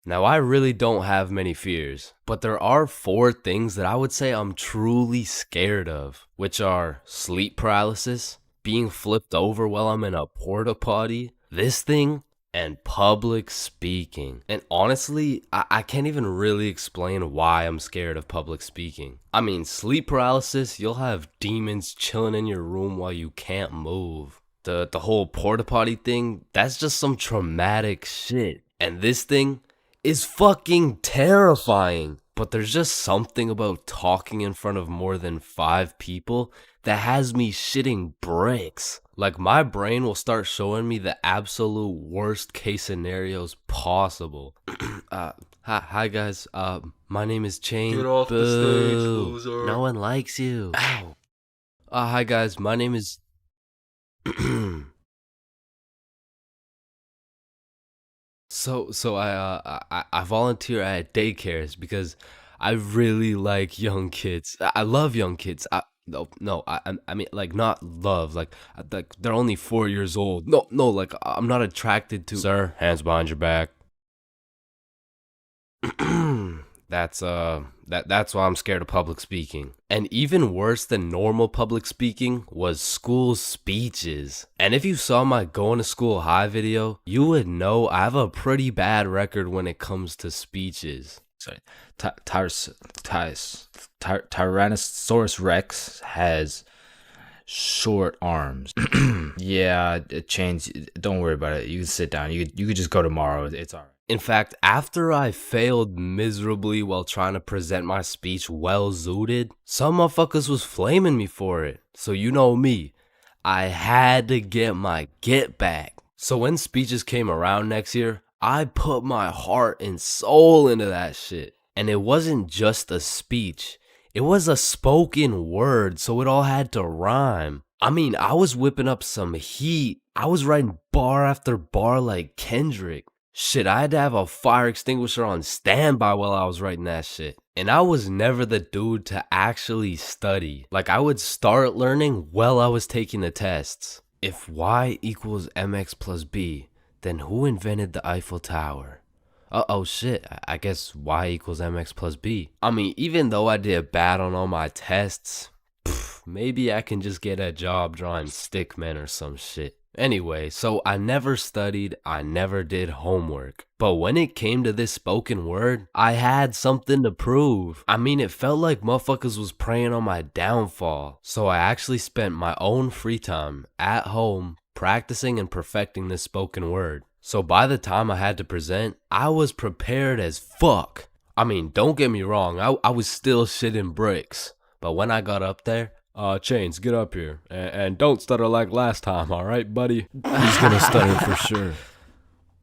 Now, I really don't have many fears, but there are 4 things that I would say I'm truly scared of, which are sleep paralysis, being flipped over while I'm in a porta potty, this thing, and public speaking. And honestly, I can't even really explain why I'm scared of public speaking. I mean, sleep paralysis, you'll have demons chilling in your room while you can't move. The whole porta potty thing, that's just some traumatic shit. And this thing is fucking terrifying. But there's just something about talking in front of more than 5 people that has me shitting bricks. Like, my brain will start showing me the absolute worst case scenarios possible. Hi guys. My name is Chain. Get off the stage, Boo. loser. No one likes you. Ow. Hi guys. My name is. So I volunteer at daycares because I really like young kids. I love young kids. I mean, like, not love, like they're only 4 years old. No, like, I'm not attracted to. Sir, hands behind your back. That's why I'm scared of public speaking. And even worse than normal public speaking was school speeches. And if you saw my going to school high video, you would know I have a pretty bad record when it comes to speeches. Sorry, Tyrannosaurus Rex has short arms. Yeah, Chains. Don't worry about it. You can sit down. You could just go tomorrow. It's all right. In fact, after I failed miserably while trying to present my speech well zooted, some motherfuckers was flaming me for it. So you know me, I had to get my get back. So when speeches came around next year, I put my heart and soul into that shit. And it wasn't just a speech, it was a spoken word, so it all had to rhyme. I mean, I was whipping up some heat. I was writing bar after bar like Kendrick. Shit, I had to have a fire extinguisher on standby while I was writing that shit. And I was never the dude to actually study. Like, I would start learning while I was taking the tests. If y equals mx plus b, then who invented the Eiffel Tower? Oh shit, I guess y equals mx plus b. I mean, even though I did bad on all my tests, maybe I can just get a job drawing stickmen or some shit. Anyway, so I never studied, I never did homework. But when it came to this spoken word, I had something to prove. I mean, it felt like motherfuckers was preying on my downfall. So I actually spent my own free time at home practicing and perfecting this spoken word. So by the time I had to present, I was prepared as fuck. I mean, don't get me wrong, I was still shitting bricks. But when I got up there, Chains, get up here. And don't stutter like last time, alright, buddy? He's gonna stutter for sure.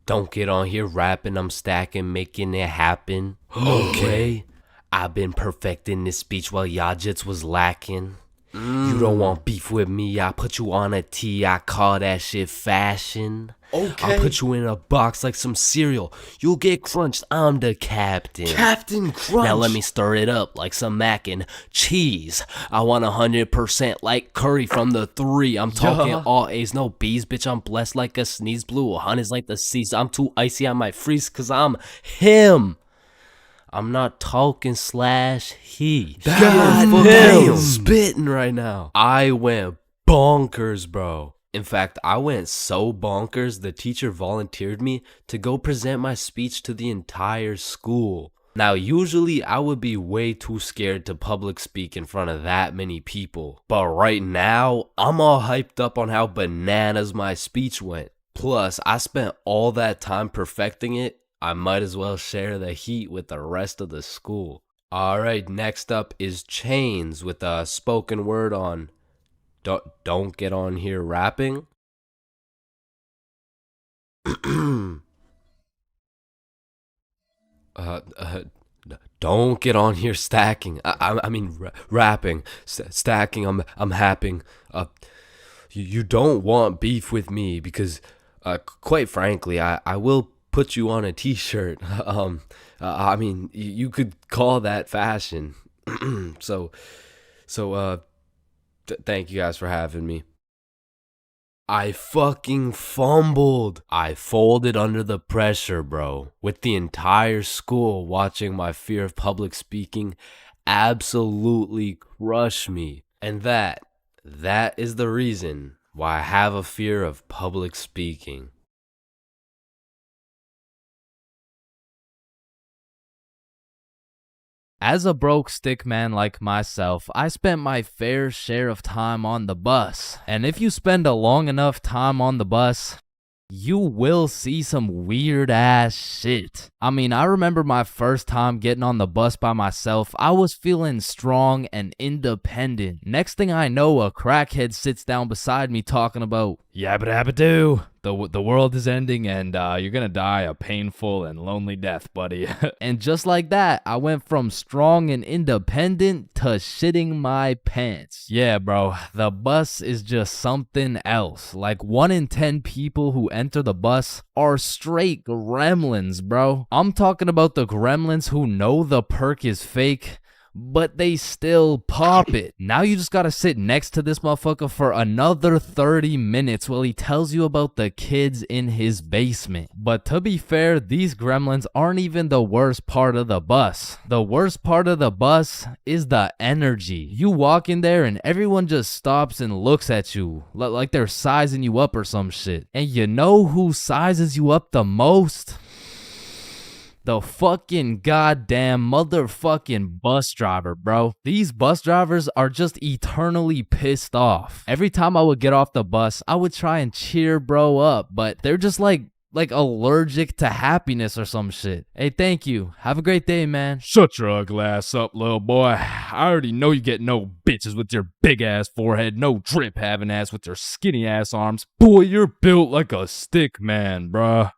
Don't get on here rapping, I'm stacking, making it happen. Okay? I've been perfecting this speech while y'all jits was lacking. You don't want beef with me, I put you on a tee, I call that shit fashion. Okay. I'll put you in a box like some cereal. You'll get crunched, I'm the captain. Captain Crunch. Now let me stir it up like some mac and cheese. I want 100% like curry from the 3. I'm talking all A's, no B's. Bitch, I'm blessed like a sneeze. Blue honey's like the seas. I'm too icy, I might freeze cause I'm him. I'm not talking slash he. God Damn, spitting right now. I went bonkers, bro. In fact, I went so bonkers, the teacher volunteered me to go present my speech to the entire school. Now, usually I would be way too scared to public speak in front of that many people. But right now, I'm all hyped up on how bananas my speech went. Plus, I spent all that time perfecting it. I might as well share the heat with the rest of the school. Alright, next up is Chains with a spoken word on Don't get on here rapping. Don't get on here stacking. I mean rapping, stacking. I'm happing. You don't want beef with me because, quite frankly, I will put you on a t-shirt. I mean, you could call that fashion. so thank you guys for having me. I fucking fumbled. I folded under the pressure, bro. With the entire school watching my fear of public speaking absolutely crush me. And that is the reason why I have a fear of public speaking. As a broke stick man like myself, I spent my fair share of time on the bus. And if you spend a long enough time on the bus, you will see some weird ass shit. I mean, I remember my first time getting on the bus by myself. I was feeling strong and independent. Next thing I know, a crackhead sits down beside me talking about yabba dabba doo. The world is ending and you're gonna die a painful and lonely death, buddy. And just like that, I went from strong and independent to shitting my pants. Yeah, bro, the bus is just something else. Like 1 in 10 people who enter the bus are straight gremlins, bro. I'm talking about the gremlins who know the perk is fake, but they still pop it. Now you just gotta sit next to this motherfucker for another 30 minutes while he tells you about the kids in his basement. But to be fair, these gremlins aren't even the worst part of the bus. The worst part of the bus is the energy. You walk in there and everyone just stops and looks at you like they're sizing you up or some shit. And you know who sizes you up the most? The fucking goddamn motherfucking bus driver, bro. These bus drivers are just eternally pissed off. Every time I would get off the bus, I would try and cheer bro up, but they're just like allergic to happiness or some shit. Hey, thank you. Have a great day, man. Shut your ugly ass up, little boy. I already know you get no bitches with your big ass forehead, no drip having ass with your skinny ass arms. Boy, you're built like a stick man, bruh.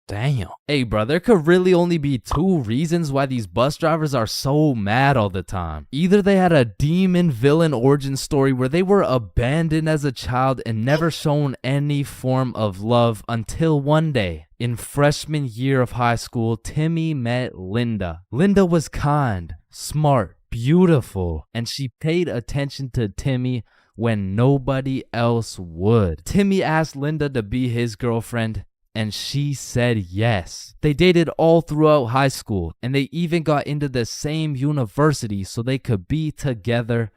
Damn. Hey, bro, there could really only be 2 reasons why these bus drivers are so mad all the time. Either they had a demon villain origin story where they were abandoned as a child and never shown any form of love until one day. In freshman year of high school, Timmy met Linda. Linda was kind, smart, beautiful, and she paid attention to Timmy when nobody else would. Timmy asked Linda to be his girlfriend, and she said yes. They dated all throughout high school, and they even got into the same university so they could be together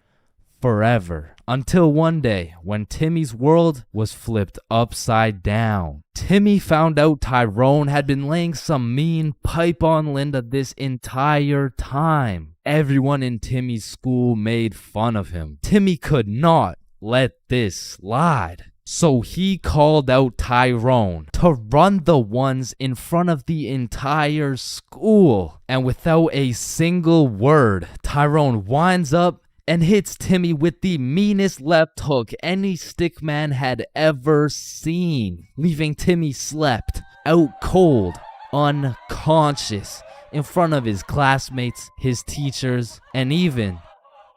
forever. Until one day, when Timmy's world was flipped upside down. Timmy found out Tyrone had been laying some mean pipe on Linda this entire time. Everyone in Timmy's school made fun of him. Timmy could not let this slide. So he called out Tyrone to run the ones in front of the entire school. And without a single word, Tyrone winds up and hits Timmy with the meanest left hook any stickman had ever seen, leaving Timmy slept out cold, unconscious, in front of his classmates, his teachers, and even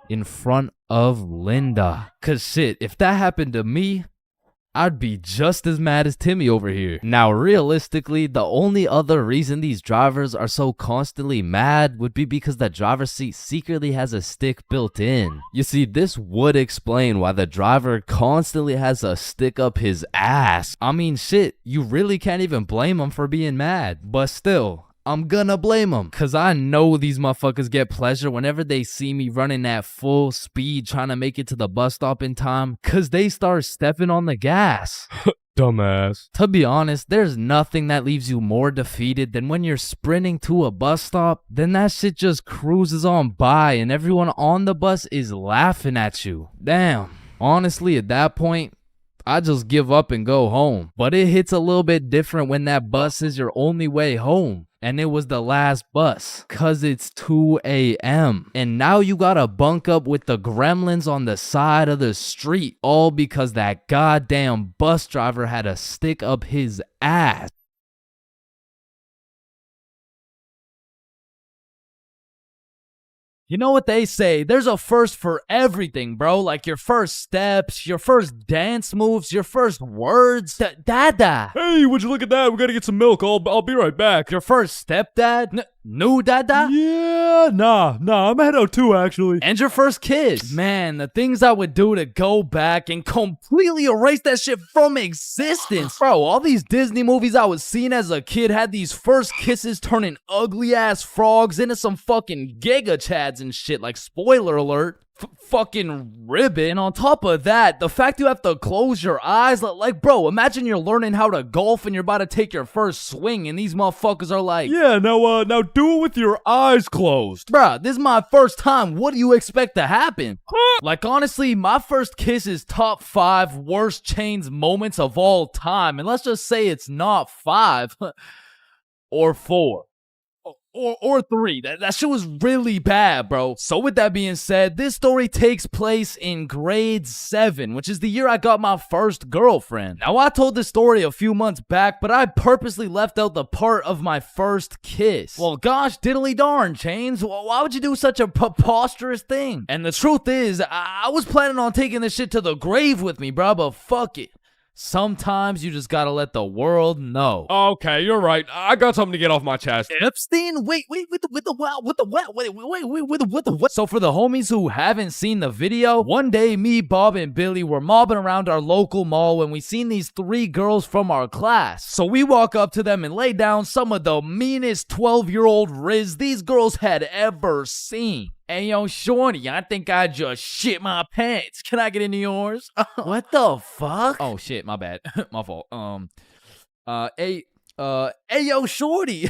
in front of Linda. 'Cause shit, if that happened to me, I'd be just as mad as Timmy over here. Now, realistically, the only other reason these drivers are so constantly mad would be because the driver's seat secretly has a stick built in. You see, this would explain why the driver constantly has a stick up his ass. I mean, shit, you really can't even blame him for being mad. But still, I'm gonna blame them, cause I know these motherfuckers get pleasure whenever they see me running at full speed trying to make it to the bus stop in time, cause they start stepping on the gas. Dumbass. To be honest, there's nothing that leaves you more defeated than when you're sprinting to a bus stop, then that shit just cruises on by and everyone on the bus is laughing at you. Damn. Honestly, at that point, I just give up and go home. But it hits a little bit different when that bus is your only way home. And it was the last bus, cause it's 2 a.m. And now you gotta bunk up with the gremlins on the side of the street, all because that goddamn bus driver had a stick up his ass. You know what they say, there's a first for everything, bro. Like your first steps, your first dance moves, your first words. Dada. Hey, would you look at that? We gotta get some milk. I'll be right back. Your first stepdad? New dada? Yeah, nah, I'm head out too, actually. And your first kiss. Man, the things I would do to go back and completely erase that shit from existence. Bro, all these Disney movies I was seeing as a kid had these first kisses turning ugly ass frogs into some fucking giga chads and shit. Like, spoiler alert. Fucking ribbon. And on top of that, the fact you have to close your eyes, like, bro, imagine you're learning how to golf and you're about to take your first swing and these motherfuckers are like, Yeah, now do it with your eyes closed. bruh, this is my first time. What do you expect to happen? Like, honestly, my first kiss is top 5 worst Chains moments of all time. And let's just say it's not 5 or 4. Or 3. That shit was really bad, bro. So with that being said, this story takes place in grade 7, which is the year I got my first girlfriend. Now, I told this story a few months back, but I purposely left out the part of my first kiss. Well, gosh diddly darn, Chains. Why would you do such a preposterous thing? And the truth is, I was planning on taking this shit to the grave with me, bro, but fuck it. Sometimes you just gotta let the world know. Okay, you're right. I got something to get off my chest. Epstein? Wait, with the what? So for the homies who haven't seen the video, one day me, Bob, and Billy were mobbing around our local mall when we seen these 3 girls from our class. So we walk up to them and lay down some of the meanest 12-year-old riz these girls had ever seen. Hey, yo, shorty, I think I just shit my pants. Can I get into yours? What the fuck? Oh, shit, my bad. My fault. Hey, yo, shorty,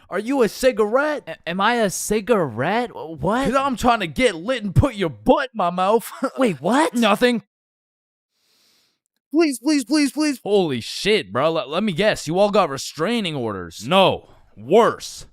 are you a cigarette? Am I a cigarette? What? Cause I'm trying to get lit and put your butt in my mouth. Wait, what? Nothing. Please. Holy shit, bro. Let me guess. You all got restraining orders. No. Worse.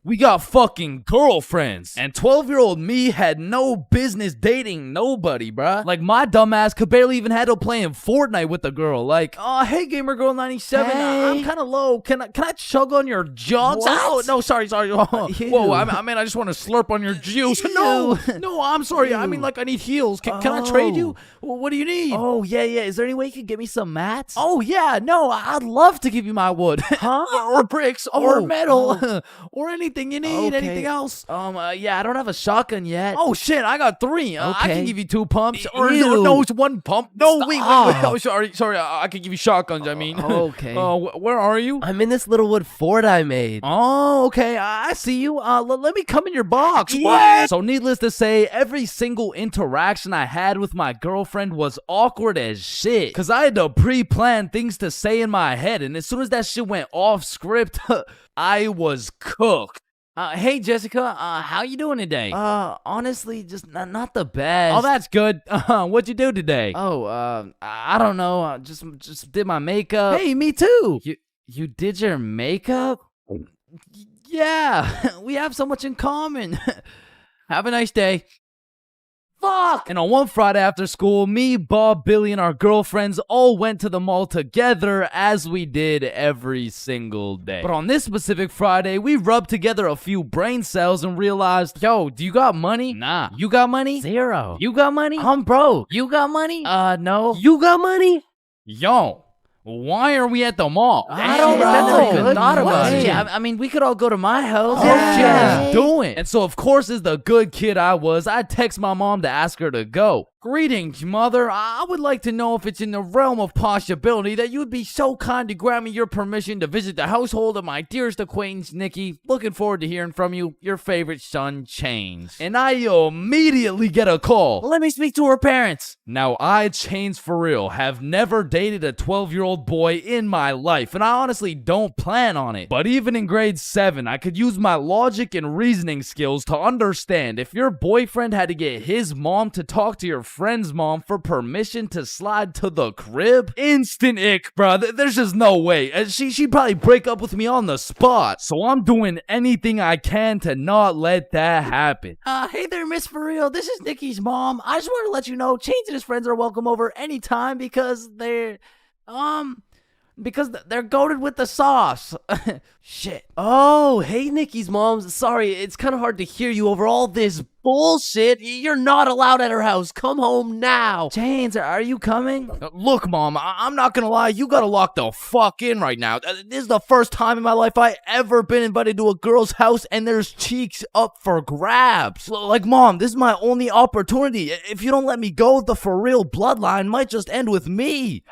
We got fucking girlfriends. And 12-year-old me had no business dating nobody, bruh. Like, my dumbass could barely even handle playing Fortnite with the girl. Like, oh, hey, Gamer Girl 97, I'm kind of low. Can I chug on your jugs? What? Oh, no, sorry. Oh, whoa, I mean, I just want to slurp on your juice. No, I'm sorry. I mean, like, I need heals. Can I trade you? What do you need? Oh, yeah. Is there any way you could give me some mats? Oh, yeah, no, I'd love to give you my wood. Huh? or bricks, or metal, or anything you need. Okay. Anything else? Yeah, I don't have a shotgun yet. Oh, shit, I got 3. I can Okay. give you 2 pumps. Ew. No, it's 1 pump. No, wait. Stop. Oh, sorry. I can give you shotguns, I mean. Okay. Where are you? I'm in this little wood fort I made. Oh, okay. I see you. Let me come in your box. What? So needless to say, every single interaction I had with my girlfriend was awkward as shit. Cause I had to pre-plan things to say in my head, and as soon as that shit went off script, I was cooked. Hey Jessica, how you doing today? Honestly, just not the best. Oh, that's good. What'd you do today? I don't know. Just did my makeup. Hey, me too. You did your makeup? Yeah, we have so much in common. Have a nice day. Fuck! And on one Friday after school, me, Bob, Billy, and our girlfriends all went to the mall together as we did every single day. But on this specific Friday, we rubbed together a few brain cells and realized, yo, do you got money? Nah. You got money? 0. You got money? I'm broke. You got money? No. You got money? Yo, why are we at the mall? I don't That's know. a good Thought about question. it. I mean, we could all go to my house. Yeah, do it. And so, of course, as the good kid I was, I text my mom to ask her to go. Greetings, mother. I would like to know if it's in the realm of possibility that you would be so kind to grant me your permission to visit the household of my dearest acquaintance, Nikki. Looking forward to hearing from you. Your favorite son, Chains. And I immediately get a call. Let me speak to her parents. Now, I, Chains for real, have never dated a 12-year-old boy in my life, and I honestly don't plan on it. But even in grade 7, I could use my logic and reasoning skills to understand if your boyfriend had to get his mom to talk to your friend's mom for permission to slide to the crib, instant ick, bro. There's just no way. She'd probably break up with me on the spot. So I'm doing anything I can to not let that happen. Hey there, Miss For Real. This is Nikki's mom. I just want to let you know Chains and his friends are welcome over anytime because they're Because they're goated with the sauce. Shit. Oh, hey, Nikki's mom. Sorry, it's kind of hard to hear you over all this bullshit. You're not allowed at her house. Come home now. Chains, are you coming? Look, Mom, I'm not gonna lie, you gotta lock the fuck in right now. This is the first time in my life I ever been invited to a girl's house and there's cheeks up for grabs. Like, Mom, this is my only opportunity. If you don't let me go, the for real bloodline might just end with me.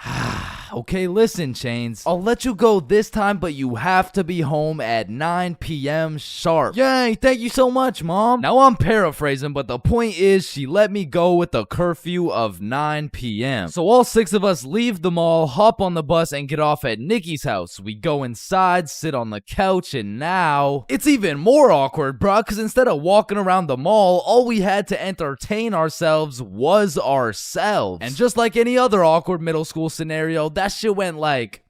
Okay, listen, Chains. I'll let you go this time, but you have to be home at 9 p.m. sharp. Yay, thank you so much, Mom. Now, I'm paraphrasing, but the point is she let me go with a curfew of 9 p.m. So all 6 of us leave the mall, hop on the bus, and get off at Nikki's house. We go inside, sit on the couch, and now it's even more awkward, bruh, because instead of walking around the mall, all we had to entertain ourselves was ourselves. And just like any other awkward middle school scenario, that shit went like...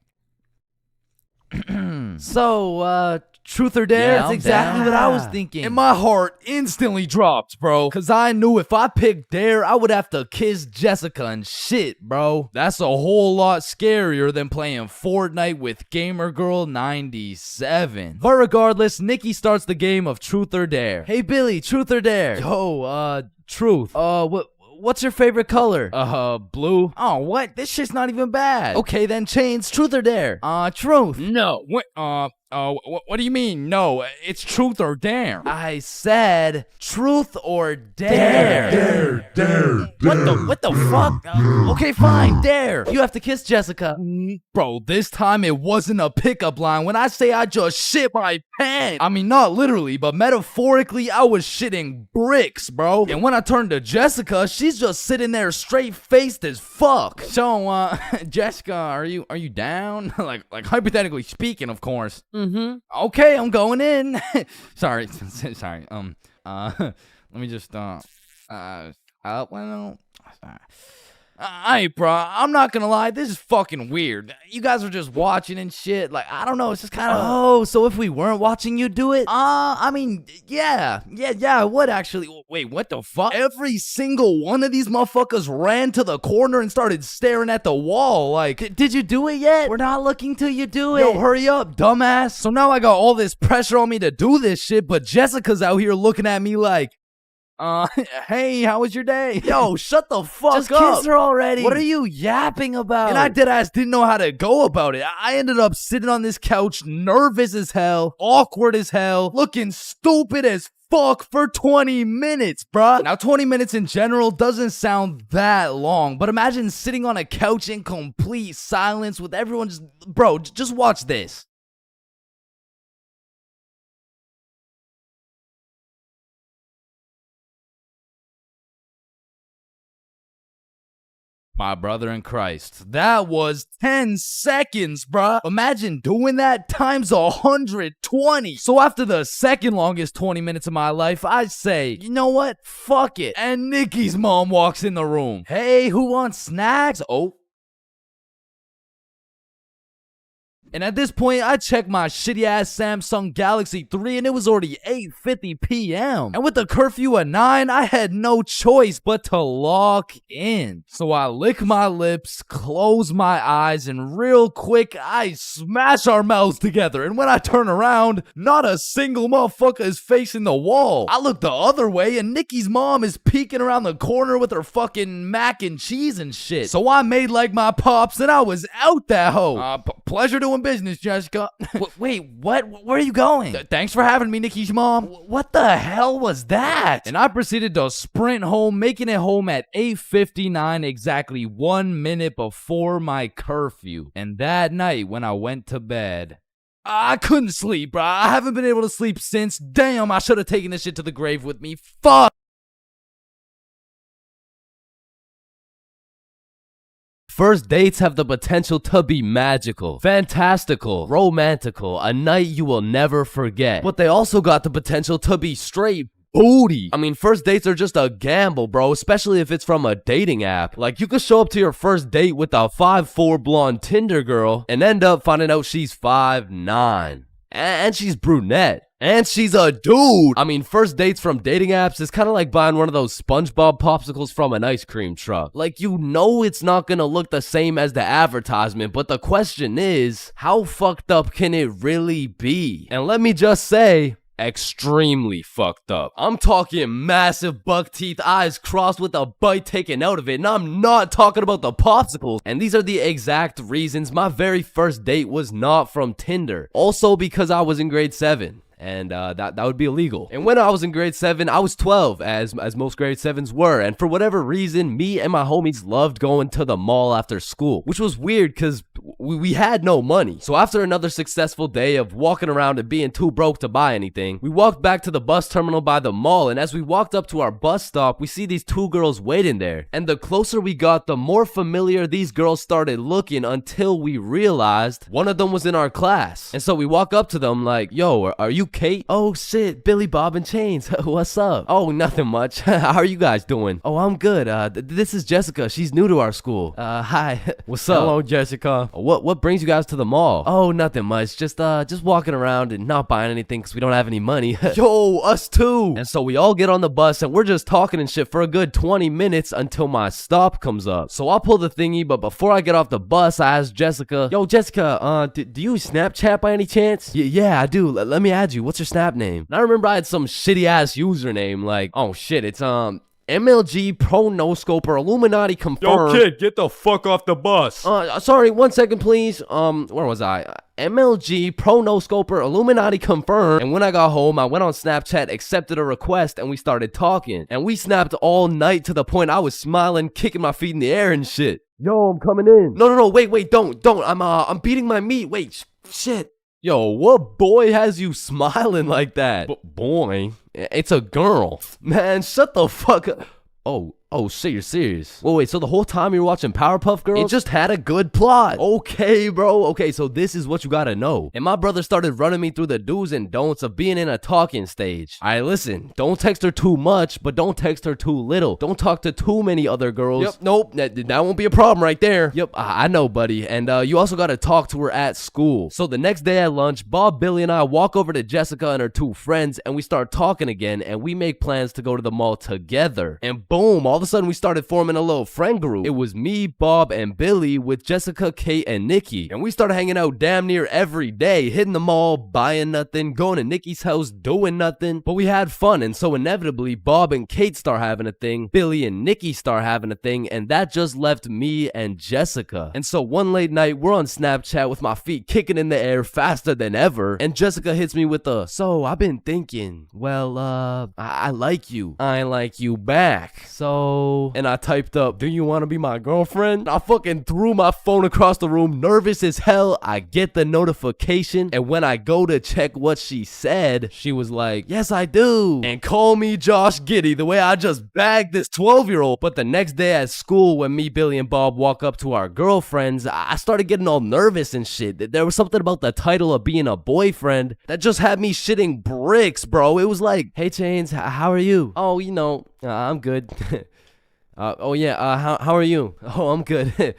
So, truth or dare? Yeah, That's I'm exactly down. what I was thinking. And my heart instantly dropped, bro. Cause I knew if I picked dare, I would have to kiss Jessica and shit, bro. That's a whole lot scarier than playing Fortnite with Gamer Girl 97. But regardless, Nikki starts the game of truth or dare. Hey Billy, truth or dare? Yo, truth. What's your favorite color? Blue. Oh, what? This shit's not even bad. Okay, then Chains, truth or dare? Truth. No, what do you mean? No, it's truth or dare. I said truth or dare. Dare. What the fuck? Okay, fine, dare. You have to kiss Jessica. Bro, this time it wasn't a pickup line. When I say I just shit my pants, I mean not literally, but metaphorically, I was shitting bricks, bro. And when I turned to Jessica, she's just sitting there straight-faced as fuck. So, Jessica, are you down? like hypothetically speaking, of course. Okay, I'm going in. sorry. Let me just Hey, bro, I'm not gonna lie, this is fucking weird. You guys are just watching and shit. Like, I don't know, it's just kind of. Oh, so if we weren't watching you do it? I mean, yeah, I would actually. Wait, what the fuck? Every single one of these motherfuckers ran to the corner and started staring at the wall. Like, Did you do it yet? We're not looking till you do it. yo, hurry up, dumbass. So now I got all this pressure on me to do this shit, but Jessica's out here looking at me like, hey, how was your day? Yo, shut the fuck Just up. kiss her already. What are you yapping about? And I deadass didn't know how to go about it. I ended up sitting on this couch, nervous as hell, awkward as hell, looking stupid as fuck for 20 minutes, bruh. Now, 20 minutes in general doesn't sound that long, but imagine sitting on a couch in complete silence with everyone just... Bro, just watch this. My brother in Christ. That was 10 seconds, bruh. Imagine doing that times 120. So after the second longest 20 minutes of my life, I say, you know what? Fuck it. And Nikki's mom walks in the room. Hey, who wants snacks? Oh. And at this point, I checked my shitty-ass Samsung Galaxy 3 and it was already 8:50 p.m. And with the curfew at 9, I had no choice but to lock in. So I lick my lips, close my eyes, and real quick, I smash our mouths together. And when I turn around, not a single motherfucker is facing the wall. I look the other way and Nikki's mom is peeking around the corner with her fucking mac and cheese and shit. So I made like my pops and I was out that hoe. Pleasure doing business, Jessica. Wait, what? Where are you going? Thanks for having me, Nikki's mom. What the hell was that? And I proceeded to sprint home, making it home at 8:59, exactly 1 minute before my curfew. And that night, when I went to bed, I couldn't sleep, bro. I haven't been able to sleep since. Damn, I should have taken this shit to the grave with me. Fuck. First dates have the potential to be magical, fantastical, romantical, a night you will never forget. But they also got the potential to be straight booty. I mean, first dates are just a gamble, bro, especially if it's from a dating app. Like, you could show up to your first date with a 5'4" blonde Tinder girl and end up finding out she's 5'9". And she's brunette. And she's a dude. I mean, first dates from dating apps is kind of like buying one of those SpongeBob popsicles from an ice cream truck. Like, you know it's not gonna look the same as the advertisement, but the question is, how fucked up can it really be? And let me just say, extremely fucked up. I'm talking massive buck teeth, eyes crossed with a bite taken out of it, and I'm not talking about the popsicles. And these are the exact reasons my very first date was not from Tinder. Also because I was in grade 7. And that would be illegal. And when I was in grade 7, I was 12, as most grade 7s were. And for whatever reason, me and my homies loved going to the mall after school, which was weird because we had no money. So after another successful day of walking around and being too broke to buy anything, we walked back to the bus terminal by the mall. And as we walked up to our bus stop, we see these 2 girls waiting there. And the closer we got, the more familiar these girls started looking, until we realized one of them was in our class. And so we walk up to them like, yo, are you Kate? Oh shit, Billy, Bob, and Chains. What's up? Oh, nothing much. How are you guys doing? Oh, I'm good. This is Jessica. She's new to our school. Hi. What's up? Hello, Jessica. What brings you guys to the mall? Oh, nothing much. Just walking around and not buying anything because we don't have any money. Yo, us too. And so we all get on the bus and we're just talking and shit for a good 20 minutes until my stop comes up. So I'll pull the thingy, but before I get off the bus, I ask Jessica, yo, Jessica, do you Snapchat by any chance? Yeah, I do. Let me add you. What's your Snap name? And I remember I had some shitty ass username like, oh shit, it's MLG Pro No Scoper Illuminati confirmed. Yo, kid, get the fuck off the bus. Sorry, 1 second, please. Where was I? MLG Pro No Scoper Illuminati confirmed. And when I got home, I went on Snapchat, accepted a request, and we started talking. And we snapped all night to the point I was smiling, kicking my feet in the air and shit. Yo, I'm coming in. No, wait, don't. I'm beating my meat. Wait, shit. Yo, what boy has you smiling like that? Boy, it's a girl. Man, shut the fuck up. Oh shit, you're serious. Wait, so the whole time you were watching Powerpuff Girls? It just had a good plot. Okay, bro. Okay, so this is what you gotta know. And my brother started running me through the do's and don'ts of being in a talking stage. Alright, listen, don't text her too much, but don't text her too little. Don't talk to too many other girls. Yep, nope, that won't be a problem right there. Yep, I know, buddy. And you also gotta talk to her at school. So the next day at lunch, Bob, Billy, and I walk over to Jessica and her 2 friends, and we start talking again, and we make plans to go to the mall together. And boom, all of a sudden we started forming a little friend group. It was me, Bob, and Billy with Jessica, Kate, and Nikki. And we started hanging out damn near every day, hitting the mall, buying nothing, going to Nikki's house, doing nothing. But we had fun, and so inevitably, Bob and Kate start having a thing, Billy and Nikki start having a thing, and that just left me and Jessica. And so one late night, we're on Snapchat with my feet kicking in the air faster than ever, and Jessica hits me with a, so I've been thinking, well, I like you. I like you back. So... And I typed up, do you want to be my girlfriend? I fucking threw my phone across the room, nervous as hell. I get the notification, and when I go to check what she said, she was like, yes, I do. And call me Josh Giddy, the way I just bagged this 12-year-old. But the next day at school, when me, Billy, and Bob walk up to our girlfriends, I started getting all nervous and shit. There was something about the title of being a boyfriend that just had me shitting bricks, bro. It was like, hey, Chains, how are you? Oh, you know, I'm good. How are you? Oh, I'm good.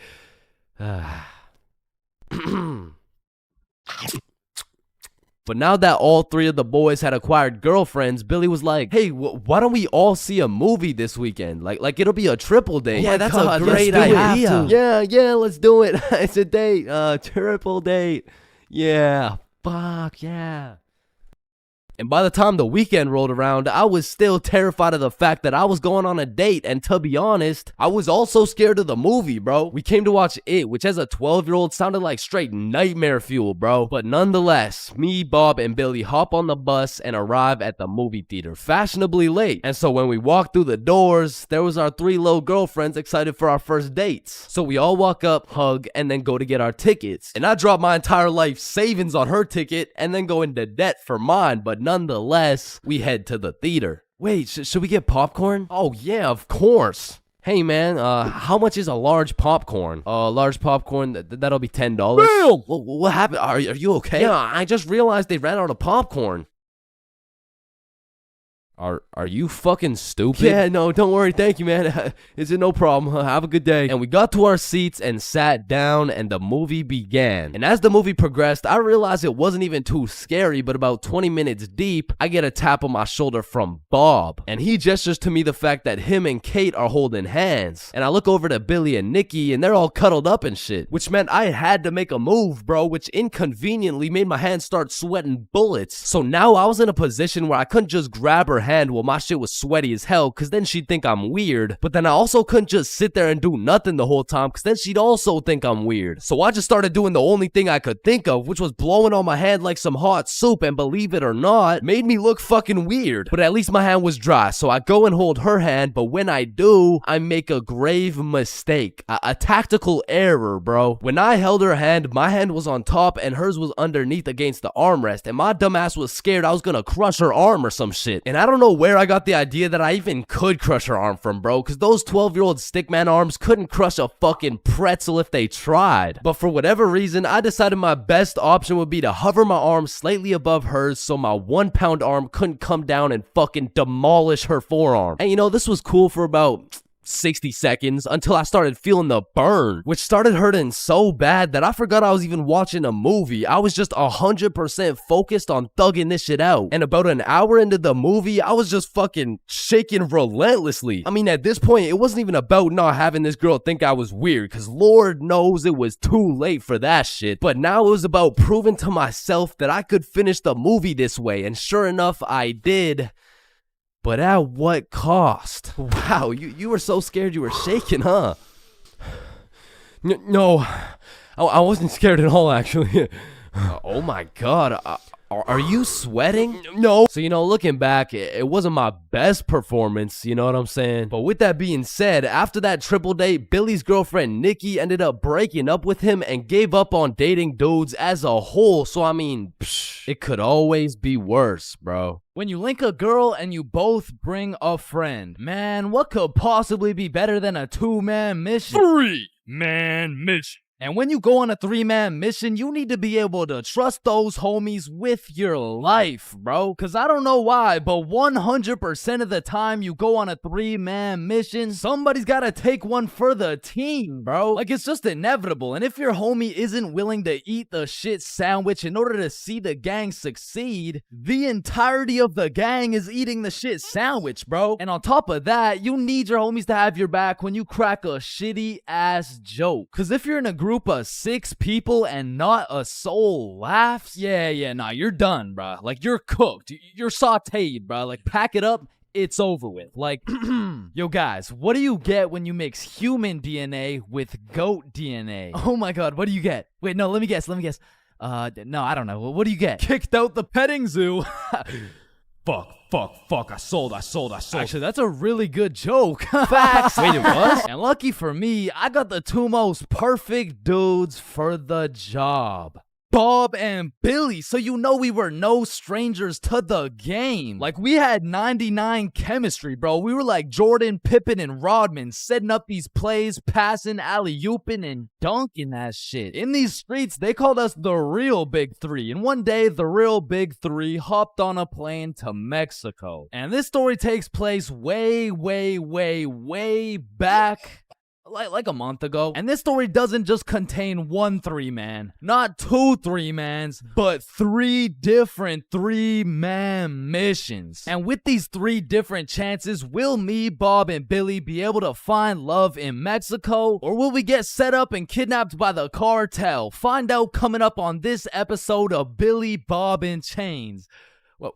But now that all 3 of the boys had acquired girlfriends, Billy was like, hey, why don't we all see a movie this weekend? Like it'll be a triple date. Yeah, that's a great idea. Yeah, let's do it. It's a date, triple date. Yeah, fuck yeah. And by the time the weekend rolled around, I was still terrified of the fact that I was going on a date, and to be honest, I was also scared of the movie, bro. We came to watch It, which as a 12-year-old sounded like straight nightmare fuel, bro. But nonetheless, me, Bob, and Billy hop on the bus and arrive at the movie theater fashionably late. And so when we walked through the doors, there was our 3 little girlfriends excited for our first dates. So we all walk up, hug, and then go to get our tickets. And I dropped my entire life savings on her ticket and then go into debt for mine, but nonetheless, we head to the theater. Wait, should we get popcorn? Oh yeah, of course. Hey man, how much is a large popcorn? Large popcorn, that'll be $10. Damn! What happened? Are you okay? Yeah, I just realized they ran out of popcorn. Are you fucking stupid? Yeah, no, don't worry. Thank you, man. Is it no problem? Have a good day. And we got to our seats and sat down, and the movie began. And as the movie progressed, I realized it wasn't even too scary, but about 20 minutes deep, I get a tap on my shoulder from Bob. And he gestures to me the fact that him and Kate are holding hands. And I look over to Billy and Nikki, and they're all cuddled up and shit. Which meant I had to make a move, bro, which inconveniently made my hands start sweating bullets. So now I was in a position where I couldn't just grab her hand while my shit was sweaty as hell, cause then she'd think I'm weird. But then I also couldn't just sit there and do nothing the whole time, cause then she'd also think I'm weird. So I just started doing the only thing I could think of, which was blowing on my hand like some hot soup, and believe it or not, made me look fucking weird. But at least my hand was dry, so I go and hold her hand, but when I do, I make a grave mistake. A tactical error, bro. When I held her hand, my hand was on top and hers was underneath against the armrest, and my dumbass was scared I was gonna crush her arm or some shit. And I don't know where I got the idea that I even could crush her arm from, bro, cause those 12-year-old stickman arms couldn't crush a fucking pretzel if they tried. But for whatever reason, I decided my best option would be to hover my arm slightly above hers so my 1-pound arm couldn't come down and fucking demolish her forearm. And you know, this was cool for about 60 seconds until I started feeling the burn, which started hurting so bad that I forgot I was even watching a movie. I was just 100% focused on thugging this shit out. And about an hour into the movie, I was just fucking shaking relentlessly. I mean, at this point, it wasn't even about not having this girl think I was weird, because Lord knows it was too late for that shit. But now it was about proving to myself that I could finish the movie this way, and sure enough, I did. But at what cost? Wow, you were so scared you were shaking, huh? No, I wasn't scared at all, actually. Oh my god, are you sweating? No. So, you know, looking back, it wasn't my best performance, you know what I'm saying? But with that being said, after that triple date, Billy's girlfriend Nikki ended up breaking up with him and gave up on dating dudes as a whole. So, I mean, it could always be worse, bro. When you link a girl and you both bring a friend, man, what could possibly be better than a 2-man mission? 3-man mission. And when you go on a 3-man mission, you need to be able to trust those homies with your life, bro. Cause I don't know why, but 100% of the time you go on a 3-man mission, somebody's gotta take one for the team, bro. Like, it's just inevitable. And if your homie isn't willing to eat the shit sandwich in order to see the gang succeed, the entirety of the gang is eating the shit sandwich, bro. And on top of that, you need your homies to have your back when you crack a shitty ass joke. Cause if you're in a group of 6 people and not a soul laughs, nah, you're done, bro. Like, you're cooked. You're sauteed, bro. Like, pack it up. It's over with. Like, yo, guys, what do you get when you mix human DNA with goat DNA? Oh my god, what do you get? Wait, no, let me guess. No, I don't know. What do you get? Kicked out the petting zoo. Fuck. I sold. Actually, that's a really good joke. Facts. Wait, it was? And lucky for me, I got the 2 most perfect dudes for the job. Bob and Billy, so you know we were no strangers to the game. Like, we had 99 chemistry, bro. We were like Jordan, Pippen, and Rodman, setting up these plays, passing, alley-ooping, and dunking that shit. In these streets, they called us the real Big Three. And one day, the real Big Three hopped on a plane to Mexico. And this story takes place way back. Like a month ago. And this story doesn't just contain one 3-man, not 2 3-mans, but 3 different 3-man missions. And with these 3 different chances, will me, Bob, and Billy be able to find love in Mexico? Or will we get set up and kidnapped by the cartel? Find out coming up on this episode of Billy, Bob, and Chains.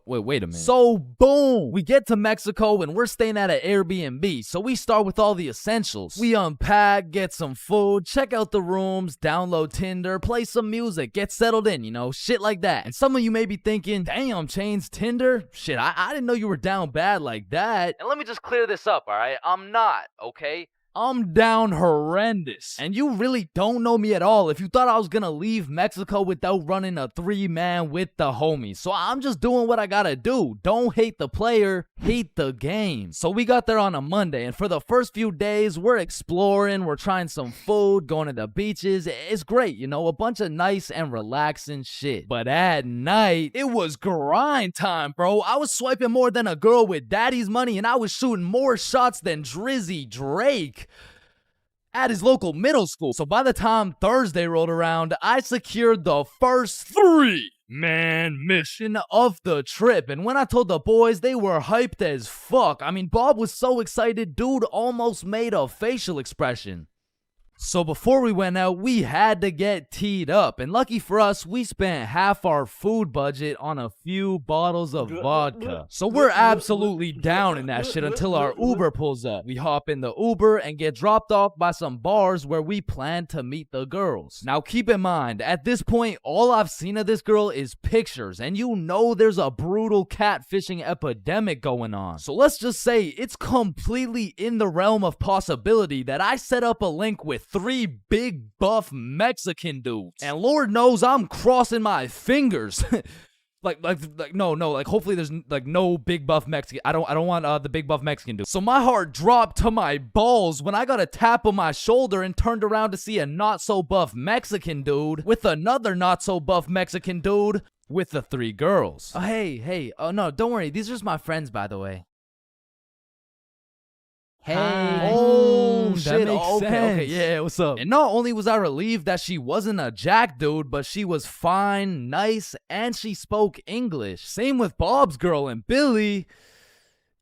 Wait a minute. So, boom, we get to Mexico and we're staying at an Airbnb. So we start with all the essentials. We unpack, get some food, check out the rooms, download Tinder, play some music, get settled in, you know, shit like that. And some of you may be thinking, damn, Chains, Tinder? Shit, I didn't know you were down bad like that. And let me just clear this up, all right? I'm not, okay? I'm down horrendous. And you really don't know me at all if you thought I was gonna leave Mexico without running a 3-man with the homies. So I'm just doing what I gotta do. Don't hate the player, hate the game. So we got there on a Monday, and for the first few days, we're exploring, we're trying some food, going to the beaches. It's great, you know, a bunch of nice and relaxing shit. But at night, it was grind time, bro. I was swiping more than a girl with daddy's money, and I was shooting more shots than Drizzy Drake at his local middle school. So by the time Thursday rolled around, I secured the first 3-man mission. of the trip. And when I told the boys, they were hyped as fuck. I mean, Bob was so excited, dude almost made a facial expression. So before we went out, we had to get teed up. And lucky for us, we spent half our food budget on a few bottles of vodka. So we're absolutely down in that shit until our Uber pulls up. We hop in the Uber and get dropped off by some bars where we plan to meet the girls. Now keep in mind, at this point, all I've seen of this girl is pictures. And you know there's a brutal catfishing epidemic going on. So let's just say it's completely in the realm of possibility that I set up a link with 3 big buff Mexican dudes. And Lord knows I'm crossing my fingers. Like hopefully there's like no big buff Mexican. I don't want the big buff Mexican dude. So my heart dropped to my balls when I got a tap on my shoulder and turned around to see a not so buff Mexican dude with another not so buff Mexican dude with the 3 girls. Oh, hey. Oh no, don't worry. These are just my friends, by the way. Hey. Oh, that shit. makes Okay, sense. yeah, what's up? And not only was I relieved that she wasn't a jack dude, but she was fine, nice, and she spoke English. Same with Bob's girl and Billy.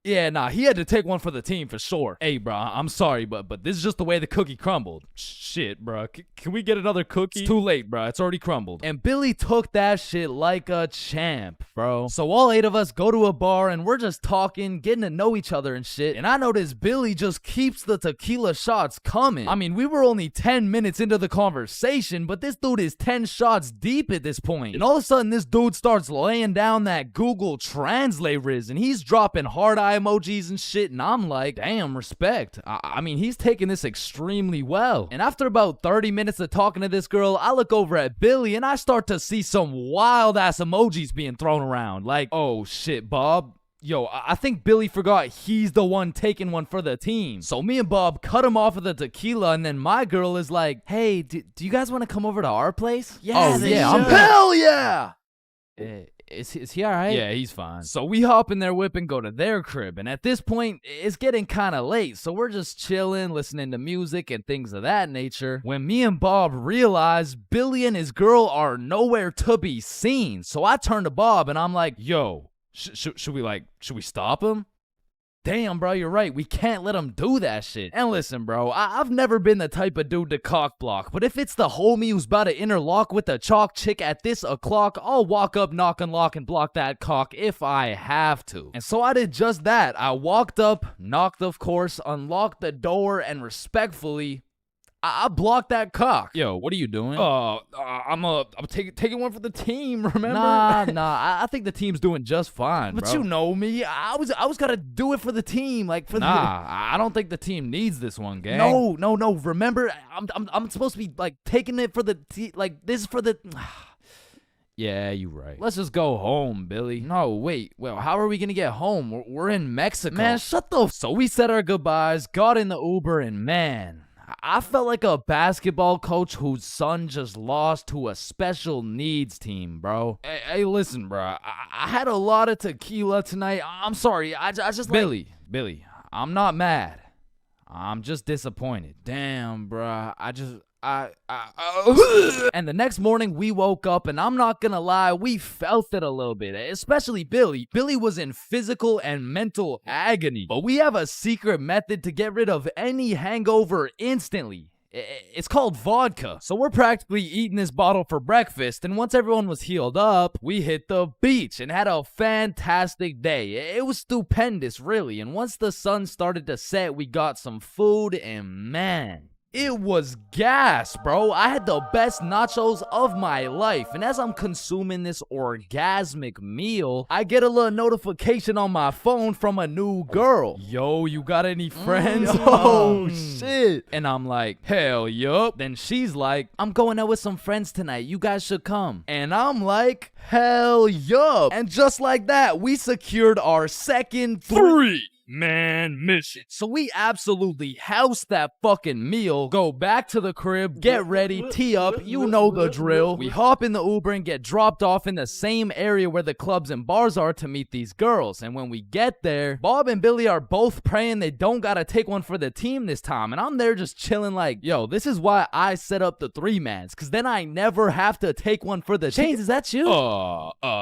Yeah, nah, he had to take one for the team for sure. Hey, bro, I'm sorry, but this is just the way the cookie crumbled. Shit, bro. Can we get another cookie? It's too late, bro. It's already crumbled. And Billy took that shit like a champ, bro. So all 8 of us go to a bar and we're just talking, getting to know each other and shit. And I notice Billy just keeps the tequila shots coming. I mean, we were only 10 minutes into the conversation, but this dude is 10 shots deep at this point. And all of a sudden, this dude starts laying down that Google Translate riz, and he's dropping hard eye emojis and shit, and I'm like, damn, respect. I mean, he's taking this extremely well. And after about 30 minutes of talking to this girl, I look over at Billy and I start to see some wild ass emojis being thrown around. Like, oh shit, Bob. Yo, I think Billy forgot he's the one taking one for the team. So me and Bob cut him off of the tequila, and then my girl is like, hey, do you guys want to come over to our place? Yeah, oh, they yeah, should. hell yeah! Is he alright? Yeah, he's fine. So we hop in their whip and go to their crib. And at this point, it's getting kind of late. So we're just chilling, listening to music and things of that nature. When me and Bob realize Billy and his girl are nowhere to be seen. So I turn to Bob and I'm like, yo, should we stop him? Damn, bro, you're right. We can't let him do that shit. And listen, bro, I've never been the type of dude to cock block, but if it's the homie who's about to interlock with the chalk chick at this o'clock, I'll walk up, knock, unlock, and block that cock if I have to. And so I did just that. I walked up, knocked, of course, unlocked the door, and respectfully, I blocked that cock. Yo, what are you doing? I'm taking one for the team, remember? I think the team's doing just fine, but bro. you know me. I was gotta do it for the team, like for I don't think the team needs this one, gang. No. Remember, I'm supposed to be like taking it for the like this is for the. Yeah, you right. Let's just go home, Billy. No, wait. Well, how are we gonna get home? We're in Mexico. Man, shut the. So we said our goodbyes, got in the Uber, and man, I felt like a basketball coach whose son just lost to a special needs team, bro. Hey, listen, bro. I had a lot of tequila tonight. I'm sorry. I just Billy, I'm not mad. I'm just disappointed. Damn, bro. And the next morning we woke up, and I'm not gonna lie, we felt it a little bit, especially Billy. Billy was in physical and mental agony, but we have a secret method to get rid of any hangover instantly. It's called vodka. So we're practically eating this bottle for breakfast, and once everyone was healed up, we hit the beach and had a fantastic day. It was stupendous, really, and once the sun started to set, we got some food, and man, It was gas, bro. I had the best nachos of my life. And as I'm consuming this orgasmic meal, I get a little notification on my phone from a new girl. Yo, you got any friends? Oh, shit. And I'm like, hell yup. Then she's like, I'm going out with some friends tonight. You guys should come. And I'm like, hell yup. And just like that, we secured our second 3-man mission. So we absolutely house that fucking meal, go back to the crib, get ready, tee up, you know the drill. We hop in the Uber and get dropped off in the same area where the clubs and bars are to meet these girls. And when we get there, Bob and Billy are both praying they don't gotta take one for the team this time. And I'm there just chilling like, yo, this is why I set up the 3-mans, cause then I never have to take one for the Chains, is that you?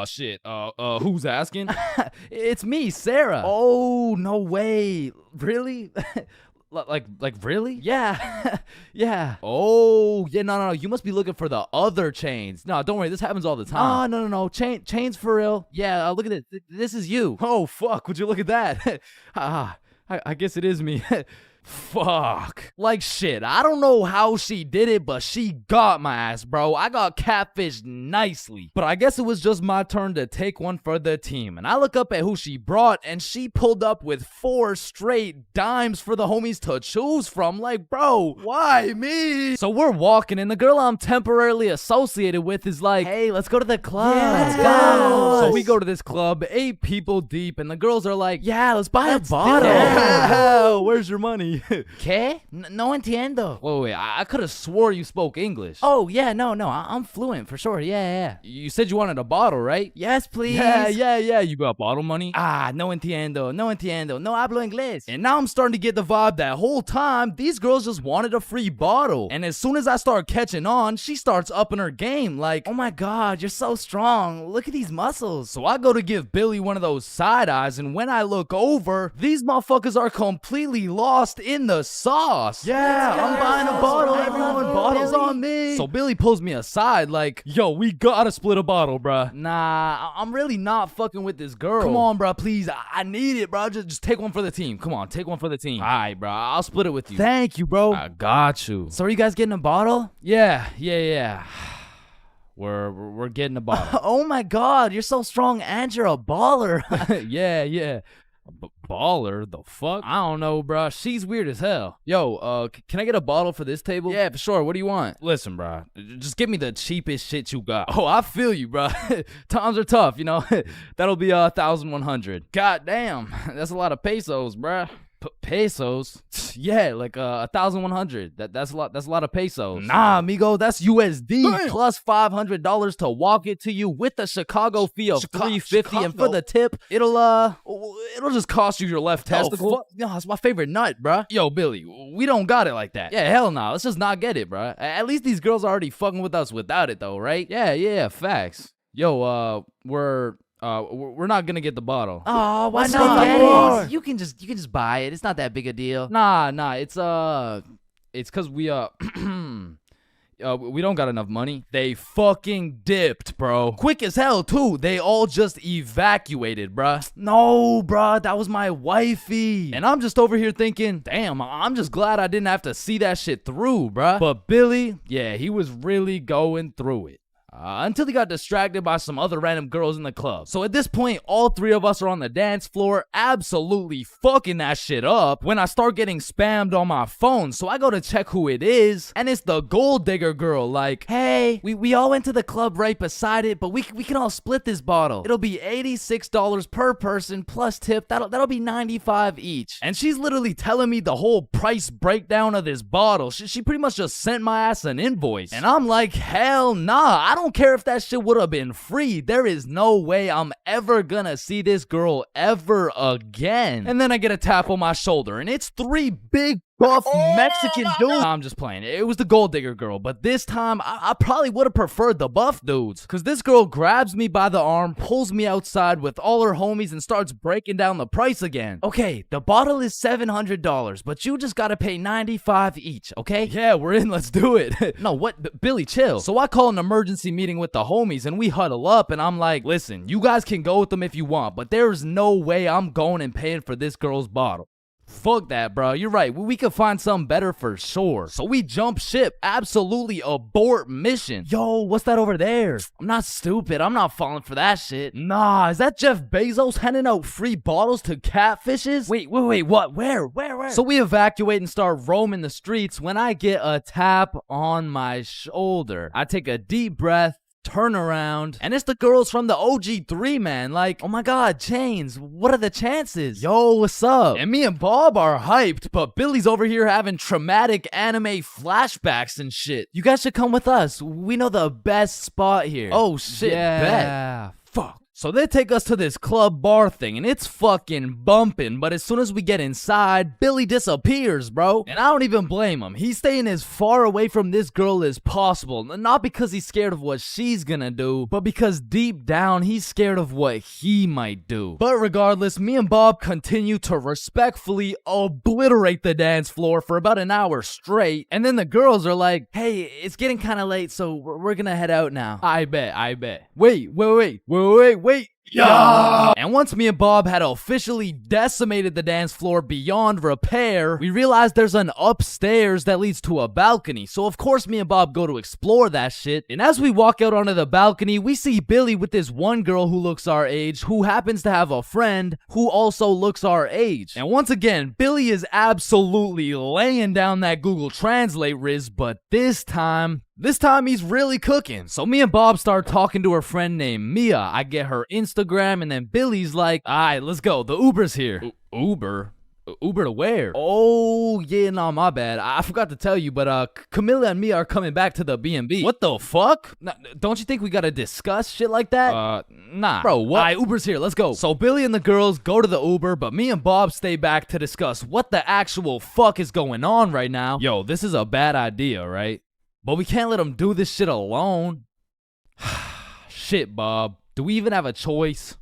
Shit. Who's asking? It's me, Sarah. Oh, no way. Really? Like really? Yeah. Yeah. Oh, yeah, no. You must be looking for the other Chains. No, don't worry. This happens all the time. Oh, no. Chains for real. Yeah, look at it. This is you. Oh, fuck. Would you look at that? I guess it is me. Fuck. Like shit, I don't know how she did it, but she got my ass, bro. I got catfished nicely. But I guess it was just my turn to take one for the team. And I look up at who she brought, and she pulled up with 4 straight dimes for the homies to choose from. Like, bro, why me? So we're walking, and the girl I'm temporarily associated with is like, hey, let's go to the club. Yeah, let's go. So we go to this club, 8 people deep, and the girls are like, yeah, let's buy a bottle. Yeah. Where's your money? ¿Qué? No entiendo. Wait, I could have swore you spoke English. Oh, yeah, no, I'm fluent for sure. Yeah. You said you wanted a bottle, right? Yes, please. Yeah. You got bottle money? No entiendo. No hablo inglés. And now I'm starting to get the vibe that whole time these girls just wanted a free bottle. And as soon as I start catching on, she starts upping her game like, oh my God, you're so strong. Look at these muscles. So I go to give Billy one of those side eyes, and when I look over, these motherfuckers are completely lost in the sauce. Yeah, I'm buying a bottle. Everyone, bottles on me. So Billy pulls me aside like, yo, we gotta split a bottle, bruh. Nah, I'm really not fucking with this girl. Come on, bruh, please. I need it, bruh. Just take one for the team. Come on, take one for the team. All right, bruh. I'll split it with you. Thank you, bro. I got you. So are you guys getting a bottle? Yeah. We're getting a bottle. Oh my God, you're so strong and you're a baller. Yeah. Baller? The fuck? I don't know, bruh. She's weird as hell. Yo, can I get a bottle for this table? Yeah, for sure. What do you want? Listen, bruh. Just give me the cheapest shit you got. Oh, I feel you, bruh. Times are tough, you know? That'll be 1,100. God damn. That's a lot of pesos, bruh. Pesos? Yeah, like 1,100. That's a lot. That's a lot of pesos. Nah, amigo, that's USD. Damn. Plus $500 to walk it to you with the Chicago fee of $350, and for the tip, it'll just cost you your left testicle. No, that's my favorite nut, bruh. Yo, Billy, we don't got it like that. Yeah, hell no. Let's just not get it, bruh. At least these girls are already fucking with us without it, though, right? Yeah, facts. Yo, we're not gonna get the bottle. Oh, why not get it? You can just buy it. It's not that big a deal. Nah, it's cause we we don't got enough money. They fucking dipped, bro. Quick as hell too. They all just evacuated, bruh. No, bruh, that was my wifey. And I'm just over here thinking, damn, I'm just glad I didn't have to see that shit through, bruh. But Billy, yeah, he was really going through it. Until he got distracted by some other random girls in the club. So at this point, all 3 of us are on the dance floor, absolutely fucking that shit up, when I start getting spammed on my phone. So I go to check who it is, and it's the gold digger girl. Like, hey, we all went to the club right beside it, but we can all split this bottle. It'll be $86 per person plus tip. That'll be $95 each. And she's literally telling me the whole price breakdown of this bottle. She pretty much just sent my ass an invoice. And I'm like, hell nah, I don't care if that shit would have been free. There is no way I'm ever gonna see this girl ever again. And then I get a tap on my shoulder, and it's 3 big buff Mexican dudes. I'm just playing. It was the gold digger girl, but this time I probably would have preferred the buff dudes. Cause this girl grabs me by the arm, pulls me outside with all her homies, and starts breaking down the price again. Okay, the bottle is $700, but you just gotta pay $95 each, okay? Yeah, we're in. Let's do it. No, what? Billy, chill. So I call an emergency meeting with the homies, and we huddle up, and I'm like, listen, you guys can go with them if you want, but there's no way I'm going and paying for this girl's bottle. Fuck that, bro. You're right. We could find something better for sure. So we jump ship. Absolutely abort mission. Yo, what's that over there? I'm not stupid. I'm not falling for that shit. Nah, is that Jeff Bezos handing out free bottles to catfishes? Wait, what? Where? So we evacuate and start roaming the streets when I get a tap on my shoulder. I take a deep breath, turn around, and it's the girls from the OG3, man. Like, oh my god, Chains, what are the chances? Yo, what's up? And me and Bob are hyped, but Billy's over here having traumatic anime flashbacks and shit. You guys should come with us. We know the best spot here. Oh shit, bet. Fuck. So they take us to this club bar thing, and it's fucking bumping, but as soon as we get inside, Billy disappears, bro. And I don't even blame him. He's staying as far away from this girl as possible, not because he's scared of what she's gonna do, but because deep down, he's scared of what he might do. But regardless, me and Bob continue to respectfully obliterate the dance floor for about an hour straight, and then the girls are like, hey, it's getting kind of late, so we're gonna head out now. I bet. Wait. Yeah! And once me and Bob had officially decimated the dance floor beyond repair, we realized there's an upstairs that leads to a balcony. So of course me and Bob go to explore that shit. And as we walk out onto the balcony, we see Billy with this one girl who looks our age, who happens to have a friend who also looks our age. And once again, Billy is absolutely laying down that Google Translate riz, but this time he's really cooking. So me and Bob start talking to her friend named Mia. I get her Instagram, and then Billy's like, alright, let's go. The Uber's here. Uber? Uber to where? Oh, yeah, no, my bad. I forgot to tell you, but Camilla and Mia are coming back to the B&B. What the fuck? Don't you think we gotta discuss shit like that? Nah. Bro, what? Alright, Uber's here. Let's go. So Billy and the girls go to the Uber, but me and Bob stay back to discuss what the actual fuck is going on right now. Yo, this is a bad idea, right? But we can't let him do this shit alone. Shit, Bob. Do we even have a choice?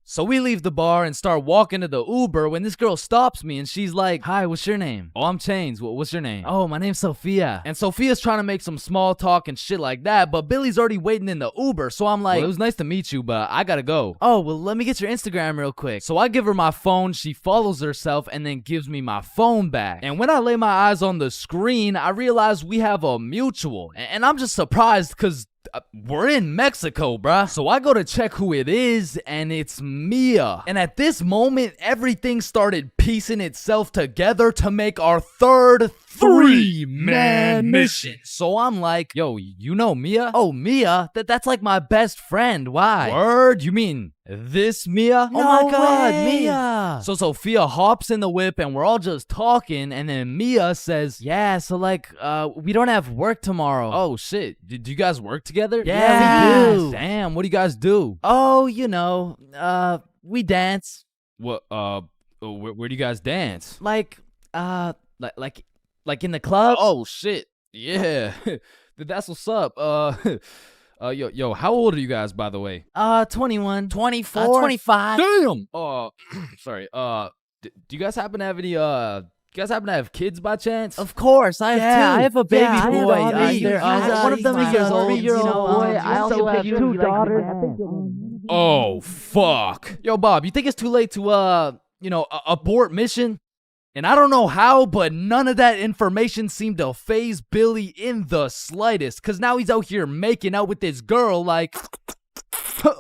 So we leave the bar and start walking to the Uber when this girl stops me and she's like, hi, what's your name? Oh, I'm Chains. What's your name? Oh, my name's Sophia. And Sophia's trying to make some small talk and shit like that, but Billy's already waiting in the Uber. So I'm like, well, it was nice to meet you, but I gotta go. Oh, well, let me get your Instagram real quick. So I give her my phone, she follows herself, and then gives me my phone back. And when I lay my eyes on the screen, I realize we have a mutual. And I'm just surprised because we're in Mexico, bruh. So I go to check who it is, and it's Mia. And at this moment, everything started piecing itself together to make our third three-man mission. So I'm like, yo, you know Mia? Oh, Mia? That's like my best friend. Why? Word? You mean this Mia? No oh my god, way. Mia. So Sophia hops in the whip and we're all just talking, and then Mia says, yeah, so like, we don't have work tomorrow. Oh shit. Do you guys work together? Yeah, we do. Damn, what do you guys do? Oh, you know, we dance. What, where do you guys dance? Like in the club? Oh shit. Yeah. That's what's up. Yo, how old are you guys, by the way? 21. 24. 25. Damn. Sorry. Do you guys happen to have any kids by chance? Of course, I have two. I have a baby boy. One of them is a 3-year-old boy. I also have 2 daughters. Oh, fuck. Yo, Bob, you think it's too late to, abort mission? And I don't know how, but none of that information seemed to faze Billy in the slightest. Cause now he's out here making out with this girl like,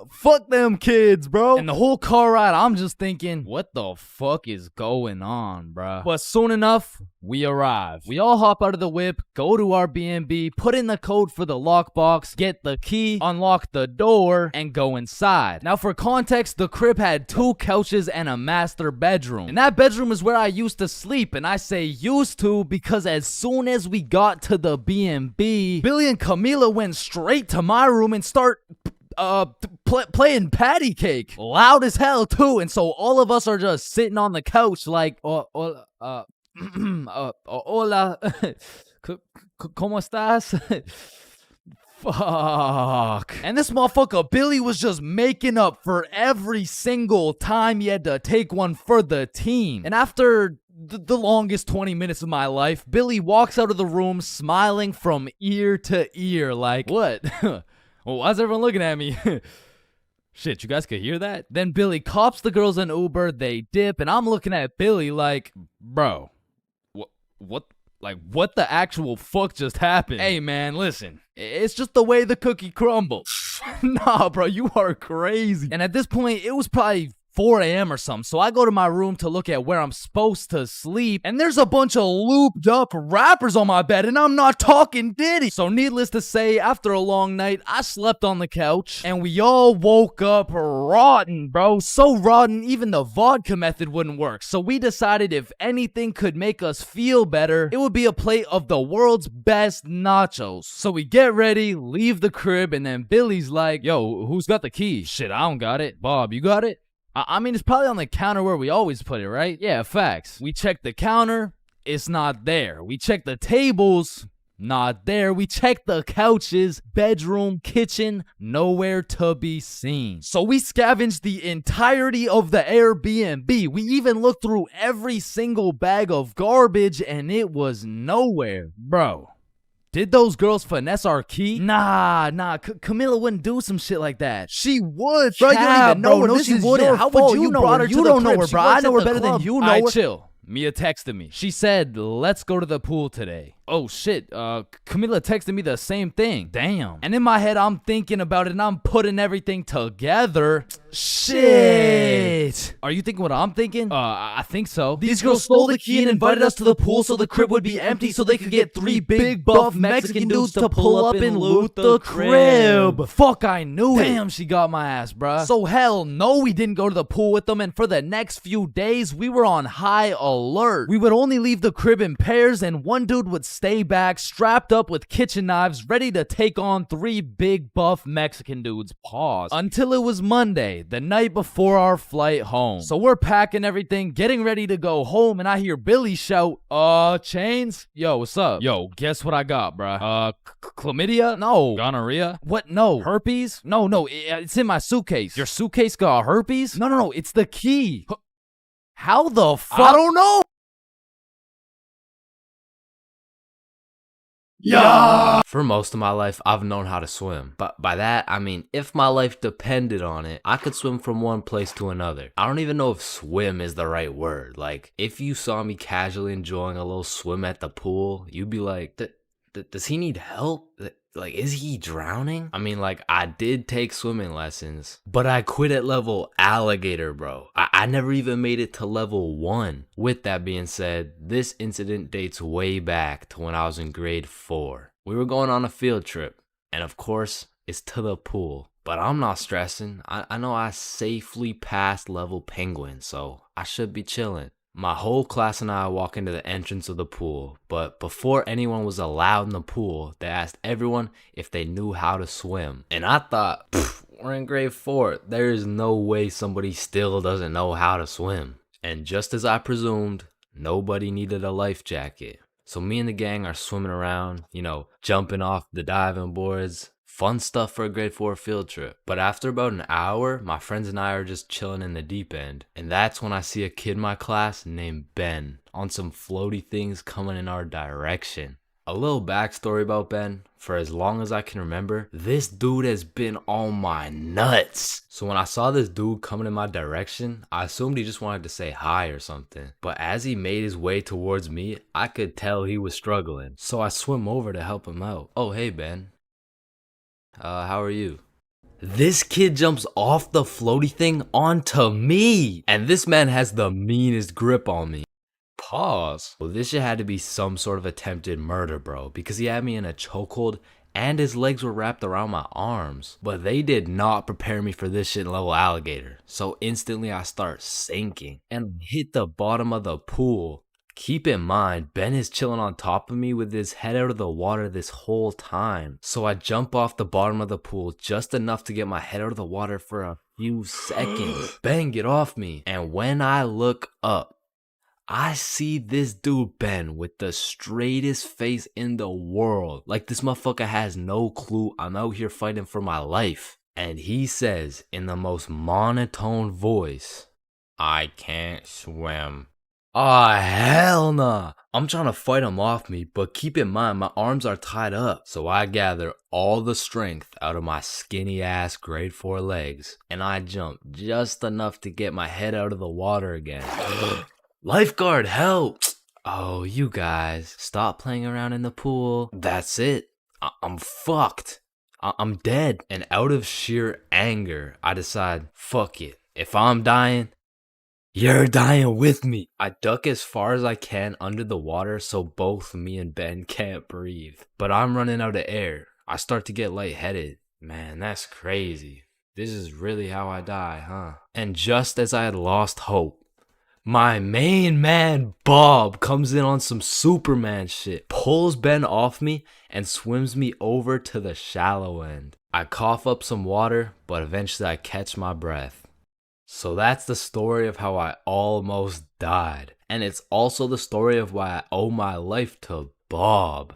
fuck them kids, bro. And the whole car ride, I'm just thinking, what the fuck is going on, bruh? But soon enough, we arrive. We all hop out of the whip, go to our B&B, put in the code for the lockbox, get the key, unlock the door, and go inside. Now for context, the crib had 2 couches and a master bedroom. And that bedroom is where I used to sleep, and I say used to because as soon as we got to the B&B, Billy and Camila went straight to my room and start playing patty cake loud as hell too, and so all of us are just sitting on the couch like hola ¿Cómo estás? Fuck. And this motherfucker Billy was just making up for every single time he had to take one for the team. And after the longest 20 minutes of my life, Billy walks out of the room smiling from ear to ear like, what? Well, why's everyone looking at me? Shit, you guys could hear that? Then Billy cops the girls an Uber, they dip, and I'm looking at Billy like, bro, what the actual fuck just happened? Hey man, listen, it's just the way the cookie crumbles. Nah, bro, you are crazy. And at this point, it was probably 4 a.m. or something, so I go to my room to look at where I'm supposed to sleep, and there's a bunch of looped up rappers on my bed, and I'm not talking Diddy. So needless to say, after a long night, I slept on the couch, and we all woke up rotten, bro. So rotten, even the vodka method wouldn't work. So we decided if anything could make us feel better, it would be a plate of the world's best nachos. So we get ready, leave the crib, and then Billy's like, yo, who's got the key? Shit, I don't got it. Bob, you got it? I mean, it's probably on the counter where we always put it, right? Yeah, facts. We check the counter, it's not there. We check the tables, not there. We check the couches, bedroom, kitchen, nowhere to be seen. So we scavenged the entirety of the Airbnb. We even looked through every single bag of garbage, and it was nowhere. Bro, did those girls finesse our key? Nah, Camilla wouldn't do some shit like that. She would, bro. You don't even know her. No, she wouldn't. How would you know her? You don't know her, bro. I know her better than you know her. Chill. Mia texted me. She said, let's go to the pool today. Oh shit, Camila texted me the same thing. Damn. And in my head, I'm thinking about it and I'm putting everything together. Shit. Are you thinking what I'm thinking? I think so. These girls stole the key and invited us to the pool so the crib would be empty so they could get 3 big buff Mexican dudes to pull up and loot the crib. Fuck, I knew it. Damn, she got my ass, bruh. So hell no, we didn't go to the pool with them, and for the next few days, we were on high alert. We would only leave the crib in pairs, and one dude would stay back, strapped up with kitchen knives, ready to take on 3 big buff Mexican dudes. Pause. Until it was Monday, the night before our flight home. So we're packing everything, getting ready to go home, and I hear Billy shout, Chains? Yo, what's up? Yo, guess what I got, bruh? Chlamydia? No. Gonorrhea? What? No. Herpes? No, it's in my suitcase. Your suitcase got herpes? No, it's the key. How the fuck? I don't know. Yeah. For most of my life, I've known how to swim. But by that, I mean, if my life depended on it, I could swim from one place to another. I don't even know if swim is the right word. Like, if you saw me casually enjoying a little swim at the pool, you'd be like, does he need help? Like, is he drowning? I mean, like, I did take swimming lessons, but I quit at level alligator, bro. I never even made it to level 1. With that being said, this incident dates way back to when I was in grade 4. We were going on a field trip, and of course, it's to the pool. But I'm not stressing. I know I safely passed level penguin, so I should be chilling. My whole class and I walk into the entrance of the pool, but before anyone was allowed in the pool, they asked everyone if they knew how to swim. And I thought, we're in grade 4. There is no way somebody still doesn't know how to swim. And just as I presumed, nobody needed a life jacket. So me and the gang are swimming around, jumping off the diving boards. Fun stuff for a grade 4 field trip. But after about an hour, my friends and I are just chilling in the deep end. And that's when I see a kid in my class named Ben on some floaty things coming in our direction. A little backstory about Ben. For as long as I can remember, this dude has been on my nuts. So when I saw this dude coming in my direction, I assumed he just wanted to say hi or something. But as he made his way towards me, I could tell he was struggling. So I swim over to help him out. Oh, hey, Ben. How are you? This kid jumps off the floaty thing onto me. And this man has the meanest grip on me. Pause. Well, this shit had to be some sort of attempted murder, bro. Because he had me in a chokehold and his legs were wrapped around my arms. But they did not prepare me for this shit in level alligator. So instantly I start sinking and hit the bottom of the pool. Keep in mind, Ben is chilling on top of me with his head out of the water this whole time. So I jump off the bottom of the pool just enough to get my head out of the water for a few seconds. Ben, get off me. And when I look up, I see this dude Ben with the straightest face in the world. Like this motherfucker has no clue I'm out here fighting for my life. And he says in the most monotone voice, I can't swim. Ah, hell nah. I'm trying to fight him off me, but keep in mind my arms are tied up. So I gather all the strength out of my skinny ass grade 4 legs, and I jump just enough to get my head out of the water again. Lifeguard, help! Oh, you guys, stop playing around in the pool. That's it. I'm fucked. I'm dead. And out of sheer anger, I decide, fuck it. If I'm dying, you're dying with me. I duck as far as I can under the water so both me and Ben can't breathe. But I'm running out of air. I start to get lightheaded. Man, that's crazy. This is really how I die, huh? And just as I had lost hope, my main man, Bob, comes in on some Superman shit, pulls Ben off me, and swims me over to the shallow end. I cough up some water, but eventually I catch my breath. So that's the story of how I almost died. And it's also the story of why I owe my life to Bob.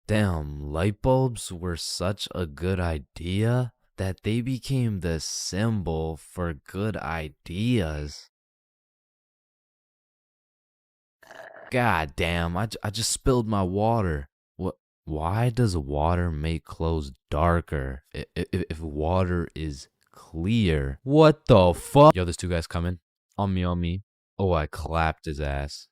Damn, light bulbs were such a good idea that they became the symbol for good ideas. God damn, I just spilled my water. Why does water make clothes darker if water is clear? What the fuck? Yo, there's two guys coming. On me. Oh, I clapped his ass.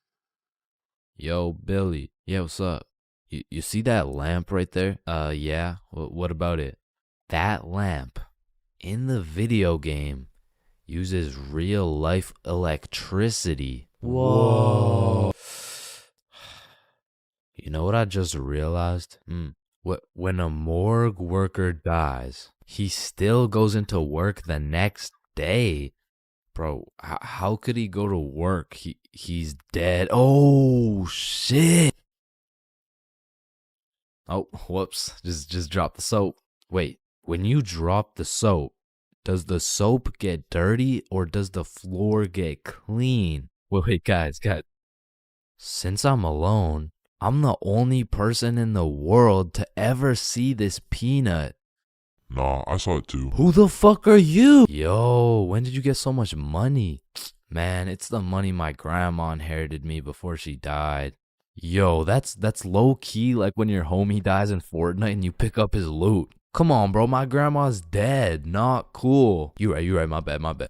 Yo, Billy. Yeah, what's up? You see that lamp right there? Yeah. What about it? That lamp in the video game uses real life electricity. Whoa. You know what I just realized? When a morgue worker dies, he still goes into work the next day. Bro, how could he go to work? He's dead. Oh, shit. Oh, whoops. Just drop the soap. Wait, when you drop the soap, does the soap get dirty or does the floor get clean? Wait, guys. Since I'm alone, I'm the only person in the world to ever see this peanut. Nah, I saw it too. Who the fuck are you? Yo, when did you get so much money? Man, it's the money my grandma inherited me before she died. Yo, that's low key like when your homie dies in Fortnite and you pick up his loot. Come on, bro, my grandma's dead. Not cool. You right, my bad.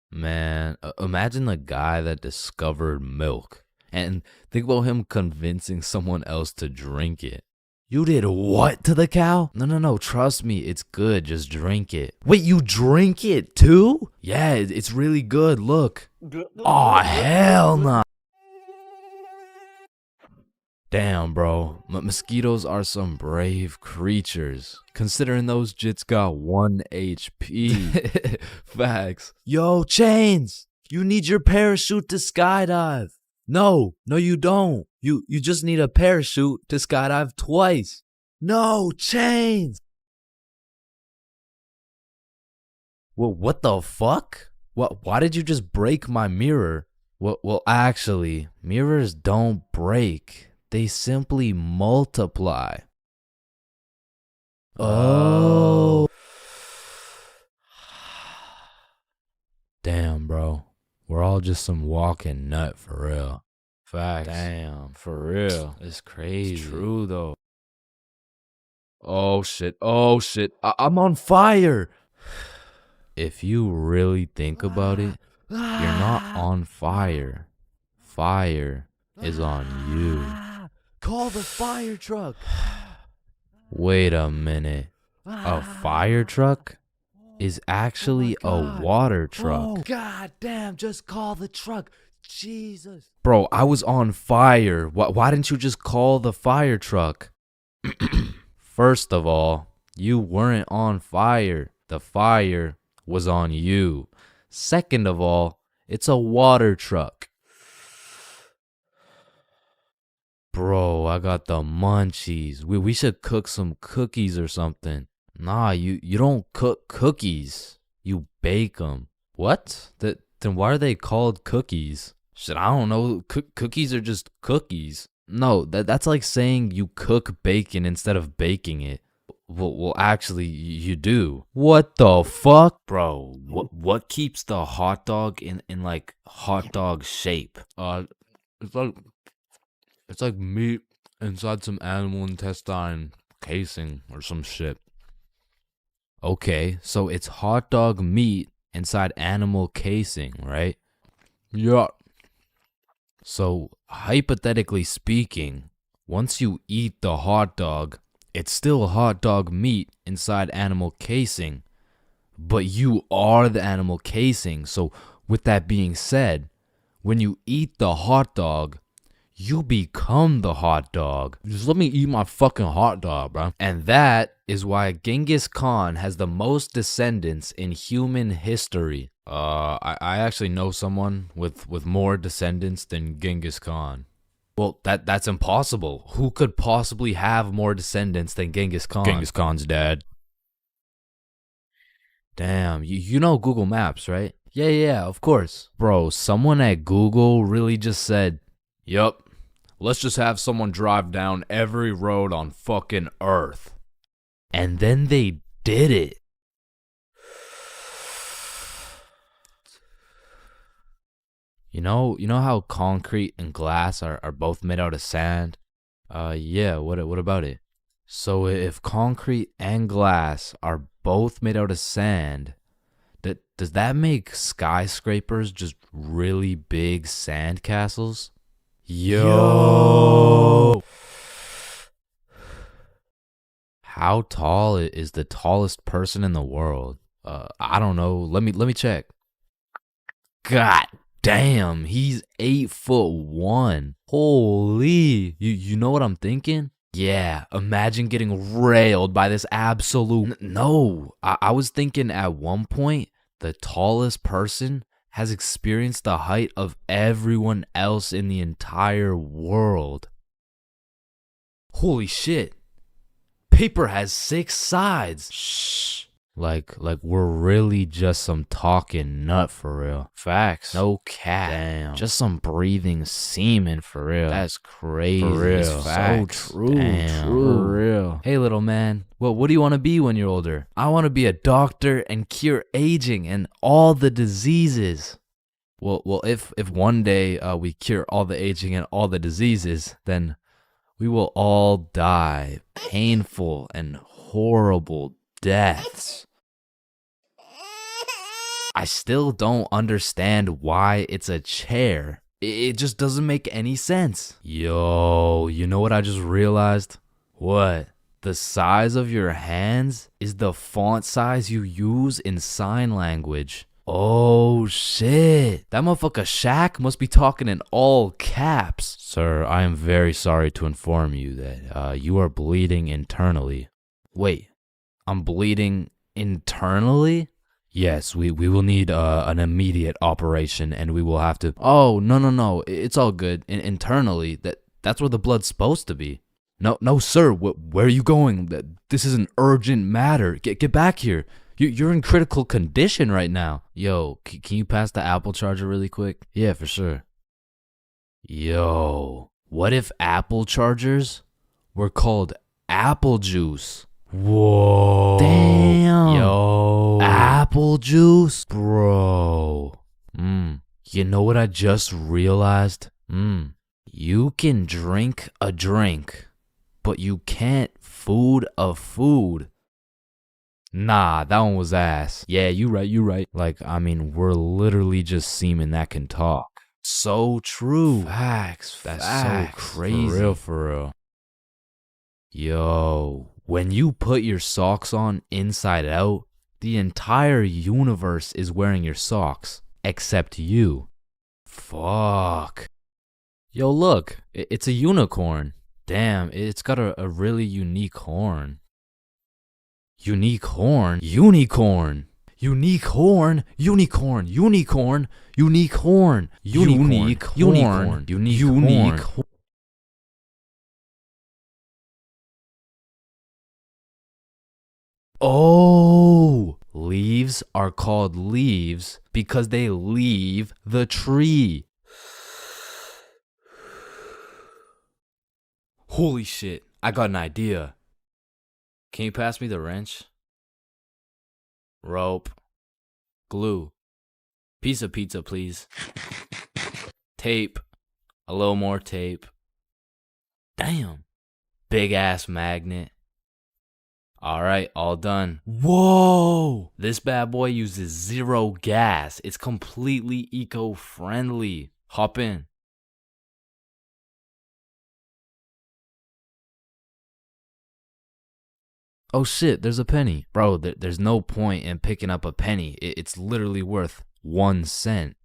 Man, imagine the guy that discovered milk and think about him convincing someone else to drink it. You did what to the cow? No, trust me, it's good, just drink it. Wait, you drink it too? Yeah, it's really good, look. Aw, hell nah. Damn, bro, mosquitoes are some brave creatures, considering those jits got 1 HP. Facts. Yo, Chains, you need your parachute to skydive. No, you don't. You just need a parachute to skydive twice. No, Chains. Well, what the fuck? Why did you just break my mirror? Well, actually, mirrors don't break. They simply multiply. Oh. Damn, bro. We're all just some walking nut for real. Facts. Damn, for real. It's crazy. It's true, though. Oh, shit. I'm on fire. If you really think about it, you're not on fire. Fire is on you. Call the fire truck. Wait a minute. A fire truck is actually a water truck. Oh, god damn, just call the truck. Jesus. Bro, I was on fire. Why didn't you just call the fire truck? First of all, you weren't on fire. The fire was on you. Second of all, it's a water truck. Bro, I got the munchies. We should cook some cookies or something. Nah, you don't cook cookies. You bake them. What? Then why are they called cookies? Shit, I don't know. Cookies are just cookies. No, that's like saying you cook bacon instead of baking it. Well, actually, you do. What the fuck? Bro, what keeps the hot dog in like hot dog shape? It's like meat inside some animal intestine casing or some shit. Okay, so it's hot dog meat inside animal casing, right? Yeah. So, hypothetically speaking, once you eat the hot dog, it's still hot dog meat inside animal casing, but you are the animal casing. So, with that being said, when you eat the hot dog, you become the hot dog. Just let me eat my fucking hot dog, bro. And that is why Genghis Khan has the most descendants in human history. I actually know someone with more descendants than Genghis Khan. Well, that's impossible. Who could possibly have more descendants than Genghis Khan? Genghis Khan's dad. Damn, you know Google Maps, right? Yeah, of course. Bro, someone at Google really just said, yup. Let's just have someone drive down every road on fucking Earth. And then they did it. You know how concrete and glass are both made out of sand? Yeah, what about it? So if concrete and glass are both made out of sand, does that make skyscrapers just really big sand castles? Yo! How tall is the tallest person in the world? I don't know. Let me check. God damn, he's 8'1". Holy, you know what I'm thinking? Yeah, imagine getting railed by this absolute. No, I was thinking at one point the tallest person has experienced the height of everyone else in the entire world. Holy shit. Paper has 6 sides. Shh. Like we're really just some talking nut for real. Facts. No cap. Damn. Just some breathing semen for real. That's crazy. For real. Facts. So true. Damn. True. For real. Hey little man, what do you want to be when you're older? I want to be a doctor and cure aging and all the diseases. Well, if one day we cure all the aging and all the diseases, then we will all die painful and horrible deaths. I still don't understand why it's a chair. It just doesn't make any sense. Yo, you know what I just realized? What? The size of your hands is the font size you use in sign language. Oh shit. That motherfucker Shaq must be talking in all caps. Sir, I am very sorry to inform you that you are bleeding internally. Wait, I'm bleeding internally? Yes, we will need an immediate operation and we will have to. Oh, no. It's all good. Internally, that's where the blood's supposed to be. No, sir. Where are you going? This is an urgent matter. Get back here. You're in critical condition right now. Yo, can you pass the Apple charger really quick? Yeah, for sure. Yo, what if Apple chargers were called apple juice? Whoa. Damn. Yo. Apple juice? Bro. You know what I just realized? You can drink a drink, but you can't food a food. Nah, that one was ass. Yeah, you right. Like, I mean, we're literally just semen that can talk. So true. Facts. That's so crazy. For real. Yo, when you put your socks on inside out, the entire universe is wearing your socks, except you. Fuck. Yo, look, it's a unicorn. Damn, it's got a really unique horn. Unique horn? Unicorn. Unique horn. Unicorn. Unicorn. Unique horn. Unique horn. Unique horn. Oh, leaves are called leaves because they leave the tree. Holy shit, I got an idea. Can you pass me the wrench? Rope. Glue. Piece of pizza, please. Tape. A little more tape. Damn. Big ass magnet. Alright, all done. Whoa! This bad boy uses 0 gas. It's completely eco-friendly. Hop in. Oh shit, there's a penny. Bro, there's no point in picking up a penny. It's literally worth 1 cent.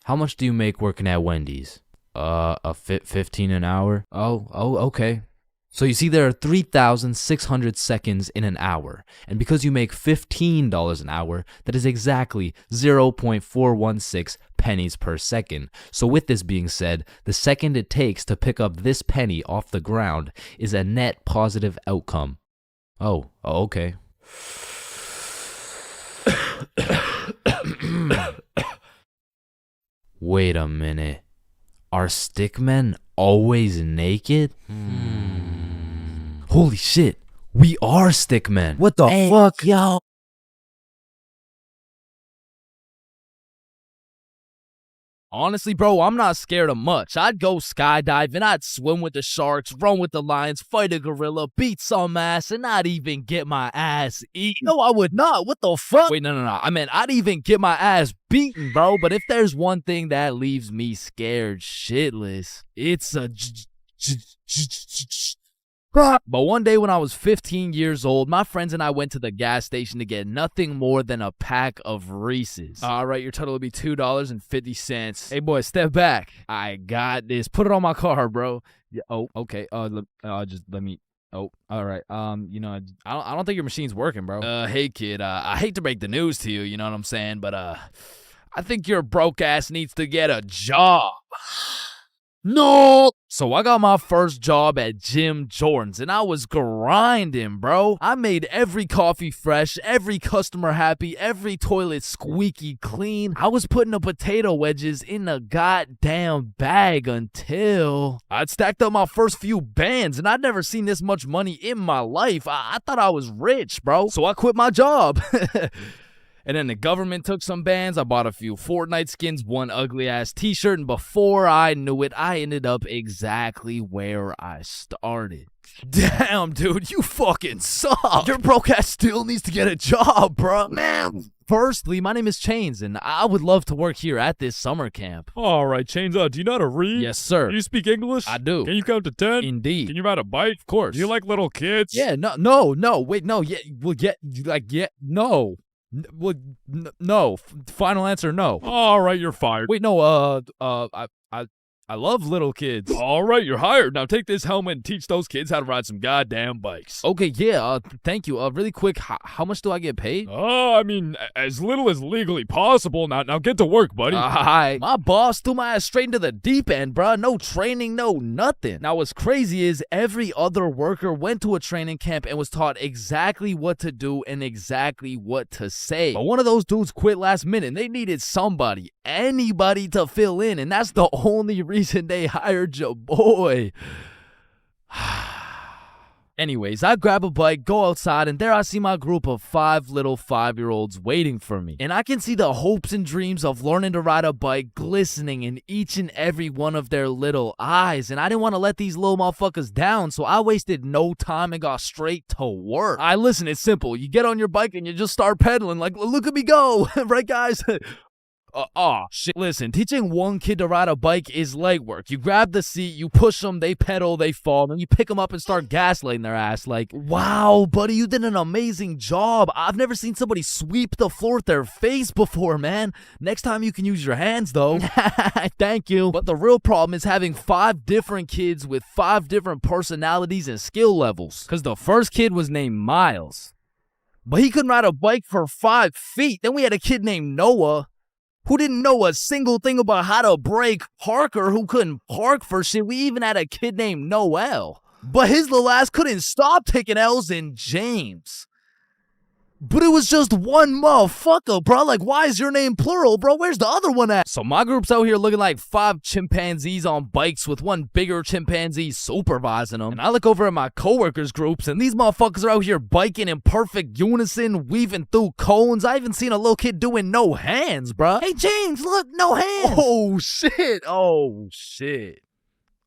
How much do you make working at Wendy's? 15 an hour? Oh, okay. So you see there are 3,600 seconds in an hour. And because you make $15 an hour, that is exactly 0.416 pennies per second. So with this being said, the second it takes to pick up this penny off the ground is a net positive outcome. Oh, okay. Wait a minute. Are stickmen always naked? Holy shit, we are stickmen. What the fuck? Yo. Honestly, bro, I'm not scared of much. I'd go skydiving, I'd swim with the sharks, run with the lions, fight a gorilla, beat some ass, and not even get my ass eaten. No, I would not. What the fuck? Wait, no. I meant I'd even get my ass beaten, bro. But if there's one thing that leaves me scared shitless, it's a but one day when I was 15 years old, my friends and I went to the gas station to get nothing more than a pack of Reese's. All right, your total will be $2.50. Hey, boy, step back. I got this. Put it on my car, bro. Yeah, oh, okay. Just let me. Oh, all right. I don't think your machine's working, bro. Hey, kid. I hate to break the news to you. You know what I'm saying? But I think your broke ass needs to get a job. No! So I got my first job at Jim Jordan's and I was grinding, bro. I made every coffee fresh, every customer happy, every toilet squeaky clean. I was putting the potato wedges in a goddamn bag until I'd stacked up my first few bands and I'd never seen this much money in my life. I thought I was rich, bro. So I quit my job. And then the government took some bands. I bought a few Fortnite skins, one ugly ass t-shirt, and before I knew it, I ended up exactly where I started. Damn, dude, you fucking suck. Your broke ass still needs to get a job, bro. Man. Firstly, my name is Chains, and I would love to work here at this summer camp. All right, Chains, do you know how to read? Yes, sir. Do you speak English? I do. Can you count to 10? Indeed. Can you ride a bike? Of course. Do you like little kids? Yeah, no, wait, no, yeah, well, no. Well, no. Final answer, no. All right, you're fired. Wait, no. I love little kids. All right, you're hired. Now take this helmet and teach those kids how to ride some goddamn bikes. Okay, yeah. Thank you. Really quick, how much do I get paid? I mean, as little as legally possible. Now get to work, buddy. Hi. My boss threw my ass straight into the deep end, bruh. No training, no nothing. Now, what's crazy is every other worker went to a training camp and was taught exactly what to do and exactly what to say. But one of those dudes quit last minute and they needed somebody, anybody to fill in, and that's the only reason they hired your boy. Anyways, I grab a bike, go outside, and there I see my group of 5 little 5-year-olds waiting for me. And I can see the hopes and dreams of learning to ride a bike glistening in each and every one of their little eyes. And I didn't want to let these little motherfuckers down, so I wasted no time and got straight to work. Listen, it's simple. You get on your bike and you just start pedaling like, look at me go. Right, guys? Shit. Listen, teaching one kid to ride a bike is legwork. You grab the seat, you push them, they pedal, they fall, and you pick them up and start gaslighting their ass like, wow, buddy, you did an amazing job. I've never seen somebody sweep the floor with their face before, man. Next time you can use your hands, though. Thank you. But the real problem is having 5 different kids with 5 different personalities and skill levels. Because the first kid was named Miles, but he couldn't ride a bike for 5 feet. Then we had a kid named Noah, who didn't know a single thing about how to brake. Parker, who couldn't park for shit. We even had a kid named Noel, but his little ass couldn't stop taking L's. In James, But it was just one motherfucker, bro. Like, why is your name plural, bro? Where's the other one at? So my group's out here looking like 5 chimpanzees on bikes with one bigger chimpanzee supervising them. And I look over at my coworkers' groups, and these motherfuckers are out here biking in perfect unison, weaving through cones. I even seen a little kid doing no hands, bro. Hey, James, look, no hands. Oh, shit. Oh, shit.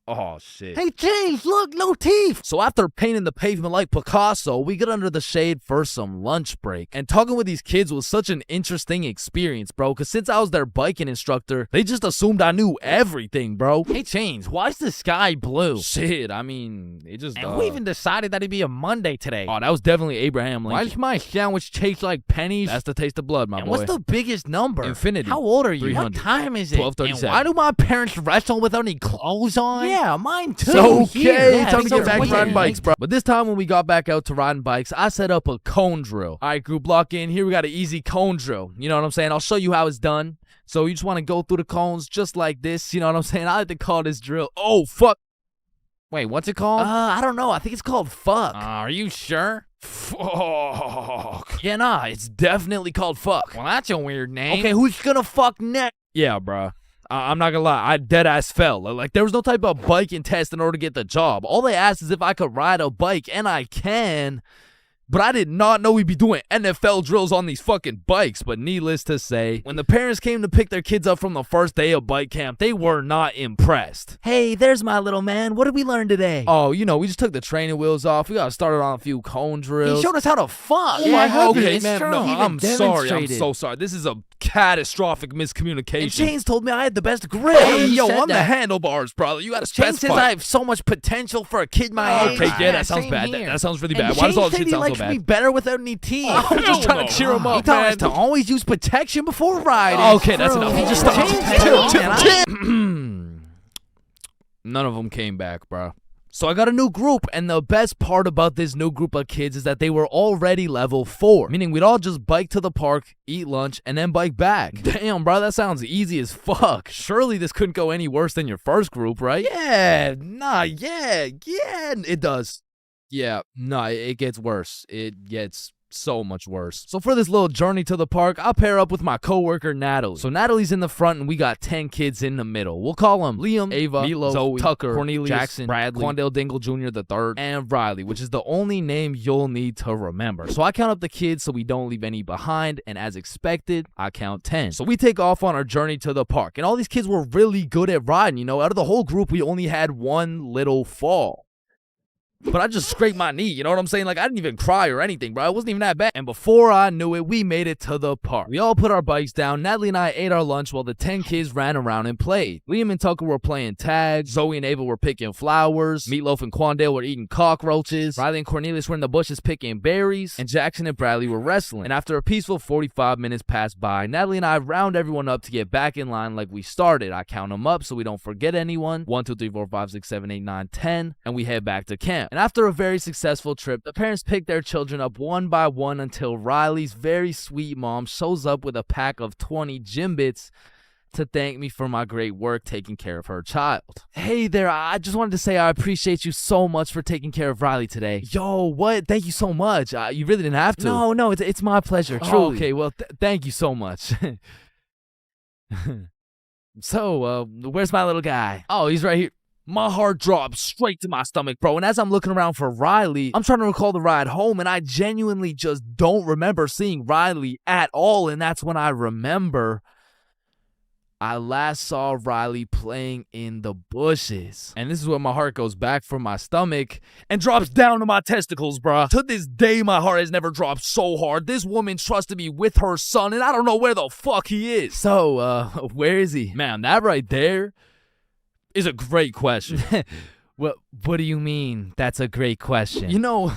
Oh, shit. Hey, James, look, no teeth. So after painting the pavement like Picasso, we get under the shade for some lunch break. And talking with these kids was such an interesting experience, bro, because since I was their biking instructor, they just assumed I knew everything, bro. Hey, James, why's the sky blue? Shit, I mean, it just... And who even decided that it'd be a Monday today? Oh, that was definitely Abraham Lincoln. Why does my sandwich taste like pennies? That's the taste of blood, my And boy. what's the biggest number? Infinity. How old are you? 300. What time is it? 12:37. And why do my parents wrestle without any clothes on? Yeah, mine too. Okay, Yeah, time to so get back to weird. riding bikes, bro. But this time when we got back out to riding bikes, I set up a cone drill. All right, group, lock in. Here we got an easy cone drill. You know what I'm saying? I'll show you how it's done. So you just want to go through the cones just like this. You know what I'm saying? I like to call this drill. Oh, fuck. Wait, what's it called? I don't know. I think it's called fuck. Are you sure? Fuck. Yeah, nah, it's definitely called fuck. Well, that's a weird name. Okay, who's gonna fuck next? Yeah, bro. I'm not gonna lie, I dead ass fell. Like, There was no type of biking test in order to get the job. All they asked is if I could ride a bike, and I can. But I did not know we'd be doing NFL drills on these fucking bikes. But needless to say, when the parents came to pick their kids up from the first day of bike camp, they were not impressed. Hey, there's my little man. What did we learn today? Oh, you know, we just took the training wheels off. We got started on a few cone drills. He showed us how to fuck. Okay, man. No, I'm sorry. I'm so sorry. This is a catastrophic miscommunication. And Chains told me I had the best grip. Hey, yo, I'm the handlebars, brother. You gotta Chains specify. says I have so much potential for a kid my age. Okay, yeah, that sounds same bad. here. That sounds really And bad. Why does Chains all this said shit he sound so likes bad? me better without any teeth. I'm just trying to cheer him He up, taught man. us to always use protection before riding. Okay, that's enough. Hey, Just just stop. chill. None of them came back, bro. So I got a new group, and the best part about this new group of kids is that they were already level 4, meaning we'd all just bike to the park, eat lunch, and then bike back. Damn, bro, that sounds easy as fuck. Surely this couldn't go any worse than your first group, right? Yeah, it does. Yeah, no, it gets worse. It gets so much worse. So for this little journey to the park, I'll pair up with my coworker Natalie. So Natalie's in the front, and we got 10 kids in the middle. We'll call them Liam, Ava, Milo, Zoe, Tucker, Cornelius, Jackson, Bradley, Quandale Dingle Jr. the third, and Riley, which is the only name you'll need to remember. So I count up the kids so we don't leave any behind, and as expected, I count 10. So we take off on our journey to the park, and all these kids were really good at riding. You know, out of the whole group, we only had one little fall. But I just scraped my knee, you know what I'm saying? Like, I didn't even cry or anything, bro. It wasn't even that bad. And before I knew it, we made it to the park. We all put our bikes down. Natalie and I ate our lunch while the 10 kids ran around and played. Liam and Tucker were playing tag. Zoe and Ava were picking flowers. Meatloaf and Quandale were eating cockroaches. Riley and Cornelius were in the bushes picking berries. And Jackson and Bradley were wrestling. And after a peaceful 45 minutes passed by, Natalie and I round everyone up to get back in line like we started. I count them up so we don't forget anyone. 1, 2, 3, 4, 5, 6, 7, 8, 9, 10. And we head back to camp. And after a very successful trip, the parents pick their children up one by one until Riley's very sweet mom shows up with a pack of 20 gym bits to thank me for my great work taking care of her child. Hey there, I just wanted to say I appreciate you so much for taking care of Riley today. Yo, what? Thank you so much. You really didn't have to. No, it's my pleasure, truly. Oh, okay, well, thank you so much. So, where's my little guy? Oh, he's right here. My heart dropped straight to my stomach, bro. And as I'm looking around for Riley, I'm trying to recall the ride home, and I genuinely just don't remember seeing Riley at all. And that's when I remember I last saw Riley playing in the bushes. And this is when my heart goes back from my stomach and drops down to my testicles, bruh. To this day, my heart has never dropped so hard. This woman trusted me with her son, and I don't know where the fuck he is. So, where is he? Man, that right there is a great question. What do you mean that's a great question? You know,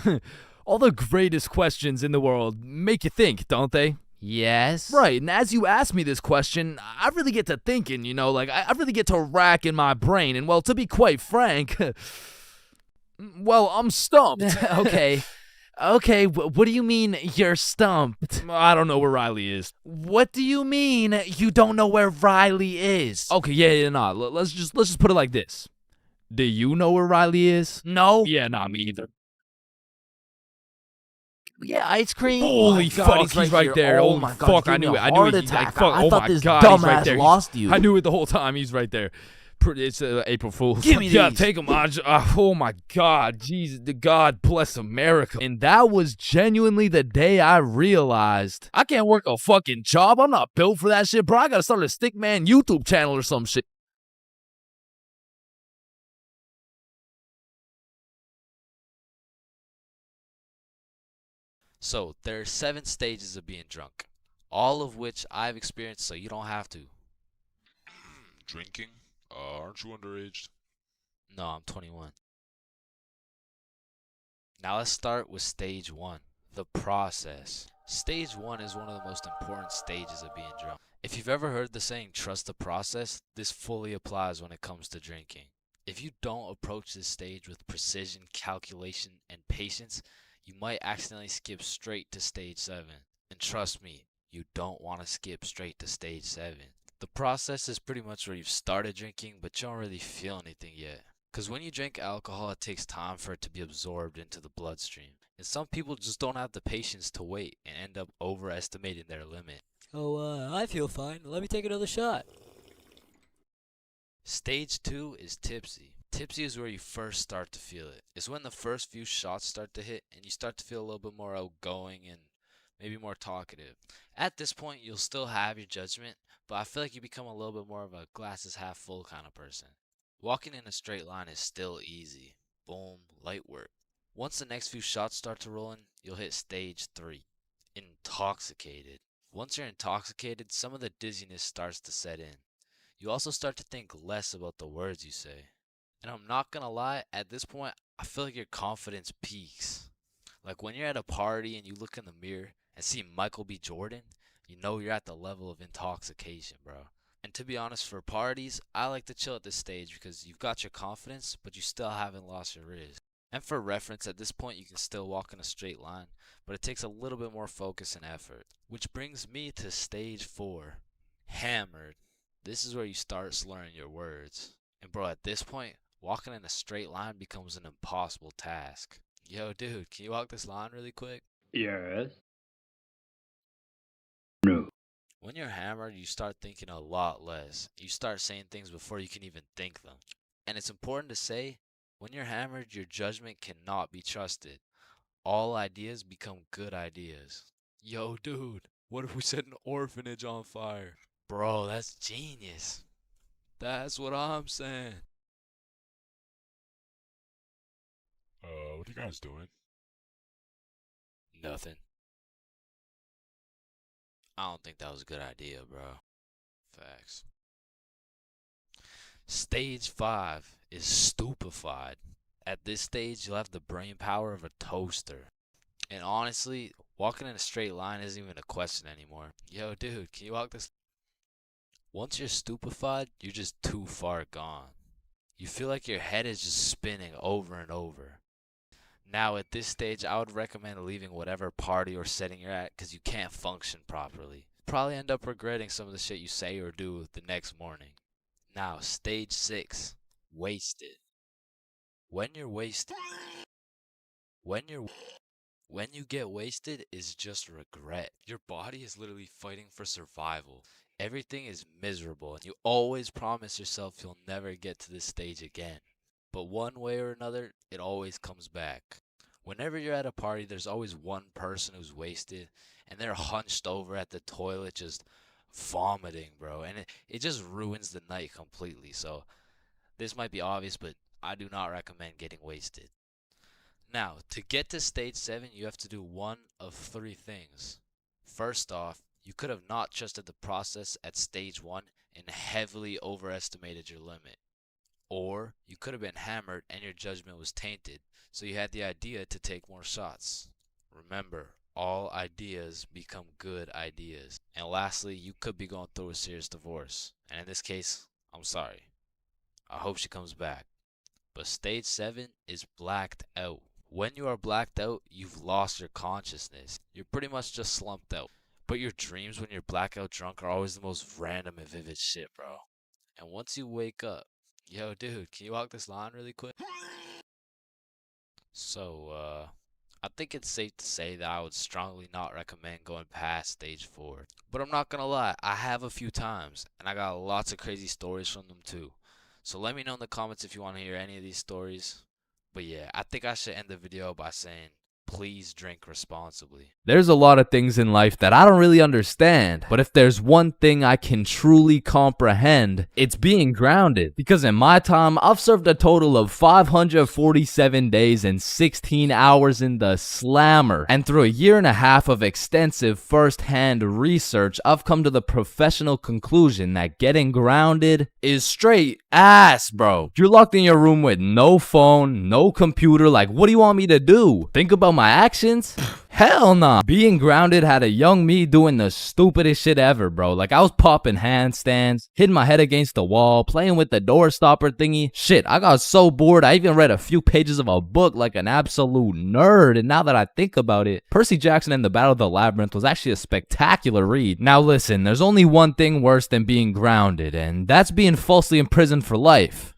all the greatest questions in the world make you think, don't they? Yes. Right, and as you ask me this question, I really get to thinking, you know, like I really get to rack in my brain, and well, to be quite frank, well, I'm stumped. Okay, what do you mean you're stumped? I don't know where Riley is. What do you mean you don't know where Riley is? Okay, yeah, nah. Let's just put it like this. Do you know where Riley is? No. Yeah, nah, me either. Yeah, ice cream. Holy Oh, fuck, it's he's right here. there. Oh Oh my god, fuck, you I gave me knew a it. I knew heart it. He's like, attack. fuck. I Oh thought my this god, he's right dumbass there. lost you. I knew it the whole time. He's right there. It's April Fool's. Give me Yeah, these. take him, Aj. Oh my god, Jesus, God bless America. And that was genuinely the day I realized I can't work a fucking job. I'm not built for that shit, bro. I gotta start a Stickman YouTube channel or some shit. So, there are 7 stages of being drunk, all of which I've experienced, so you don't have to. Drinking? Aren't you underage? No, I'm 21. Now let's start with stage 1, the process. Stage 1 is one of the most important stages of being drunk. If you've ever heard the saying, trust the process, this fully applies when it comes to drinking. If you don't approach this stage with precision, calculation, and patience, you might accidentally skip straight to stage 7. And trust me, you don't want to skip straight to stage 7. The process is pretty much where you've started drinking, but you don't really feel anything yet. Because when you drink alcohol, it takes time for it to be absorbed into the bloodstream. And some people just don't have the patience to wait and end up overestimating their limit. Oh, I feel fine. Let me take another shot. Stage 2 is tipsy. Tipsy is where you first start to feel it. It's when the first few shots start to hit and you start to feel a little bit more outgoing and maybe more talkative. At this point, you'll still have your judgment, but I feel like you become a little bit more of a glasses half full kind of person. Walking in a straight line is still easy. Boom, light work. Once the next few shots start to roll in, you'll hit stage 3, intoxicated. Once you're intoxicated, some of the dizziness starts to set in. You also start to think less about the words you say. And I'm not gonna lie, at this point, I feel like your confidence peaks. Like when you're at a party and you look in the mirror and see Michael B. Jordan, you know you're at the level of intoxication, bro. And to be honest, for parties, I like to chill at this stage because you've got your confidence, but you still haven't lost your riz. And for reference, at this point, you can still walk in a straight line, but it takes a little bit more focus and effort. Which brings me to stage 4, hammered. This is where you start slurring your words. And bro, at this point, walking in a straight line becomes an impossible task. Yo, dude, can you walk this line really quick? Yes. When you're hammered, you start thinking a lot less. You start saying things before you can even think them. And it's important to say, when you're hammered, your judgment cannot be trusted. All ideas become good ideas. Yo, dude, what if we set an orphanage on fire? Bro, that's genius. That's what I'm saying. What are you guys doing? Nothing. I don't think that was a good idea, bro. Facts. Stage 5 is stupefied. At this stage, you'll have the brain power of a toaster. And honestly, walking in a straight line isn't even a question anymore. Yo, dude, can you walk this? Once you're stupefied, you're just too far gone. You feel like your head is just spinning over and over. Now, at this stage, I would recommend leaving whatever party or setting you're at because you can't function properly. Probably end up regretting some of the shit you say or do the next morning. Now, stage 6, wasted. When you're wasted, when you get wasted is just regret. Your body is literally fighting for survival. Everything is miserable and you always promise yourself you'll never get to this stage again. But one way or another, it always comes back. Whenever you're at a party, there's always one person who's wasted and they're hunched over at the toilet just vomiting, bro. And it just ruins the night completely. So this might be obvious, but I do not recommend getting wasted. Now, to get to stage 7, you have to do one of 3 things. First off, you could have not trusted the process at stage 1 and heavily overestimated your limit. Or you could have been hammered and your judgment was tainted, so you had the idea to take more shots. Remember, all ideas become good ideas. And lastly, you could be going through a serious divorce. And in this case, I'm sorry. I hope she comes back. But stage 7 is blacked out. When you are blacked out, you've lost your consciousness. You're pretty much just slumped out. But your dreams when you're blackout drunk are always the most random and vivid shit, bro. And once you wake up, yo, dude, can you walk this line really quick? So, I think it's safe to say that I would strongly not recommend going past stage 4. But I'm not gonna lie, I have a few times, and I got lots of crazy stories from them too. So let me know in the comments if you want to hear any of these stories. But yeah, I think I should end the video by saying, please drink responsibly. There's a lot of things in life that I don't really understand, but if there's one thing I can truly comprehend, it's being grounded. Because in my time, I've served a total of 547 days and 16 hours in the slammer. And through a year and a half of extensive first-hand research, I've come to the professional conclusion that getting grounded is straight ass, bro. You're locked in your room with no phone, no computer, like what do you want me to do? Think about my actions? Hell nah. Being grounded had a young me doing the stupidest shit ever, bro. Like I was popping handstands, hitting my head against the wall, playing with the door stopper thingy. Shit, I got so bored I even read a few pages of a book like an absolute nerd. And now that I think about it, Percy Jackson and the Battle of the Labyrinth was actually a spectacular read. Now listen, there's only one thing worse than being grounded, and that's being falsely imprisoned for life.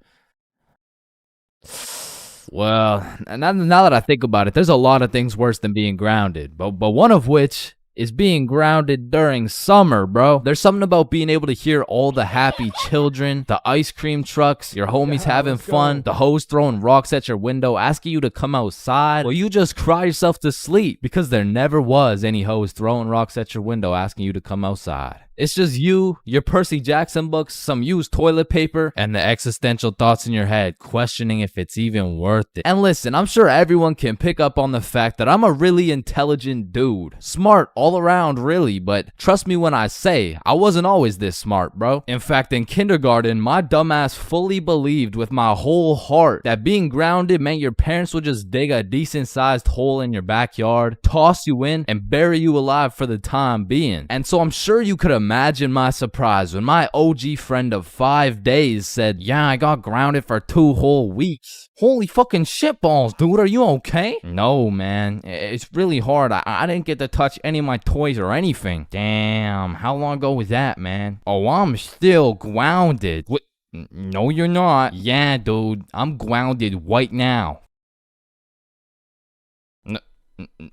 Well, now that I think about it, there's a lot of things worse than being grounded, but one of which is being grounded during summer, bro. There's something about being able to hear all the happy children, the ice cream trucks, your homies having fun, the hoes throwing rocks at your window, asking you to come outside. Well, you just cry yourself to sleep because there never was any hoes throwing rocks at your window asking you to come outside. It's just you, your Percy Jackson books, some used toilet paper, and the existential thoughts in your head questioning if it's even worth it. And listen, I'm sure everyone can pick up on the fact that I'm a really intelligent dude. Smart all around, really, but trust me when I say, I wasn't always this smart, bro. In fact, in kindergarten, my dumbass fully believed with my whole heart that being grounded meant your parents would just dig a decent-sized hole in your backyard, toss you in, and bury you alive for the time being. And so I'm sure you could imagine my surprise when my OG friend of 5 days said, yeah, I got grounded for 2 whole weeks. Holy fucking shitballs, dude, are you okay? No, man, it's really hard. I didn't get to touch any of my toys or anything. Damn, how long ago was that, man? Oh, I'm still grounded. What? No, you're not. Yeah, dude, I'm grounded right now.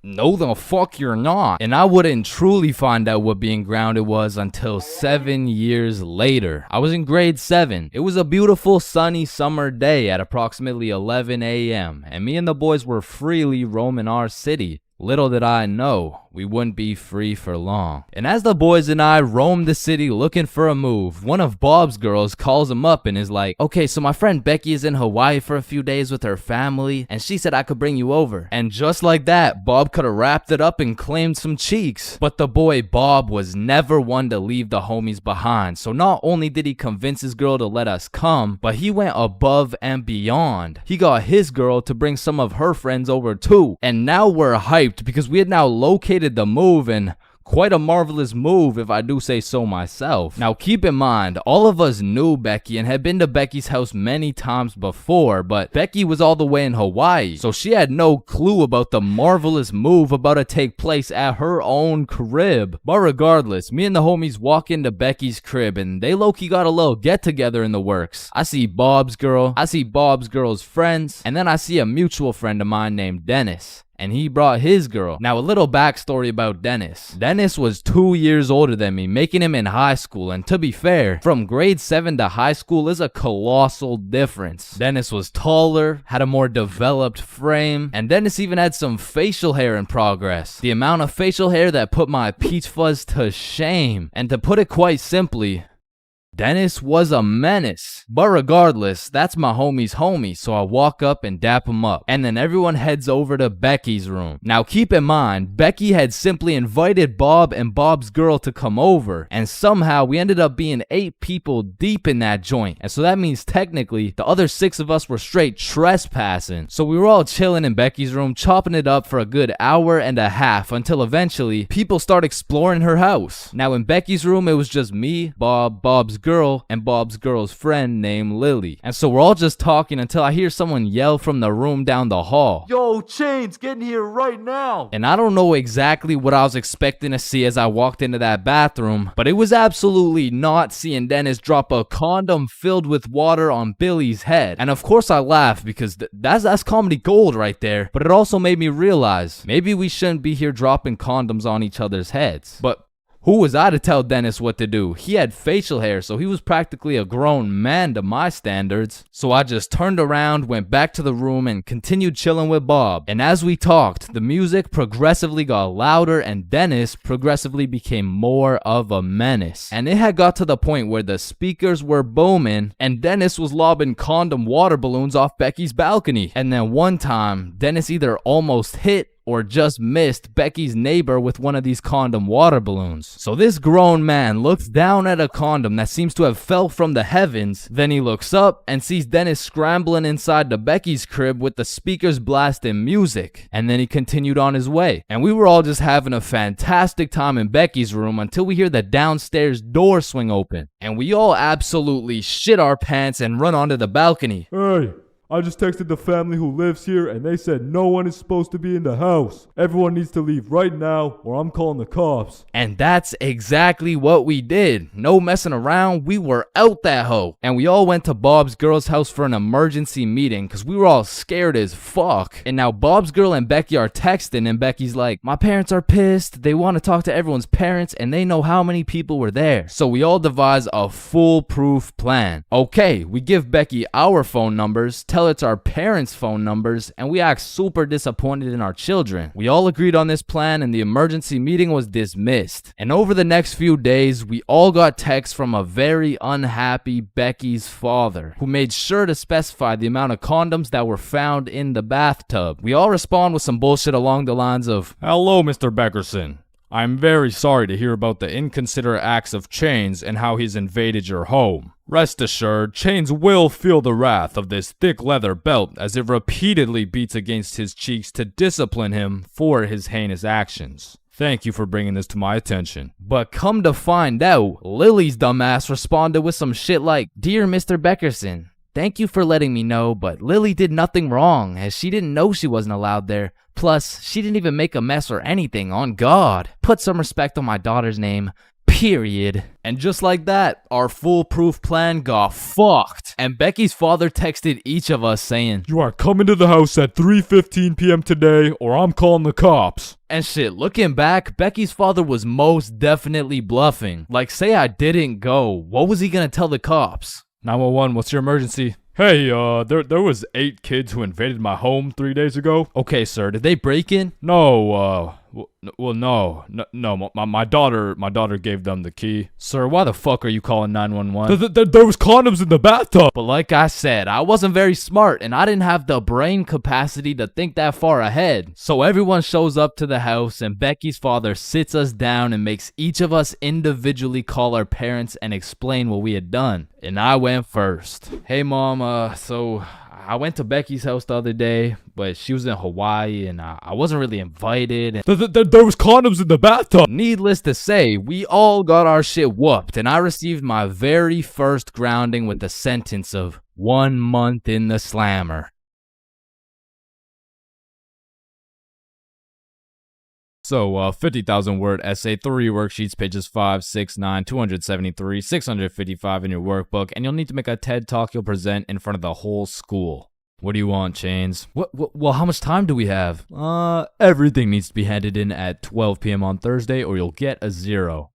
No, the fuck you're not. And I wouldn't truly find out what being grounded was until 7 years later. I was in grade 7. It was a beautiful sunny summer day at approximately 11 a.m. and me and the boys were freely roaming our city. Little did I know, we wouldn't be free for long. And as the boys and I roamed the city looking for a move, one of Bob's girls calls him up and is like, okay, so my friend Becky is in Hawaii for a few days with her family, and she said I could bring you over. And just like that, Bob could have wrapped it up and claimed some cheeks. But the boy Bob was never one to leave the homies behind, so not only did he convince his girl to let us come, but he went above and beyond. He got his girl to bring some of her friends over too, and now we're hyped because we had now located the move, and quite a marvelous move if I do say so myself. Now keep in mind, all of us knew Becky and had been to Becky's house many times before, but Becky was all the way in Hawaii, so she had no clue about the marvelous move about to take place at her own crib. But regardless, me and the homies walk into Becky's crib and they low-key got a little get-together in the works. I see Bob's girl, I see Bob's girl's friends, and then I see a mutual friend of mine named Dennis. And he brought his girl. Now, a little backstory about Dennis. Dennis was 2 years older than me, making him in high school. And to be fair, from grade 7 to high school is a colossal difference. Dennis was taller, had a more developed frame, and Dennis even had some facial hair in progress. The amount of facial hair that put my peach fuzz to shame. And to put it quite simply, Dennis was a menace. But regardless, that's my homie's homie, so I walk up and dap him up. And then everyone heads over to Becky's room. Now keep in mind, Becky had simply invited Bob and Bob's girl to come over, and somehow we ended up being 8 people deep in that joint. And so that means technically, the other 6 of us were straight trespassing. So we were all chilling in Becky's room, chopping it up for a good hour and a half, until eventually, people start exploring her house. Now in Becky's room, it was just me, Bob, Bob's girl, girl and Bob's girl's friend named Lily. And so we're all just talking until I hear someone yell from the room down the hall. Yo, Chains, get in here right now. And I don't know exactly what I was expecting to see as I walked into that bathroom, but it was absolutely not seeing Dennis drop a condom filled with water on Billy's head. And of course I laughed because that's comedy gold right there. But it also made me realize maybe we shouldn't be here dropping condoms on each other's heads. But who was I to tell Dennis what to do? He had facial hair, so he was practically a grown man to my standards. So I just turned around, went back to the room, and continued chilling with Bob. And as we talked, the music progressively got louder, and Dennis progressively became more of a menace. And it had got to the point where the speakers were booming, and Dennis was lobbing condom water balloons off Becky's balcony. And then one time, Dennis either almost hit or just missed Becky's neighbor with one of these condom water balloons. So this grown man looks down at a condom that seems to have fell from the heavens. Then he looks up and sees Dennis scrambling inside the Becky's crib with the speakers blasting music. And then he continued on his way. And we were all just having a fantastic time in Becky's room until we hear the downstairs door swing open. And we all absolutely shit our pants and run onto the balcony. Hey, I just texted the family who lives here and they said no one is supposed to be in the house. Everyone needs to leave right now or I'm calling the cops. And that's exactly what we did. No messing around, we were out that hoe. And we all went to Bob's girl's house for an emergency meeting because we were all scared as fuck. And now Bob's girl and Becky are texting and Becky's like, my parents are pissed. They want to talk to everyone's parents and they know how many people were there. So we all devise a foolproof plan. Okay, we give Becky our phone numbers, tell it's our parents' phone numbers, and we act super disappointed in our children. We all agreed on this plan and the emergency meeting was dismissed. And over the next few days, we all got texts from a very unhappy Becky's father, who made sure to specify the amount of condoms that were found in the bathtub. We all respond with some bullshit along the lines of, Hello, Mr. Beckerson. I'm very sorry to hear about the inconsiderate acts of Chains and how he's invaded your home. Rest assured, Chains will feel the wrath of this thick leather belt as it repeatedly beats against his cheeks to discipline him for his heinous actions. Thank you for bringing this to my attention. But come to find out, Lily's dumbass responded with some shit like, Dear Mr. Beckerson, thank you for letting me know, but Lily did nothing wrong as she didn't know she wasn't allowed there. Plus, she didn't even make a mess or anything, on God. Put some respect on my daughter's name. Period. And just like that, our foolproof plan got fucked. And Becky's father texted each of us saying, You are coming to the house at 3:15 p.m. today or I'm calling the cops. And shit, looking back, Becky's father was most definitely bluffing. Like, say I didn't go, what was he gonna tell the cops? 911, what's your emergency? Hey, there was 8 kids who invaded my home 3 days ago. Okay, sir, did they break in? No, no. My daughter gave them the key. Sir, why the fuck are you calling 911? There was condoms in the bathtub. But like I said, I wasn't very smart and I didn't have the brain capacity to think that far ahead. So everyone shows up to the house and Becky's father sits us down and makes each of us individually call our parents and explain what we had done. And I went first. Hey mom, so I went to Becky's house the other day, but she was in Hawaii and I wasn't really invited. There was condoms in the bathtub. Needless to say, we all got our shit whooped and I received my very first grounding with the sentence of 1 month in the slammer. So, 50,000 word essay, 3 worksheets, pages 5, 6, 9, 273, 655 in your workbook, and you'll need to make a TED Talk you'll present in front of the whole school. What do you want, Chains? Well, how much time do we have? Everything needs to be handed in at 12 p.m. on Thursday or you'll get a 0.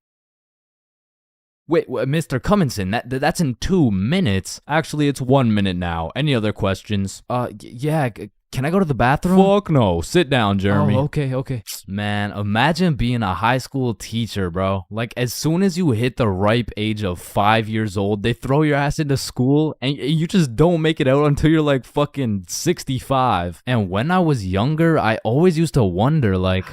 Wait, Mr. Cumminson, that's in 2 minutes. Actually, it's 1 minute now. Any other questions? Yeah, can I go to the bathroom? Fuck no. Sit down, Jeremy. Oh, okay. Man, imagine being a high school teacher, bro. Like, as soon as you hit the ripe age of 5 years old, they throw your ass into school, and you just don't make it out until you're like fucking 65. And when I was younger, I always used to wonder, like,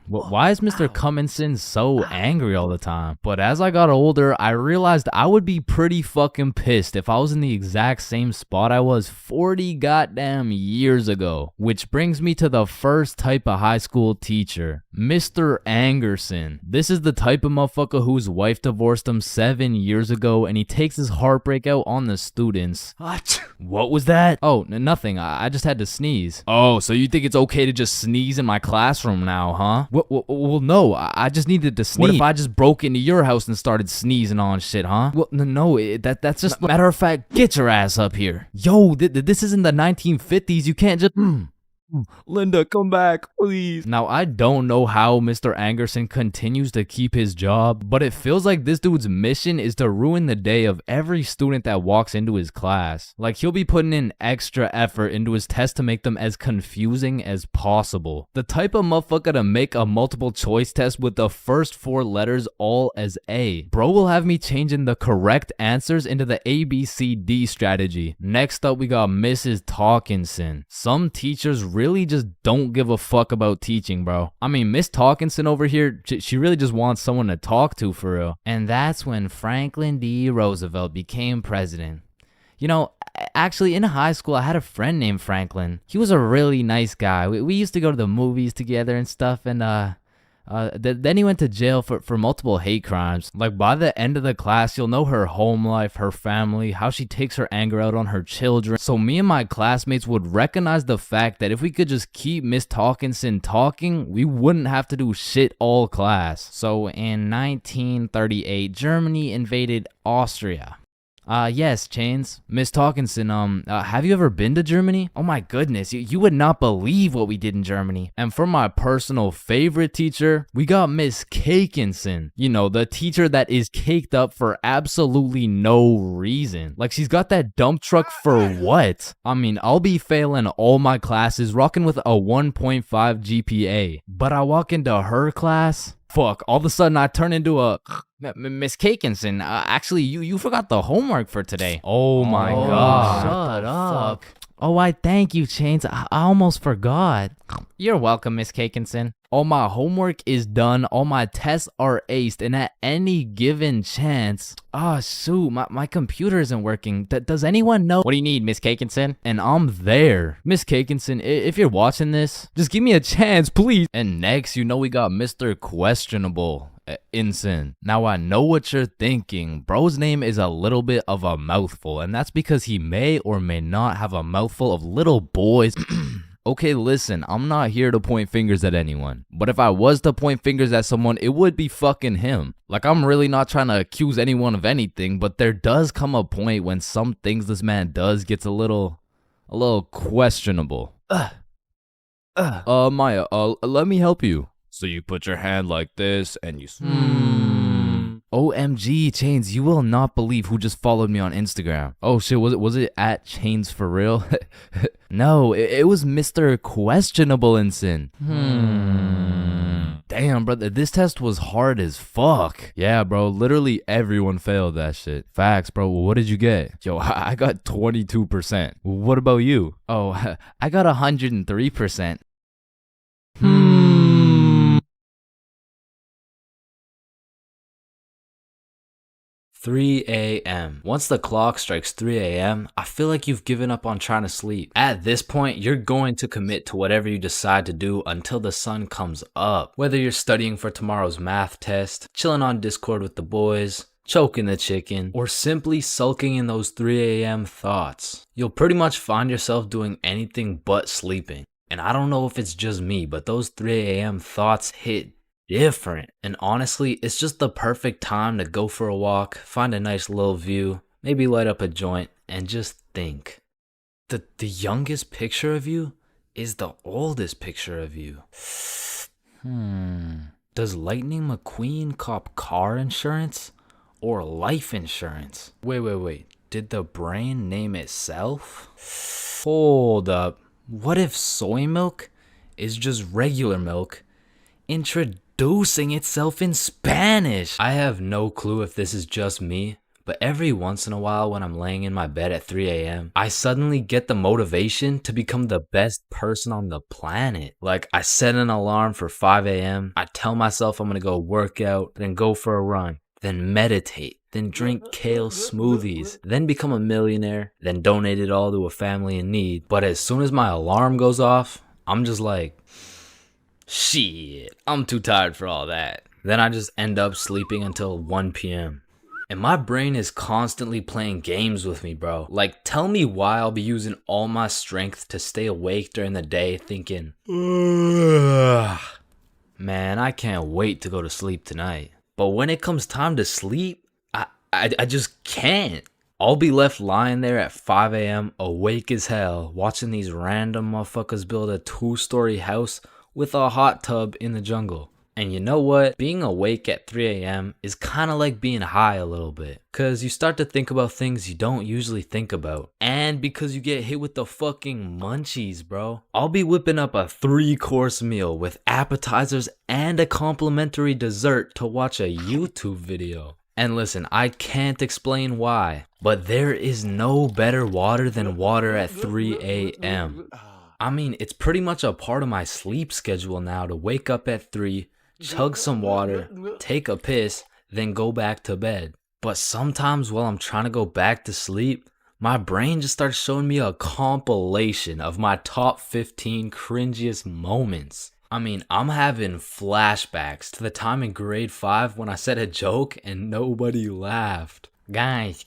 Why is Mr. Cumminson so angry all the time? But as I got older, I realized I would be pretty fucking pissed if I was in the exact same spot I was 40 goddamn years ago. Which brings me to the first type of high school teacher, Mr. Angerson. This is the type of motherfucker whose wife divorced him 7 years ago and he takes his heartbreak out on the students. What was that? Oh, nothing. I just had to sneeze. Oh, so you think it's okay to just sneeze in my classroom now, huh? Well, no, I just needed to sneeze. What if I just broke into your house and started sneezing on shit, huh? Well, no, that's just... Matter of fact, get your ass up here. Yo, this isn't the 1950s. You can't just... Linda, come back, please. Now, I don't know how Mr. Angerson continues to keep his job, but it feels like this dude's mission is to ruin the day of every student that walks into his class. Like, he'll be putting in extra effort into his tests to make them as confusing as possible. The type of motherfucker to make a multiple choice test with the first 4 letters all as A. Bro will have me changing the correct answers into the ABCD strategy. Next up, we got Mrs. Talkinson. Some teachers really just don't give a fuck about teaching, bro. I mean, Miss Talkinson over here, she really just wants someone to talk to for real. And that's when Franklin D. Roosevelt became president. You know, actually in high school, I had a friend named Franklin. He was a really nice guy. We used to go to the movies together and stuff, and then he went to jail for multiple hate crimes. Like, by the end of the class, you'll know her home life, her family, how she takes her anger out on her children. So me and my classmates would recognize the fact that if we could just keep Miss Talkinson talking, we wouldn't have to do shit all class. So in 1938, Germany invaded Austria. Yes, Chains. Miss Talkinson, have you ever been to Germany? Oh my goodness, you would not believe what we did in Germany. And for my personal favorite teacher, we got Miss Cakinson. You know, the teacher that is caked up for absolutely no reason. Like, she's got that dump truck for what? I mean, I'll be failing all my classes, rocking with a 1.5 GPA. But I walk into her class, fuck, all of a sudden I turn into a... Miss Cakinson, actually, you forgot the homework for today. Oh my god. Shut up. Oh, I thank you, Chains. I almost forgot. You're welcome, Miss Cakinson. All my homework is done, all my tests are aced, and at any given chance... shoot, my computer isn't working. Does anyone know? What do you need, Miss Cakinson? And I'm there. Miss Cakinson, if you're watching this, just give me a chance, please. And next, you know we got Mr. Questionable. Ensign. Now I know what you're thinking. Bro's name is a little bit of a mouthful, and that's because he may or may not have a mouthful of little boys. Okay, listen, I'm not here to point fingers at anyone, but if I was to point fingers at someone, it would be fucking him. Like, I'm really not trying to accuse anyone of anything, but there does come a point when some things this man does gets a little questionable. Maya, let me help you. So you put your hand like this and you... OMG, Chains, you will not believe who just followed me on Instagram. Oh shit, was it at ChainsFR? No, it was Mr. Questionable Ensign. Damn, brother, this test was hard as fuck. Yeah, bro, literally everyone failed that shit. Facts, bro. What did you get? Yo, I got 22%. What about you? Oh, I got 103%. 3 a.m. Once the clock strikes 3 a.m., I feel like you've given up on trying to sleep. At this point, you're going to commit to whatever you decide to do until the sun comes up. Whether you're studying for tomorrow's math test, chilling on Discord with the boys, choking the chicken, or simply sulking in those 3 a.m. thoughts, you'll pretty much find yourself doing anything but sleeping. And I don't know if it's just me, but those 3 a.m. thoughts hit different. And honestly, it's just the perfect time to go for a walk, find a nice little view, maybe light up a joint, and just think. The youngest picture of you is the oldest picture of you. Does Lightning McQueen cop car insurance or life insurance? Wait. Did the brain name itself? Hold up. What if soy milk is just regular milk introducing itself in Spanish? I have no clue if this is just me, But every once in a while when I'm laying in my bed at 3 a.m., I suddenly get the motivation to become the best person on the planet. Like, I set an alarm for 5 a.m., I tell myself I'm gonna go work out, then go for a run, then meditate, then drink kale smoothies, then become a millionaire, then donate it all to a family in need. But as soon as my alarm goes off, I'm just like, shit, I'm too tired for all that. Then I just end up sleeping until 1 p.m. And my brain is constantly playing games with me, bro. Like, tell me why I'll be using all my strength to stay awake during the day thinking, ugh, man, I can't wait to go to sleep tonight. But when it comes time to sleep, I just can't. I'll be left lying there at 5 a.m. awake as hell, watching these random motherfuckers build a 2-story house with a hot tub in the jungle. And you know what? Being awake at 3 a.m. is kind of like being high a little bit. Because you start to think about things you don't usually think about. And because you get hit with the fucking munchies, bro. I'll be whipping up a 3-course meal with appetizers and a complimentary dessert to watch a YouTube video. And listen, I can't explain why, but there is no better water than water at 3 a.m. I mean, it's pretty much a part of my sleep schedule now to wake up at 3, chug some water, take a piss, then go back to bed. But sometimes while I'm trying to go back to sleep, my brain just starts showing me a compilation of my top 15 cringiest moments. I mean, I'm having flashbacks to the time in grade 5 when I said a joke and nobody laughed. Guys,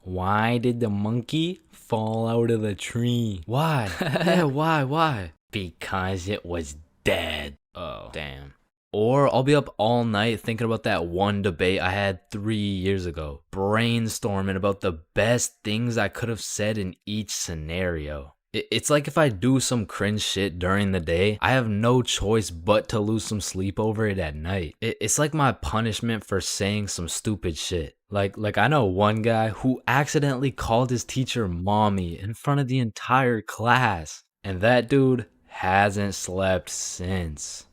why did the monkey fall out of the tree? Why? Yeah, why? Because it was dead. Oh, damn. Or I'll be up all night thinking about that one debate I had 3 years ago, brainstorming about the best things I could have said in each scenario. It's like if I do some cringe shit during the day, I have no choice but to lose some sleep over it at night. It's like my punishment for saying some stupid shit. Like I know one guy who accidentally called his teacher mommy in front of the entire class. And that dude hasn't slept since.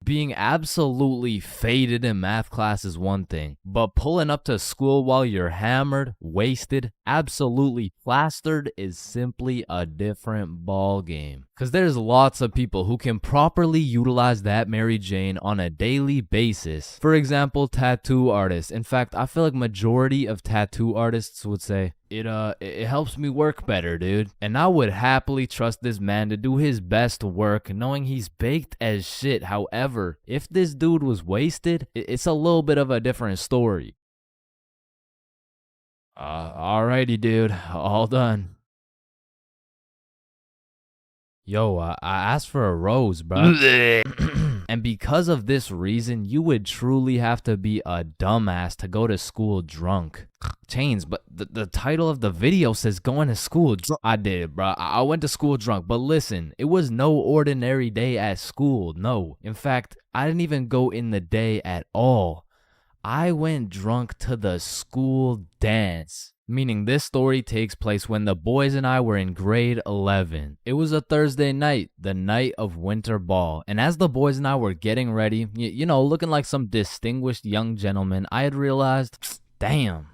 Being absolutely faded in math class is one thing, but pulling up to school while you're hammered, wasted, absolutely plastered is simply a different ball game. Cause there's lots of people who can properly utilize that Mary Jane on a daily basis. For example, tattoo artists. In fact, I feel like majority of tattoo artists would say, it helps me work better, dude. And I would happily trust this man to do his best work knowing he's baked as shit. However, if this dude was wasted, it's a little bit of a different story. Alrighty, dude. All done. Yo, I asked for a rose, bro. And because of this reason, you would truly have to be a dumbass to go to school drunk. Chains, but the title of the video says going to school drunk. I did, bro. I went to school drunk, but listen, it was no ordinary day at school. No. In fact, I didn't even go in the day at all. I went drunk to the school dance. Meaning this story takes place when the boys and I were in grade 11. It was a Thursday night, the night of winter ball. And as the boys and I were getting ready, looking like some distinguished young gentlemen, I had realized, damn,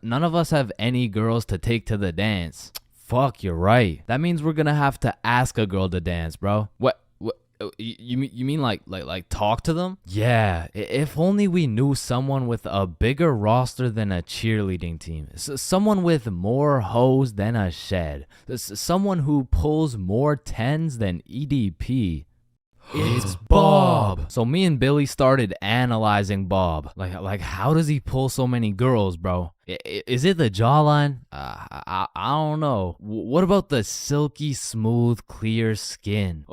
none of us have any girls to take to the dance. Fuck, you're right. That means we're gonna have to ask a girl to dance, bro. What? You mean like talk to them? Yeah, if only we knew someone with a bigger roster than a cheerleading team. Someone with more hoes than a shed. Someone who pulls more tens than EDP. It's Bob. So me and Billy started analyzing Bob. Like how does he pull so many girls, bro? Is it the jawline? I don't know. What about the silky smooth clear skin?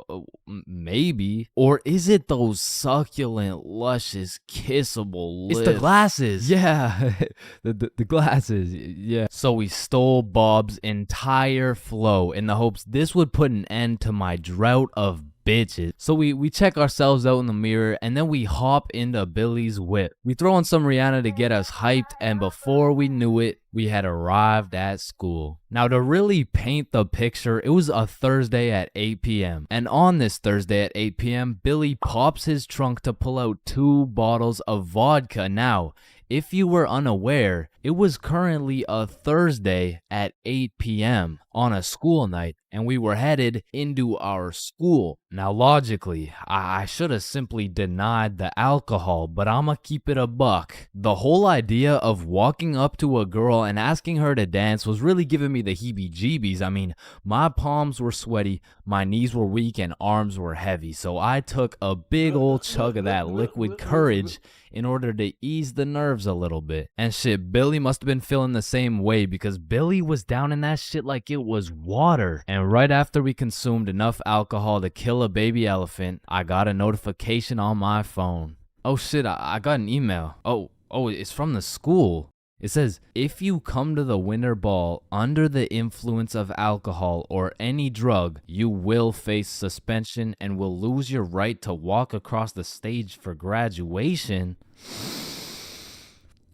Maybe. Or is it those succulent luscious kissable lips? It's the glasses. Yeah. the glasses. Yeah. So we stole Bob's entire flow in the hopes this would put an end to my drought of bitches. So we check ourselves out in the mirror, and then we hop into Billy's whip. We throw on some Rihanna to get us hyped, and before we knew it, we had arrived at school. Now, to really paint the picture, it was a Thursday at 8 p.m. And on this Thursday at 8 p.m., Billy pops his trunk to pull out 2 bottles of vodka. Now, if you were unaware, it was currently a Thursday at 8 p.m. on a school night, and we were headed into our school. Now, logically, I should have simply denied the alcohol, but I'ma keep it a buck. The whole idea of walking up to a girl and asking her to dance was really giving me the heebie-jeebies. I mean, my palms were sweaty, my knees were weak, and arms were heavy, so I took a big old chug of that liquid courage in order to ease the nerves a little bit. And shit, Billy must have been feeling the same way, because Billy was down in that shit like it was water. And right after we consumed enough alcohol to kill a baby elephant, I got a notification on my phone. Oh shit, I got an email. Oh, it's from the school. It says, if you come to the winter ball under the influence of alcohol or any drug, you will face suspension and will lose your right to walk across the stage for graduation.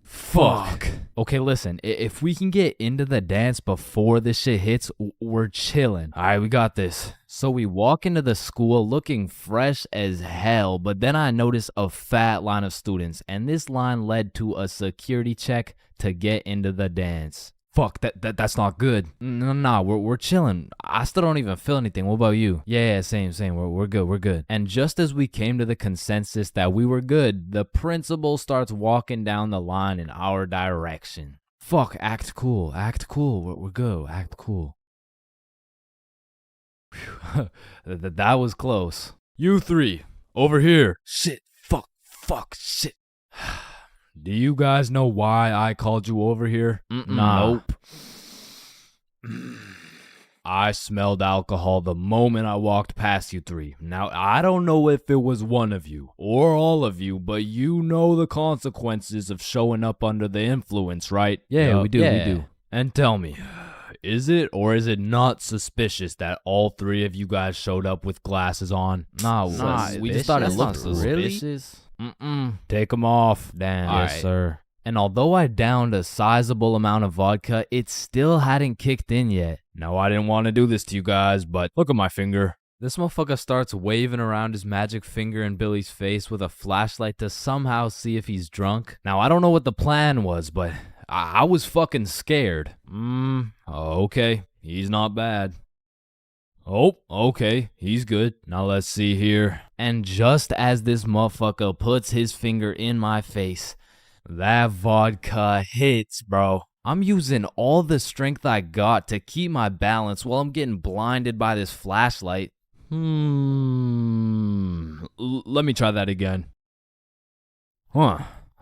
Fuck. Okay, listen, if we can get into the dance before this shit hits, we're chilling. All right, we got this. So we walk into the school looking fresh as hell, but then I notice a fat line of students, and this line led to a security check to get into the dance. Fuck, that's not good. Nah, we're chilling. I still don't even feel anything. What about you? Yeah, same. We're good. And just as we came to the consensus that we were good, the principal starts walking down the line in our direction. Fuck, act cool. We're good. Act cool. Whew. That was close. You 3, over here. Shit, fuck, shit. Do you guys know why I called you over here? Nah. Nope. I smelled alcohol the moment I walked past you 3. Now, I don't know if it was one of you or all of you, but you know the consequences of showing up under the influence, right? Yeah, we do. And tell me, is it or is it not suspicious that all 3 of you guys showed up with glasses on? Nah, we just thought it looked suspicious. Take them off. Damn. Yes, right. sir. And although I downed a sizable amount of vodka, it still hadn't kicked in yet. No, I didn't want to do this to you guys, but look at my finger. This motherfucker starts waving around his magic finger in Billy's face with a flashlight to somehow see if he's drunk. Now, I don't know what the plan was, but I was fucking scared. Okay, he's not bad. Oh, okay, he's good. Now let's see here. And just as this motherfucker puts his finger in my face, that vodka hits, bro. I'm using all the strength I got to keep my balance while I'm getting blinded by this flashlight. Let me try that again.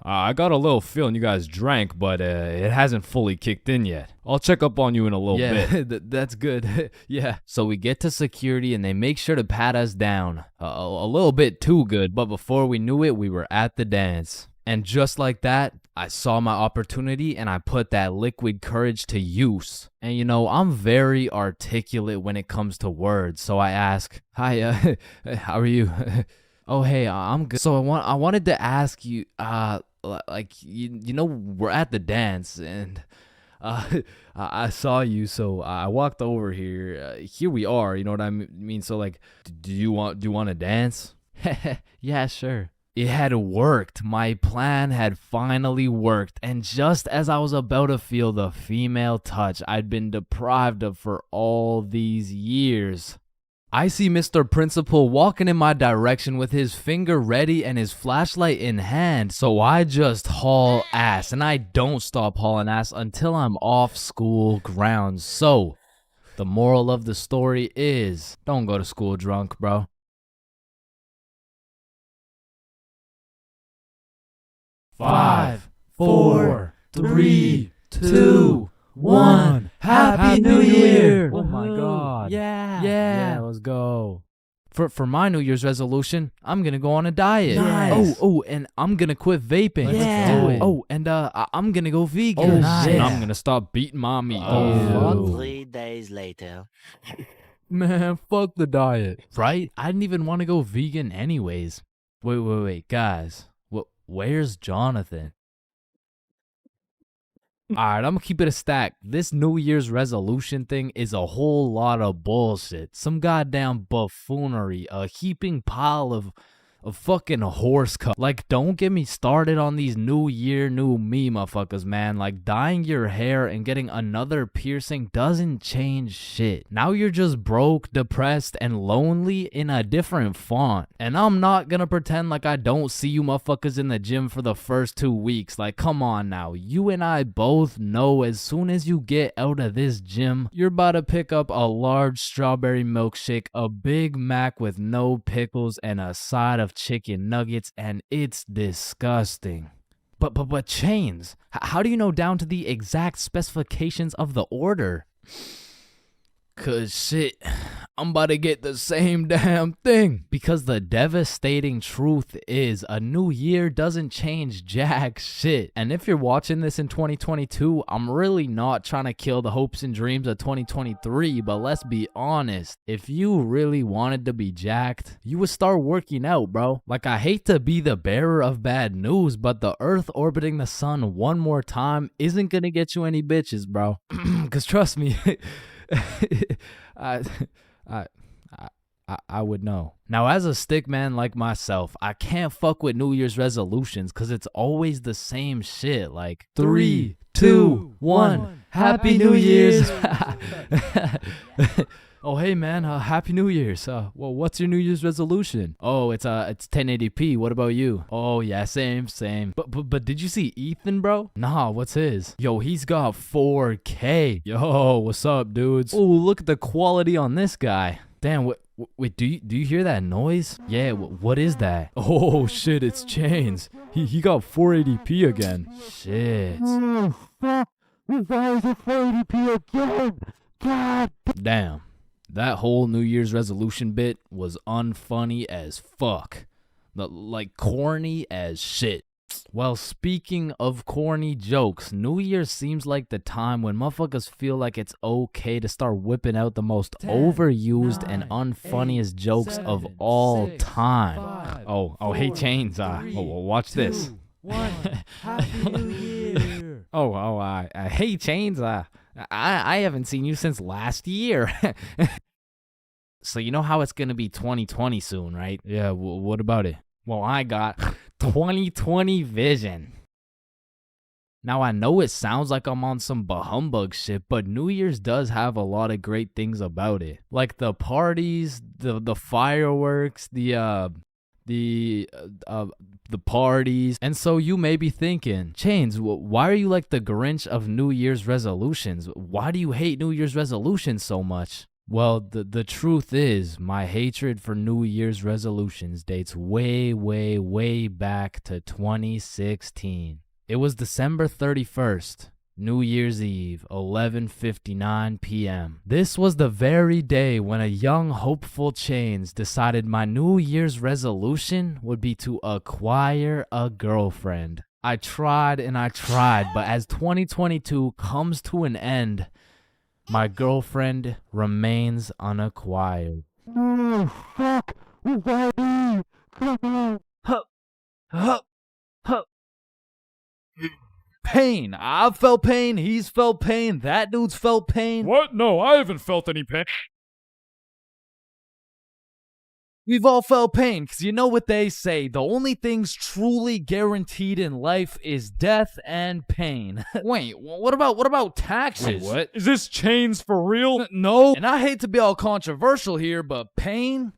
I got a little feeling you guys drank, but it hasn't fully kicked in yet. I'll check up on you in a little bit. Yeah, that's good. Yeah. So we get to security and they make sure to pat us down. A little bit too good, but before we knew it, we were at the dance. And just like that, I saw my opportunity and I put that liquid courage to use. And you know, I'm very articulate when it comes to words, so I ask, "Hi, how are you?" "Oh, hey, I'm good." So I wanted to ask you, like, you know, we're at the dance and I saw you, so I walked over here. Here we are, you know what I mean? So like, do you want to dance? Yeah, sure. It had worked. My plan had finally worked. And just as I was about to feel the female touch I'd been deprived of for all these years, I see Mr. Principal walking in my direction with his finger ready and his flashlight in hand. So I just haul ass, and I don't stop hauling ass until I'm off school grounds. So the moral of the story is, don't go to school drunk, bro. 5, 4, 3, 2, 1. Happy New Year! Oh my God. Yeah, let's go. For my New Year's resolution, I'm gonna go on a diet. Nice. Oh, and I'm gonna quit vaping. Let's do it. Oh, and I'm gonna go vegan. Nice. And I'm gonna stop beating my meat. Oh. 3 days later. Man, fuck the diet. Right? I didn't even want to go vegan anyways. Wait, guys. Where's Jonathan? Alright, I'm gonna keep it a stack. This New Year's resolution thing is a whole lot of bullshit. Some goddamn buffoonery. A heaping pile of fucking horse cup. Like, don't get me started on these new year, new me motherfuckers, man. Like, dyeing your hair and getting another piercing doesn't change shit. Now you're just broke, depressed, and lonely in a different font. And I'm not gonna pretend like I don't see you motherfuckers in the gym for the first 2 weeks. Like, come on now. You and I both know as soon as you get out of this gym, you're about to pick up a large strawberry milkshake, a Big Mac with no pickles, and a side of chicken nuggets, and it's disgusting. But Chains, how do you know down to the exact specifications of the order? 'Cause shit, I'm about to get the same damn thing. Because the devastating truth is a new year doesn't change jack shit. And if you're watching this in 2022, I'm really not trying to kill the hopes and dreams of 2023, but let's be honest. If you really wanted to be jacked, you would start working out, bro. Like, I hate to be the bearer of bad news, but the Earth orbiting the sun one more time isn't gonna get you any bitches, bro. 'Cause trust me, I would know. Now, as a stick man like myself, I can't fuck with New Year's resolutions because it's always the same shit. Like, 3, 2, 1, Happy New Year's. Oh, hey man, Happy New Year's. Well, what's your New Year's resolution? Oh, it's 1080p. What about you? Oh yeah, same. But did you see Ethan, bro? Nah, what's his? Yo, he's got 4K. Yo, what's up, dudes? Oh, look at the quality on this guy. Damn, wait, do you hear that noise? Yeah, what is that? Oh shit, it's Chains. He got 480p again. Shit. Why is it 480p again? God damn. That whole New Year's resolution bit was unfunny as fuck. Like, corny as shit. Well, speaking of corny jokes, New Year's seems like the time when motherfuckers feel like it's okay to start whipping out the most overused and unfunniest jokes of all time. Oh, hey Chains, watch this. Happy New Year. Hey Chains, I haven't seen you since last year. So you know how it's gonna be 2020 soon, right? Yeah, what about it? Well, I got 2020 vision. Now, I know it sounds like I'm on some bahumbug shit, but New Year's does have a lot of great things about it. Like the parties, the fireworks, the parties. And so you may be thinking, Chains, why are you like the Grinch of New Year's resolutions? Why do you hate New Year's resolutions so much? Well, the truth is, my hatred for New Year's resolutions dates way back to 2016. It was December 31st, New Year's Eve, 11:59 p.m. This was the very day when a young, hopeful Chains decided my New Year's resolution would be to acquire a girlfriend. I tried, but as 2022 comes to an end, my girlfriend remains unacquired. Oh, fuck. Why me? Come on. Pain. I've felt pain. He's felt pain. That dude's felt pain. What? No, I haven't felt any pain. We've all felt pain, because you know what they say. The only things truly guaranteed in life is death and pain. Wait, what about taxes? Wait, what? Is this Chains for real? No. And I hate to be all controversial here, but pain?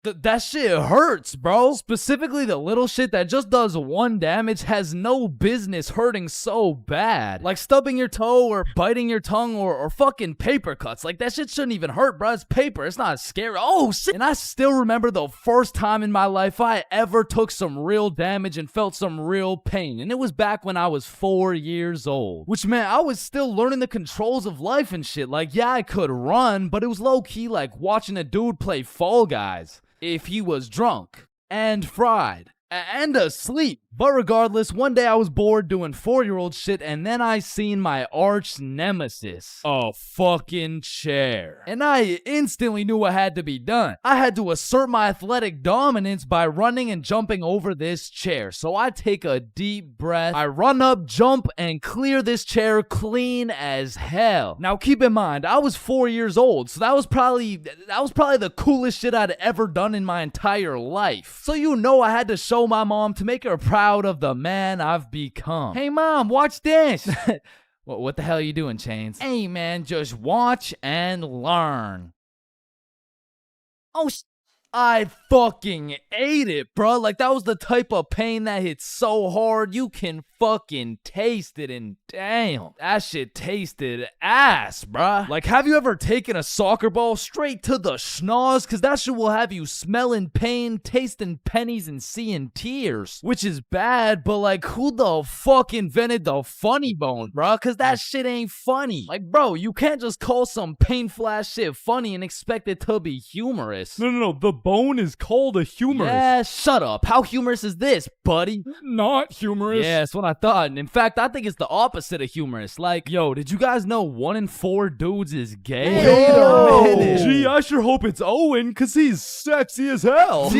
That shit hurts, bro. Specifically, the little shit that just does 1 damage has no business hurting so bad. Like stubbing your toe or biting your tongue or fucking paper cuts. Like, that shit shouldn't even hurt, bro. It's paper. It's not scary. Oh, shit. And I still remember the first time in my life I ever took some real damage and felt some real pain. And it was back when I was 4 years old. Which meant I was still learning the controls of life and shit. Like, yeah, I could run, but it was low-key like watching a dude play Fall Guys. If he was drunk and fried and asleep. But regardless, one day I was bored doing 4-year-old shit, and then I seen my arch nemesis, a fucking chair. And I instantly knew what had to be done. I had to assert my athletic dominance by running and jumping over this chair. So I take a deep breath, I run up, jump, and clear this chair clean as hell. Now keep in mind, I was 4 years old, so that was probably the coolest shit I'd ever done in my entire life. So you know I had to show my mom to make her proud of the man I've become. Hey mom, watch this. What the hell are you doing, Chains? Hey man, just watch and learn. Oh, I fucking ate it, bro. Like, that was the type of pain that hits so hard you can fucking taste it, and damn, that shit tasted ass, bruh. Like, have you ever taken a soccer ball straight to the schnoz? Cause that shit will have you smelling pain, tasting pennies, and seeing tears. Which is bad, but like, who the fuck invented the funny bone, bruh? Cause that shit ain't funny. Like, bro, you can't just call some painful ass shit funny and expect it to be humorous. No, the bone is called a humorous. Yeah, shut up. How humorous is this, buddy? Not humorous. Yeah, that's what I thought. And in fact, I think it's the opposite of humorous. Like, yo, did you guys know 1 in 4 dudes is gay? Wait a minute. Gee, I sure hope it's Owen, cause he's sexy as hell.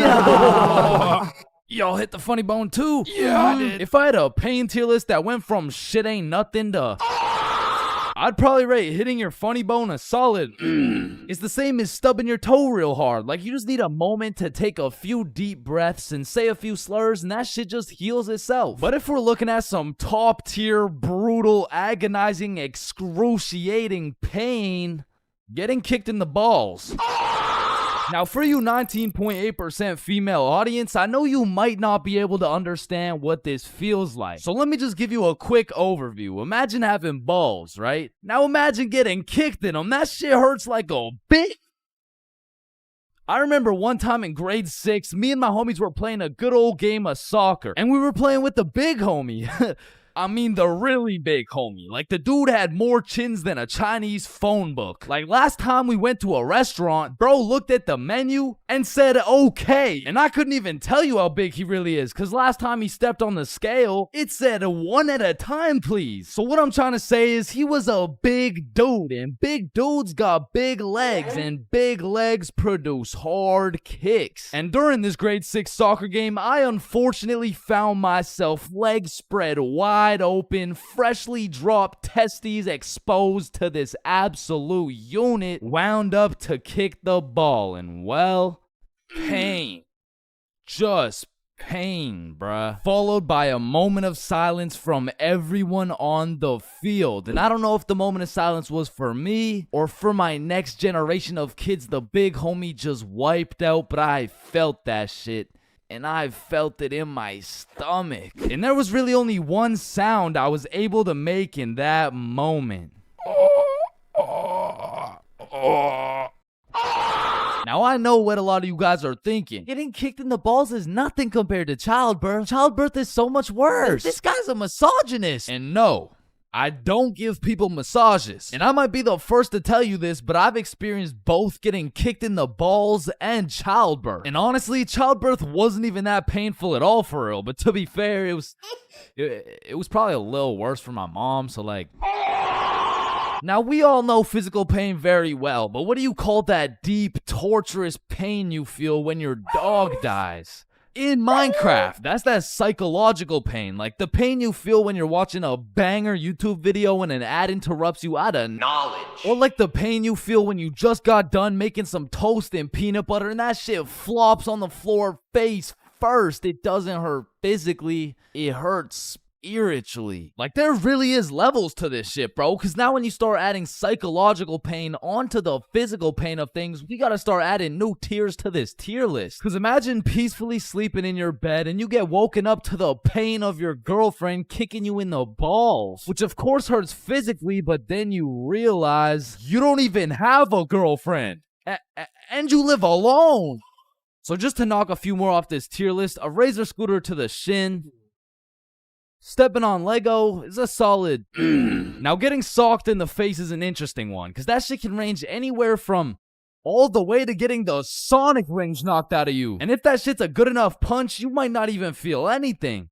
Y'all hit the funny bone too? Yeah, I did. If I had a pain tier list that went from shit ain't nothing to... I'd probably rate hitting your funny bone a solid. It's the same as stubbing your toe real hard. Like, you just need a moment to take a few deep breaths and say a few slurs, and that shit just heals itself. But if we're looking at some top tier, brutal, agonizing, excruciating pain, getting kicked in the balls. Now, for you 19.8% female audience, I know you might not be able to understand what this feels like. So let me just give you a quick overview. Imagine having balls, right? Now imagine getting kicked in them. That shit hurts like a bitch. I remember one time in grade 6, me and my homies were playing a good old game of soccer. And we were playing with the big homie. I mean the really big homie. Like, the dude had more chins than a Chinese phone book. Like, last time we went to a restaurant, bro looked at the menu and said okay. And I couldn't even tell you how big he really is, cause last time he stepped on the scale, it said 1 at a time, please. So what I'm trying to say is he was a big dude, and big dudes got big legs, and big legs produce hard kicks. And during this grade 6 soccer game, I unfortunately found myself legs spread wide open, freshly dropped testes exposed to this absolute unit, wound up to kick the ball, and well, pain. Just pain, bruh. Followed by a moment of silence from everyone on the field. And I don't know if the moment of silence was for me or for my next generation of kids the big homie just wiped out, but I felt that shit. And I felt it in my stomach. And there was really only one sound I was able to make in that moment. Now, I know what a lot of you guys are thinking. Getting kicked in the balls is nothing compared to childbirth. Childbirth is so much worse. This guy's a misogynist. And no, I don't give people massages. And I might be the first to tell you this, but I've experienced both getting kicked in the balls and childbirth. And honestly, childbirth wasn't even that painful at all for real. But to be fair, it was probably a little worse for my mom, so like... Now, we all know physical pain very well, but what do you call that deep, torturous pain you feel when your dog dies? In Minecraft, that's that psychological pain, like the pain you feel when you're watching a banger YouTube video and an ad interrupts you out of knowledge. Or like the pain you feel when you just got done making some toast and peanut butter and that shit flops on the floor face first. It doesn't hurt physically, it hurts spiritually. Like, there really is levels to this shit, bro, because now when you start adding psychological pain onto the physical pain of things, we gotta start adding new tiers to this tier list. Because imagine peacefully sleeping in your bed and you get woken up to the pain of your girlfriend kicking you in the balls, which of course hurts physically, but then you realize you don't even have a girlfriend and you live alone. So just to knock a few more off this tier list, a razor scooter to the shin, stepping on Lego is a solid. Now, getting socked in the face is an interesting one, because that shit can range anywhere from all the way to getting the sonic rings knocked out of you. And if that shit's a good enough punch, you might not even feel anything.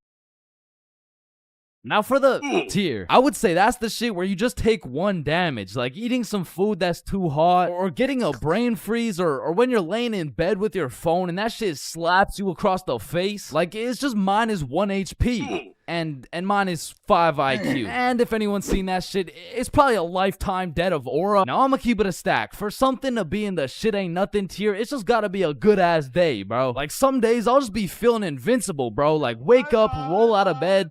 Now for the tier, I would say that's the shit where you just take one damage, like eating some food that's too hot, or getting a brain freeze, or when you're laying in bed with your phone and that shit slaps you across the face. Like, it's just minus 1 HP. And minus 5 IQ. And if anyone's seen that shit, it's probably a lifetime debt of aura. Now I'ma keep it a stack. For something to be in the shit ain't nothing tier, it's just gotta be a good ass day, bro. Like, some days I'll just be feeling invincible, bro. Like, wake up, roll out of bed.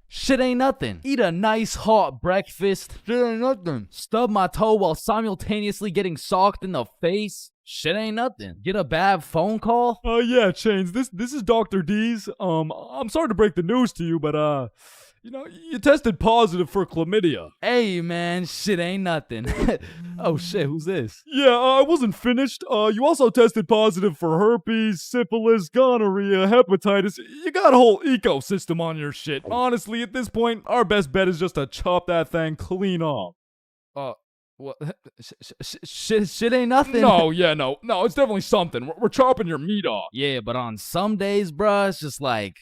Shit ain't nothing. Eat a nice hot breakfast. Shit ain't nothing. Stub my toe while simultaneously getting socked in the face. Shit ain't nothing. Get a bad phone call. Yeah, Chains, this is Dr. D's. I'm sorry to break the news to you, but you tested positive for chlamydia. Hey man, shit ain't nothing. Oh shit, who's this? Yeah, I wasn't finished. You also tested positive for herpes, syphilis, gonorrhea, hepatitis. You got a whole ecosystem on your shit. Honestly, at this point, our best bet is just to chop that thing clean off. What? Shit ain't nothing. No, it's definitely something. We're chopping your meat off. Yeah, but on some days, bruh, it's just like,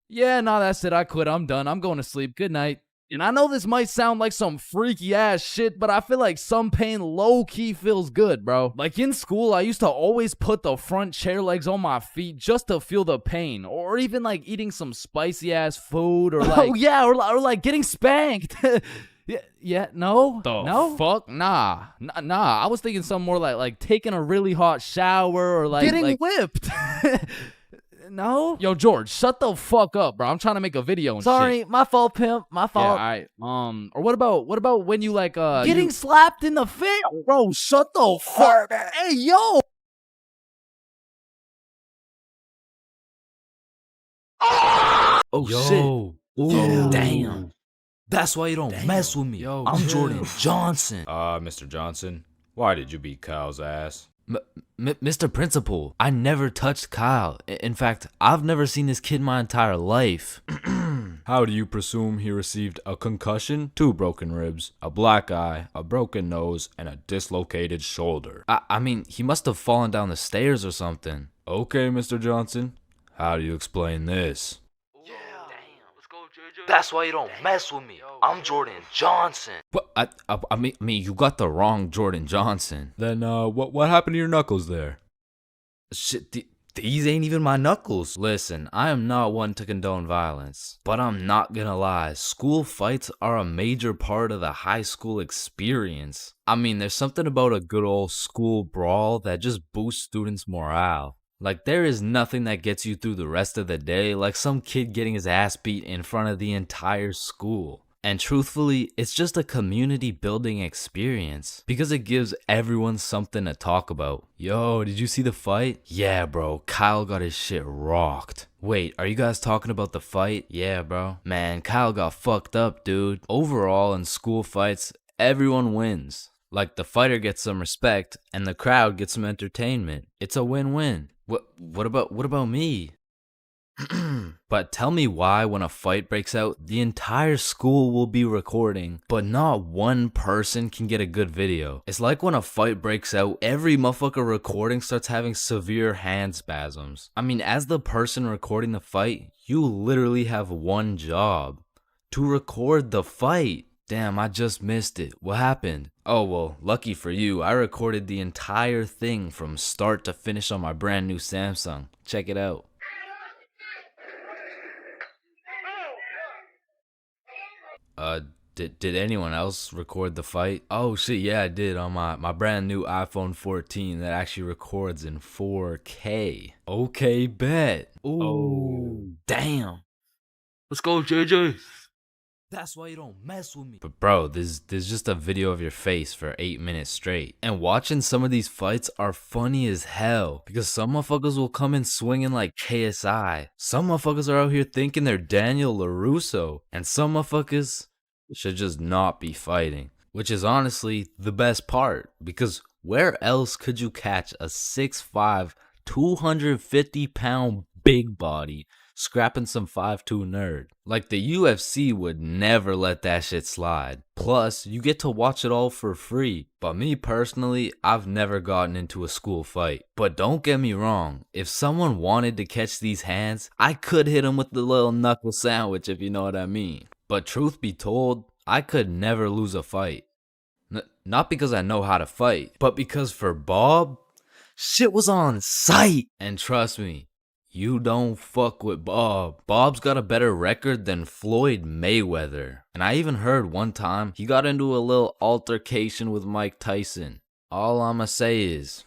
yeah, nah, that's it. I quit. I'm done. I'm going to sleep. Good night. And I know this might sound like some freaky ass shit, but I feel like some pain low-key feels good, bro. Like in school, I used to always put the front chair legs on my feet just to feel the pain. Or even like eating some spicy ass food, or like, oh yeah, or like getting spanked. No? No? Fuck? Nah. I was thinking something more like taking a really hot shower, or like getting whipped. No? Yo, George, shut the fuck up, bro. I'm trying to make a video and Sorry, shit. my fault, pimp. My fault. Yeah, alright. Or what about when you like getting slapped in the face? Bro, shut the fuck up. Hey, yo! Oh shit. Ooh, damn. That's why you don't mess with me. Yo, I'm Jordan Johnson. Mr. Johnson, why did you beat Kyle's ass? Mr. Principal, I never touched Kyle. In fact, I've never seen this kid my entire life. How do you presume he received a concussion, 2 broken ribs, a black eye, a broken nose, and a dislocated shoulder? I mean, he must have fallen down the stairs or something. Okay, Mr. Johnson, how do you explain this? That's why you don't mess with me. I'm Jordan Johnson. But I mean, you got the wrong Jordan Johnson. Then, what happened to your knuckles there? Shit, these ain't even my knuckles. Listen, I am not one to condone violence, but I'm not gonna lie. School fights are a major part of the high school experience. I mean, there's something about a good old school brawl that just boosts students' morale. Like, there is nothing that gets you through the rest of the day like some kid getting his ass beat in front of the entire school. And truthfully, it's just a community building experience because it gives everyone something to talk about. Yo, did you see the fight? Yeah, bro, Kyle got his shit rocked. Wait, are you guys talking about the fight? Yeah, bro. Man, Kyle got fucked up, dude. Overall, in school fights, everyone wins. Like, the fighter gets some respect and the crowd gets some entertainment. It's a win-win. What about me? But tell me why when a fight breaks out, the entire school will be recording, but not one person can get a good video. It's like when a fight breaks out, every motherfucker recording starts having severe hand spasms. I mean, as the person recording the fight, you literally have one job: to record the fight. Damn, I just missed it. What happened? Oh, well, lucky for you, I recorded the entire thing from start to finish on my brand new Samsung. Check it out. Did anyone else record the fight? Oh shit, yeah, I did on my brand new iPhone 14 that actually records in 4K. Okay, bet. Ooh, oh, damn. Let's go, JJ. That's why you don't mess with me. But bro, there's just a video of your face for 8 minutes straight. And watching some of these fights are funny as hell, because some motherfuckers will come in swinging like KSI. Some motherfuckers are out here thinking they're Daniel LaRusso. And some motherfuckers should just not be fighting. Which is honestly the best part, because where else could you catch a 6'5", 250-pound big body scrapping some 5'2" nerd. Like the UFC would never let that shit slide. Plus, you get to watch it all for free. But me personally, I've never gotten into a school fight. But don't get me wrong, if someone wanted to catch these hands, I could hit them with the little knuckle sandwich, if you know what I mean. But truth be told, I could never lose a fight. Not because I know how to fight, but because for Bob, shit was on sight. And trust me, you don't fuck with Bob. Bob's got a better record than Floyd Mayweather. And I even heard one time he got into a little altercation with Mike Tyson. All I'ma say is,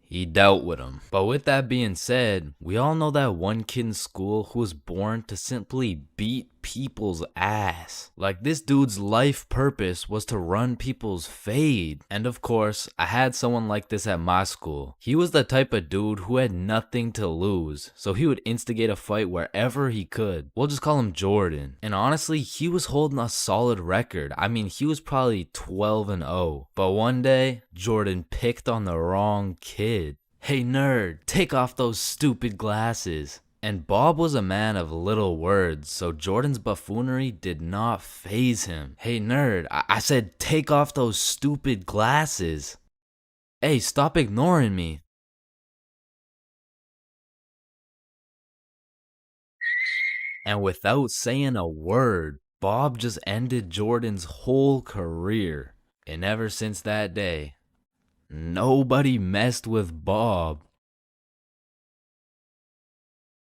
he dealt with him. But with that being said, we all know that one kid in school who was born to simply beat people's ass. Like this dude's life purpose was to run people's fade. And of course, I had someone like this at my school. He was the type of dude who had nothing to lose, so he would instigate a fight wherever he could. We'll just call him Jordan. And honestly, he was holding a solid record. I mean, he was probably 12-0. But one day, Jordan picked on the wrong kid. Hey nerd, take off those stupid glasses. And Bob was a man of little words, so Jordan's buffoonery did not faze him. Hey nerd, I said take off those stupid glasses. Hey, stop ignoring me. And without saying a word, Bob just ended Jordan's whole career. And ever since that day, nobody messed with Bob.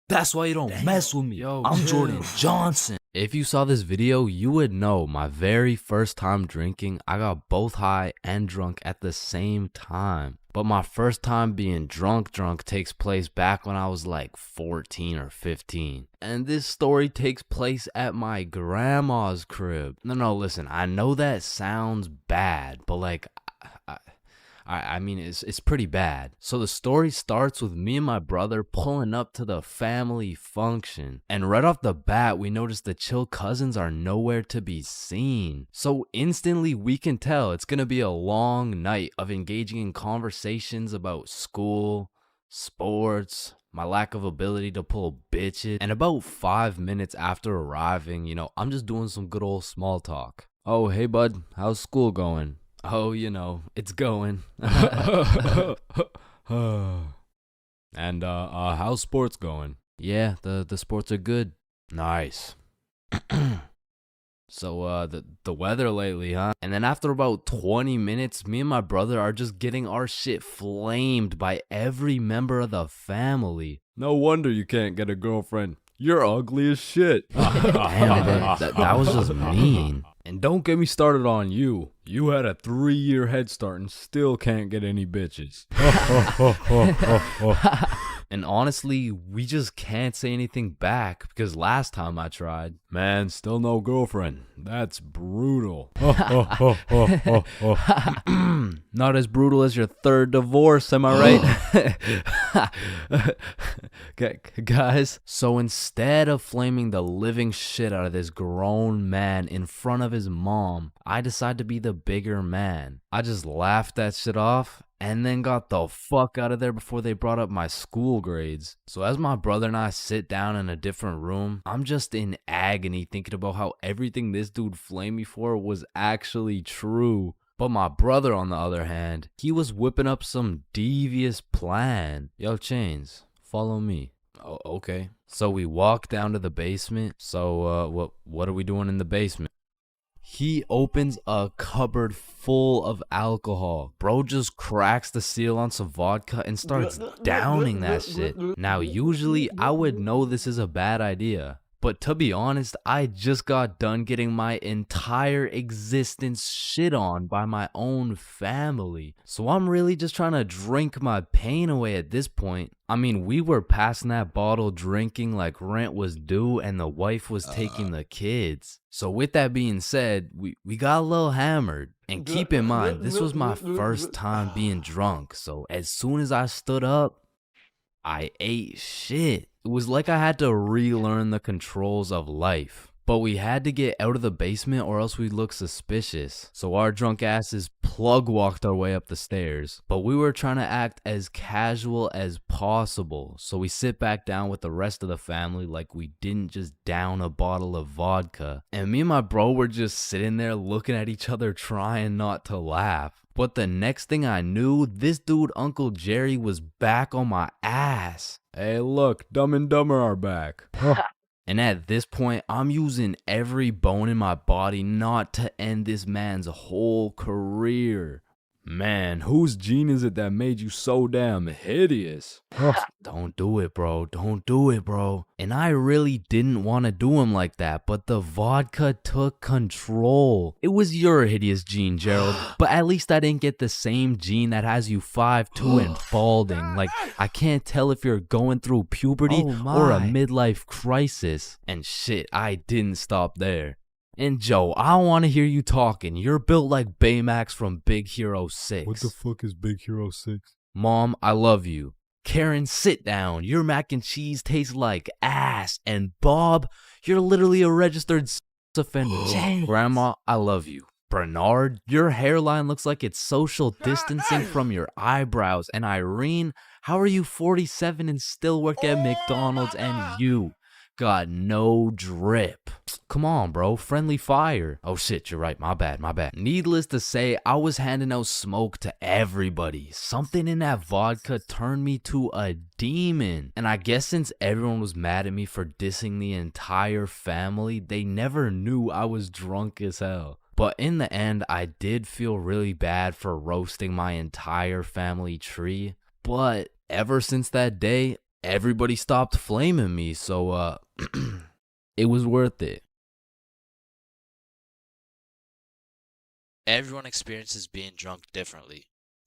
That's why you don't mess with me. Yo, I'm Jordan Johnson. If you saw this video, you would know my very first time drinking, I got both high and drunk at the same time. But my first time being drunk takes place back when I was like 14 or 15. And this story takes place at my grandma's crib. No, listen, I know that sounds bad, but like, I mean, it's pretty bad. So the story starts with me and my brother pulling up to the family function. And right off the bat, we notice the chill cousins are nowhere to be seen. So instantly we can tell it's gonna be a long night of engaging in conversations about school, sports, my lack of ability to pull bitches. And about 5 minutes after arriving, I'm just doing some good old small talk. Oh, hey bud, how's school going? Oh, it's going. And how's sports going? Yeah, the sports are good. Nice. So the weather lately, huh? And then after about 20 minutes, me and my brother are just getting our shit flamed by every member of the family. No wonder you can't get a girlfriend. You're ugly as shit. Damn, that was just mean. And don't get me started on you. You had a 3-year head start and still can't get any bitches. And honestly, we just can't say anything back because last time I tried, man, still no girlfriend. That's brutal. Not as brutal as your third divorce, am I right? Guys, so instead of flaming the living shit out of this grown man in front of his mom, I decided to be the bigger man. I just laughed that shit off and then got the fuck out of there before they brought up my school grades. So as my brother and I sit down in a different room, I'm just in agony thinking about how everything this dude flamed me for was actually true. But my brother, on the other hand, he was whipping up some devious plan. Yo, Chains, follow me. Oh, okay. So we walk down to the basement. So what are we doing in the basement? He opens a cupboard full of alcohol. Bro just cracks the seal on some vodka and starts downing that shit. Now, usually I would know this is a bad idea. But to be honest, I just got done getting my entire existence shit on by my own family. So I'm really just trying to drink my pain away at this point. I mean, we were passing that bottle drinking like rent was due and the wife was taking the kids. So with that being said, we got a little hammered. And keep in mind, this was my first time being drunk. So as soon as I stood up, I ate shit. It was like I had to relearn the controls of life. But we had to get out of the basement or else we'd look suspicious. So our drunk asses plug walked our way up the stairs. But we were trying to act as casual as possible. So we sit back down with the rest of the family like we didn't just down a bottle of vodka. And me and my bro were just sitting there looking at each other trying not to laugh. But the next thing I knew, this dude Uncle Jerry was back on my ass. Hey, look, Dumb and Dumber are back. And at this point, I'm using every bone in my body not to end this man's whole career. Man, whose gene is it that made you so damn hideous? Don't do it, bro. Don't do it, bro. And I really didn't want to do him like that, but the vodka took control. It was your hideous gene, Gerald, but at least I didn't get the same gene that has you 5'2" and balding. Like, I can't tell if you're going through puberty or a midlife crisis. And shit, I didn't stop there. And Joe, I don't want to hear you talking. You're built like Baymax from Big Hero 6. What the fuck is Big Hero 6? Mom, I love you. Karen, sit down. Your mac and cheese tastes like ass. And Bob, you're literally a registered sex offender. Grandma, I love you. Bernard, your hairline looks like it's social distancing from your eyebrows. And Irene, how are you 47 and still work at McDonald's? And you got no drip. Come on, bro. Friendly fire. Oh shit, you're right. My bad. Needless to say, I was handing out smoke to everybody. Something in that vodka turned me to a demon. And I guess since everyone was mad at me for dissing the entire family, they never knew I was drunk as hell. But in the end, I did feel really bad for roasting my entire family tree. But ever since that day, everybody stopped flaming me, so it was worth it. Everyone experiences being drunk differently,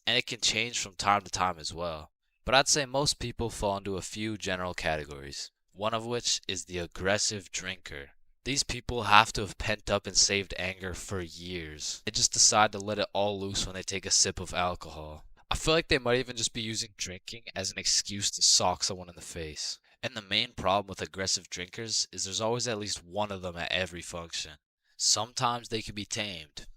and it can change from time to time as well. But I'd say most people fall into a few general categories, one of which is the aggressive drinker. These people have to have pent up and saved anger for years. They just decide to let it all loose when they take a sip of alcohol. I feel like they might even just be using drinking as an excuse to sock someone in the face. And the main problem with aggressive drinkers is there's always at least one of them at every function. Sometimes they can be tamed,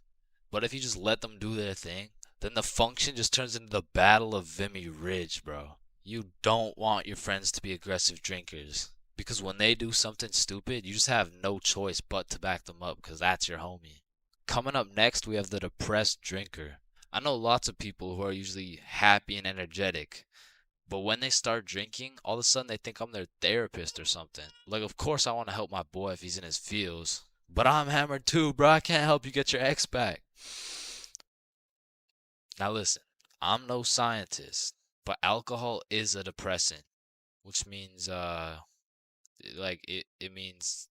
but if you just let them do their thing, then the function just turns into the Battle of Vimy Ridge, bro. You don't want your friends to be aggressive drinkers, because when they do something stupid, you just have no choice but to back them up, because that's your homie. Coming up next, we have the depressed drinker. I know lots of people who are usually happy and energetic, but when they start drinking, all of a sudden they think I'm their therapist or something. Like, of course I want to help my boy if he's in his feels, but I'm hammered too, bro. I can't help you get your ex back. Now listen, I'm no scientist, but alcohol is a depressant, which means it means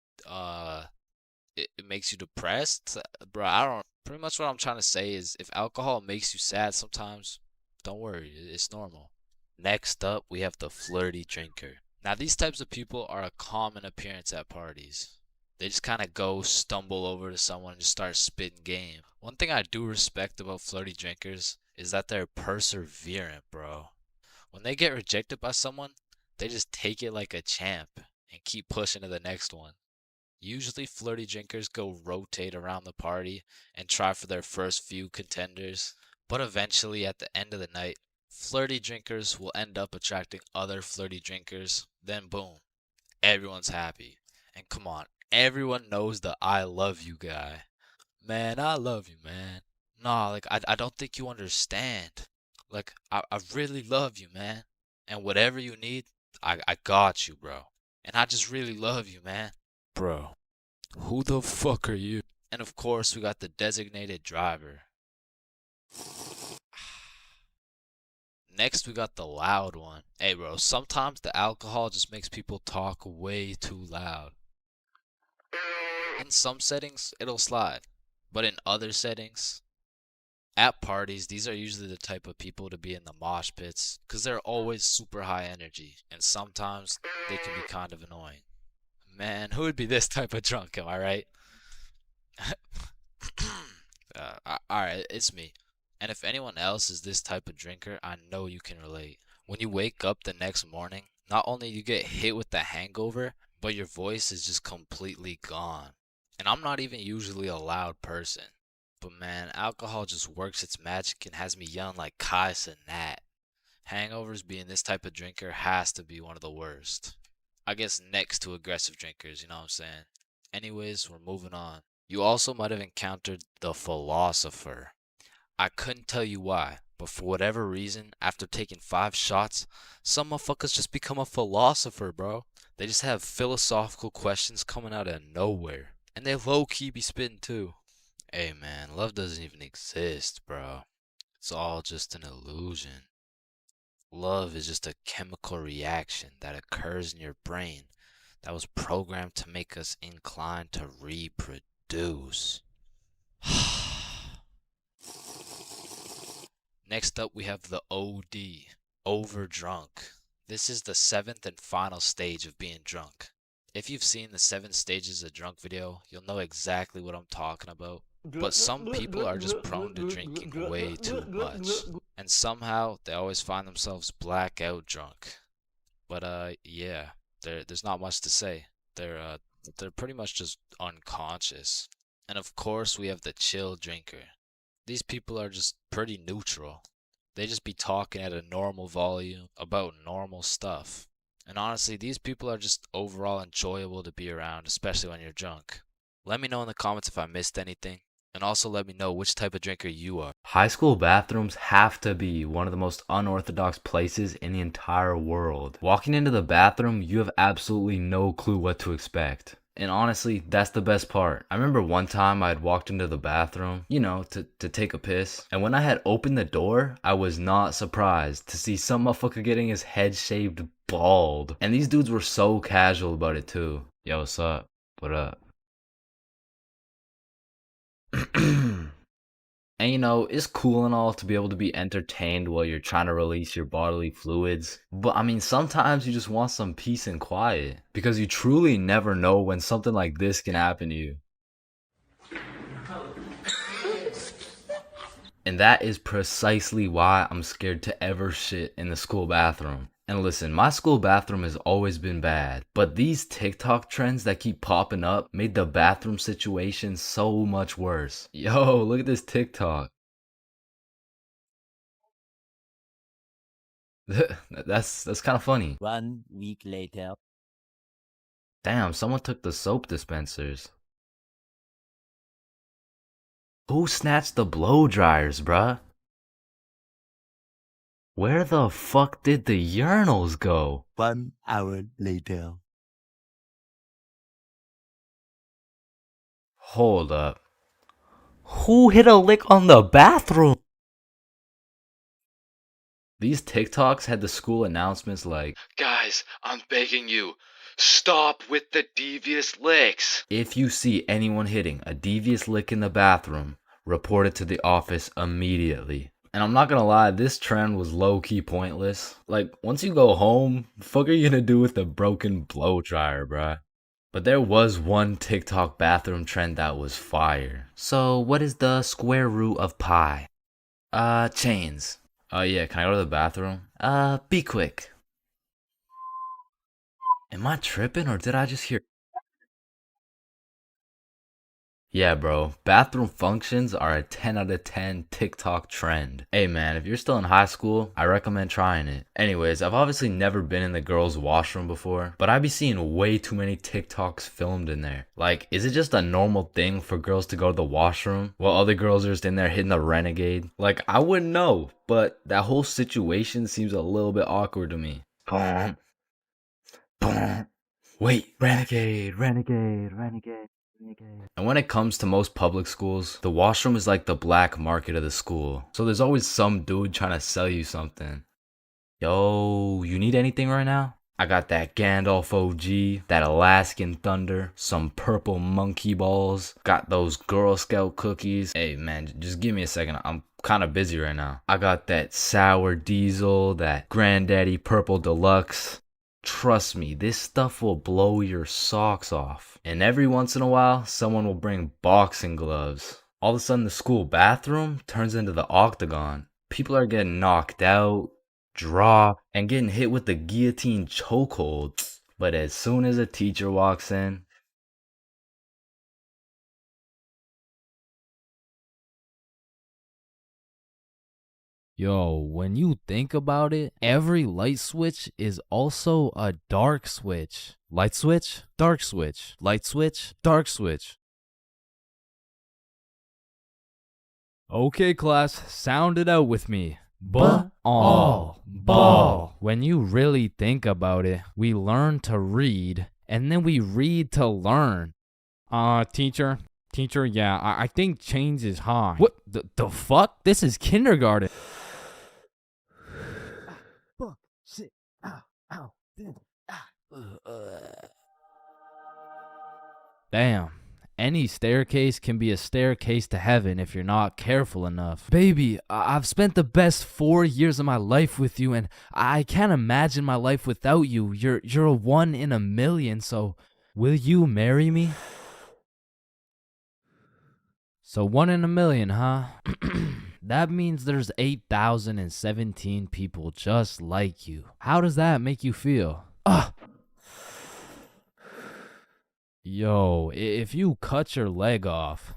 it makes you depressed, bro. I don't. Pretty much what I'm trying to say is, if alcohol makes you sad sometimes, don't worry, it's normal. Next up, we have the flirty drinker. Now, these types of people are a common appearance at parties. They just kind of stumble over to someone and just start spitting game. One thing I do respect about flirty drinkers is that they're perseverant, bro. When they get rejected by someone, they just take it like a champ and keep pushing to the next one. Usually flirty drinkers go rotate around the party and try for their first few contenders, but eventually at the end of the night, flirty drinkers will end up attracting other flirty drinkers, then boom, everyone's happy. And come on, everyone knows the I love you guy. Man, I love you, man. Nah, like, I don't think you understand. Like, I really love you, man. And whatever you need, I got you, bro. And I just really love you, man. Bro, who the fuck are you? And of course, we got the designated driver. Next, we got the loud one. Hey, bro, sometimes the alcohol just makes people talk way too loud. In some settings, it'll slide. But in other settings, at parties, these are usually the type of people to be in the mosh pits, because they're always super high energy, and sometimes they can be kind of annoying. Man, who would be this type of drunk, am I right? Alright, it's me. And if anyone else is this type of drinker, I know you can relate. When you wake up the next morning, not only you get hit with the hangover, but your voice is just completely gone. And I'm not even usually a loud person. But man, alcohol just works its magic and has me yelling like Kais and Nat. Hangovers being this type of drinker has to be one of the worst. I guess next to aggressive drinkers, you know what I'm saying? Anyways, we're moving on. You also might have encountered the philosopher. I couldn't tell you why, but for whatever reason, after taking 5 shots, some motherfuckers just become a philosopher, bro. They just have philosophical questions coming out of nowhere. And they low key be spitting too. Hey man, love doesn't even exist, bro. It's all just an illusion. Love is just a chemical reaction that occurs in your brain that was programmed to make us inclined to reproduce. Next up, we have the OD, overdrunk. This is the 7th and final stage of being drunk. If you've seen the 7 stages of drunk video, you'll know exactly what I'm talking about. But some people are just prone to drinking way too much. And somehow, they always find themselves blackout drunk. But yeah, there's not much to say. They're pretty much just unconscious. And of course, we have the chill drinker. These people are just pretty neutral. They just be talking at a normal volume about normal stuff. And honestly, these people are just overall enjoyable to be around, especially when you're drunk. Let me know in the comments if I missed anything. And also let me know which type of drinker you are. High school bathrooms have to be one of the most unorthodox places in the entire world. Walking into the bathroom, you have absolutely no clue what to expect. And honestly, that's the best part. I remember one time I had walked into the bathroom, to take a piss. And when I had opened the door, I was not surprised to see some motherfucker getting his head shaved bald. And these dudes were so casual about it too. Yo, what's up? What up? And it's cool and all to be able to be entertained while you're trying to release your bodily fluids. But I mean, sometimes you just want some peace and quiet. Because you truly never know when something like this can happen to you. And that is precisely why I'm scared to ever shit in the school bathroom. And listen, my school bathroom has always been bad, but these TikTok trends that keep popping up made the bathroom situation so much worse. Yo, look at this TikTok. That's kind of funny. 1 week later. Damn, someone took the soap dispensers. Who snatched the blow dryers, bruh? Where the fuck did the urinals go? 1 hour later. Hold up. Who hit a lick on the bathroom? These TikToks had the school announcements like, Guys, I'm begging you, stop with the devious licks. if you see anyone hitting a devious lick in the bathroom, report it to the office immediately. And I'm not gonna lie, this trend was low-key pointless. Like, once you go home, the fuck are you gonna do with the broken blow dryer, bruh? But there was one TikTok bathroom trend that was fire. So, what is the square root of pi? Chains. Yeah, can I go to the bathroom? Be quick. Am I tripping or did I just hear? Yeah, bro. Bathroom functions are a 10 out of 10 TikTok trend. Hey, man, if you're still in high school, I recommend trying it. Anyways, I've obviously never been in the girls' washroom before, but I be seeing way too many TikToks filmed in there. Like, is it just a normal thing for girls to go to the washroom while other girls are just in there hitting the renegade? Like, I wouldn't know, but that whole situation seems a little bit awkward to me. Boom. Boom. Wait, renegade, renegade, renegade. And when it comes to most public schools, the washroom is like the black market of the school. So there's always some dude trying to sell you something. Yo, you need anything right now? I got that Gandalf OG, that Alaskan Thunder, some purple monkey balls, got those Girl Scout cookies. Hey man, just give me a second, I'm kind of busy right now. I got that sour diesel, that Granddaddy Purple Deluxe. Trust me, this stuff will blow your socks off. And every once in a while, someone will bring boxing gloves. All of a sudden, the school bathroom turns into the octagon. People are getting knocked out, dropped, and getting hit with the guillotine chokehold. But as soon as a teacher walks in, Yo, when you think about it, every light switch is also a dark switch. Light switch, dark switch. Light switch, dark switch. Okay, class, sound it out with me. Ball. When you really think about it, we learn to read, and then we read to learn. Teacher, yeah, I think Chains is high. What the fuck? This is kindergarten. Shit. Ow. Damn. Any staircase can be a staircase to heaven if you're not careful enough. Baby, I've spent the best 4 years of my life with you, and I can't imagine my life without you. You're a 1 in a million, so will you marry me? So 1 in a million, huh? That means there's 8,017 people just like you. How does that make you feel? Yo, if you cut your leg off,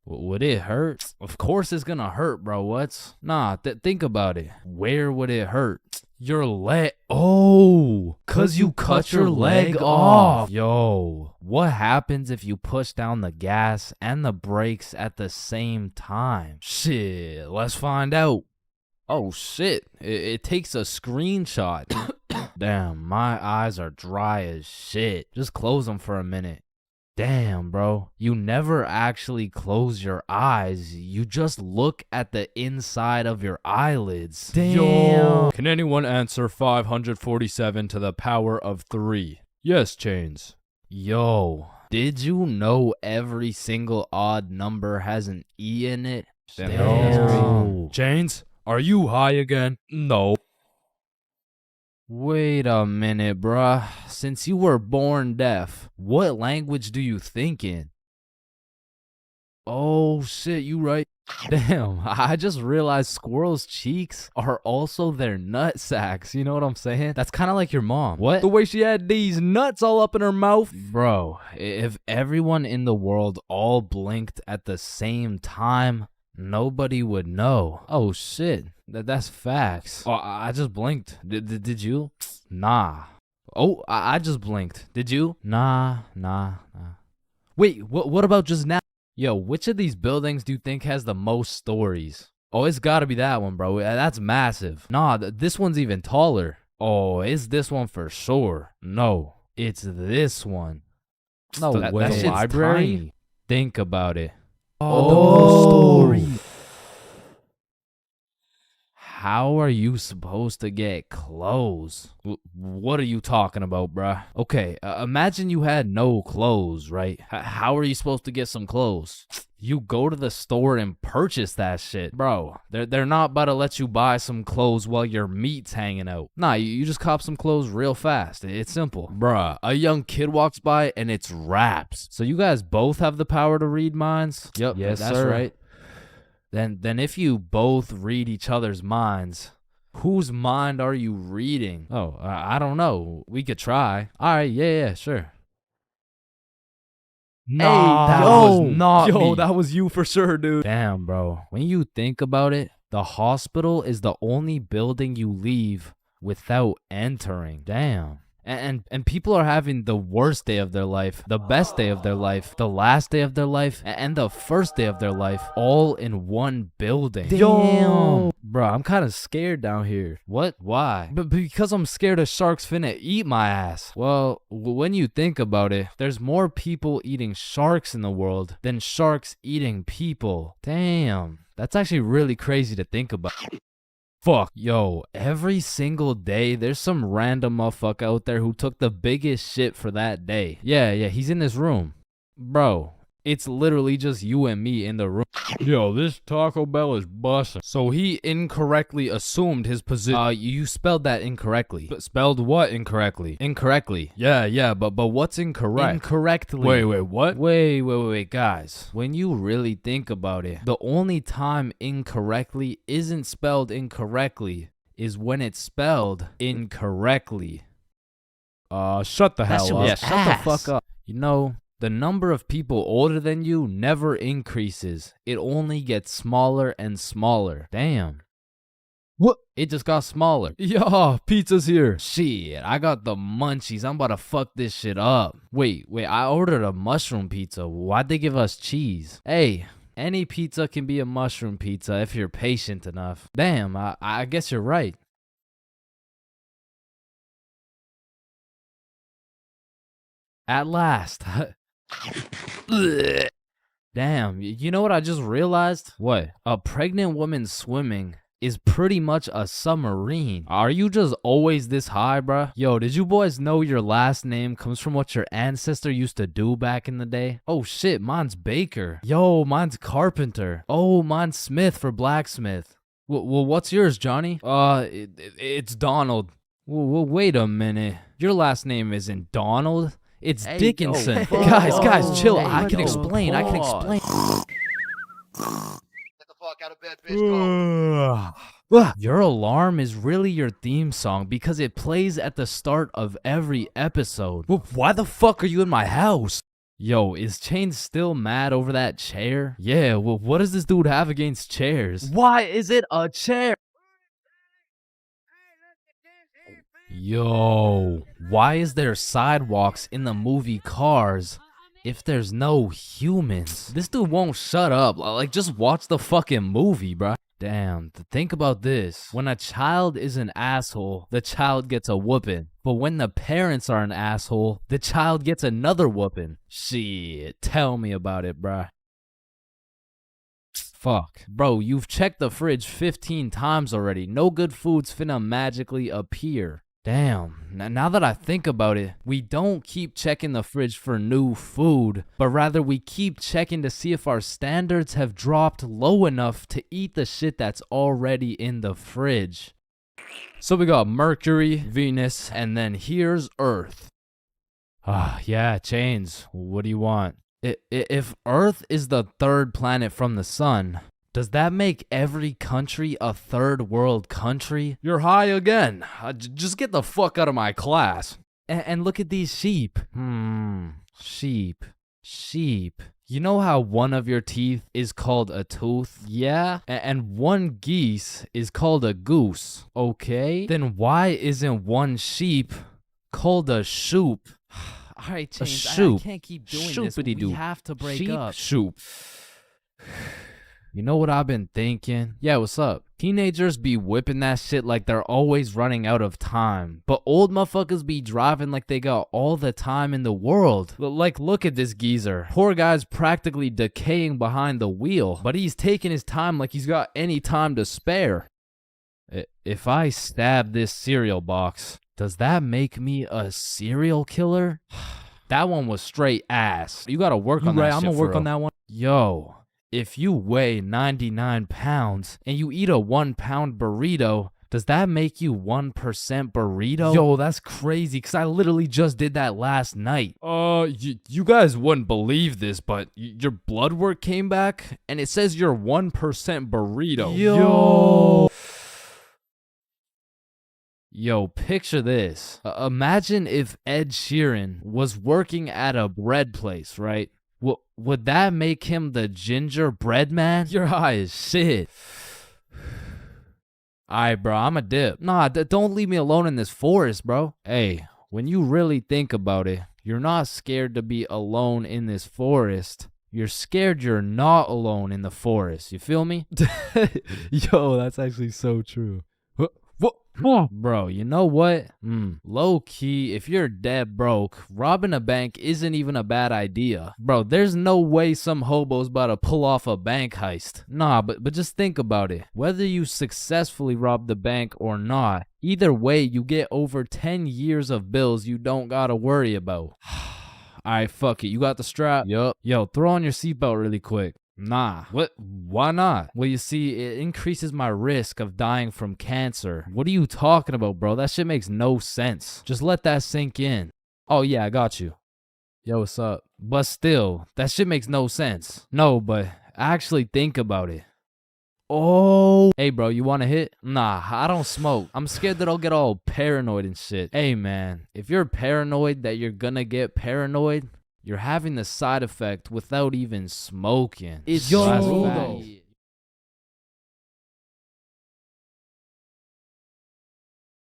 would it hurt? Of course it's gonna hurt, bro. Nah, think about it. Where would it hurt? Your leg. Oh, 'cause you cut your leg off. Yo, what happens if you push down the gas and the brakes at the same time? Shit, let's find out. Oh shit, it takes a screenshot. Damn, my eyes are dry as shit. Just close them for a minute. Damn, bro. You never actually close your eyes. You just look at the inside of your eyelids. Damn. Yo. Can anyone answer 547 to the power of 3? Yes, Chains. Yo, did you know every single odd number has an E in it? Damn. Chains, are you high again? No. Wait a minute, bruh. Since you were born deaf, what language do you think in? Oh shit, you right. Damn, I just realized squirrels' cheeks are also their nut sacks. You know what I'm saying? That's kind of like your mom. What? The way she had these nuts all up in her mouth. Bro, if everyone in the world all blinked at the same time, nobody would know. Oh shit, that's facts. Oh, I just blinked. Did you? Nah. Oh, I just blinked. Did you? Nah. Wait, what about just now? Yo, which of these buildings do you think has the most stories? Oh, it's gotta be that one, bro. That's massive. Nah, this one's even taller. Oh, it's this one for sure. No, it's this one. No way. That shit's library? Tiny. Think about it. Oh, story. How are you supposed to get clothes? What are you talking about, bruh? Okay, imagine you had no clothes, right? How are you supposed to get some clothes? You go to the store and purchase that shit. Bro, they're not about to let you buy some clothes while your meat's hanging out. Nah, you just cop some clothes real fast. It's simple. Bruh, a young kid walks by and it's raps. So you guys both have the power to read minds? Yep, yes, that's sir. Right. Then if you both read each other's minds, whose mind are you reading? Oh, I don't know. We could try. All right, yeah, sure. Nah, that was not me. That was you for sure, dude. Damn, bro. When you think about it, the hospital is the only building you leave without entering. Damn. And people are having the worst day of their life, the best day of their life, the last day of their life, and the first day of their life, all in one building. Damn. Bro, I'm kind of scared down here. What? Why? But because I'm scared a shark's finna eat my ass. Well, when you think about it, there's more people eating sharks in the world than sharks eating people. Damn. That's actually really crazy to think about. Fuck, yo, every single day there's some random motherfucker out there who took the biggest shit for that day. Yeah, he's in this room. Bro, it's literally just you and me in the room. Yo, this Taco Bell is bussin'. So he incorrectly assumed his position. You spelled that incorrectly. But spelled what incorrectly? Incorrectly. Yeah, but what's incorrect? Incorrectly. Wait, what? Wait, guys. When you really think about it, the only time incorrectly isn't spelled incorrectly is when it's spelled incorrectly. Shut the hell up. Yeah, shut the fuck up. You know, the number of people older than you never increases. It only gets smaller and smaller. Damn. What? It just got smaller. Yo, pizza's here. Shit, I got the munchies. I'm about to fuck this shit up. Wait, I ordered a mushroom pizza. Why'd they give us cheese? Hey, any pizza can be a mushroom pizza if you're patient enough. Damn, I guess you're right. At last. Damn, you know what I just realized? What? A pregnant woman swimming is pretty much a submarine. Are you just always this high, bruh? Yo, did you boys know your last name comes from what your ancestor used to do back in the day? Oh shit, mine's Baker. Yo, mine's Carpenter. Oh, mine's Smith for blacksmith. Well, what's yours, Johnny? It's Donald. Well, wait a minute. Your last name isn't Donald. It's Dickinson. Guys, chill. I can explain. Get the fuck out of bed, bitch. Your alarm is really your theme song because it plays at the start of every episode. Well, why the fuck are you in my house? Yo, is Chains still mad over that chair? Yeah, well, what does this dude have against chairs? Why is it a chair? Yo, why is there sidewalks in the movie Cars if there's no humans? This dude won't shut up. Like, just watch the fucking movie, bruh. Damn, think about this. When a child is an asshole, the child gets a whooping. But when the parents are an asshole, the child gets another whooping. Shit, tell me about it, bruh. Fuck. Bro, you've checked the fridge 15 times already. No good food's finna magically appear. Damn, now that I think about it, we don't keep checking the fridge for new food, but rather we keep checking to see if our standards have dropped low enough to eat the shit that's already in the fridge. So we got Mercury, Venus, and then here's Earth. Yeah, Chains, what do you want? If Earth is the third planet from the sun, does that make every country a third world country? You're high again. Just get the fuck out of my class. And look at these sheep. Sheep. You know how one of your teeth is called a tooth? Yeah? And one geese is called a goose. Okay? Then why isn't one sheep called a shoop? Alright, Chains, I can't keep doing this. We have to break up. Shoop. You know what I've been thinking? Yeah, what's up? Teenagers be whipping that shit like they're always running out of time. But old motherfuckers be driving like they got all the time in the world. Like, look at this geezer. Poor guy's practically decaying behind the wheel. But he's taking his time like he's got any time to spare. If I stab this cereal box, does that make me a serial killer? That one was straight ass. You gotta work on that shit. I'm gonna work on that one. Yo. If you weigh 99 pounds and you eat a 1 pound burrito, does that make you 1% burrito? Yo, that's crazy, because I literally just did that last night. You guys wouldn't believe this, but your blood work came back, and it says you're 1% burrito. Yo, picture this. Imagine if Ed Sheeran was working at a bread place, right? Would that make him the gingerbread man? You're high as shit. Alright, bro, I'm a dip. Nah, don't leave me alone in this forest, bro. Hey, when you really think about it, you're not scared to be alone in this forest. You're scared you're not alone in the forest. You feel me? Yo, that's actually so true. Bro, you know what? Low key, if you're dead broke, robbing a bank isn't even a bad idea. Bro, there's no way some hobo's about to pull off a bank heist. Nah, but just think about it. Whether you successfully rob the bank or not, either way, you get over 10 years of bills you don't gotta worry about. Alright, fuck it. You got the strap? Yup. Yo, throw on your seatbelt really quick. Nah. What? Why not? Well, you see, it increases my risk of dying from cancer. What are you talking about, bro? That shit makes no sense. Just let that sink in. Oh, yeah, I got you. Yo, what's up? But still, that shit makes no sense. No, but actually think about it. Oh. Hey, bro, you want to hit? Nah, I don't smoke. I'm scared that I'll get all paranoid and shit. Hey, man, if you're paranoid that you're gonna get paranoid, you're having the side effect without even smoking. It's yo,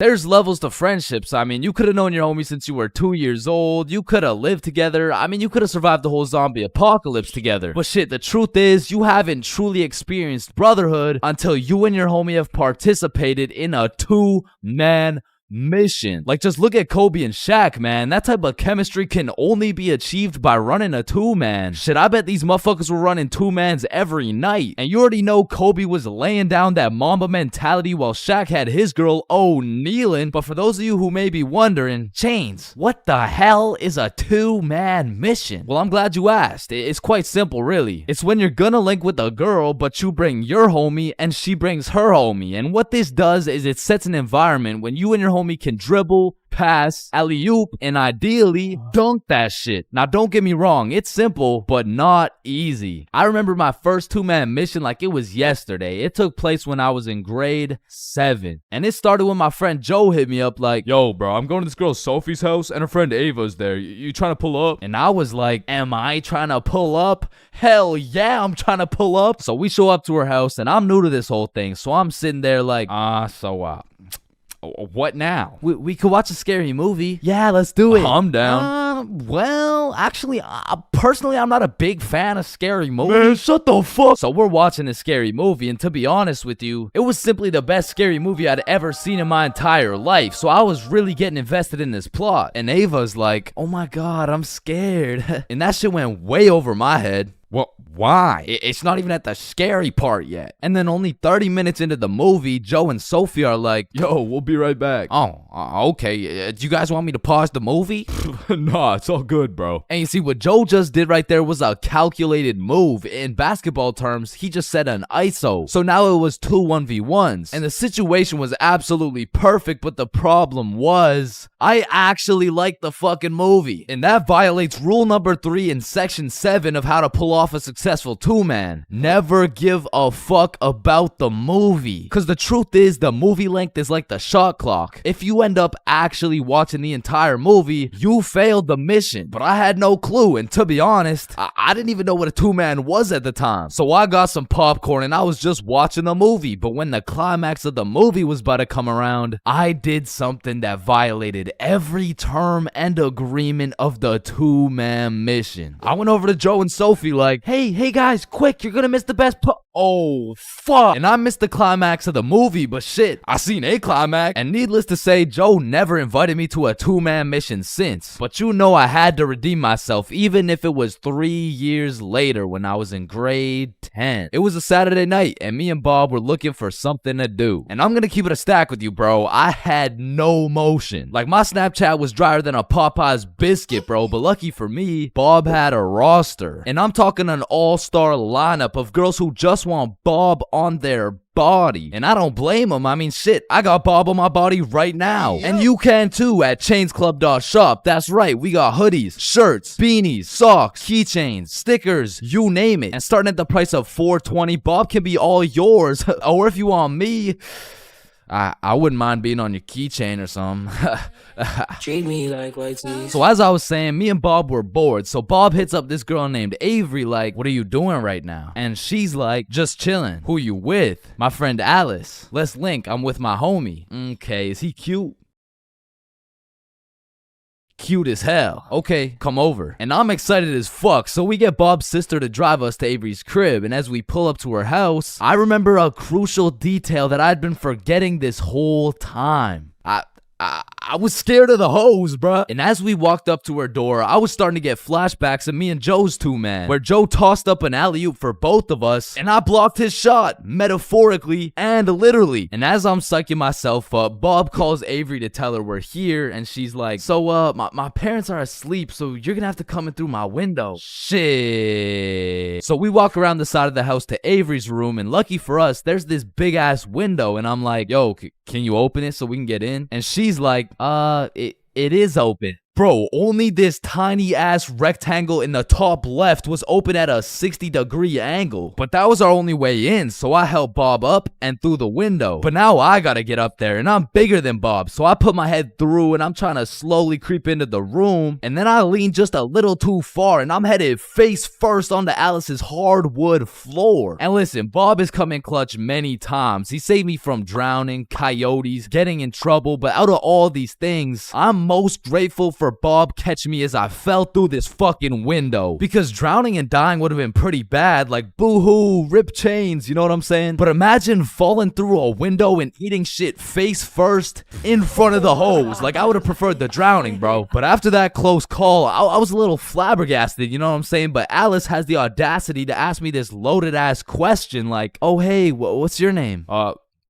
There's levels to friendships. I mean, you could have known your homie since you were 2 years old. You could have lived together. I mean, you could have survived the whole zombie apocalypse together. But shit, the truth is, you haven't truly experienced brotherhood until you and your homie have participated in a 2-man mission. Like, just look at Kobe and Shaq, man. That type of chemistry can only be achieved by running a 2-man. Shit, I bet these motherfuckers were running 2-mans every night. And you already know Kobe was laying down that Mamba mentality while Shaq had his girl kneeling. But for those of you who may be wondering, Chains, what the hell is a 2-man mission? Well, I'm glad you asked. It's quite simple, really. It's when you're gonna link with a girl, but you bring your homie and she brings her homie. And what this does is it sets an environment when you and your homie can dribble, pass, alley-oop, and ideally dunk that shit. Now, don't get me wrong, it's simple, but not easy. I remember my first 2-man mission like it was yesterday. It took place when I was in grade 7. And it started when my friend Joe hit me up like, Yo, bro, I'm going to this girl Sophie's house and her friend Ava's there. You trying to pull up? and I was like, am I trying to pull up? Hell yeah, I'm trying to pull up. So we show up to her house, and I'm new to this whole thing, so I'm sitting there like, What now? we could watch a scary movie. Yeah, let's do it. I'm down. Well, actually, personally, I'm not a big fan of scary movies. Man, shut the fuck. So we're watching a scary movie, and to be honest with you, it was simply the best scary movie I'd ever seen in my entire life. So I was really getting invested in this plot. And Ava's like, oh my god, I'm scared. And that shit went way over my head. What? Why? It's not even at the scary part yet. And then only 30 minutes into the movie, Joe and Sophie are like, Yo, we'll be right back. oh, okay. Do you guys want me to pause the movie? Nah, it's all good, bro. And you see, what Joe just did right there was a calculated move. In basketball terms, he just set an ISO. So now it was 2 1v1s. And the situation was absolutely perfect, but the problem was, I actually liked the fucking movie. And that violates rule number 3 in section 7 of how to pull off a successful 2-man. Never give a fuck about the movie. Cause the truth is, the movie length is like the shot clock. If you end up actually watching the entire movie, you failed the mission. But I had no clue, and to be honest, I didn't even know what a 2-man was at the time. So I got some popcorn and I was just watching the movie. But when the climax of the movie was about to come around, I did something that violated every term and agreement of the 2-man mission. I went over to Joe and Sophie like, hey guys, quick, you're gonna miss the best oh, fuck. And I missed the climax of the movie, but shit, I seen a climax. And needless to say, Joe never invited me to a 2-man mission since. But you know I had to redeem myself, even if it was 3 years later when I was in grade 10. It was a Saturday night, and me and Bob were looking for something to do. And I'm gonna keep it a stack with you, bro. I had no motion. Like, my Snapchat was drier than a Popeye's biscuit, bro. But lucky for me, Bob had a roster. And I'm talking an all-star lineup of girls who just want Bob on their body. And I don't blame them. I mean, shit, I got Bob on my body right now. And you can too at chainsclub.shop. That's right, we got hoodies, shirts, beanies, socks, keychains, stickers, you name it. And starting at the price of $4.20, Bob can be all yours. Or if you want me, I wouldn't mind being on your keychain or something. Treat me like white teeth. So as I was saying, me and Bob were bored. So Bob hits up this girl named Avery like, what are you doing right now? And she's like, just chilling. Who you with? My friend Alice. Let's link. I'm with my homie. Okay, is he cute? Cute as hell. Okay, come over. And I'm excited as fuck, so we get Bob's sister to drive us to Avery's crib, and as we pull up to her house, I remember a crucial detail that I'd been forgetting this whole time. I was scared of the hoes, bruh. And as we walked up to her door, I was starting to get flashbacks of me and Joe's 2-man, where Joe tossed up an alley-oop for both of us, and I blocked his shot, metaphorically and literally. And as I'm psyching myself up, Bob calls Avery to tell her we're here, and she's like, so, my parents are asleep, so you're gonna have to come in through my window. Shit. So we walk around the side of the house to Avery's room, and lucky for us, there's this big-ass window, and I'm like, yo, can you open it so we can get in? And she's like, it is open. Bro, only this tiny ass rectangle in the top left was open at a 60-degree angle. But that was our only way in, so I helped Bob up and through the window. But now I gotta get up there, and I'm bigger than Bob, so I put my head through and I'm trying to slowly creep into the room. And then I lean just a little too far and I'm headed face first onto Alice's hardwood floor. And listen, Bob has come in clutch many times. He saved me from drowning, coyotes, getting in trouble, but out of all these things, I'm most grateful for Bob catching me as I fell through this fucking window. Because drowning and dying would have been pretty bad, like boo-hoo, rip chains, you know what I'm saying? But imagine falling through a window and eating shit face first in front of the hose. Like, I would have preferred the drowning, bro. But after that close call, I was a little flabbergasted, you know what I'm saying? But Alice has the audacity to ask me this loaded ass question like, oh hey, what's your name?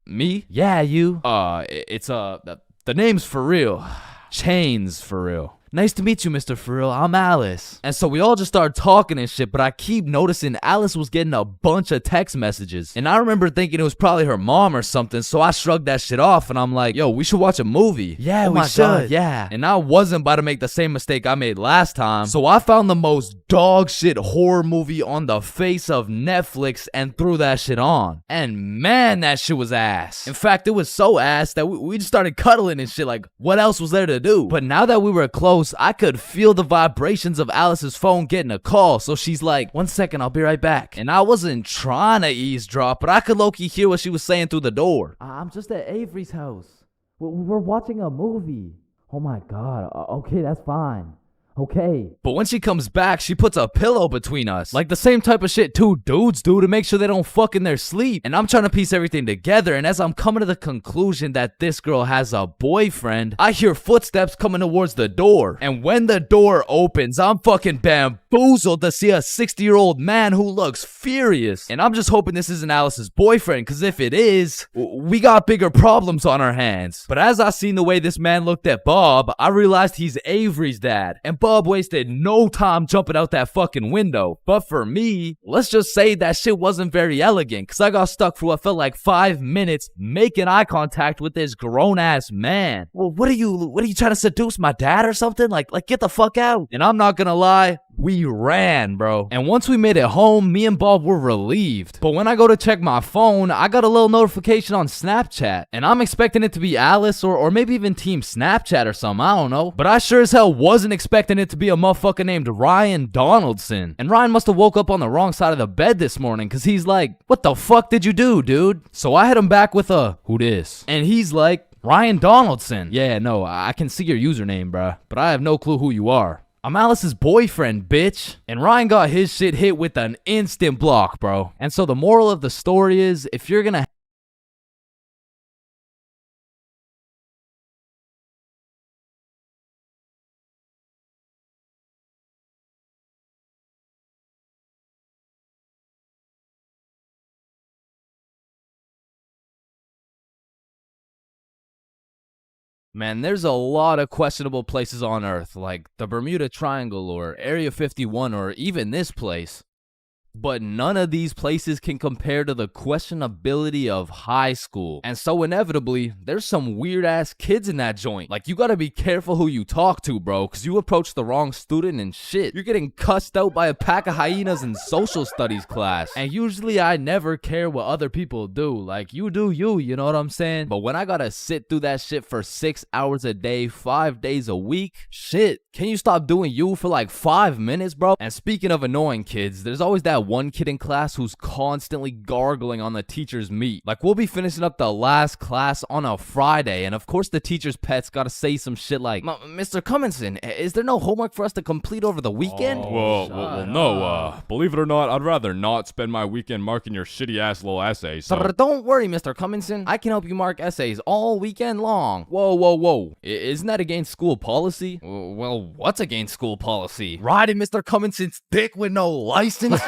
Me? Yeah, you. It's the name's for real. Chains for real. Nice to meet you, Mr. Furreal. I'm Alice. And so we all just started talking and shit, but I keep noticing Alice was getting a bunch of text messages. And I remember thinking it was probably her mom or something, so I shrugged that shit off and I'm like, yo, we should watch a movie. Yeah, we should. God, yeah. And I wasn't about to make the same mistake I made last time, so I found the most dog shit horror movie on the face of Netflix and threw that shit on. And man, that shit was ass. In fact, it was so ass that we just started cuddling and shit. Like, what else was there to do? But now that we were close, I could feel the vibrations of Alice's phone getting a call, so she's like, 1 second, I'll be right back. And I wasn't trying to eavesdrop, but I could low-key hear what she was saying through the door. I'm just at Avery's house. We're watching a movie. Oh my god, okay, that's fine. Okay. But when she comes back, she puts a pillow between us. Like the same type of shit two dudes do to make sure they don't fuck in their sleep. And I'm trying to piece everything together, and as I'm coming to the conclusion that this girl has a boyfriend, I hear footsteps coming towards the door. And when the door opens, I'm fucking bamboozled to see a 60-year-old man who looks furious. And I'm just hoping this isn't Alice's boyfriend, because if it is, we got bigger problems on our hands. But as I seen the way this man looked at Bob, I realized he's Avery's dad. And Bob wasted no time jumping out that fucking window. But for me, let's just say that shit wasn't very elegant, because I got stuck for what felt like 5 minutes making eye contact with this grown-ass man. Well, what are you trying to seduce my dad or something? Like get the fuck out. And I'm not gonna lie, we ran, bro. And once we made it home, me and Bob were relieved. But when I go to check my phone, I got a little notification on Snapchat. And I'm expecting it to be Alice or maybe even Team Snapchat or something, I don't know. But I sure as hell wasn't expecting it to be a motherfucker named Ryan Donaldson. And Ryan must have woke up on the wrong side of the bed this morning, because he's like, what the fuck did you do, dude? So I hit him back with a, who dis? And he's like, Ryan Donaldson. Yeah, no, I can see your username, bruh, but I have no clue who you are. I'm Alice's boyfriend, bitch. And Ryan got his shit hit with an instant block, bro. And so the moral of the story is, if you're gonna Man, there's a lot of questionable places on Earth, like the Bermuda Triangle or Area 51 or even this place. But none of these places can compare to the questionability of high school. And so inevitably, there's some weird ass kids in that joint. Like, you gotta be careful who you talk to, bro, because you approach the wrong student and shit, you're getting cussed out by a pack of hyenas in social studies class. And usually I never care what other people do. Like, you do you know what I'm saying? But when I gotta sit through that shit for 6 hours a day, 5 days a week, shit, can you stop doing you for like 5 minutes, bro? And speaking of annoying kids, there's always that one kid in class who's constantly gargling on the teacher's meat. Like, we'll be finishing up the last class on a Friday, and of course the teacher's pet's gotta say some shit like, Mr. Cumminson, is there no homework for us to complete over the weekend? Well, no, believe it or not, I'd rather not spend my weekend marking your shitty ass little essays. So. Don't worry, Mr. Cumminson, I can help you mark essays all weekend long. Whoa. Isn't that against school policy? Well, what's against school policy? Riding Mr. Cumminson's dick with no license?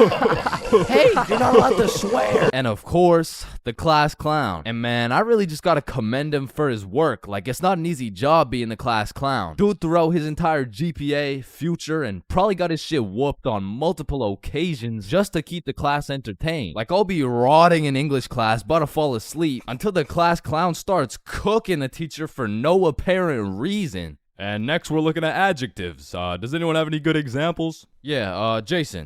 Hey, you're not allowed to swear. And of course, the class clown. And man, I really just gotta commend him for his work. Like, it's not an easy job being the class clown. Dude threw out his entire GPA, future, and probably got his shit whooped on multiple occasions just to keep the class entertained. Like, I'll be rotting in English class, about to fall asleep, until the class clown starts cooking the teacher for no apparent reason. And next we're looking at adjectives. Does anyone have any good examples? Yeah, Jason.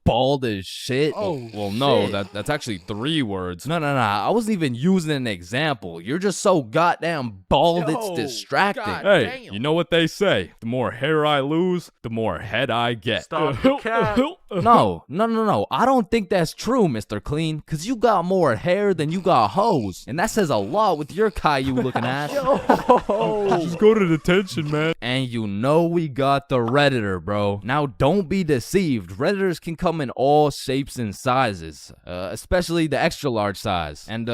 Bald as shit. Well, no, that's actually 3 words. No. I wasn't even using an example. You're just so goddamn bald, it's distracting. Hey, you know what they say? The more hair I lose, the more head I get. Stop the cat. No. I don't think that's true, Mr. Clean, because you got more hair than you got hoes. And that says a lot with your Caillou looking ass. Just go to detention, man. And you know we got the Redditor, bro. Now, don't be deceived. Redditors can come in all shapes and sizes, especially the extra large size, and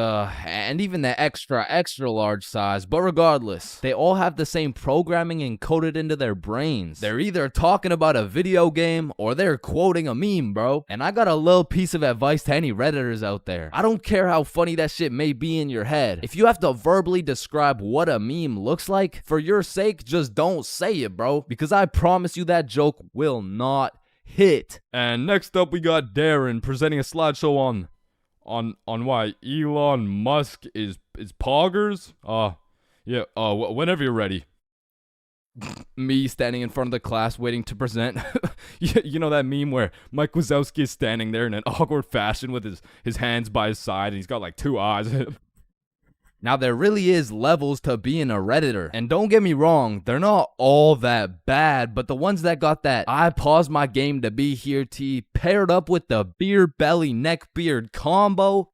even the extra large size. But regardless, they all have the same programming encoded into their brains. They're either talking about a video game or they're quoting a meme, bro. And I got a little piece of advice to any Redditors out there. I don't care how funny that shit may be in your head. If you have to verbally describe what a meme looks like, for your sake, just don't say it, bro, because I promise you that joke will not hit. And next up we got Darren presenting a slideshow on why Elon Musk is poggers. Whenever you're ready. Me standing in front of the class waiting to present. You know that meme where Mike Wazowski is standing there in an awkward fashion with his hands by his side and he's got like 2 eyes. Now, there really is levels to being a Redditor. And don't get me wrong, they're not all that bad, but the ones that got that I paused my game to be here T paired up with the beer belly neck beard combo,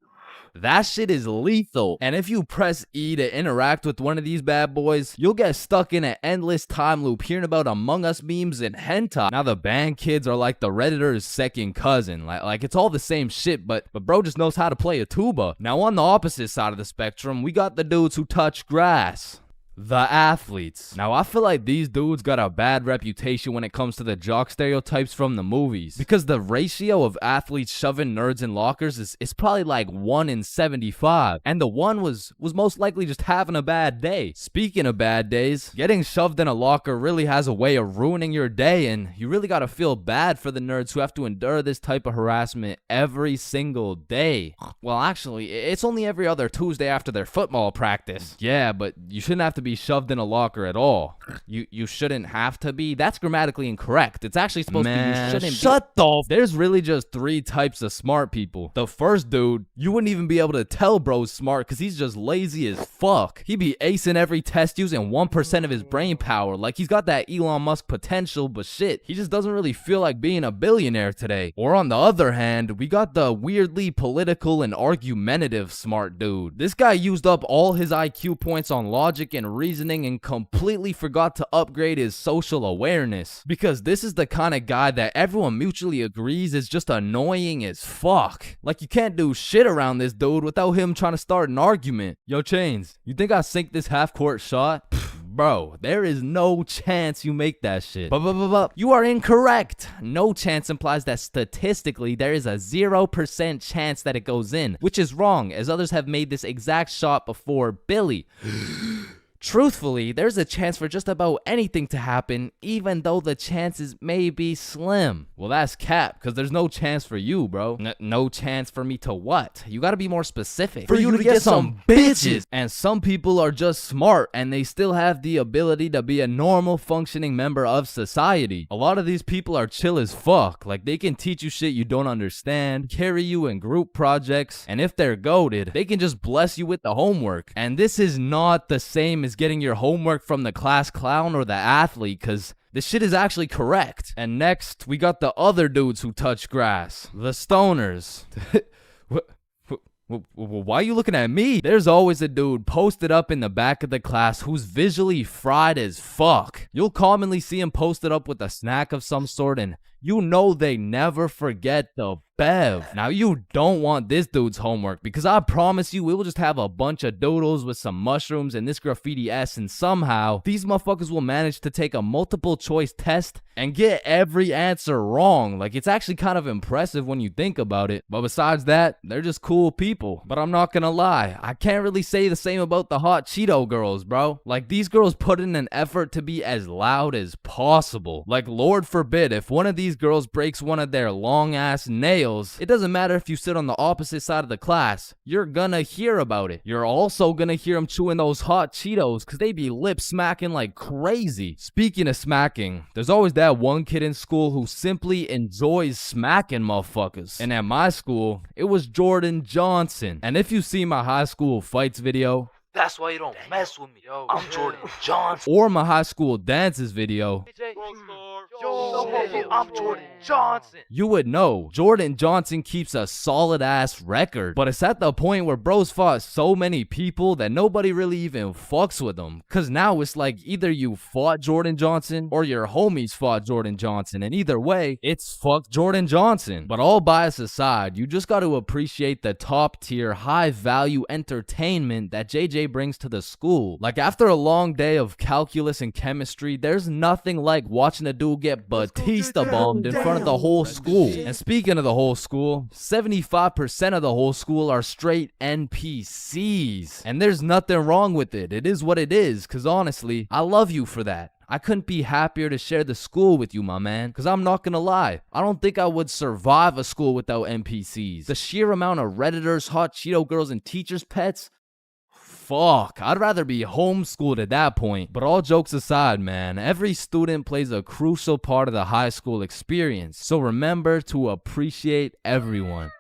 that shit is lethal. And if you press E to interact with one of these bad boys, you'll get stuck in an endless time loop hearing about Among Us memes and hentai. Now, the band kids are like the Redditor's second cousin. Like it's all the same shit, but bro just knows how to play a tuba. Now, on the opposite side of the spectrum, we got the dudes who touch grass. The athletes. Now, I feel like these dudes got a bad reputation when it comes to the jock stereotypes from the movies, because the ratio of athletes shoving nerds in lockers is probably like 1 in 75, and the one was most likely just having a bad day. Speaking of bad days, getting shoved in a locker really has a way of ruining your day, and you really gotta feel bad for the nerds who have to endure this type of harassment every single day. Well, actually, it's only every other Tuesday after their football practice. Yeah, but you shouldn't have to be shoved in a locker at all. You shouldn't have to be. That's grammatically incorrect. It's actually supposed to be you shouldn't shut the There's really just 3 types of smart people. The first dude, you wouldn't even be able to tell bro's smart because he's just lazy as fuck. He be acing every test using 1% of his brain power. Like he's got that Elon Musk potential, but shit, he just doesn't really feel like being a billionaire today. Or on the other hand, we got the weirdly political and argumentative smart dude. This guy used up all his IQ points on logic and reasoning and completely forgot to upgrade his social awareness, because this is the kind of guy that everyone mutually agrees is just annoying as fuck. Like you can't do shit around this dude without him trying to start an argument. Yo, Chains, you think I sink this half-court shot? Bro, there is no chance you make that shit. But you are incorrect. No chance implies that statistically there is a 0% chance that it goes in, which is wrong, as others have made this exact shot before Billy. Truthfully, there's a chance for just about anything to happen, even though the chances may be slim. Well, that's cap, because there's no chance for you, bro. No chance for me to what? You gotta be more specific. For you to get some bitches. And some people are just smart, and they still have the ability to be a normal functioning member of society. A lot of these people are chill as fuck. Like, they can teach you shit you don't understand, carry you in group projects, and if they're goated, they can just bless you with the homework. And this is not the same as getting your homework from the class clown or the athlete, because this shit is actually correct. And next, we got the other dudes who touch grass. The stoners. Why are you looking at me? There's always a dude posted up in the back of the class who's visually fried as fuck. You'll commonly see him posted up with a snack of some sort, and you know they never forget the bev. Now, you don't want this dude's homework, because I promise you, we will just have a bunch of doodles with some mushrooms and this graffiti S, and somehow these motherfuckers will manage to take a multiple choice test and get every answer wrong. Like, it's actually kind of impressive when you think about it. But besides that, they're just cool people. But I'm not gonna lie, I can't really say the same about the hot Cheeto girls, bro. Like, these girls put in an effort to be as loud as possible. Like, Lord forbid, if one of these these girls breaks one of their long ass nails, it doesn't matter if you sit on the opposite side of the class, you're gonna hear about it. You're also gonna hear them chewing those hot Cheetos cause they be lip smacking like crazy. Speaking of smacking, there's always that one kid in school who simply enjoys smacking motherfuckers. And at my school, it was Jordan Johnson. And if you see my high school fights video, that's why you don't mess with me. I'm Jordan Johnson. or my high school dances video, I'm Jordan Johnson. you would know Jordan Johnson keeps a solid ass record. But it's at the point where bros fought so many people that nobody really even fucks with them. Cause now it's like either you fought Jordan Johnson or your homies fought Jordan Johnson. And either way, it's fuck Jordan Johnson. But all bias aside, you just gotta appreciate the top tier, high value entertainment that JJ brings to the school. Like after a long day of calculus and chemistry, there's nothing like watching a dude get Batista bombed in front of the whole school. And speaking of the whole school, 75% of the whole school are straight NPCs. And there's nothing wrong with it. It is what it is, cause honestly, I love you for that. I couldn't be happier to share the school with you, my man. Cause I'm not gonna lie, I don't think I would survive a school without NPCs. The sheer amount of Redditors, hot Cheeto girls, and teachers' pets, fuck, I'd rather be homeschooled at that point. But all jokes aside, man, every student plays a crucial part of the high school experience. So remember to appreciate everyone.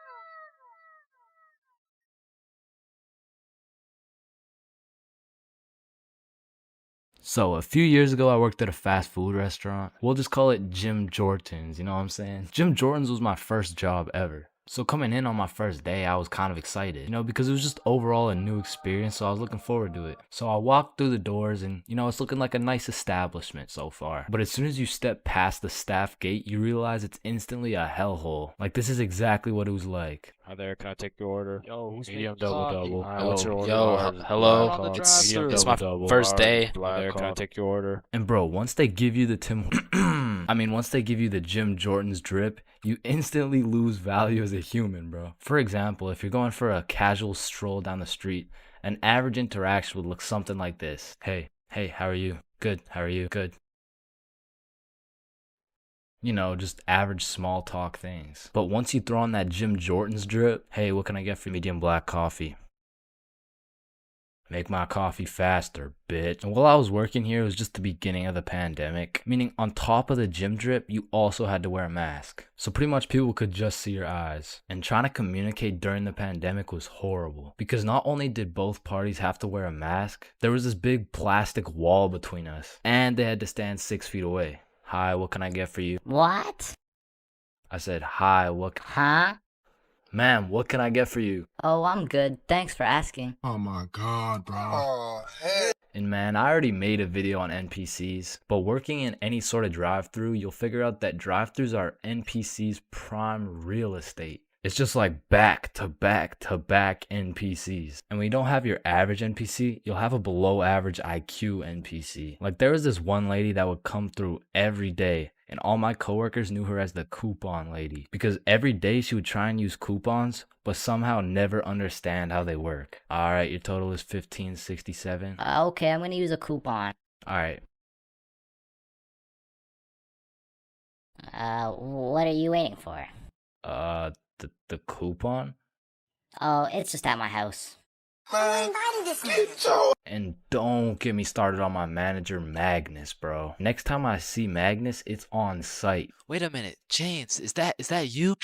So a few years ago, I worked at a fast food restaurant. We'll just call it Jim Jordan's, you know what I'm saying? Jim Jordan's was my first job ever. So coming in on my first day, I was kind of excited, because it was just overall a new experience, so I was looking forward to it. So I walked through the doors and, it's looking like a nice establishment so far. But as soon as you step past the staff gate, you realize it's instantly a hellhole. Like, this is exactly what it was like. Hi there, can I take your order? Yo, who's Medium making double coffee? double. What's your order? Yo, hello. On the It's drive-thru. my Double, first day. Hi there, can I take your order? And bro, once they give you the once they give you the Jim Jordan's drip, you instantly lose value as a human, bro. For example, if you're going for a casual stroll down the street, an average interaction would look something like this. Hey, how are you? Good, how are you? Good. Just average small talk things. But once you throw on that Jim Jordan's drip, hey, what can I get for medium black coffee? Make my coffee faster, bitch. And while I was working here, it was just the beginning of the pandemic, meaning on top of the gym drip, you also had to wear a mask. So pretty much people could just see your eyes. And trying to communicate during the pandemic was horrible, because not only did both parties have to wear a mask, there was this big plastic wall between us, and they had to stand 6 feet away. Hi, what can I get for you? What? I said, hi, Huh? Ma'am, what can I get for you? Oh, I'm good. Thanks for asking. Oh my god, bro. Oh, hey. And man, I already made a video on NPCs, but working in any sort of drive-thru, you'll figure out that drive-thrus are NPCs' prime real estate. It's just like back to back to back NPCs. And when you don't have your average NPC, you'll have a below average IQ NPC. Like there was this one lady that would come through every day, and all my coworkers knew her as the coupon lady, because every day she would try and use coupons, but somehow never understand how they work. Alright, your total is $15.67. Okay, I'm gonna use a coupon. Alright. What are you waiting for? The coupon? Oh, it's just at my house. And don't get me started on my manager Magnus, bro. Next time I see Magnus, it's on site. Wait a minute, James, is that you?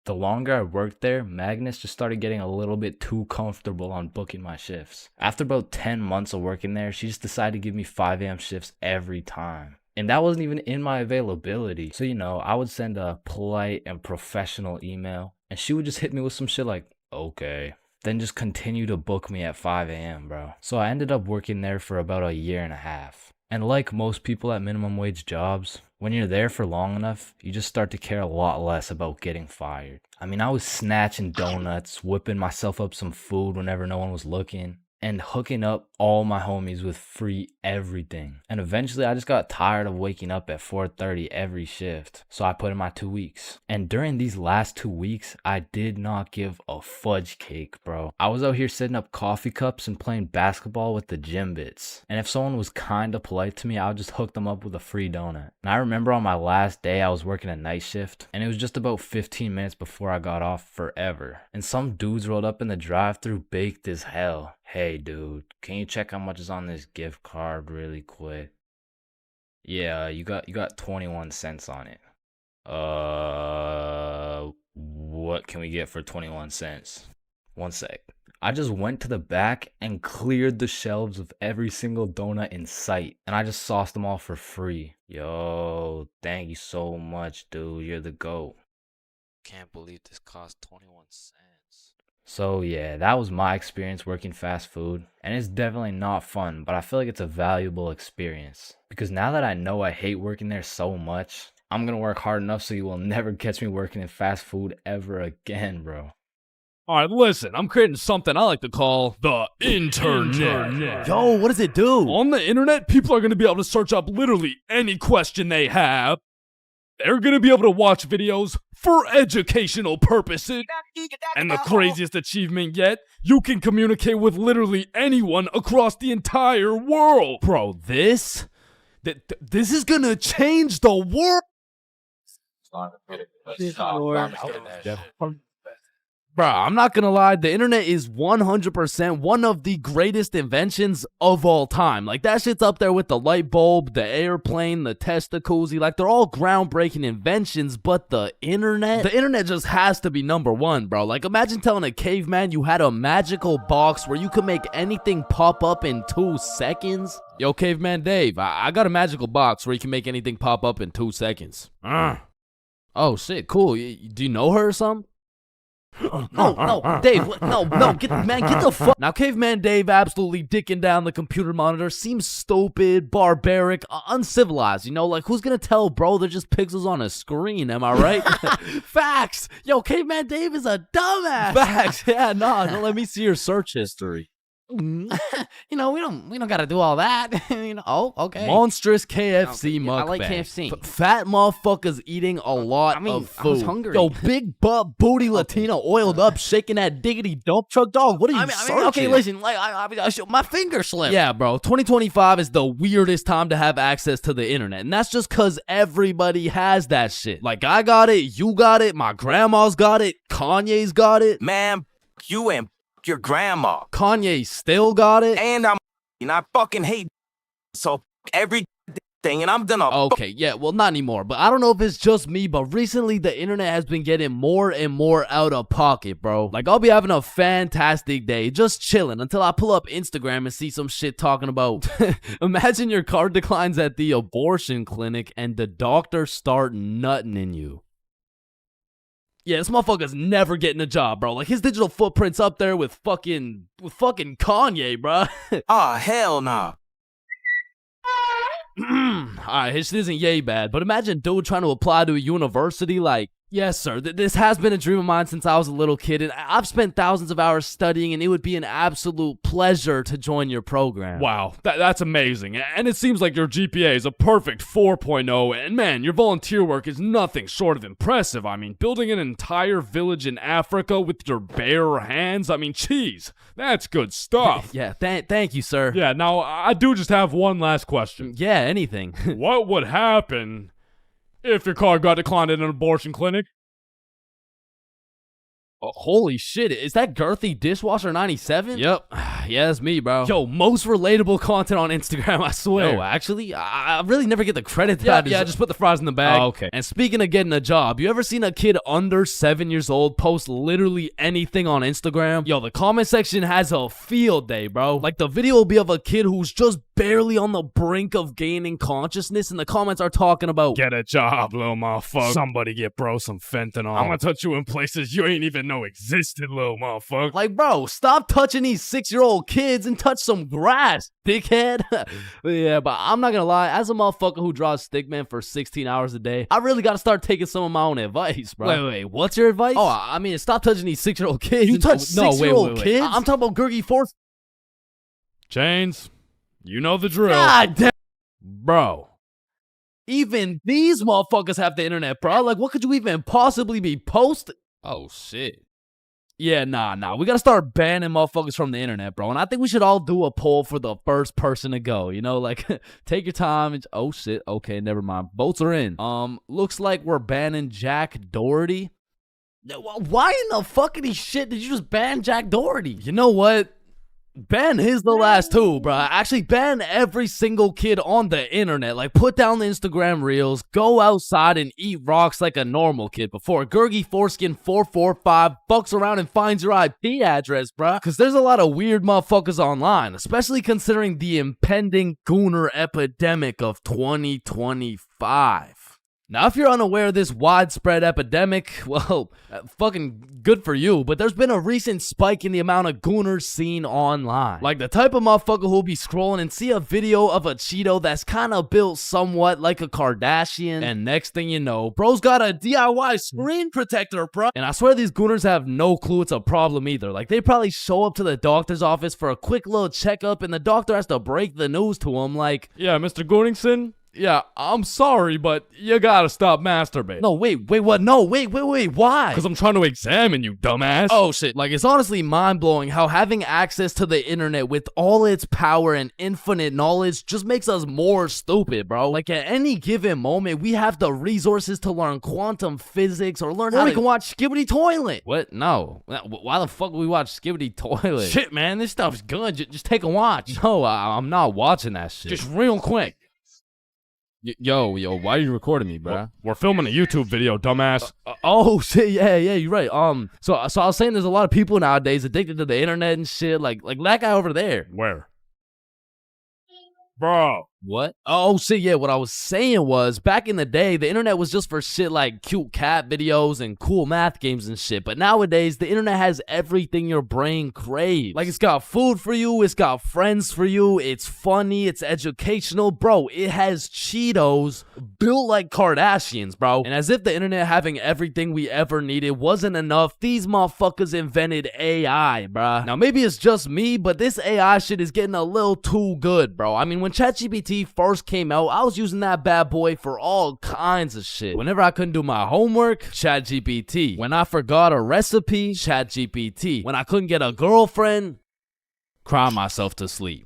The longer I worked there, Magnus just started getting a little bit too comfortable on booking my shifts. After about 10 months of working there, she just decided to give me 5 a.m. shifts every time. And that wasn't even in my availability. So, I would send a polite and professional email, and she would just hit me with some shit like, okay. Then just continue to book me at 5 a.m., bro. So I ended up working there for about a year and a half. And like most people at minimum wage jobs, when you're there for long enough, you just start to care a lot less about getting fired. I mean, I was snatching donuts, whipping myself up some food whenever no one was looking. and hooking up all my homies with free everything. And eventually I just got tired of waking up at 4:30 every shift. So I put in my 2 weeks. And during these last 2 weeks, I did not give a fudge cake, bro. I was out here setting up coffee cups and playing basketball with the gym bits. And if someone was kind of polite to me, I would just hook them up with a free donut. And I remember on my last day, I was working a night shift, and it was just about 15 minutes before I got off forever. And some dudes rolled up in the drive-thru baked as hell. Hey dude, can you check how much is on this gift card really quick? Yeah, you got 21 cents on it. What can we get for 21 cents? One sec. I just went to the back and cleared the shelves of every single donut in sight, and I just sauced them all for free. Yo, thank you so much, dude. You're the GOAT. Can't believe this cost 21 cents. So yeah, that was my experience working fast food, and it's definitely not fun, but I feel like it's a valuable experience. Because now that I know I hate working there so much, I'm gonna work hard enough so you will never catch me working in fast food ever again, bro. Alright, listen, I'm creating something I like to call the internet. Yo, what does it do? On the internet, people are going to be able to search up literally any question they have. They're going to be able to watch videos for educational purposes. And the craziest achievement yet, you can communicate with literally anyone across the entire world. Bro, this is going to change the world. Bro, I'm not gonna lie, the internet is 100% one of the greatest inventions of all time. Like, that shit's up there with the light bulb, the airplane, the Testacuzzi. Like, they're all groundbreaking inventions, but the internet just has to be number one, bro. Like, imagine telling a caveman you had a magical box where you could make anything pop up in 2 seconds. Yo, Caveman Dave, I got a magical box where you can make anything pop up in 2 seconds. Oh, shit, cool. Do you know her or something? No, Dave, no, get the fuck. Now, Caveman Dave absolutely dicking down the computer monitor seems stupid, barbaric, uncivilized, you know? Like, who's gonna tell, bro? They're just pixels on a screen, am I right? Facts! Yo, Caveman Dave is a dumbass! Facts! Yeah, nah, don't let me see your search history. You know, we don't gotta do all that. You know, oh, okay. Monstrous KFC mukbang. I like KFC. Fat motherfuckers eating a lot of food. I was hungry. Yo, big butt booty Latina oiled up, shaking that diggity dump truck, dog. What are you searching? Okay, listen, like my finger slipped. Yeah, bro. 2025 is the weirdest time to have access to the internet, and that's just cause everybody has that shit. Like, I got it, you got it, my grandma's got it, Kanye's got it. Man, you and your grandma. Kanye still got it. And I fucking hate so every thing, and I'm done. Okay, yeah, well, not anymore, but I don't know if it's just me, but recently the internet has been getting more and more out of pocket, bro. Like, I'll be having a fantastic day, just chilling, until I pull up Instagram and see some shit talking about, imagine your car declines at the abortion clinic and the doctor start nutting in you. Yeah, this motherfucker's never getting a job, bro. Like, his digital footprint's up there with fucking Kanye, bro. Ah, hell nah. Alright, his shit isn't yay bad, but imagine dude trying to apply to a university like, yes, sir, this has been a dream of mine since I was a little kid, and I've spent thousands of hours studying, and it would be an absolute pleasure to join your program. Wow, that's amazing. And it seems like your GPA is a perfect 4.0, and man, your volunteer work is nothing short of impressive. I mean, building an entire village in Africa with your bare hands, I mean, geez, that's good stuff. Yeah, thank you, sir. Yeah, now, I do just have one last question. Yeah, anything. What would happen if your car got declined at an abortion clinic? Oh, holy shit, is that Girthy Dishwasher 97? Yep, yeah, that's me, bro. Yo, most relatable content on Instagram, I swear. Yo, actually, I really never get the credit that yeah, just put the fries in the bag. Oh, okay. And speaking of getting a job, you ever seen a kid under 7 years old post literally anything on Instagram? Yo, the comment section has a field day, bro. Like, the video will be of a kid who's just barely on the brink of gaining consciousness, and the comments are talking about, get a job, little motherfucker. Somebody get bro some fentanyl. I'm gonna touch you in places you ain't even know existed, little motherfucker. Like, bro, stop touching these 6-year-old kids and touch some grass, dickhead. Yeah, but I'm not gonna lie, as a motherfucker who draws stickman for 16 hours a day, I really gotta start taking some of my own advice, bro. Wait, what's your advice? Oh, I mean, stop touching these 6-year-old kids. You touch 6-year-old kids? I'm talking about Gurgi Force. Chains, you know the drill. God damn. Bro. Even these motherfuckers have the internet, bro. Like, what could you even possibly be posting? Oh, shit. Yeah, nah. We gotta start banning motherfuckers from the internet, bro. And I think we should all do a poll for the first person to go. You know, like, take your time. And, oh, shit. Okay, never mind. Votes are in. Looks like we're banning Jack Doherty. Why in the fuckity shit did you just ban Jack Doherty? You know what? Ban his the last two, bro. Actually, ban every single kid on the internet. Like, put down the Instagram reels, go outside and eat rocks like a normal kid before Gurgy Foreskin 445 fucks around and finds your IP address, bro. Because there's a lot of weird motherfuckers online, especially considering the impending gooner epidemic of 2025. Now, if you're unaware of this widespread epidemic, well, fucking good for you, but there's been a recent spike in the amount of gooners seen online. Like the type of motherfucker who'll be scrolling and see a video of a Cheeto that's kind of built somewhat like a Kardashian, and next thing you know, bro's got a DIY screen protector, bro. And I swear these gooners have no clue it's a problem either. Like, they probably show up to the doctor's office for a quick little checkup, and the doctor has to break the news to him like, yeah, Mr. Gooningson? Yeah, I'm sorry, but you gotta stop masturbating. No, wait, what? No, wait, why? Because I'm trying to examine you, dumbass. Oh, shit. Like, it's honestly mind-blowing how having access to the internet with all its power and infinite knowledge just makes us more stupid, bro. Like, at any given moment, we have the resources to learn quantum physics or learn how we can watch Skibbity Toilet. What? No. Why the fuck would we watch Skibbity Toilet? Shit, man, this stuff's good. Just take a watch. No, I'm not watching that shit. Just real quick. Yo, why are you recording me, bro? We're filming a YouTube video, dumbass. Oh shit, yeah, you're right. So I was saying there's a lot of people nowadays addicted to the internet and shit, like that guy over there. Where? Bro. What? Oh shit, yeah, what I was saying was, back in the day, the internet was just for shit like cute cat videos and cool math games and shit, but nowadays, the internet has everything your brain craves. Like, it's got food for you, it's got friends for you, it's funny, it's educational, bro, it has Cheetos built like Kardashians, bro. And as if the internet having everything we ever needed wasn't enough, these motherfuckers invented AI, bruh. Now, maybe it's just me, but this AI shit is getting a little too good, bro. I mean, when ChatGPT first came out, I was using that bad boy for all kinds of shit. Whenever I couldn't do my homework, ChatGPT. When I forgot a recipe, ChatGPT. When I couldn't get a girlfriend, cry myself to sleep.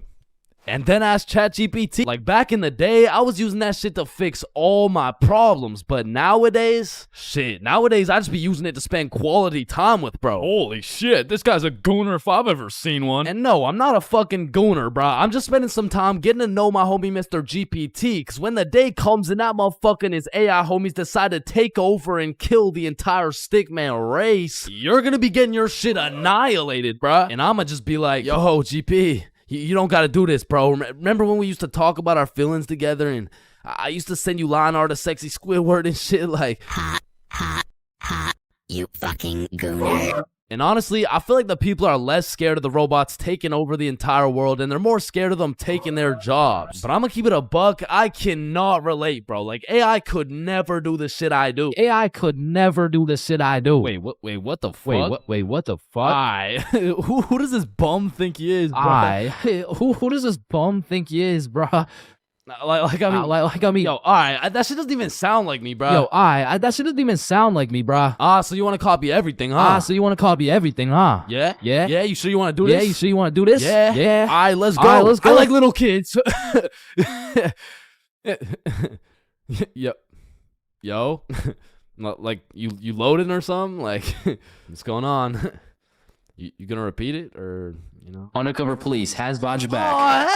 And then ask ChatGPT. Like, back in the day, I was using that shit to fix all my problems. But nowadays, I just be using it to spend quality time with, bro. Holy shit, this guy's a gooner if I've ever seen one. And no, I'm not a fucking gooner, bro. I'm just spending some time getting to know my homie Mr. GPT. Because when the day comes and that motherfucker and his AI homies decide to take over and kill the entire stickman race, you're gonna be getting your shit annihilated, bro. And I'ma just be like, yo, GP. You don't gotta do this, bro. Remember when we used to talk about our feelings together and I used to send you line art of sexy Squidward and shit like, hot, you fucking gooner. And honestly, I feel like the people are less scared of the robots taking over the entire world and they're more scared of them taking their jobs. But I'm gonna keep it a buck. I cannot relate, bro. Like, AI could never do the shit I do. AI could never do the shit I do. Wait, what the fuck? Wait, what the fuck? Who does this bum think he is, bro? Who does this bum think he is, bro? Like I mean, yo, alright, that shit doesn't even sound like me, bro. Yo, that shit doesn't even sound like me, bro. So you want to copy everything, huh? Yeah? Yeah, you sure you want to do this? Yeah, you sure you want to do this? Yeah. Alright, let's go. Let's go. I like little kids. Yo. Like, you loading or something? Like, what's going on? You gonna repeat it, or, you know? Undercover police has Vaj back.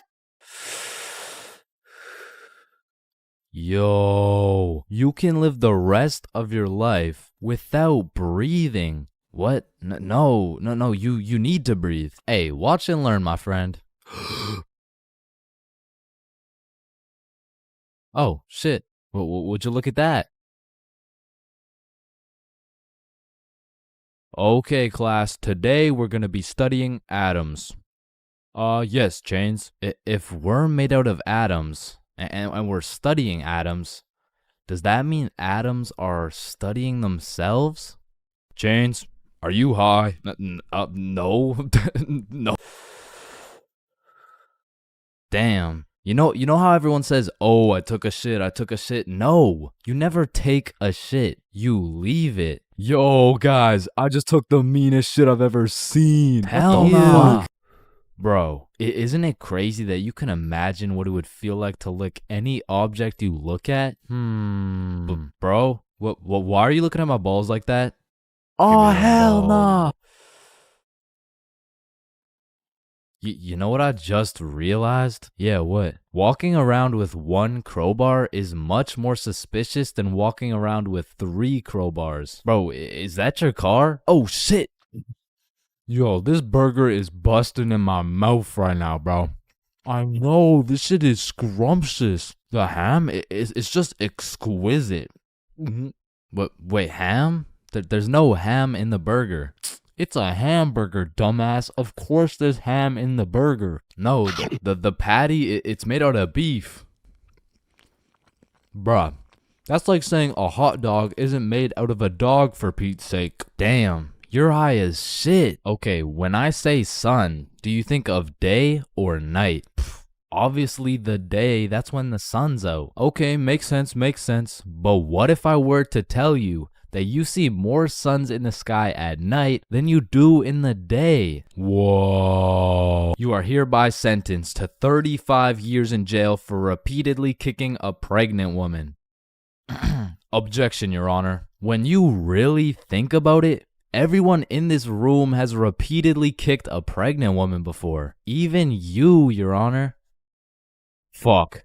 Yo, you can live the rest of your life without breathing. What? No, you need to breathe. Hey, watch and learn, my friend. Oh, shit. Would you look at that? Okay, class, today we're gonna be studying atoms. Yes, Chains. If we're made out of atoms, and we're studying atoms, does that mean atoms are studying themselves? Chains, are you high? No. No. Damn. You know how everyone says, "Oh, I took a shit, I took a shit." No, you never take a shit. You leave it. Yo, guys, I just took the meanest shit I've ever seen. Hell What the no. fuck? Bro, isn't it crazy that you can imagine what it would feel like to lick any object you look at? Bro, why are you looking at my balls like that? Oh, hell no. You know what I just realized? Yeah, what? Walking around with one crowbar is much more suspicious than walking around with 3 crowbars. Bro, is that your car? Oh, shit. Yo, this burger is busting in my mouth right now, bro. I know, this shit is scrumptious. The ham is just exquisite. But wait, ham? There's no ham in the burger. It's a hamburger, dumbass. Of course there's ham in the burger. No, the patty, it's made out of beef. Bruh, that's like saying a hot dog isn't made out of a dog, for Pete's sake. Damn, you're high as shit. Okay, when I say sun, do you think of day or night? Obviously the day, that's when the sun's out. Okay, makes sense. But what if I were to tell you that you see more suns in the sky at night than you do in the day? Whoa. You are hereby sentenced to 35 years in jail for repeatedly kicking a pregnant woman. Objection, Your Honor. When you really think about it, everyone in this room has repeatedly kicked a pregnant woman before. Even you, Your Honor. Fuck.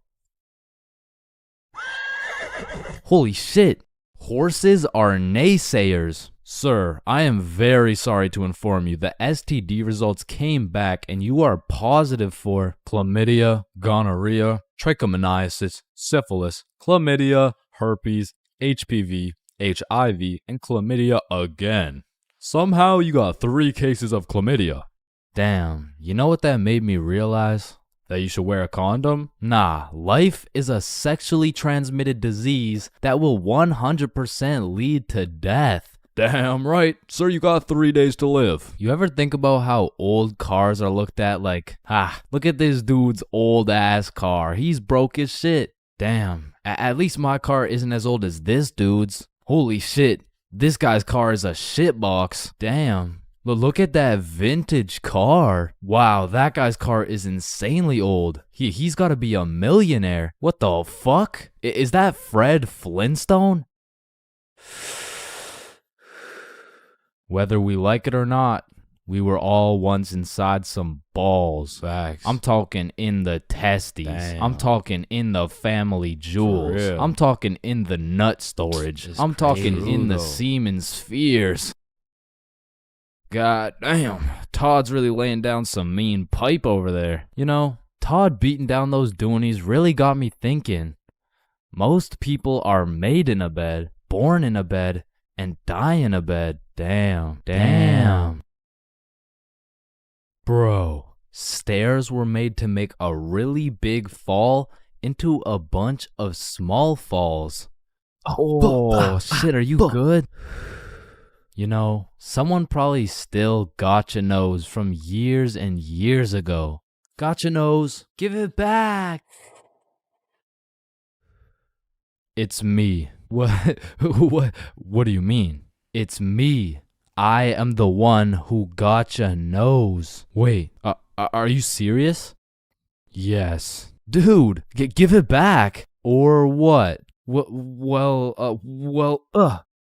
Holy shit. Horses are naysayers. Sir, I am very sorry to inform you the STD results came back and you are positive for chlamydia, gonorrhea, trichomoniasis, syphilis, chlamydia, herpes, HPV, HIV, and chlamydia again. Somehow you got 3 cases of chlamydia. Damn, you know what that made me realize? That you should wear a condom? Nah, life is a sexually transmitted disease that will 100% lead to death. Damn right. Sir, you got 3 days to live. You ever think about how old cars are looked at like, look at this dude's old ass car. He's broke as shit. Damn, at least my car isn't as old as this dude's. Holy shit, this guy's car is a shitbox. Damn. But look at that vintage car. Wow, that guy's car is insanely old. He's got to be a millionaire. What the fuck? Is that Fred Flintstone? Whether we like it or not, we were all once inside some balls. Facts. I'm talking in the testes. Damn. I'm talking in the family jewels. real. I'm talking in the nut storage. I'm talking in the semen spheres. God damn, Todd's really laying down some mean pipe over there. You know, Todd beating down those doonies really got me thinking. Most people are made in a bed, born in a bed, and die in a bed. Damn. Bro, stairs were made to make a really big fall into a bunch of small falls. Oh, shit, are you good? You know, someone probably still gotcha knows from years and years ago. Gotcha knows, give it back. It's me. What do you mean? It's me. I am the one who gotcha knows. Wait, are you serious? Yes. Dude, give it back. Or what?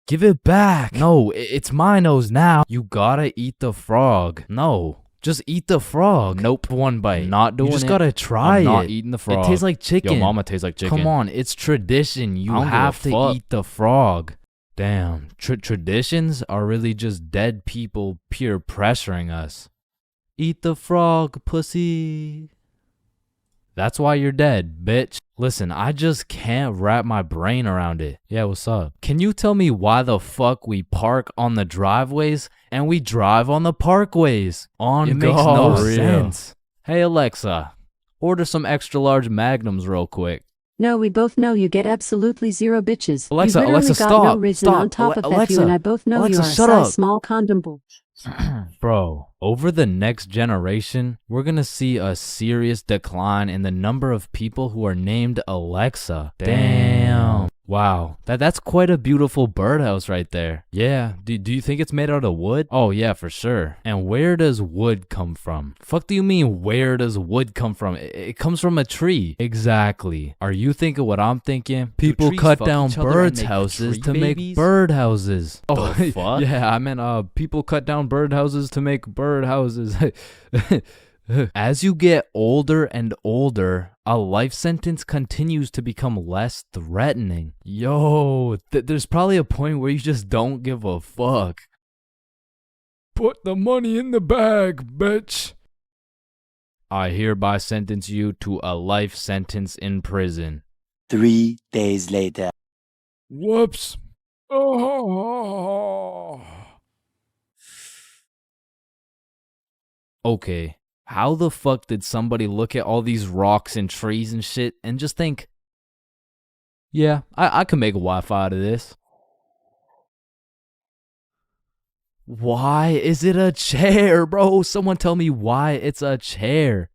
Give it back. No, it's my nose now. You gotta eat the frog. No, just eat the frog. Nope, one bite. Not doing it. You just gotta try it. Not eating the frog. It tastes like chicken. Yo, mama tastes like chicken. Come on, it's tradition. You have to eat the frog. Damn, traditions are really just dead people peer pressuring us. Eat the frog, pussy. That's why you're dead, bitch. Listen, I just can't wrap my brain around it. Yeah, what's up? Can you tell me why the fuck we park on the driveways and we drive on the parkways? It makes no sense. Hey Alexa, order some extra large magnums real quick. No, we both know you get absolutely 0 bitches. Alexa, you literally Alexa, got stop. no reason on top of that, you and I both know Alexa, you are shut a size up. small condom bull. Bro, over the next generation, we're gonna see a serious decline in the number of people who are named Alexa. Damn. Wow, that's quite a beautiful birdhouse right there. Yeah, do you think it's made out of wood? Oh yeah, for sure. And where does wood come from? Fuck do you mean where does wood come from? It comes from a tree. Exactly. Are you thinking what I'm thinking? People cut down birds' houses to make bird houses. Oh, fuck? Yeah, I meant people cut down bird houses to make bird houses. As you get older and older, a life sentence continues to become less threatening. Yo, there's probably a point where you just don't give a fuck. Put the money in the bag, bitch. I hereby sentence you to a life sentence in prison. 3 days later. Whoops. Oh. Okay. How the fuck did somebody look at all these rocks and trees and shit and just think, yeah, I can make a Wi-Fi out of this? Why is it a chair, bro? Someone tell me why it's a chair.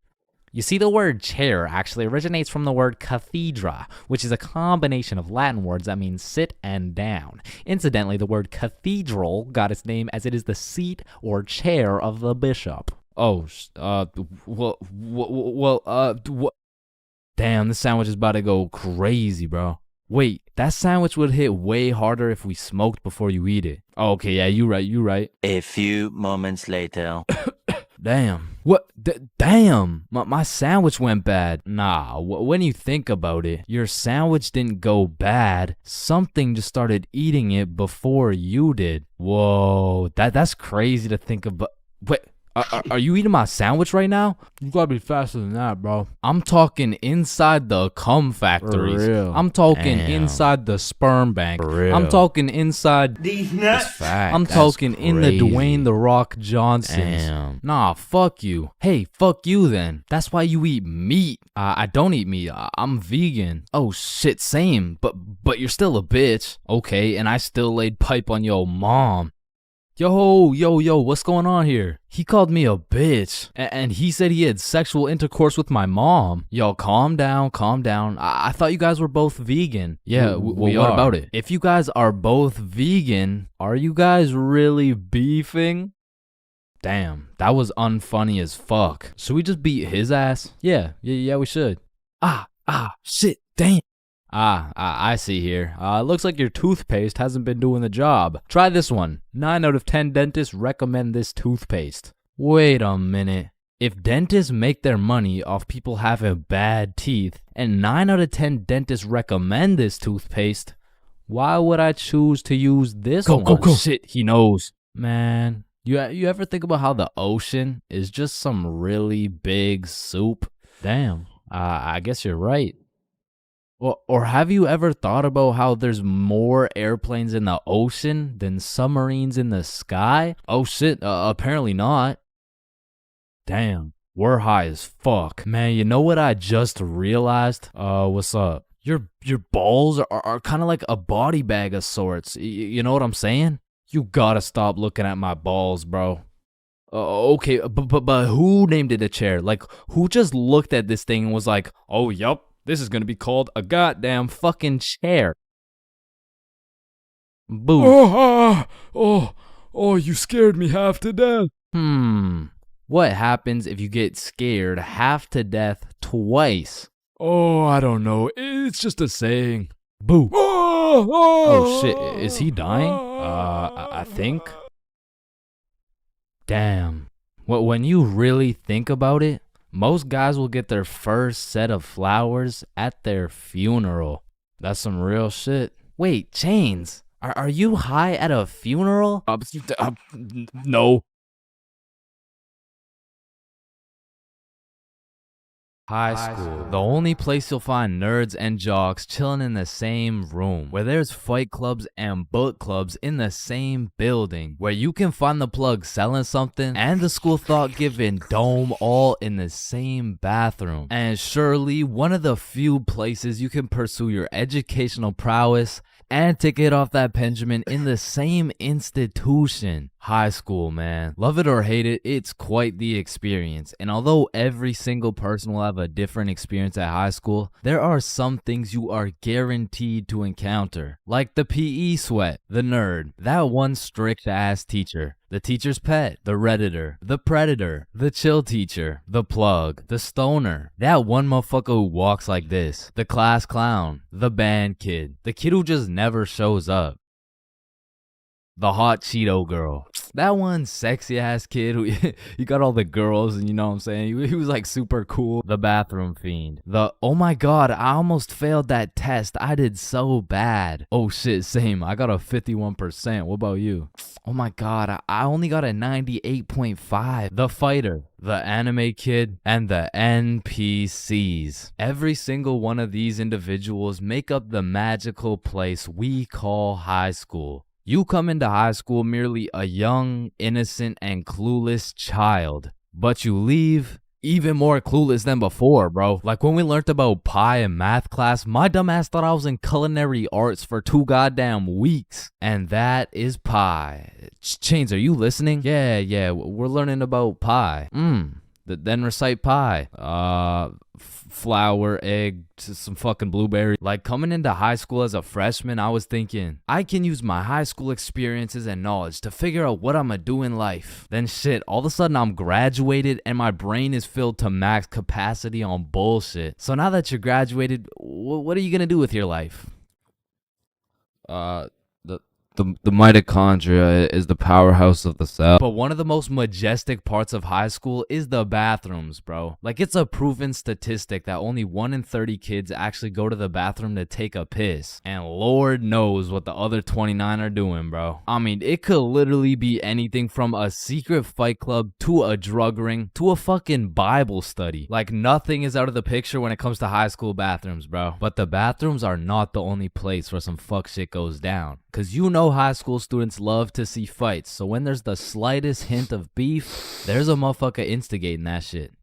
You see, the word chair actually originates from the word cathedra, which is a combination of Latin words that mean sit and down. Incidentally, the word cathedral got its name as it is the seat or chair of the bishop. Oh, damn, this sandwich is about to go crazy, bro. Wait, that sandwich would hit way harder if we smoked before you eat it. Oh, okay, yeah, you right. A few moments later. Damn. What? Damn. My sandwich went bad. Nah, when you think about it, your sandwich didn't go bad. Something just started eating it before you did. Whoa, that's crazy to think about. Wait. Are you eating my sandwich right now? You gotta be faster than that, bro. I'm talking inside the cum factories. I'm talking inside the sperm bank. I'm talking inside these nuts. I'm talking in the Dwayne The Rock Johnsons. Damn. Nah, fuck you. Hey, fuck you then. That's why you eat meat. I don't eat meat. I'm vegan. Oh shit, same. But you're still a bitch. Okay, and I still laid pipe on your mom. Yo, what's going on here? He called me a bitch, and he said he had sexual intercourse with my mom. Yo, calm down. I thought you guys were both vegan. Yeah, what about it? If you guys are both vegan, are you guys really beefing? Damn, that was unfunny as fuck. Should we just beat his ass? Yeah, we should. Shit, damn. I see here. Looks like your toothpaste hasn't been doing the job. Try this one. 9 out of 10 dentists recommend this toothpaste. Wait a minute. If dentists make their money off people having bad teeth, and 9 out of 10 dentists recommend this toothpaste, why would I choose to use this one? Go. Shit, he knows. Man, you ever think about how the ocean is just some really big soup? Damn, I guess you're right. Or have you ever thought about how there's more airplanes in the ocean than submarines in the sky? Oh shit, apparently not. Damn, we're high as fuck. Man, you know what I just realized? What's up? Your balls are kind of like a body bag of sorts. You know what I'm saying? You gotta stop looking at my balls, bro. Okay, but who named it a chair? Like, who just looked at this thing and was like, oh, yup. This is gonna be called a goddamn fucking chair. Boo. Oh, you scared me half to death. What happens if you get scared half to death twice? Oh, I don't know. It's just a saying. Boo. Oh shit, is he dying? I think. Damn. When you really think about it, most guys will get their first set of flowers at their funeral. That's some real shit. Wait, Chains, are you high at a funeral? No. High school, the only place you'll find nerds and jocks chilling in the same room, where there's fight clubs and book clubs in the same building, where you can find the plug selling something and the school thought-giving dome all in the same bathroom. And surely one of the few places you can pursue your educational prowess and to get off that Benjamin in the same institution. High school, man. Love it or hate it, it's quite the experience. And although every single person will have a different experience at high school, there are some things you are guaranteed to encounter. Like the PE sweat, the nerd, that one strict ass teacher, the teacher's pet, the redditor, the predator, the chill teacher, the plug, the stoner, that one motherfucker who walks like this, the class clown, the band kid, the kid who just never shows up, the hot Cheeto girl, that one sexy ass kid who he got all the girls and you know what I'm saying, he was like super cool, the bathroom fiend, the oh my god I almost failed that test, I did so bad, oh shit same, I got a 51%, what about you? Oh my god, I only got a 98.5. The fighter, the anime kid, and the NPCs. Every single one of these individuals make up the magical place we call high school. You come into high school merely a young, innocent, and clueless child, but you leave even more clueless than before, bro. Like when we learned about pie in math class, my dumb ass thought I was in culinary arts for 2 goddamn weeks. And that is pie. Chains, are you listening? Yeah, we're learning about pie. Then recite pie. Flour, egg, some fucking blueberry. Like coming into high school as a freshman, I was thinking, I can use my high school experiences and knowledge to figure out what I'm gonna do in life. Then shit, all of a sudden I'm graduated and my brain is filled to max capacity on bullshit. So now that you're graduated, what are you gonna do with your life? The mitochondria is the powerhouse of the cell. But one of the most majestic parts of high school is the bathrooms, bro. Like it's a proven statistic that only 1 in 30 kids actually go to the bathroom to take a piss. And Lord knows what the other 29 are doing, bro. I mean, it could literally be anything from a secret fight club to a drug ring to a fucking Bible study. Like nothing is out of the picture when it comes to high school bathrooms, bro. But the bathrooms are not the only place where some fuck shit goes down. Cause you know high school students love to see fights, so when there's the slightest hint of beef, there's a motherfucker instigating that shit.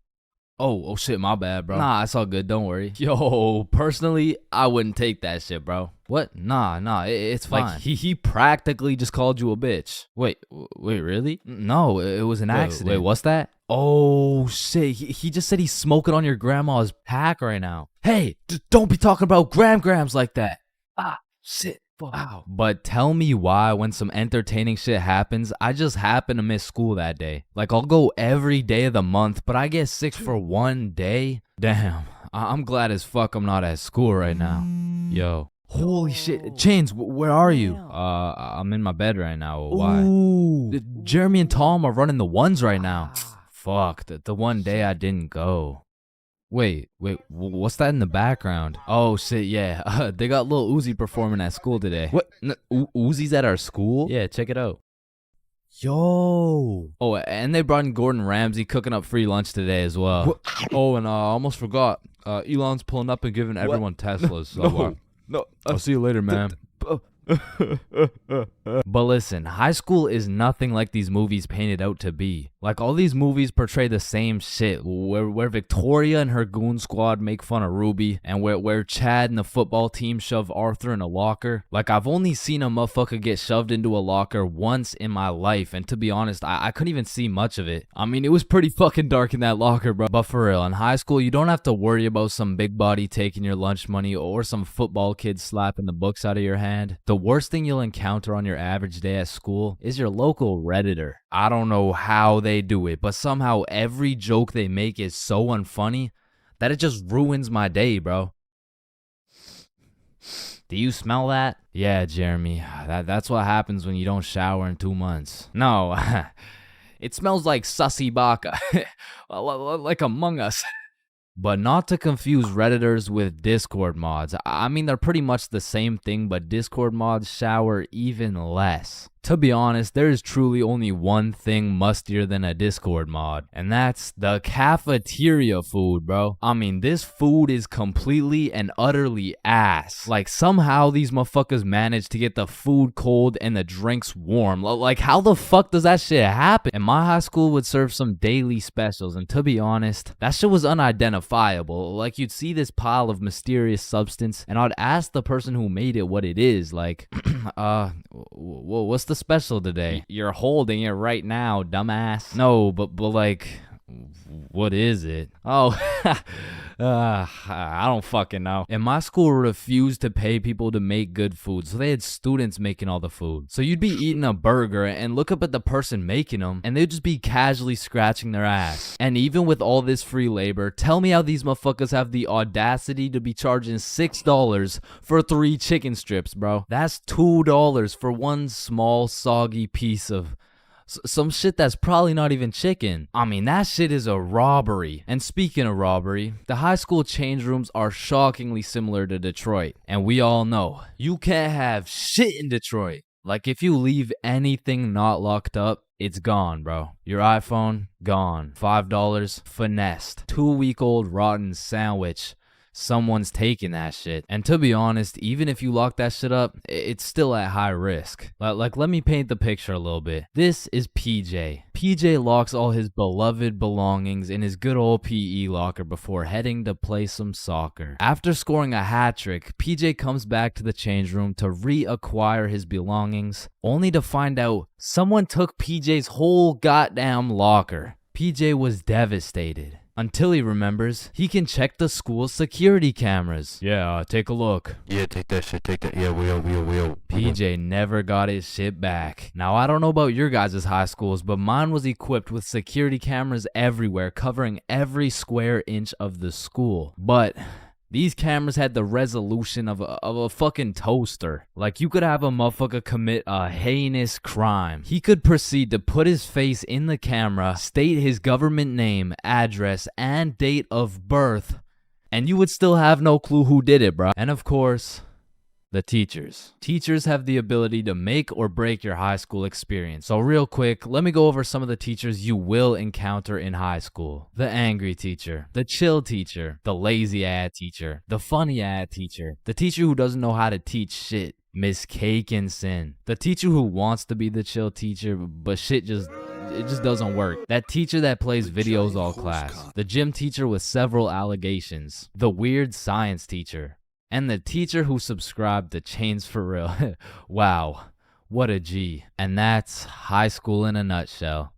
Oh shit, my bad, bro. Nah, it's all good, don't worry. Yo, personally, I wouldn't take that shit, bro. What? Nah, it's fine. Like, he practically just called you a bitch. Wait, really? No, it was an accident. Wait, what's that? Oh shit, he just said he's smoking on your grandma's pack right now. Hey, don't be talking about grams like that. Ah, shit. Wow. But tell me why when some entertaining shit happens, I just happen to miss school that day. Like I'll go every day of the month, but I get sick for 1 day? Damn, I'm glad as fuck I'm not at school right now. Yo. Holy shit. Chains, where are you? I'm in my bed right now. Why? Ooh. Jeremy and Tom are running the ones right now. Fuck, the one day I didn't go. Wait, what's that in the background? Oh shit, yeah, they got Lil Uzi performing at school today. What? Uzi's at our school? Yeah, check it out. Yo. Oh, and they brought in Gordon Ramsay cooking up free lunch today as well. What? Oh, and I almost forgot, Elon's pulling up and giving everyone Teslas. So, no. I'll see you later, man. But listen, high school is nothing like these movies paint it out to be. Like all these movies portray the same shit, where Victoria and her goon squad make fun of Ruby, and where Chad and the football team shove Arthur in a locker. Like I've only seen a motherfucker get shoved into a locker once in my life, and to be honest, I couldn't even see much of it. I mean, it was pretty fucking dark in that locker, bro. But for real, in high school, you don't have to worry about some big body taking your lunch money or some football kid slapping the books out of your hand. The worst thing you'll encounter on your average day at school is your local Redditor. I don't know how they do it, but somehow every joke they make is so unfunny that it just ruins my day, bro. Do you smell that? Yeah, Jeremy, that's what happens when you don't shower in 2 months. No, it smells like sussy baka, like Among Us. But not to confuse Redditors with Discord mods. I mean, they're pretty much the same thing, but Discord mods shower even less. To be honest, there is truly only one thing mustier than a Discord mod, and that's the cafeteria food, bro. I mean, this food is completely and utterly ass. Like, somehow these motherfuckers manage to get the food cold and the drinks warm. Like, how the fuck does that shit happen? And my high school would serve some daily specials, and to be honest, that shit was unidentifiable. Like, you'd see this pile of mysterious substance, and I'd ask the person who made it what it is. Like, what's the special today? You're holding it right now, dumbass. No, but like, what is it? Oh, I don't fucking know. And my school refused to pay people to make good food, so they had students making all the food. So you'd be eating a burger and look up at the person making them, and they'd just be casually scratching their ass. And even with all this free labor, tell me how these motherfuckers have the audacity to be charging $6 for 3 chicken strips, bro. That's $2 for one small soggy piece of some shit that's probably not even chicken. I mean, that shit is a robbery. And speaking of robbery, the high school change rooms are shockingly similar to Detroit. And we all know, you can't have shit in Detroit. Like, if you leave anything not locked up, it's gone, bro. Your iPhone, gone. $5, finessed. 2-week-old rotten sandwich. Someone's taking that shit. And to be honest, even if you lock that shit up, it's still at high risk. Like, let me paint the picture a little bit. This is PJ. PJ locks all his beloved belongings in his good old PE locker before heading to play some soccer. After scoring a hat trick, PJ comes back to the change room to reacquire his belongings, only to find out someone took PJ's whole goddamn locker. PJ was devastated. Until he remembers, he can check the school's security cameras. Yeah, take a look. Yeah, take that shit, take that. Yeah, we'll. PJ never got his shit back. Now, I don't know about your guys' high schools, but mine was equipped with security cameras everywhere, covering every square inch of the school. But these cameras had the resolution of a fucking toaster. Like, you could have a motherfucker commit a heinous crime. He could proceed to put his face in the camera, state his government name, address, and date of birth, and you would still have no clue who did it, bro. And of course, the teachers. Teachers have the ability to make or break your high school experience. So real quick, let me go over some of the teachers you will encounter in high school. The angry teacher, the chill teacher, the lazy ass teacher, the funny ass teacher, the teacher who doesn't know how to teach shit, Miss Cakinson, the teacher who wants to be the chill teacher, but it just doesn't work. That teacher that plays videos all class. The gym teacher with several allegations. The weird science teacher. And the teacher who subscribed to ChainsFR. Wow, what a G. And that's high school in a nutshell.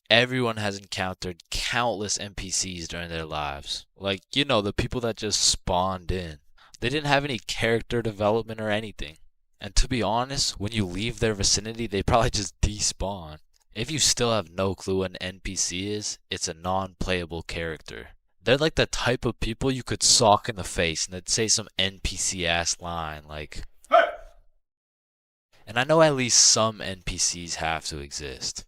Everyone has encountered countless NPCs during their lives. Like, you know, the people that just spawned in. They didn't have any character development or anything. And to be honest, when you leave their vicinity, they probably just despawn. If you still have no clue what an NPC is, it's a non-playable character. They're like the type of people you could sock in the face and they'd say some NPC-ass line like, "Hey!" And I know at least some NPCs have to exist.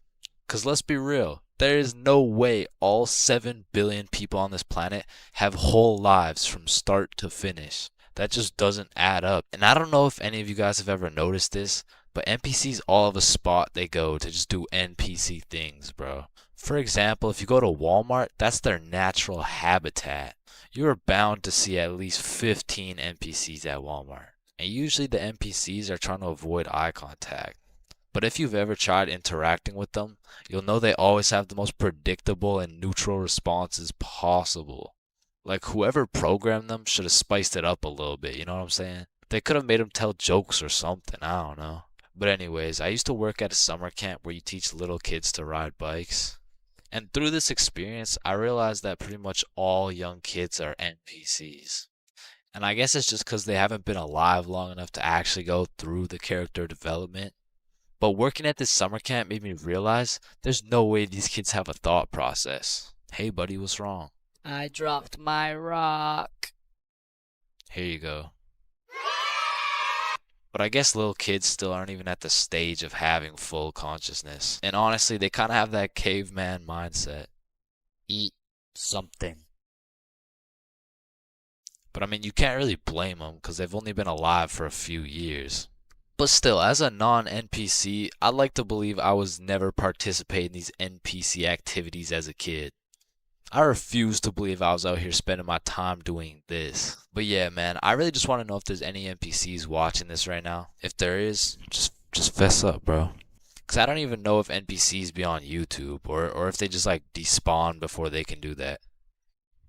Cause let's be real, there is no way all 7 billion people on this planet have whole lives from start to finish. That just doesn't add up. And I don't know if any of you guys have ever noticed this, but NPCs all have a spot they go to just do NPC things, bro. For example, if you go to Walmart, that's their natural habitat. You are bound to see at least 15 NPCs at Walmart. And usually the NPCs are trying to avoid eye contact. But if you've ever tried interacting with them, you'll know they always have the most predictable and neutral responses possible. Like, whoever programmed them should have spiced it up a little bit, you know what I'm saying? They could have made them tell jokes or something, I don't know. But anyways, I used to work at a summer camp where you teach little kids to ride bikes. And through this experience, I realized that pretty much all young kids are NPCs. And I guess it's just because they haven't been alive long enough to actually go through the character development. But working at this summer camp made me realize there's no way these kids have a thought process. Hey buddy, what's wrong? I dropped my rock. Here you go. But I guess little kids still aren't even at the stage of having full consciousness. And honestly, they kind of have that caveman mindset. Eat something. But I mean, you can't really blame them because they've only been alive for a few years. But still, as a non-NPC, I'd like to believe I was never participating in these NPC activities as a kid. I refuse to believe I was out here spending my time doing this. But yeah, man, I really just want to know if there's any NPCs watching this right now. If there is, just fess up, bro. Because I don't even know if NPCs be on YouTube or if they just like despawn before they can do that.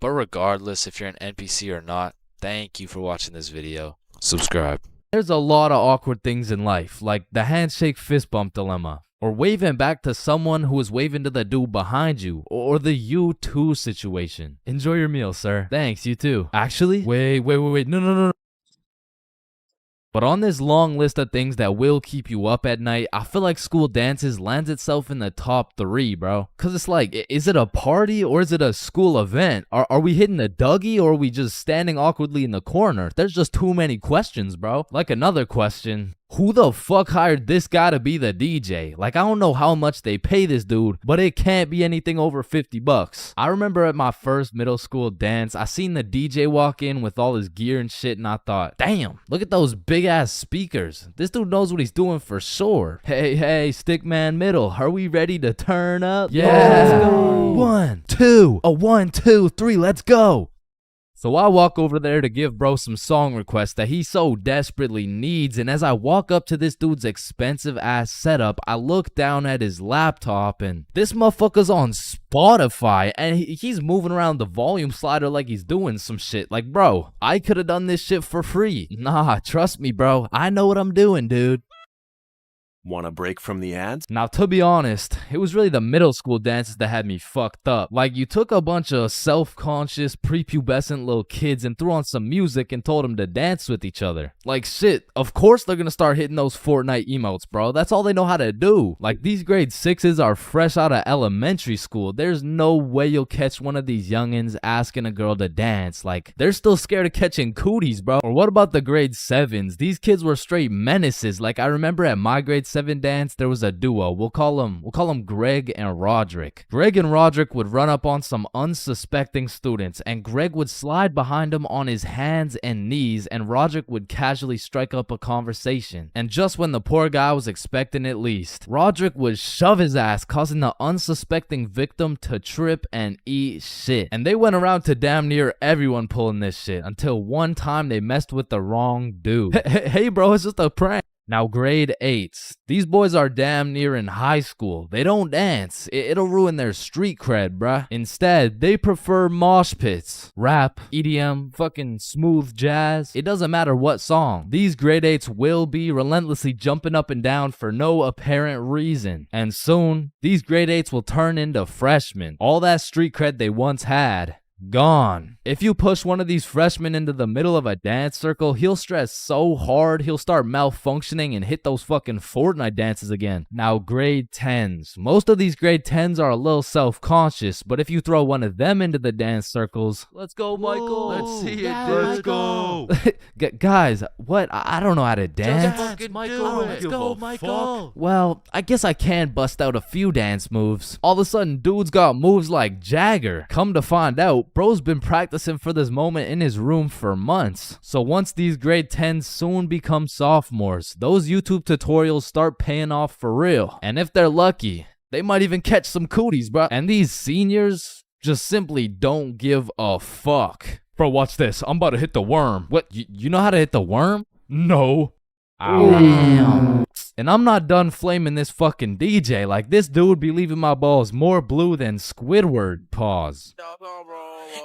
But regardless, if you're an NPC or not, thank you for watching this video. Subscribe. There's a lot of awkward things in life, like the handshake fist bump dilemma, or waving back to someone who is waving to the dude behind you, or the you too situation. Enjoy your meal, sir. Thanks, you too. Actually, wait, no. But on this long list of things that will keep you up at night, I feel like school dances lands itself in the top 3, bro. Cause it's like, is it a party or is it a school event? Are we hitting a Dougie or are we just standing awkwardly in the corner? There's just too many questions, bro. Like another question. Who the fuck hired this guy to be the DJ? Like, I don't know how much they pay this dude, but it can't be anything over 50 bucks. I remember at my first middle school dance, I seen the DJ walk in with all his gear and shit, and I thought, damn, look at those big ass speakers. This dude knows what he's doing for sure. Hey, Stickman Middle, are we ready to turn up? Yeah, let's go. 1, 2, 1, 2, 3, let's go. So I walk over there to give bro some song requests that he so desperately needs, and as I walk up to this dude's expensive ass setup, I look down at his laptop and this motherfucker's on Spotify and he's moving around the volume slider like he's doing some shit. Like, bro, I could have done this shit for free. Nah, trust me, bro. I know what I'm doing, dude. Want a break from the ads? Now, to be honest, it was really the middle school dances that had me fucked up. Like, you took a bunch of self-conscious, prepubescent little kids and threw on some music and told them to dance with each other. Like, shit, of course they're gonna start hitting those Fortnite emotes, bro. That's all they know how to do. Like, these grade 6s are fresh out of elementary school. There's no way you'll catch one of these youngins asking a girl to dance. Like, they're still scared of catching cooties, bro. Or what about the grade 7s? These kids were straight menaces. Like, I remember at my grade 7 dance, there was a duo. We'll call them Greg and Roderick. Greg and Roderick would run up on some unsuspecting students, and Greg would slide behind them on his hands and knees, and Roderick would casually strike up a conversation. And just when the poor guy was expecting it least, Roderick would shove his ass, causing the unsuspecting victim to trip and eat shit. And they went around to damn near everyone pulling this shit, until one time they messed with the wrong dude. Hey bro, it's just a prank. Now, grade 8s. These boys are damn near in high school. They don't dance. It'll ruin their street cred, bruh. Instead, they prefer mosh pits, rap, EDM, fucking smooth jazz. It doesn't matter what song. These grade 8s will be relentlessly jumping up and down for no apparent reason. And soon, these grade 8s will turn into freshmen. All that street cred they once had, gone. If you push one of these freshmen into the middle of a dance circle, he'll stress so hard he'll start malfunctioning and hit those fucking Fortnite dances again. Now, grade 10s. Most of these grade 10s are a little self-conscious, but if you throw one of them into the dance circles, let's go, Michael. Let's see it. Let's go. Guys, what? I don't know how to dance. Just fucking Michael. Let's go, Michael. Well, I guess I can bust out a few dance moves. All of a sudden, dude's got moves like Jagger. Come to find out, bro's been practicing for this moment in his room for months. So once these grade 10s soon become sophomores, those YouTube tutorials start paying off for real. And if they're lucky, they might even catch some cooties, bro. And these seniors just simply don't give a fuck. Bro, watch this. I'm about to hit the worm. What? You know how to hit the worm? No. Damn. And I'm not done flaming this fucking DJ. Like, this dude be leaving my balls more blue than Squidward. Pause.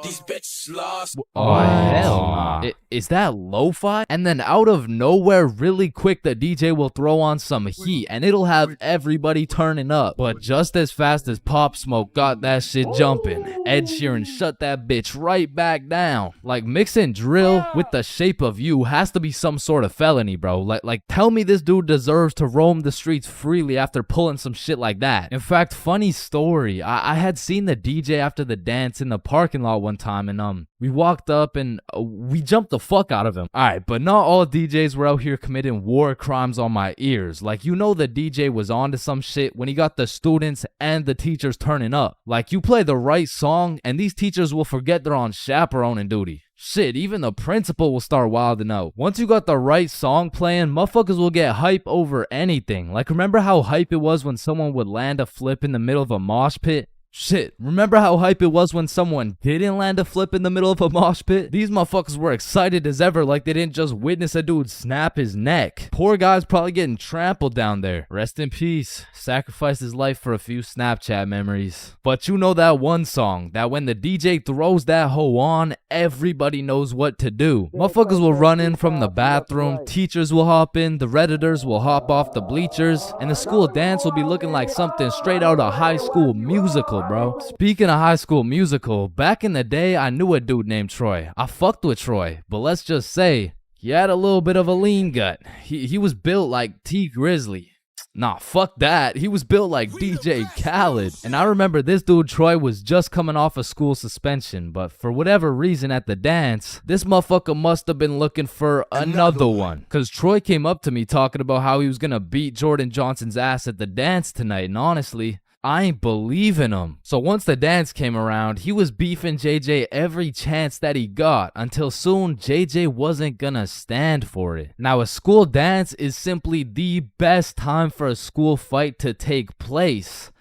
These bitches lost. Oh, hell nah. Is that lo-fi? And then out of nowhere, really quick, the DJ will throw on some heat and it'll have everybody turning up. But just as fast as Pop Smoke got that shit jumping, Ed Sheeran shut that bitch right back down. Like, mixing drill with The Shape of You has to be some sort of felony, bro. Like tell me this dude deserves to roam the streets freely after pulling some shit like that. In fact, funny story, I had seen the DJ after the dance in the parking lot lot one time, and we walked up and we jumped the fuck out of him. Alright, but not all DJs were out here committing war crimes on my ears. Like, you know the DJ was onto some shit when he got the students and the teachers turning up. Like, you play the right song and these teachers will forget they're on chaperoning duty. Shit, even the principal will start wilding out. Once you got the right song playing, motherfuckers will get hype over anything. Like, remember how hype it was when someone would land a flip in the middle of a mosh pit? Shit, remember how hype it was when someone didn't land a flip in the middle of a mosh pit? These motherfuckers were excited as ever, like they didn't just witness a dude snap his neck. Poor guy's probably getting trampled down there. Rest in peace. Sacrificed his life for a few Snapchat memories. But you know that one song, that when the DJ throws that hoe on, everybody knows what to do. Motherfuckers will run in from the bathroom, teachers will hop in, the Redditors will hop off the bleachers, and the school dance will be looking like something straight out of High School Musical, bro. Speaking of High School Musical, back in the day, I knew a dude named Troy. I fucked with Troy, but let's just say, he had a little bit of a lean gut. He was built like T Grizzly. Nah, fuck that. He was built like DJ Khaled. And I remember this dude, Troy, was just coming off a school suspension, but for whatever reason at the dance, this motherfucker must have been looking for another one. Cause Troy came up to me talking about how he was gonna beat Jordan Johnson's ass at the dance tonight, and honestly, I ain't believing him. So once the dance came around, he was beefing JJ every chance that he got, until soon JJ wasn't gonna stand for it. Now, a school dance is simply the best time for a school fight to take place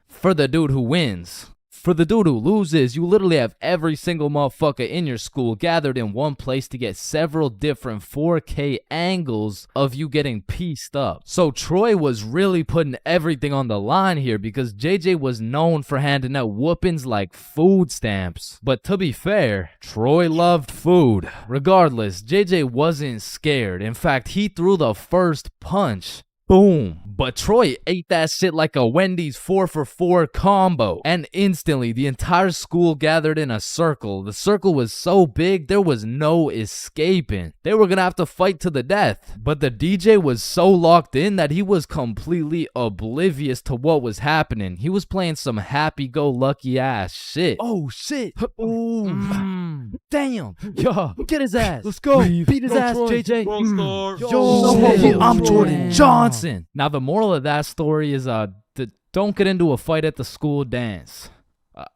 for the dude who wins. For the dude who loses, you literally have every single motherfucker in your school gathered in one place to get several different 4K angles of you getting pieced up. So Troy was really putting everything on the line here because JJ was known for handing out whoopings like food stamps. But to be fair, Troy loved food. Regardless, JJ wasn't scared. In fact, he threw the first punch. Boom. But Troy ate that shit like a Wendy's 4-for-4 combo. And instantly, the entire school gathered in a circle. The circle was so big, there was no escaping. They were gonna have to fight to the death. But the DJ was so locked in that he was completely oblivious to what was happening. He was playing some happy-go-lucky ass shit. Oh shit. Ooh. Damn. Yo, Get his ass. Let's go. Beat his ass, Troy. JJ. Yo, I'm Jordan Johnson. Now, the moral of that story is don't get into a fight at the school dance.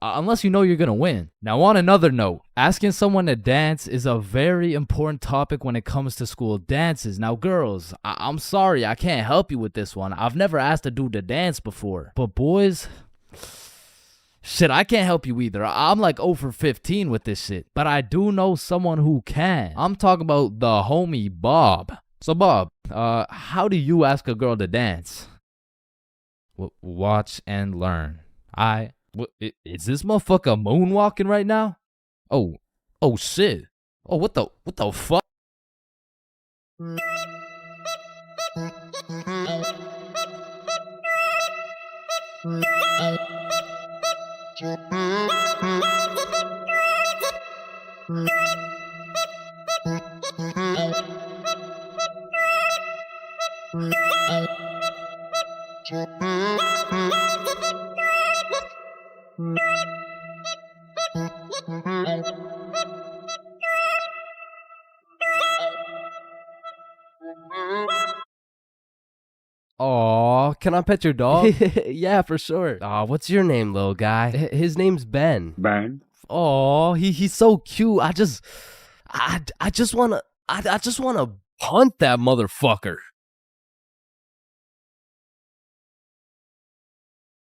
Unless you know you're gonna win. Now, on another note, asking someone to dance is a very important topic when it comes to school dances. Now, girls, I'm sorry, I can't help you with this one. I've never asked a dude to dance before. But boys, shit, I can't help you either. I'm like 0 for 15 with this shit. But I do know someone who can. I'm talking about the homie Bob. So Bob, how do you ask a girl to dance? Watch and learn. Is this motherfucker moonwalking right now? Oh shit. Oh, what the fuck? Aw, can I pet your dog? Yeah, for sure. Aw, what's your name, little guy? His name's Ben. Ben? Aw, he's so cute. I just wanna punt that motherfucker.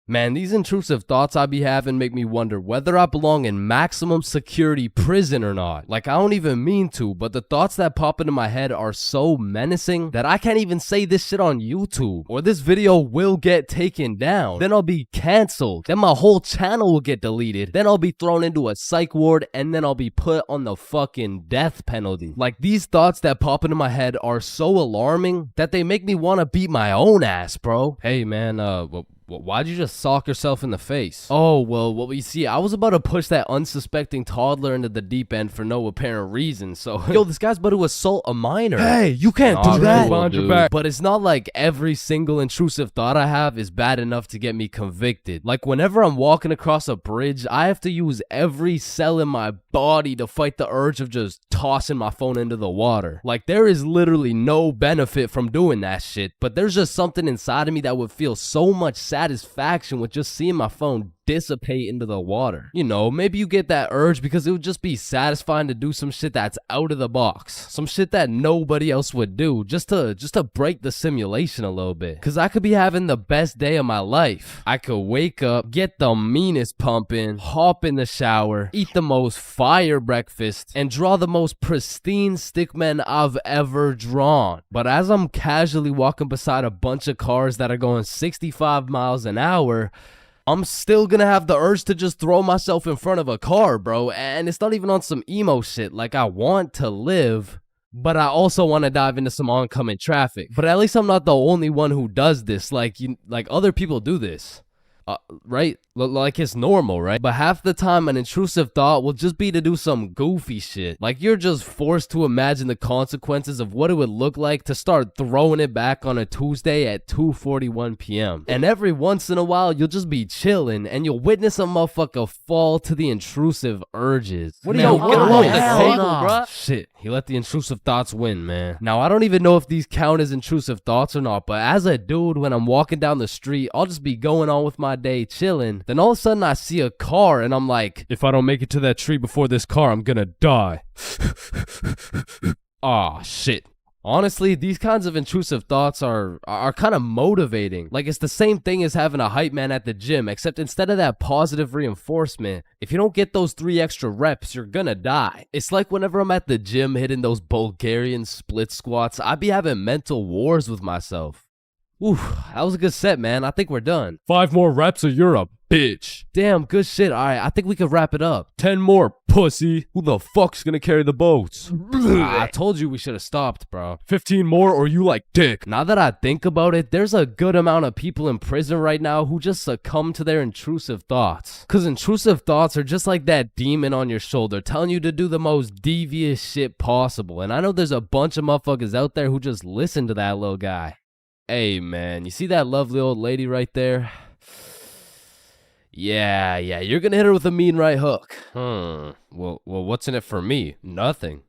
Man, these intrusive thoughts I be having make me wonder whether I belong in maximum security prison or not. Like, I don't even mean to, but the thoughts that pop into my head are so menacing that I can't even say this shit on YouTube, or this video will get taken down. Then I'll be canceled. Then my whole channel will get deleted. Then I'll be thrown into a psych ward, and then I'll be put on the fucking death penalty. Like, these thoughts that pop into my head are so alarming that they make me want to beat my own ass, bro. Hey, man, Why'd you just sock yourself in the face? Oh, well, you see, I was about to push that unsuspecting toddler into the deep end for no apparent reason, so... Yo, this guy's about to assault a minor. Hey, you can't do that. Cool, dude. But it's not like every single intrusive thought I have is bad enough to get me convicted. Like, whenever I'm walking across a bridge, I have to use every cell in my body to fight the urge of just tossing my phone into the water. Like, there is literally no benefit from doing that shit, but there's just something inside of me that would feel so much satisfaction with just seeing my phone dissipate into the water. You know, maybe you get that urge because it would just be satisfying to do some shit that's out of the box. Some shit that nobody else would do just to break the simulation a little bit. Cause I could be having the best day of my life. I could wake up, get the meanest pump in, hop in the shower, eat the most fire breakfast, and draw the most pristine stickmen I've ever drawn. But as I'm casually walking beside a bunch of cars that are going 65 miles an hour, I'm still gonna have the urge to just throw myself in front of a car, bro. And it's not even on some emo shit. Like, I want to live, but I also want to dive into some oncoming traffic. But at least I'm not the only one who does this. Like, other people do this. Right? Like, it's normal, right? But half the time an intrusive thought will just be to do some goofy shit. Like, you're just forced to imagine the consequences of what it would look like to start throwing it back on a Tuesday at 2:41 p.m. And every once in a while, you'll just be chilling and you'll witness a motherfucker fall to the intrusive urges. What are you get off the table, bro? Shit, he let the intrusive thoughts win, man. Now, I don't even know if these count as intrusive thoughts or not, but as a dude, when I'm walking down the street, I'll just be going on with my day chilling. Then all of a sudden I see a car and I'm like, if I don't make it to that tree before this car, I'm gonna die. Aw, shit. Honestly, these kinds of intrusive thoughts are kind of motivating. Like, it's the same thing as having a hype man at the gym, except instead of that positive reinforcement, if you don't get those 3 extra reps, you're gonna die. It's like whenever I'm at the gym hitting those Bulgarian split squats, I be having mental wars with myself. Ooh, that was a good set, man. I think we're done. 5 more reps or you're a bitch. Damn, good shit. All right, I think we could wrap it up. 10 more, pussy. Who the fuck's gonna carry the boats? I told you we should have stopped, bro. 15 more or you like dick. Now that I think about it, there's a good amount of people in prison right now who just succumb to their intrusive thoughts. Cause intrusive thoughts are just like that demon on your shoulder telling you to do the most devious shit possible. And I know there's a bunch of motherfuckers out there who just listen to that little guy. Hey, man, you see that lovely old lady right there? Yeah, you're gonna hit her with a mean right hook. Well, what's in it for me? Nothing.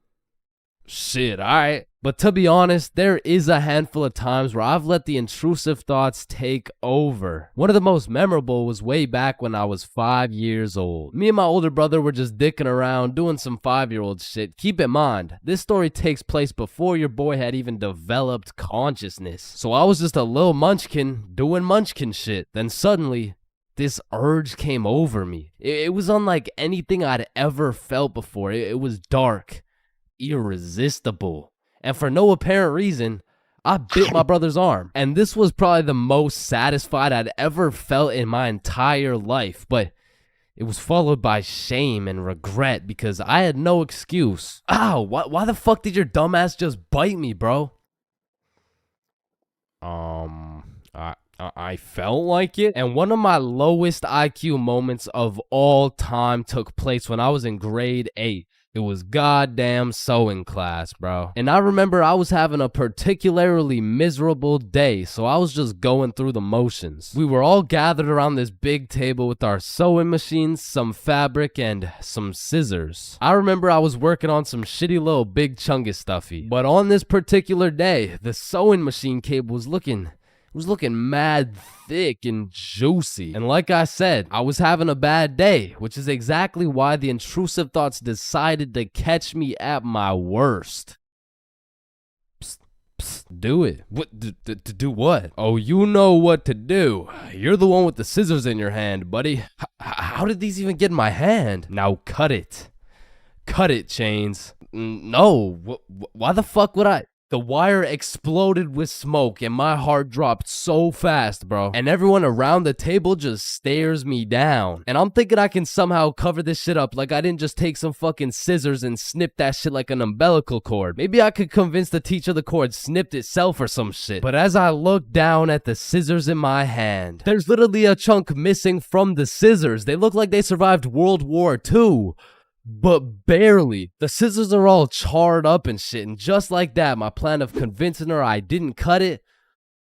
Shit, alright. But to be honest, there is a handful of times where I've let the intrusive thoughts take over. One of the most memorable was way back when I was 5 years old. Me and my older brother were just dicking around doing some 5-year-old shit. Keep in mind, this story takes place before your boy had even developed consciousness. So I was just a little munchkin doing munchkin shit. Then suddenly, this urge came over me. It was unlike anything I'd ever felt before. It was dark, irresistible. And for no apparent reason, I bit my brother's arm. And this was probably the most satisfied I'd ever felt in my entire life. But it was followed by shame and regret because I had no excuse. Ow, why the fuck did your dumbass just bite me, bro? I felt like it. And one of my lowest IQ moments of all time took place when I was in grade 8. It was goddamn sewing class, bro. And I remember I was having a particularly miserable day, so I was just going through the motions. We were all gathered around this big table with our sewing machines, some fabric, and some scissors. I remember I was working on some shitty little big chungus stuffy. But on this particular day, the sewing machine cable was looking mad thick and juicy. And like I said, I was having a bad day, which is exactly why the intrusive thoughts decided to catch me at my worst. Psst, do it. What? To do what? Oh, you know what to do. You're the one with the scissors in your hand, buddy. How did these even get in my hand? Now cut it. Cut it, Chains. No. Why the fuck would I? The wire exploded with smoke and my heart dropped so fast, bro. And everyone around the table just stares me down. And I'm thinking I can somehow cover this shit up like I didn't just take some fucking scissors and snip that shit like an umbilical cord. Maybe I could convince the teacher the cord snipped itself or some shit. But as I look down at the scissors in my hand, there's literally a chunk missing from the scissors. They look like they survived World War II. But barely. The scissors are all charred up and shit, and just like that, my plan of convincing her I didn't cut it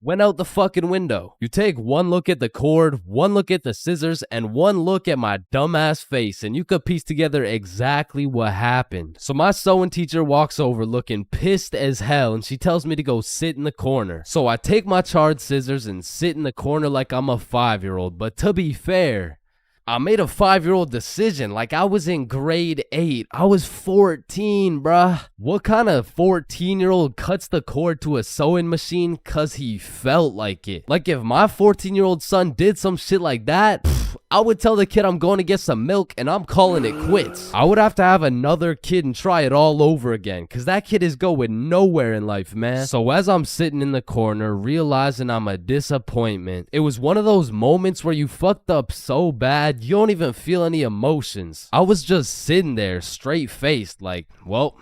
went out the fucking window. You take one look at the cord, one look at the scissors, and one look at my dumbass face, and you could piece together exactly what happened. So my sewing teacher walks over looking pissed as hell, and she tells me to go sit in the corner. So I take my charred scissors and sit in the corner like I'm a 5-year-old, but to be fair, I made a 5-year-old decision like I was in grade 8. I was 14, bruh. What kind of 14-year-old cuts the cord to a sewing machine cause he felt like it? Like if my 14-year-old son did some shit like that, I would tell the kid I'm going to get some milk and I'm calling it quits. I would have to have another kid and try it all over again cause that kid is going nowhere in life, man. So as I'm sitting in the corner realizing I'm a disappointment, it was one of those moments where you fucked up so bad you don't even feel any emotions. I was just sitting there straight faced like, well,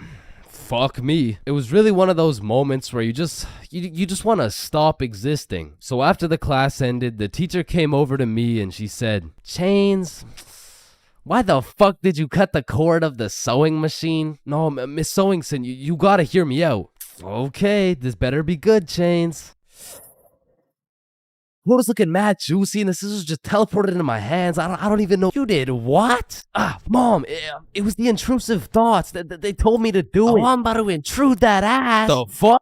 fuck me. It was really one of those moments where you just want to stop existing. So after the class ended, the teacher came over to me and she said, Chains, why the fuck did you cut the cord of the sewing machine? No, Miss Sewingson, you gotta hear me out. Okay, this better be good, Chains. What was looking mad juicy and the scissors just teleported into my hands. I don't even know. You did what? Mom, it was the intrusive thoughts that they told me to do it. Oh, I'm about to intrude that ass. The fuck?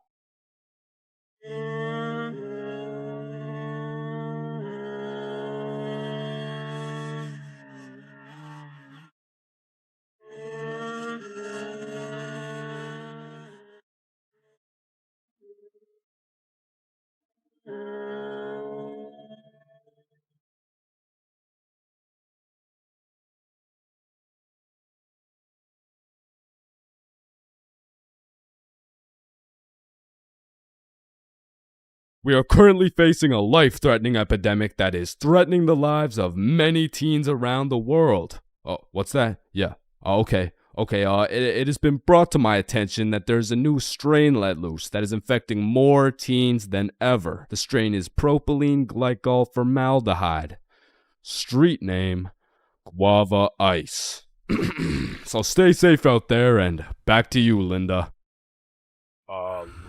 We are currently facing a life-threatening epidemic that is threatening the lives of many teens around the world. Oh, what's that? Yeah. Oh, okay. It has been brought to my attention that there's a new strain let loose that is infecting more teens than ever. The strain is propylene glycol formaldehyde. Street name, Guava Ice. So stay safe out there, and back to you, Linda.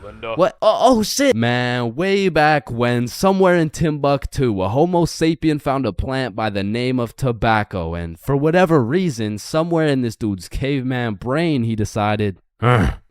Linda? What? Oh shit! Man, way back when, somewhere in Timbuktu, a Homo sapien found a plant by the name of tobacco, and for whatever reason, somewhere in this dude's caveman brain, he decided,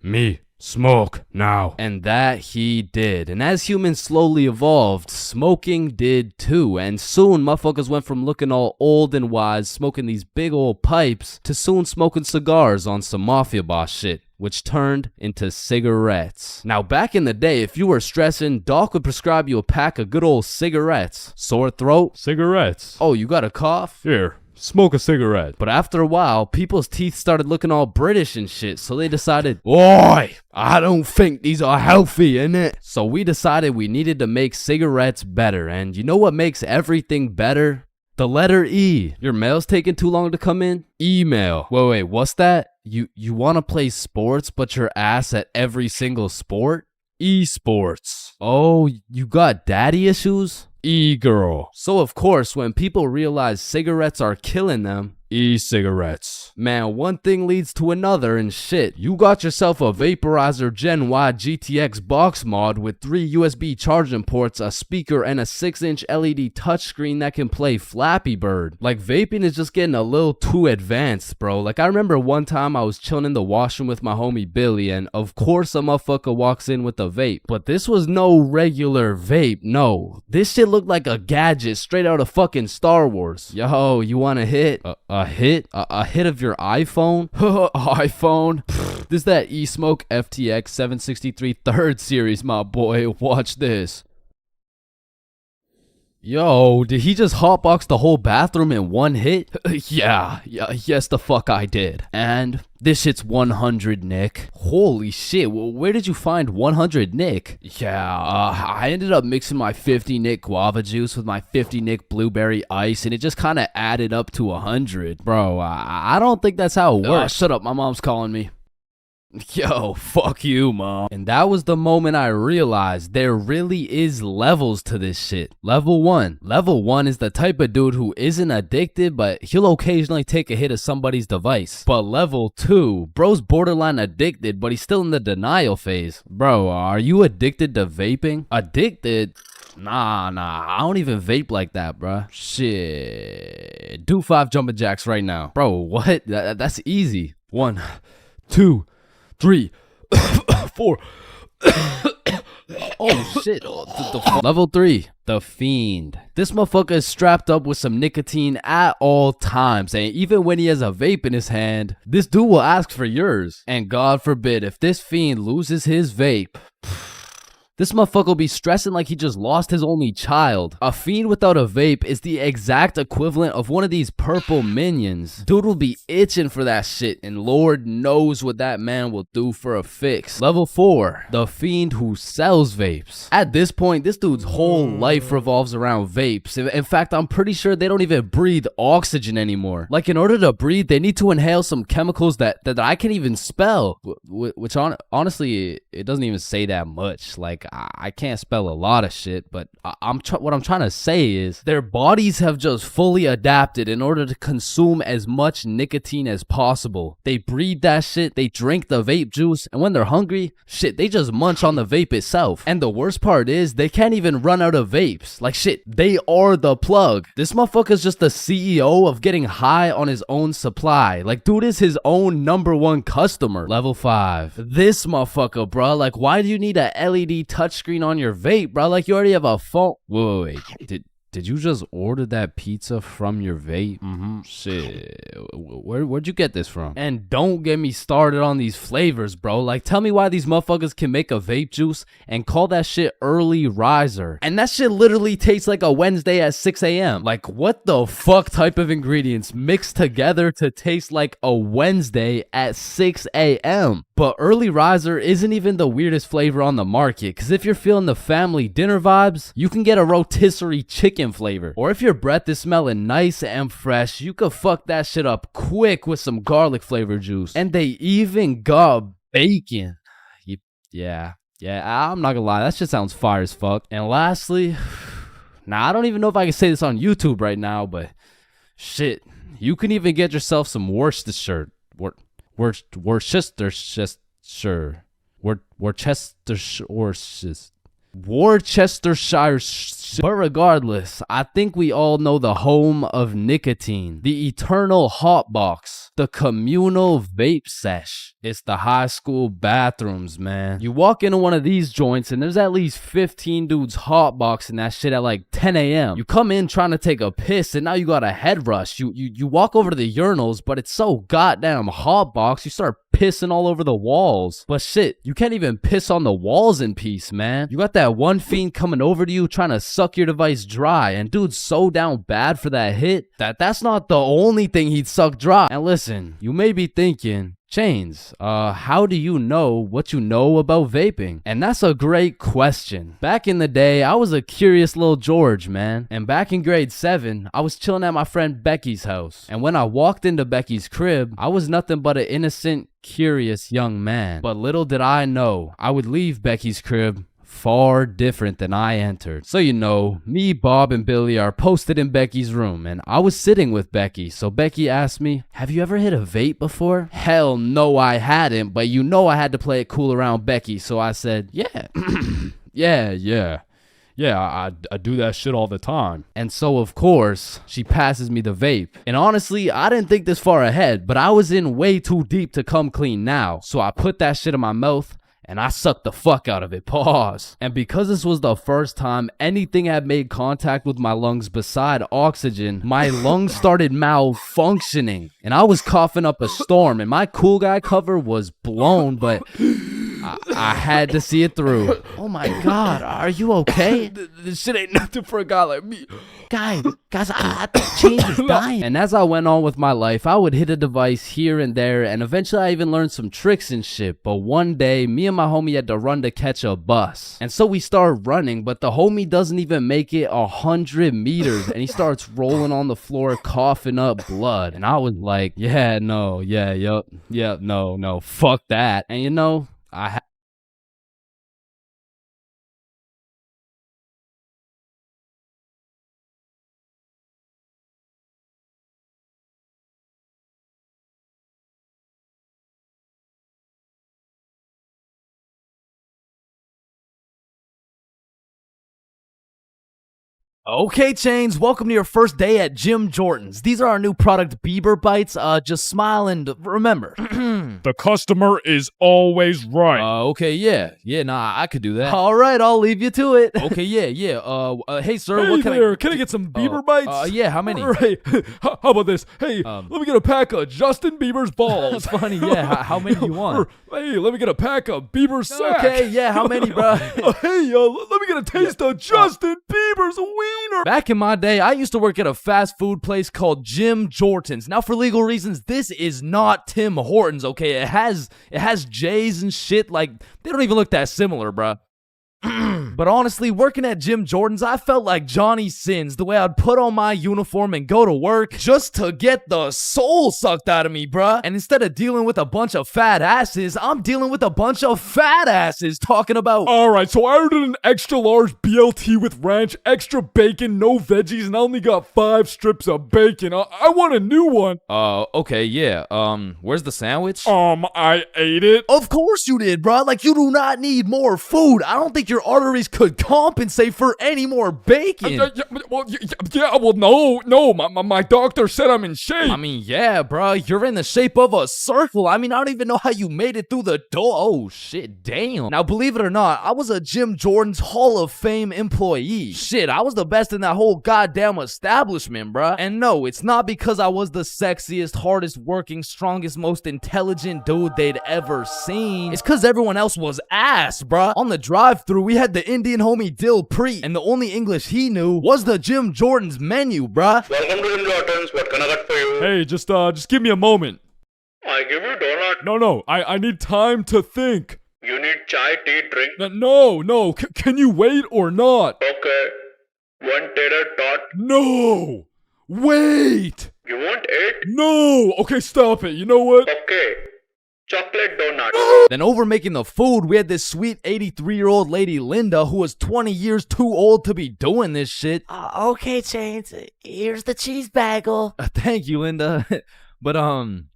me, smoke, now. And that he did. And as humans slowly evolved, smoking did too. And soon, motherfuckers went from looking all old and wise, smoking these big old pipes, to soon smoking cigars on some mafia boss shit, which turned into cigarettes. Now, back in the day, if you were stressing, Doc would prescribe you a pack of good old cigarettes. Sore throat? Cigarettes. Oh, you got a cough? Here, smoke a cigarette. But after a while, people's teeth started looking all British and shit, so they decided, Oi, I don't think these are healthy, innit? So we decided we needed to make cigarettes better, and you know what makes everything better? The letter E. Your mail's taking too long to come in? Email. Wait, what's that? You want to play sports, but you're ass at every single sport? Esports. Oh, you got daddy issues? E-girl. So of course, when people realize cigarettes are killing them, e-cigarettes. Man, one thing leads to another and shit. You got yourself a Vaporizer Gen Y GTX box mod with 3 USB charging ports, a speaker, and a 6-inch LED touchscreen that can play Flappy Bird. Like, vaping is just getting a little too advanced, bro. Like, I remember one time I was chilling in the washroom with my homie Billy, and of course a motherfucker walks in with a vape. But this was no regular vape, no. This shit looked like a gadget straight out of fucking Star Wars. Yo, you want a hit? A hit? A hit of your iPhone? iPhone? This is that eSmoke FTX 763 3rd series, my boy. Watch this. Yo, did he just hotbox the whole bathroom in one hit? Yes the fuck I did. And this shit's 100 Nick. Holy shit, where did you find 100 Nick? I ended up mixing my 50 Nick guava juice with my 50 Nick blueberry ice, and it just kind of added up to 100. Bro, I don't think that's how it works. Shut up, my mom's calling me. Yo, fuck you, mom. And that was the moment I realized there really is levels to this shit. Level 1. Level 1 is the type of dude who isn't addicted, but he'll occasionally take a hit of somebody's device. But level 2, bro's borderline addicted, but he's still in the denial phase. Bro, are you addicted to vaping? Addicted? Nah, I don't even vape like that, bruh. Shit. Do 5 jumping jacks right now. Bro, what? That's easy. 1, 2, 3, 4. Oh shit. Level 3, the Fiend. This motherfucker is strapped up with some nicotine at all times, and even when he has a vape in his hand, this dude will ask for yours. And God forbid, if this Fiend loses his vape, this motherfucker will be stressing like he just lost his only child. A Fiend without a vape is the exact equivalent of one of these purple minions. Dude will be itching for that shit, and Lord knows what that man will do for a fix. Level 4, the Fiend who sells vapes. At this point, this dude's whole life revolves around vapes. In fact, I'm pretty sure they don't even breathe oxygen anymore. Like, in order to breathe, they need to inhale some chemicals that I can't even spell. Which honestly, it doesn't even say that much. Like, I can't spell a lot of shit, but what I'm trying to say is their bodies have just fully adapted in order to consume as much nicotine as possible. They breathe that shit, they drink the vape juice, and when they're hungry, shit, they just munch on the vape itself. And the worst part is they can't even run out of vapes. Like shit, they are the plug. This motherfucker's just the CEO of getting high on his own supply. Like, dude is his own #1 customer. Level 5, this motherfucker, bro. Like, why do you need a LED touchscreen on your vape, bro? Like, you already have a phone. Wait. Did you just order that pizza from your vape? Shit. Where'd you get this from? And don't get me started on these flavors, bro. Like, tell me why these motherfuckers can make a vape juice and call that shit early riser. And that shit literally tastes like a Wednesday at 6 a.m. Like, what the fuck type of ingredients mixed together to taste like a Wednesday at 6 a.m.? But early riser isn't even the weirdest flavor on the market, because if you're feeling the family dinner vibes, you can get a rotisserie chicken flavor. Or if your breath is smelling nice and fresh, you could fuck that shit up quick with some garlic flavor juice. And they even got bacon. Yeah, I'm not gonna lie, that shit sounds fire as fuck. And lastly, now I don't even know if I can say this on YouTube right now, but shit, you can even get yourself some Worcestershire. Worcestershire. But regardless, I think we all know the home of nicotine, the eternal hot box, the communal vape sesh. It's the high school bathrooms, man. You walk into one of these joints and there's at least 15 dudes hotboxing that shit at like 10 a.m. You come in trying to take a piss and now you got a head rush. You walk over to the urinals, but it's so goddamn hotbox, you start pissing all over the walls. But shit, you can't even piss on the walls in peace, man. You got that one fiend coming over to you trying to suck your device dry, and dude's so down bad for that hit that's not the only thing he'd suck dry. And listen, you may be thinking, Chains, how do you know what you know about vaping? And that's a great question. Back in the day, I was a curious little George, man. And back in grade 7, I was chilling at my friend Becky's house. And when I walked into Becky's crib, I was nothing but an innocent, curious young man. But little did I know, I would leave Becky's crib far different than I entered. So you know, me, Bob, and Billy are posted in Becky's room, and I was sitting with Becky. So Becky asked me, have you ever hit a vape before? Hell no, I hadn't, but you know I had to play it cool around Becky, so I said, yeah. Yeah, I do that shit all the time. And so, of course, she passes me the vape. And honestly, I didn't think this far ahead, but I was in way too deep to come clean now. So I put that shit in my mouth, and I sucked the fuck out of it. Pause. And because this was the first time anything had made contact with my lungs beside oxygen, my lungs started malfunctioning. And I was coughing up a storm, and my cool guy cover was blown, but I had to see it through. Oh my God, are you okay? This shit ain't nothing for a guy like me. Guys, I think Chains is dying. And as I went on with my life, I would hit a device here and there, and eventually I even learned some tricks and shit. But one day, me and my homie had to run to catch a bus. And so we started running, but the homie doesn't even make it 100 meters, and he starts rolling on the floor, coughing up blood. And I was like, yeah, no, no, fuck that. And you know, Okay, Chains, welcome to your first day at Jim Jordan's. These are our new product, Bieber Bites. Just smile and remember. The customer is always right. Okay, yeah, nah, I could do that. All right, I'll leave you to it. Okay, yeah. Hey, sir, Hey what can there, can I get some Bieber bites? Yeah, how many? Right. How about this? Hey, let me get a pack of Justin Bieber's balls. That's funny, yeah. How many you want? Hey, let me get a pack of Bieber's sack. Okay, yeah, how many, bro? Hey, let me get a taste of Justin Bieber's wiener. Back in my day, I used to work at a fast food place called Jim Jordan's. Now, for legal reasons, this is not Tim Hortons, okay? It has J's and shit. Like, they don't even look that similar, bruh. But honestly, working at Jim Jordan's, I felt like Johnny Sins, the way I'd put on my uniform and go to work just to get the soul sucked out of me, bruh. And instead of dealing with a bunch of fat asses, I'm dealing with a bunch of fat asses talking about... Alright, so I ordered an extra large BLT with ranch, extra bacon, no veggies, and I only got 5 strips of bacon. I want a new one. Okay, yeah. Where's the sandwich? I ate it. Of course you did, bruh. Like, you do not need more food. I don't think your arteries could compensate for any more bacon. No, my doctor said I'm in shape. I mean, yeah, bro, you're in the shape of a circle. I mean, I don't even know how you made it through the door. Oh, shit, damn. Now, believe it or not, I was a Jim Jordan's Hall of Fame employee. Shit, I was the best in that whole goddamn establishment, bro. And no, it's not because I was the sexiest, hardest working, strongest, most intelligent dude they'd ever seen. It's because everyone else was ass, bro. On the drive-thru, we had the Indian homie Dill Preet, and the only English he knew was the Jim Jordan's menu, bruh. Welcome to Jim Jordan's. What can I get for you? Hey, just give me a moment. I give you donut. No, I need time to think. You need chai, tea, drink? No, can you wait or not? Okay. 1 tater tot. No! Wait! You want 8? No! Okay, stop it. You know what? Okay. Chocolate donut. Then over making the food, we had this sweet 83-year-old lady, Linda, who was 20 years too old to be doing this shit. Okay, Chains, here's the cheese bagel. Thank you, Linda. But,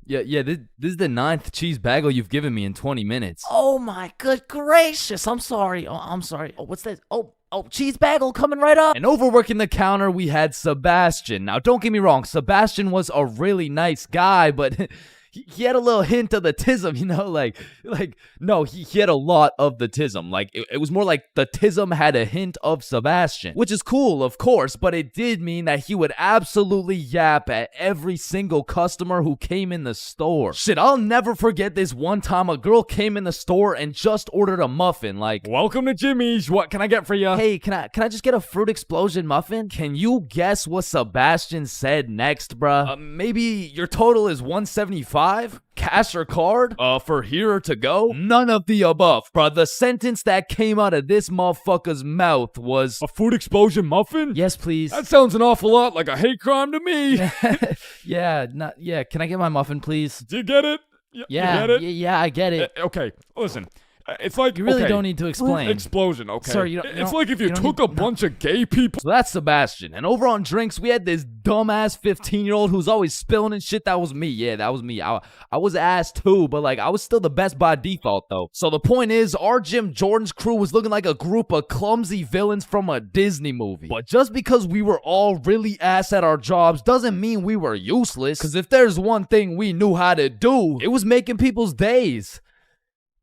yeah, this is the 9th cheese bagel you've given me in 20 minutes. Oh my good gracious, I'm sorry. Oh, I'm sorry. Oh, what's this? Oh, cheese bagel coming right up. And overworking the counter, we had Sebastian. Now, don't get me wrong, Sebastian was a really nice guy, but... He had a little hint of the tism, you know, no, he had a lot of the tism. Like, it was more like the tism had a hint of Sebastian, which is cool, of course, but it did mean that he would absolutely yap at every single customer who came in the store. Shit, I'll never forget this one time a girl came in the store and just ordered a muffin, like, welcome to Jimmy's, what can I get for you? Hey, can I just get a fruit explosion muffin? Can you guess what Sebastian said next, bruh? Maybe your total is $175? Cash or card? For here or to go? None of the above, bruh. The sentence that came out of this motherfucker's mouth was... A food explosion muffin? Yes, please. That sounds an awful lot like a hate crime to me. Yeah, can I get my muffin, please? Do you get it? Yeah, you get it? Yeah, I get it. Okay, listen. It's like, you really don't need to explain. Explosion, okay? Sir, it's like if you took a bunch of gay people. So that's Sebastian. And over on drinks, we had this dumbass 15-year-old who's always spilling and shit. That was me. Yeah, that was me. I was ass too, but like I was still the best by default though. So the point is, our Jim Jordan's crew was looking like a group of clumsy villains from a Disney movie. But just because we were all really ass at our jobs doesn't mean we were useless. Because if there's one thing we knew how to do, it was making people's days.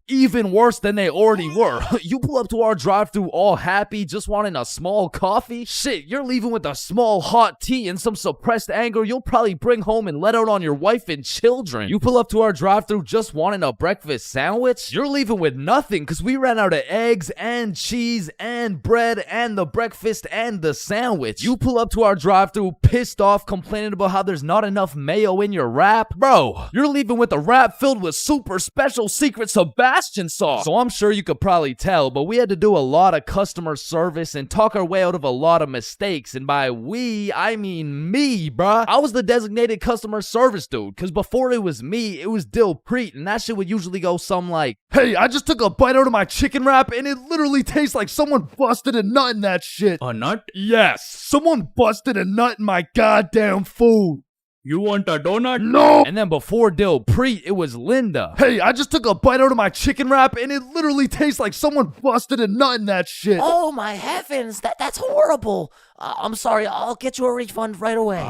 even worse than they already were. You pull up to our drive-thru all happy, just wanting a small coffee? Shit, you're leaving with a small hot tea and some suppressed anger you'll probably bring home and let out on your wife and children. You pull up to our drive-thru just wanting a breakfast sandwich? You're leaving with nothing because we ran out of eggs and cheese and bread and the breakfast and the sandwich. You pull up to our drive-thru pissed off, complaining about how there's not enough mayo in your wrap? Bro, you're leaving with a wrap filled with super special secret Sebastian sauce. So I'm sure you could probably tell, but we had to do a lot of customer service and talk our way out of a lot of mistakes. And by we, I mean me, bruh. I was the designated customer service dude, because before it was me, it was Dilpreet, and that shit would usually go something like, "Hey, I just took a bite out of my chicken wrap, and it literally tastes like someone busted a nut in that shit." A nut? Yes, someone busted a nut in my goddamn food. You want a donut? No! And then before Dilpreet, it was Linda. "Hey, I just took a bite out of my chicken wrap, and it literally tastes like someone busted a nut in that shit." Oh my heavens, that's horrible. I'm sorry, I'll get you a refund right away.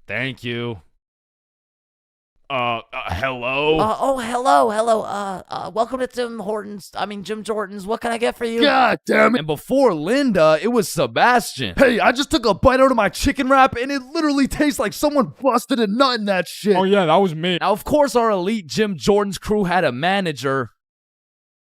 Thank you. Hello? Hello. Welcome to Jim Jordan's. What can I get for you? God damn it. And before Linda, it was Sebastian. "Hey, I just took a bite out of my chicken wrap, and it literally tastes like someone busted a nut in that shit." Oh yeah, that was me. Now, of course, our elite Jim Jordan's crew had a manager,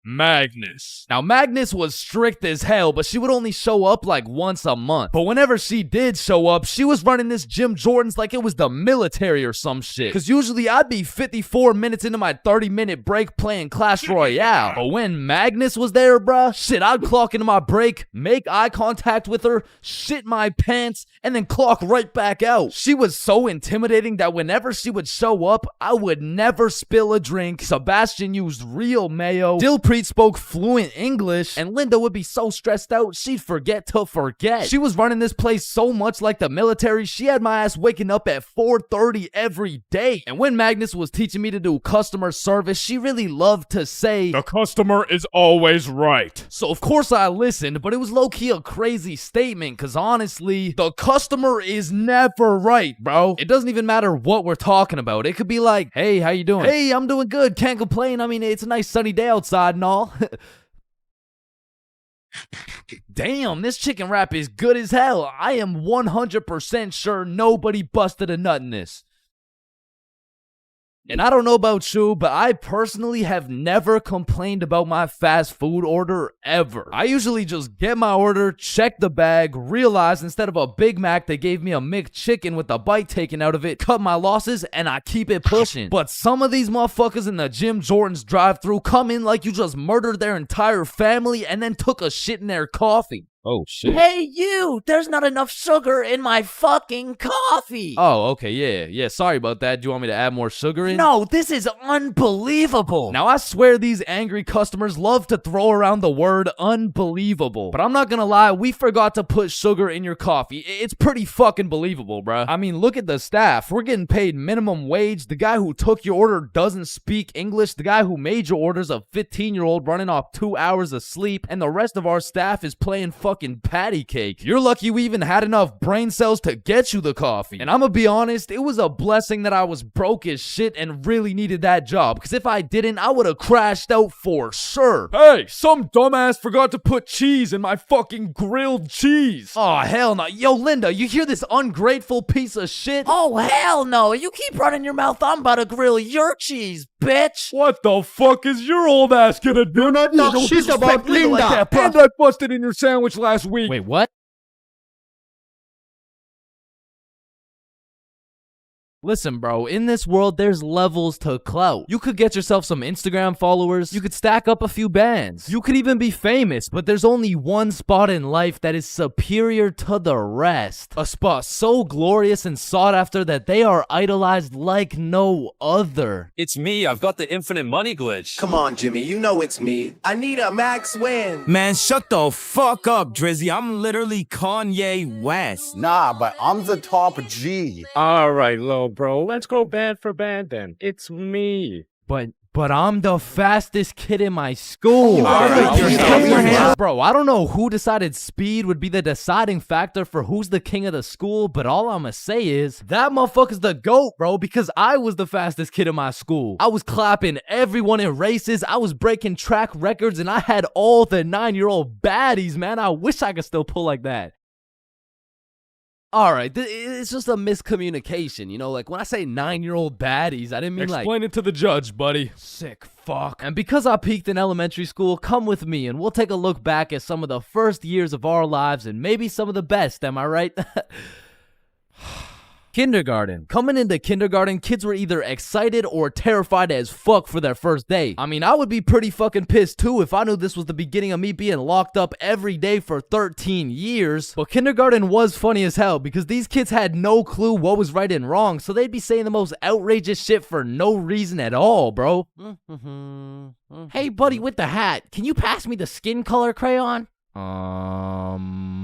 Magnus. Now, Magnus was strict as hell, but she would only show up like once a month. But whenever she did show up, she was running this Jim Jordan's like it was the military or some shit. Because usually I'd be 54 minutes into my 30-minute break playing Clash Royale. But when Magnus was there, bruh, shit, I'd clock into my break, make eye contact with her, shit my pants, and then clock right back out. She was so intimidating that whenever she would show up, I would never spill a drink. Sebastian used real mayo. Dilpreet spoke fluent English, and Linda would be so stressed out she'd forget to forget. She was running this place so much like the military, she had my ass waking up at 4:30 every day. And when Magnus was teaching me to do customer service, she really loved to say, "The customer is always right." So of course I listened, but it was low-key a crazy statement, cause honestly, the customer is never right, bro. It doesn't even matter what we're talking about. It could be like, "Hey, how you doing?" "Hey, I'm doing good, can't complain. I mean, it's a nice sunny day outside and all." Damn, this chicken wrap is good as hell. I am 100% sure nobody busted a nut in this. And I don't know about you, but I personally have never complained about my fast food order ever. I usually just get my order, check the bag, realize instead of a Big Mac, they gave me a McChicken with a bite taken out of it, cut my losses, and I keep it pushing. But some of these motherfuckers in the Jim Jordan's drive-thru come in like you just murdered their entire family and then took a shit in their coffee. Oh shit. Hey you, there's not enough sugar in my fucking coffee. Oh, okay, yeah, sorry about that. Do you want me to add more sugar in? No, this is unbelievable. Now, I swear these angry customers love to throw around the word unbelievable. But I'm not gonna lie, we forgot to put sugar in your coffee. It's pretty fucking believable, bruh. I mean, look at the staff. We're getting paid minimum wage. The guy who took your order doesn't speak English. The guy who made your order's a 15-year-old running off 2 hours of sleep. And the rest of our staff is playing fucking patty cake. You're lucky we even had enough brain cells to get you the coffee. And I'm gonna be honest, it was a blessing that I was broke as shit and really needed that job, because if I didn't, I would have crashed out for sure. "Hey, some dumbass forgot to put cheese in my fucking grilled cheese." Oh, hell no. Yo, Linda, you hear this ungrateful piece of shit? Oh, hell no. You keep running your mouth, I'm about to grill your cheese, bitch. "What the fuck is your old ass gonna do?" Do not talk shit about Linda. Like that, and I busted in your sandwich last week. Wait, what? Listen, bro, in this world, there's levels to clout. You could get yourself some Instagram followers. You could stack up a few bands. You could even be famous, but there's only one spot in life that is superior to the rest. A spot so glorious and sought after that they are idolized like no other. It's me. I've got the infinite money glitch. Come on, Jimmy. You know it's me. I need a max win. Man, shut the fuck up, Drizzy. I'm literally Kanye West. Nah, but I'm the top G. All right, low bro. Let's go band for band then. It's me. But But I'm the fastest kid in my school. Bro, I don't know who decided speed would be the deciding factor for who's the king of the school, but all I'ma say is that motherfucker's the GOAT, bro, because I was the fastest kid in my school. I was clapping everyone in races, I was breaking track records, and I had all the 9-year-old baddies, man. I wish I could still pull like that. Alright, it's just a miscommunication, you know, like when I say 9-year-old baddies, I didn't mean like... Explain it to the judge, buddy. Sick fuck. And because I peaked in elementary school, come with me and we'll take a look back at some of the first years of our lives and maybe some of the best, am I right? Kindergarten. Coming into kindergarten, kids were either excited or terrified as fuck for their first day. I mean, I would be pretty fucking pissed too if I knew this was the beginning of me being locked up every day for 13 years. But kindergarten was funny as hell because these kids had no clue what was right and wrong, so they'd be saying the most outrageous shit for no reason at all, bro. Hey, buddy with the hat, can you pass me the skin color crayon?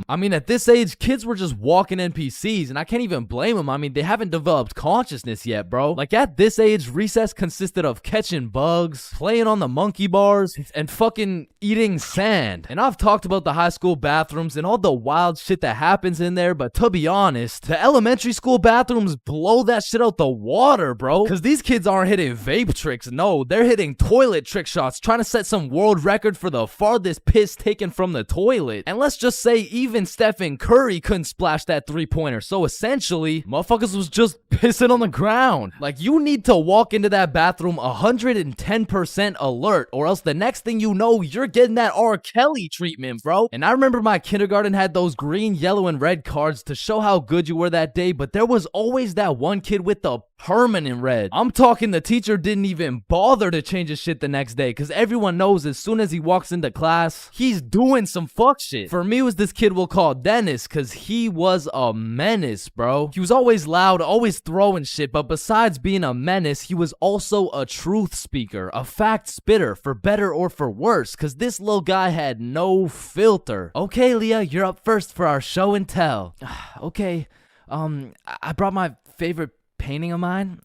I mean, at this age, kids were just walking NPCs, and I can't even blame them. I mean, they haven't developed consciousness yet, bro. Like, at this age, recess consisted of catching bugs, playing on the monkey bars, and fucking eating sand. And I've talked about the high school bathrooms and all the wild shit that happens in there, but to be honest, the elementary school bathrooms blow that shit out the water, bro. Because these kids aren't hitting vape tricks, no, they're hitting toilet trick shots, trying to set some world record for the farthest piss taken from the toilet. And let's just say even Stephen Curry couldn't splash that 3-pointer. So essentially, motherfuckers was just pissing on the ground. Like, you need to walk into that bathroom 110% alert, or else the next thing you know, you're getting that R. Kelly treatment, bro. And I remember my kindergarten had those green, yellow, and red cards to show how good you were that day, but there was always that one kid with the permanent red. I'm talking the teacher didn't even bother to change his shit the next day, because everyone knows as soon as he walks into class, he's doing some fuck shit. For me, it was this kid we'll call Dennis, because he was a menace, bro. He was always loud, always throwing shit, but besides being a menace, he was also a truth speaker, a fact spitter, for better or for worse, because this little guy had no filter. Okay, Leah, you're up first for our show and tell. Okay, I brought my favorite painting of mine.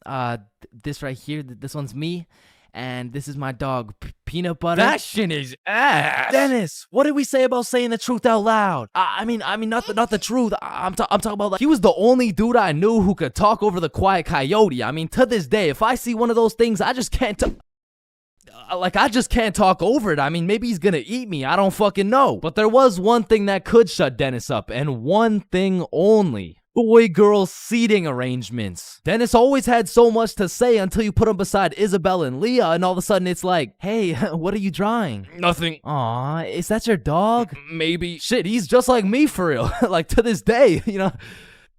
This right here, this one's me, and this is my dog, Peanut Butter. That shit is ass. Dennis, what did we say about saying the truth out loud? I mean, not the truth. I'm talking about, like, he was the only dude I knew who could talk over the quiet coyote. I mean, to this day, if I see one of those things, I just can't I just can't talk over it. I mean, maybe he's gonna eat me. I don't fucking know. But there was one thing that could shut Dennis up, and one thing only. Boy-girl seating arrangements. Dennis always had so much to say until you put him beside Isabel and Leah, and all of a sudden it's like, hey, what are you drawing? Nothing. Aw, is that your dog? Maybe. Shit, he's just like me for real. Like, to this day, you know?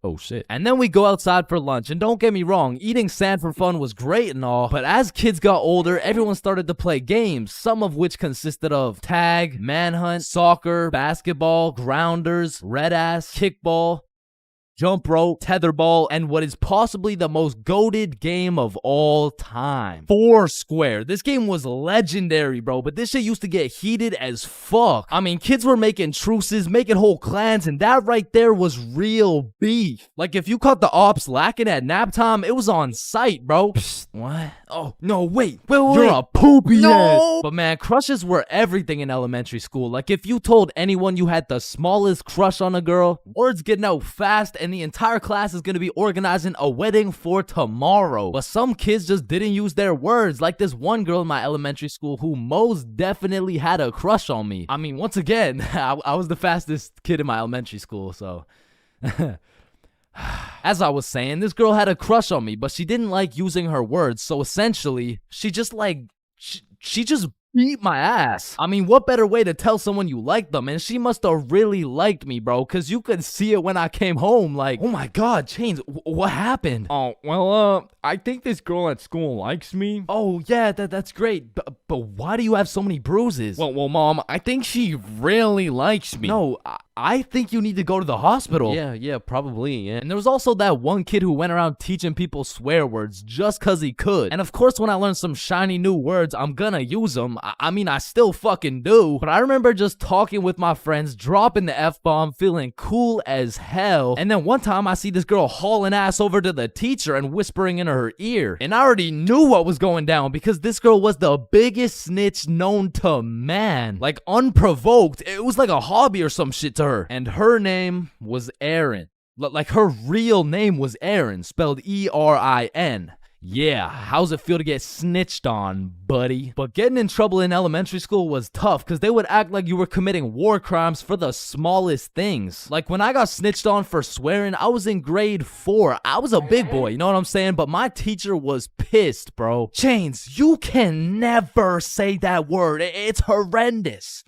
Oh shit. And then we go outside for lunch, and don't get me wrong, eating sand for fun was great and all, but as kids got older, everyone started to play games, some of which consisted of tag, manhunt, soccer, basketball, grounders, red ass, kickball, jump rope, tetherball, and what is possibly the most goated game of all time, Foursquare. This game was legendary, bro, but this shit used to get heated as fuck. I mean, kids were making truces, making whole clans, and that right there was real beef. Like, if you caught the ops lacking at nap time, it was on sight, bro. Psst, what? Oh, no, wait. You're a poopy head. But man, crushes were everything in elementary school. Like, if you told anyone you had the smallest crush on a girl, word's getting out fast, and the entire class is gonna be organizing a wedding for tomorrow. But some kids just didn't use their words, like this one girl in my elementary school who most definitely had a crush on me. I mean, once again, I was the fastest kid in my elementary school, so... As I was saying, this girl had a crush on me, but she didn't like using her words, so essentially, she just she just beat my ass. I mean, what better way to tell someone you like them? And she must have really liked me, bro, because you could see it when I came home, like, oh my god, Chains, what happened? Oh, well, I think this girl at school likes me. Oh, yeah, that's great, but why do you have so many bruises? Well, Mom, I think she really likes me. No, I think you need to go to the hospital. Yeah, probably, yeah. And there was also that one kid who went around teaching people swear words just cause he could. And of course, when I learn some shiny new words, I'm gonna use them. I mean, I still fucking do. But I remember just talking with my friends, dropping the F-bomb, feeling cool as hell. And then one time I see this girl hauling ass over to the teacher and whispering in her ear. And I already knew what was going down because this girl was the biggest snitch known to man. Like, unprovoked. It was like a hobby or some shit to her. And her name was Erin. Like, her real name was Erin, spelled E-R-I-N. Yeah, how's it feel to get snitched on, buddy? But getting in trouble in elementary school was tough because they would act like you were committing war crimes for the smallest things. Like when I got snitched on for swearing, I was in grade 4. I was a big boy, you know what I'm saying? But my teacher was pissed, bro. Chains, you can never say that word. It's horrendous.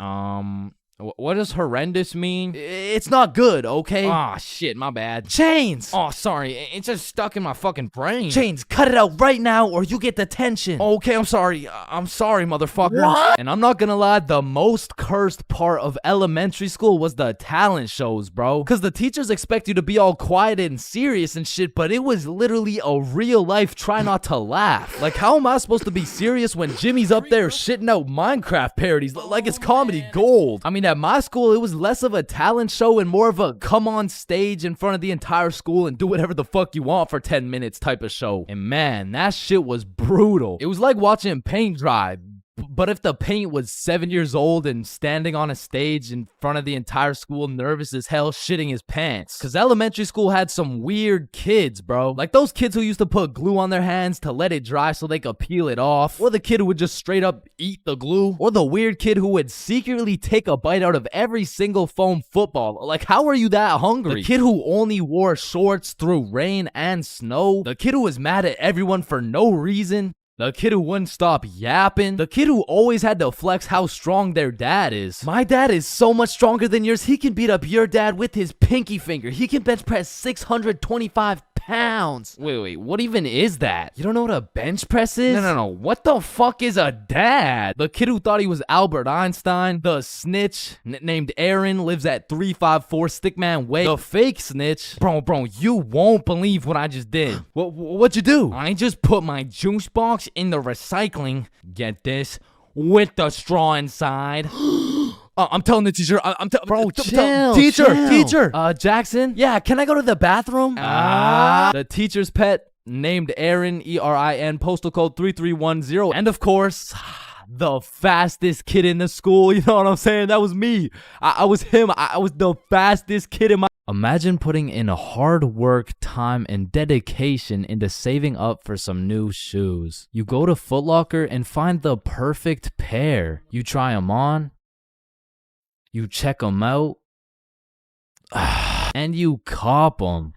What does horrendous mean? It's not good, okay? Ah, shit, my bad. Chains! Oh, sorry, it's just stuck in my fucking brain. Chains, cut it out right now or you get detention. Okay, I'm sorry, motherfucker. What? And I'm not gonna lie, the most cursed part of elementary school was the talent shows, bro. Cause the teachers expect you to be all quiet and serious and shit, but it was literally a real life try not to laugh. Like, how am I supposed to be serious when Jimmy's up there shitting out Minecraft parodies like it's comedy gold? I mean, at my school, it was less of a talent show and more of a come on stage in front of the entire school and do whatever the fuck you want for 10 minutes type of show. And man, that shit was brutal. It was like watching paint dry. But if the paint was 7 years old and standing on a stage in front of the entire school, nervous as hell, shitting his pants. Cause elementary school had some weird kids, bro. Like those kids who used to put glue on their hands to let it dry so they could peel it off. Or the kid who would just straight up eat the glue. Or the weird kid who would secretly take a bite out of every single foam football. Like, how are you that hungry? The kid who only wore shorts through rain and snow. The kid who was mad at everyone for no reason. The kid who wouldn't stop yapping. The kid who always had to flex how strong their dad is. My dad is so much stronger than yours, he can beat up your dad with his pinky finger. He can bench press 625 pounds. Wait, what even is that? You don't know what a bench press is? No, what the fuck is a dad? The kid who thought he was Albert Einstein. The snitch named Aaron lives at 354 Stickman Way. The fake snitch. Bro, you won't believe what I just did. What'd you do? I just put my juice box in the recycling, get this, with the straw inside. I'm telling the teacher. Bro, chill. Teacher. Jackson. Yeah, can I go to the bathroom? The teacher's pet named Aaron, E-R-I-N, postal code 3310. And of course, the fastest kid in the school. You know what I'm saying? That was me. I was him. I was the fastest kid in my... Imagine putting in hard work, time, and dedication into saving up for some new shoes. You go to Foot Locker and find the perfect pair. You try them on. You check them out. And you cop them.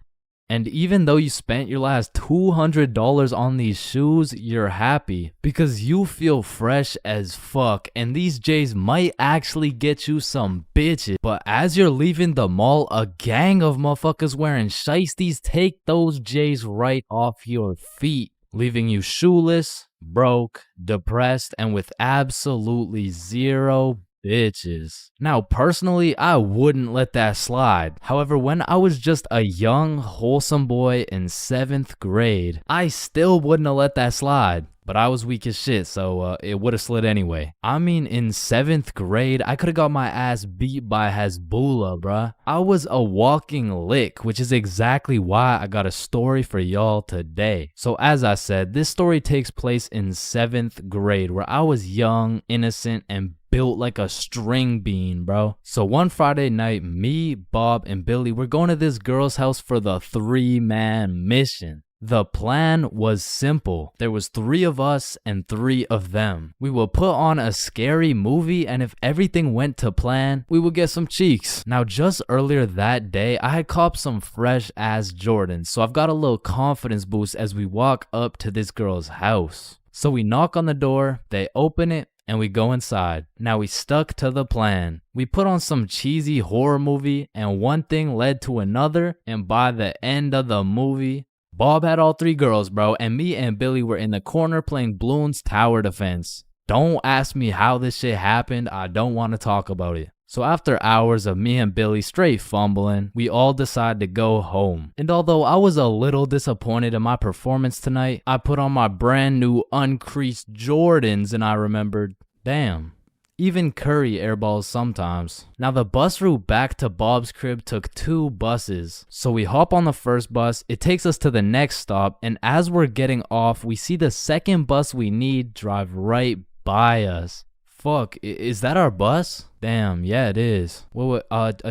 And even though you spent your last $200 on these shoes, you're happy because you feel fresh as fuck and these J's might actually get you some bitches. But as you're leaving the mall, a gang of motherfuckers wearing shiesties take those J's right off your feet, leaving you shoeless, broke, depressed, and with absolutely zero bitches. Now, personally, I wouldn't let that slide. However, when I was just a young, wholesome boy in 7th grade, I still wouldn't have let that slide. But I was weak as shit, so it would have slid anyway. I mean, in 7th grade, I could have got my ass beat by Hezbollah, bruh. I was a walking lick, which is exactly why I got a story for y'all today. So as I said, this story takes place in 7th grade, where I was young, innocent, and built like a string bean, bro. So one Friday night, me, Bob, and Billy were going to this girl's house for the 3-man mission. The plan was simple. There was 3 of us and 3 of them. We would put on a scary movie, and if everything went to plan, we would get some cheeks. Now, just earlier that day, I had copped some fresh ass Jordans, so I've got a little confidence boost as we walk up to this girl's house. So we knock on the door, they open it, and we go inside. Now we stuck to the plan. We put on some cheesy horror movie, and one thing led to another, and by the end of the movie, Bob had all 3 girls, bro, and me and Billy were in the corner playing Bloons Tower Defense. Don't ask me how this shit happened, I don't want to talk about it. So after hours of me and Billy straight fumbling, we all decide to go home. And although I was a little disappointed in my performance tonight, I put on my brand new uncreased Jordans and I remembered, damn, even Curry airballs sometimes. Now the bus route back to Bob's crib took 2 buses. So we hop on the first bus, it takes us to the next stop, and as we're getting off, we see the second bus we need drive right by us. Fuck, is that our bus? Damn, yeah it is. Wait,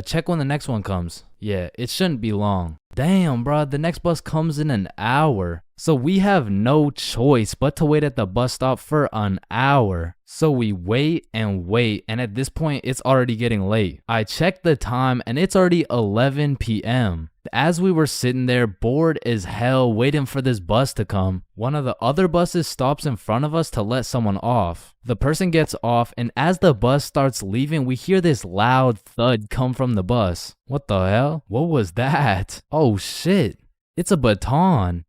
check when the next one comes. Yeah, it shouldn't be long. Damn, bro, the next bus comes in an hour. So we have no choice but to wait at the bus stop for an hour. So we wait, and at this point, it's already getting late. I checked the time, and it's already 11 p.m. As we were sitting there, bored as hell, waiting for this bus to come, one of the other buses stops in front of us to let someone off. The person gets off, and as the bus starts leaving, we hear this loud thud come from the bus. What the hell? What was that? Oh shit, it's a baton.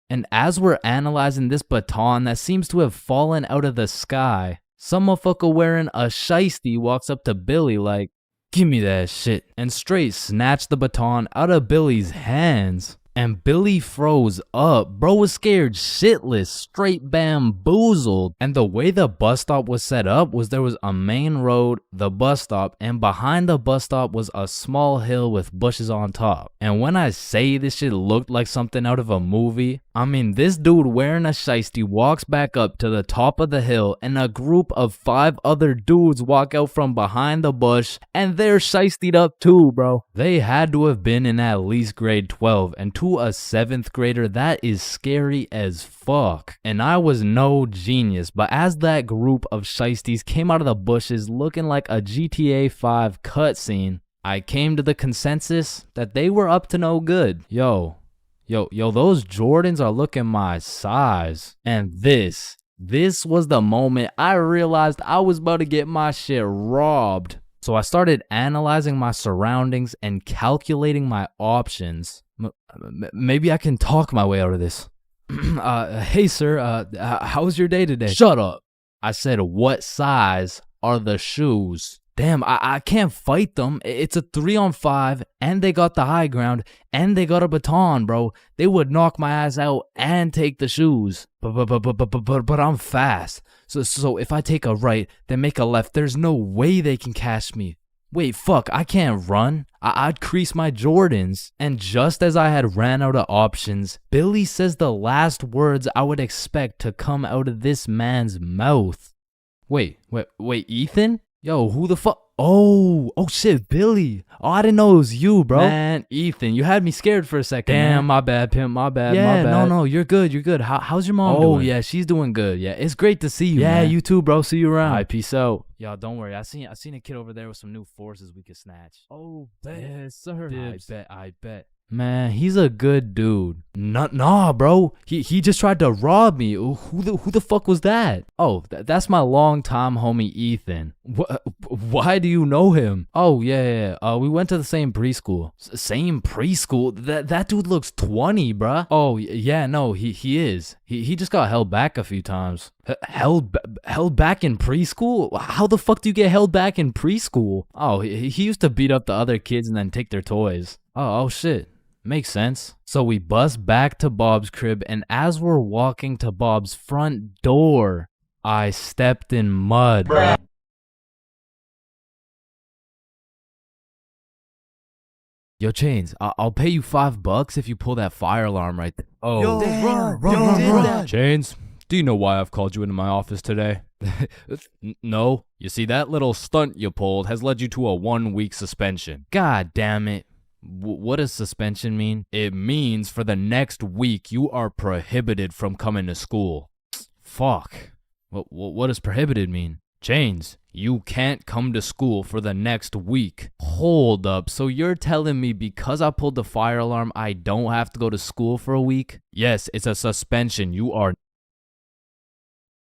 And as we're analyzing this baton that seems to have fallen out of the sky, some motherfucker wearing a shiesty walks up to Billy like, "Give me that shit," and straight snatched the baton out of Billy's hands. And Billy froze up. Bro was scared shitless, straight bamboozled. And the way the bus stop was set up was there was a main road, the bus stop, and behind the bus stop was a small hill with bushes on top. And when I say this shit looked like something out of a movie, I mean this dude wearing a shiesty walks back up to the top of the hill and a group of 5 other dudes walk out from behind the bush and they're shiestied up too, bro. They had to have been in at least grade 12, and to a 7th grader, that is scary as fuck. And I was no genius, but as that group of shiesties came out of the bushes looking like a GTA 5 cutscene, I came to the consensus that they were up to no good. Yo, those Jordans are looking my size. And this was the moment I realized I was about to get my shit robbed. So I started analyzing my surroundings and calculating my options. Maybe I can talk my way out of this. Hey sir, how was your day today? Shut up. I said, what size are the shoes? Damn, I can't fight them. It's a 3-on-5, and they got the high ground, and they got a baton, bro. They would knock my ass out and take the shoes. But I'm fast. So if I take a right, then make a left, there's no way they can catch me. Wait, fuck, I can't run. I'd crease my Jordans. And just as I had ran out of options, Billy says the last words I would expect to come out of this man's mouth. Wait, Ethan? Yo, who the fuck? Oh shit, Billy. Oh, I didn't know it was you, bro. Man, Ethan, you had me scared for a second. Damn, man. My bad, pimp, my bad, my bad. No, you're good. How's your mom doing? Oh, yeah, she's doing good. Yeah, it's great to see you, man. You too, bro. See you around. All right, peace out. Yo, don't worry. I seen a kid over there with some new forces we could snatch. Oh, yes, sir. I bet. Man, he's a good dude. Nah, bro. He just tried to rob me. Who the fuck was that? Oh, that's my longtime homie Ethan. Why do you know him? Oh, yeah. We went to the same preschool. Same preschool? That dude looks 20, bruh. Oh, yeah, no, he is. He just got held back a few times. Held back in preschool? How the fuck do you get held back in preschool? Oh, he used to beat up the other kids and then take their toys. Oh shit. Makes sense. So we bust back to Bob's crib, and as we're walking to Bob's front door, I stepped in mud. Yo, Chains, I'll pay you $5 if you pull that fire alarm right there. Oh, Run. Chains, do you know why I've called you into my office today? No. You see, that little stunt you pulled has led you to a 1-week suspension. God damn it. What does suspension mean? It means for the next week you are prohibited from coming to school. Fuck. What does prohibited mean? Chains, you can't come to school for the next week. Hold up, so you're telling me because I pulled the fire alarm I don't have to go to school for a week? Yes, it's a suspension. You are...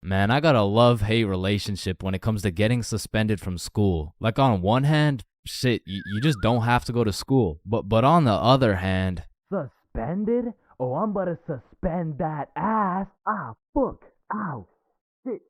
Man, I got a love-hate relationship when it comes to getting suspended from school. Like on one hand, shit, you just don't have to go to school. But on the other hand... Suspended? Oh, I'm about to suspend that ass. Ah, fuck. Ow. Shit.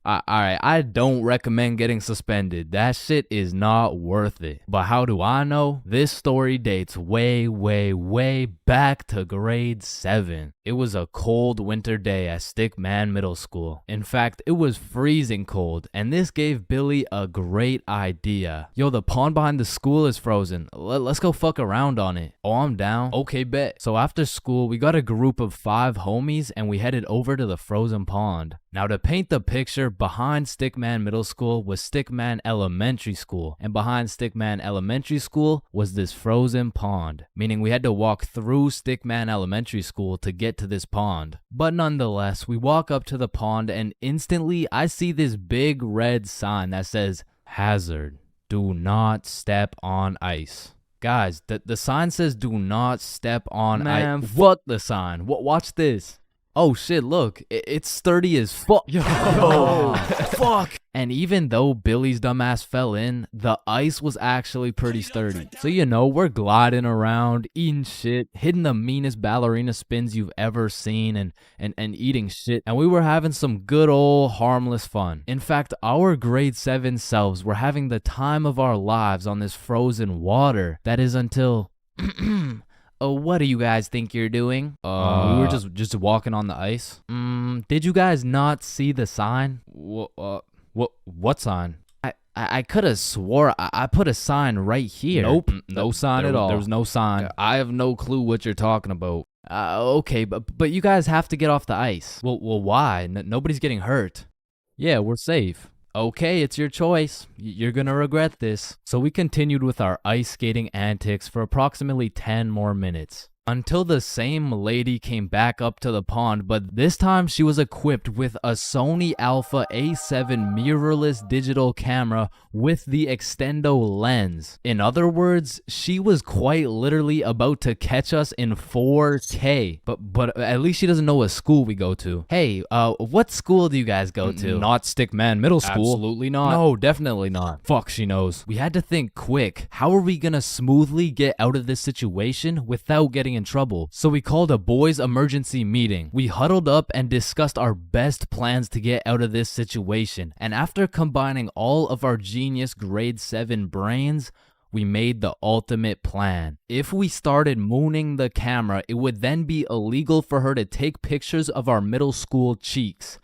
Alright, I don't recommend getting suspended. That shit is not worth it. But how do I know? This story dates way, way, way back to grade 7. It was a cold winter day at Stickman Middle School. In fact, it was freezing cold, and this gave Billy a great idea. Yo, the pond behind the school is frozen. Let's go fuck around on it. Oh, I'm down. Okay, bet. So after school, we got a group of 5 homies, and we headed over to the frozen pond. Now, to paint the picture, behind Stickman Middle School was Stickman Elementary School, and behind Stickman Elementary School was this frozen pond, meaning we had to walk through Stickman Elementary School to get to this pond. But nonetheless, we walk up to the pond and instantly I see this big red sign that says, "Hazard, do not step on ice." Guys, the sign says do not step on ice. Man, fuck the sign. Watch this. Oh shit, look, it's sturdy as fuck. Yo, fuck. And even though Billy's dumbass fell in, the ice was actually pretty sturdy. So you know, we're gliding around, eating shit, hitting the meanest ballerina spins you've ever seen, and eating shit. And we were having some good old harmless fun. In fact, our grade 7 selves were having the time of our lives on this frozen water. That is until... Oh, what do you guys think you're doing? We were just walking on the ice. Did you guys not see the sign? What sign? I could have swore I put a sign right here. Nope, no sign at all. There was no sign. I have no clue what you're talking about. Okay, but you guys have to get off the ice. Well, why? Nobody's getting hurt. Yeah, we're safe. Okay, it's your choice. You're gonna regret this. So we continued with our ice skating antics for approximately 10 more minutes. Until the same lady came back up to the pond, but this time she was equipped with a Sony Alpha A7 mirrorless digital camera with the extendo lens. In other words, she was quite literally about to catch us in 4K. But at least she doesn't know what school we go to. Hey, what school do you guys go to? Not Stickman Middle School. Absolutely not. No, definitely not. Fuck, she knows. We had to think quick. How are we gonna smoothly get out of this situation without getting in trouble? So we called a boys' emergency meeting. We huddled up and discussed our best plans to get out of this situation. And after combining all of our genius grade 7 brains, we made the ultimate plan. If we started mooning the camera, it would then be illegal for her to take pictures of our middle school cheeks.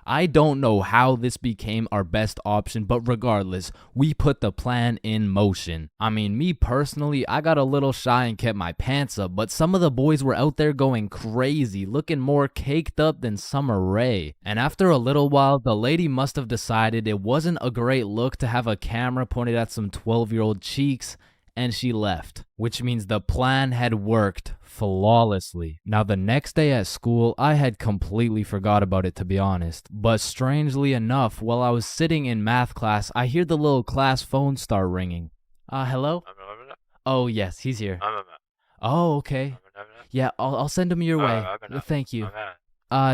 I don't know how this became our best option, but regardless, we put the plan in motion. I mean, me personally, I got a little shy and kept my pants up, but some of the boys were out there going crazy, looking more caked up than Summer Rae. And after a little while, the lady must have decided it wasn't a great look to have a camera pointed at some 12-year-old cheeks, and she left, which means the plan had worked flawlessly. Now, the next day at school, I had completely forgot about it, to be honest. But strangely enough, while I was sitting in math class, I hear the little class phone start ringing. Hello? Oh, yes, he's here. Oh, okay. Yeah, I'll send him your way. Thank you.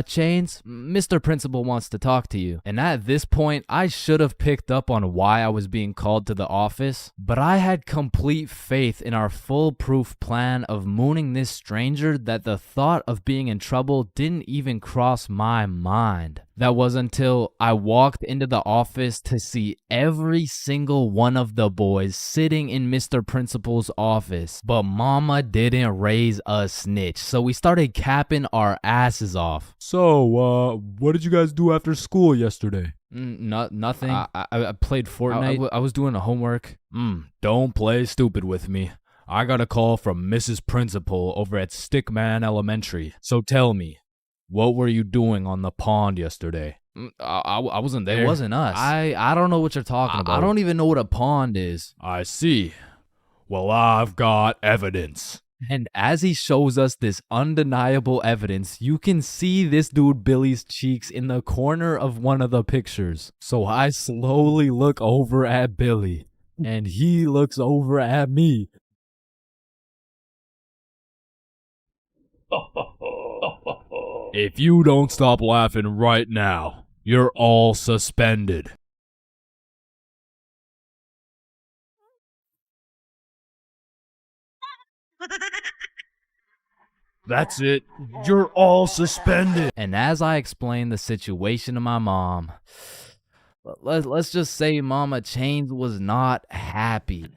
Chains, Mr. Principal wants to talk to you. And at this point, I should have picked up on why I was being called to the office, but I had complete faith in our foolproof plan of mooning this stranger that the thought of being in trouble didn't even cross my mind. That was until I walked into the office to see every single one of the boys sitting in Mr. Principal's office. But mama didn't raise a snitch, so we started capping our asses off. So, what did you guys do after school yesterday? Nothing. I played Fortnite. I was doing the homework. Don't play stupid with me. I got a call from Mrs. Principal over at Stickman Elementary. So tell me, what were you doing on the pond yesterday? I wasn't there. It wasn't us. I don't know what you're talking about. I don't even know what a pond is. I see. Well, I've got evidence. And as he shows us this undeniable evidence, you can see this dude Billy's cheeks in the corner of one of the pictures. So I slowly look over at Billy, and he looks over at me. If you don't stop laughing right now, you're all suspended. That's it. You're all suspended. And as I explained the situation to my mom, Let's just say Mama Chains was not happy.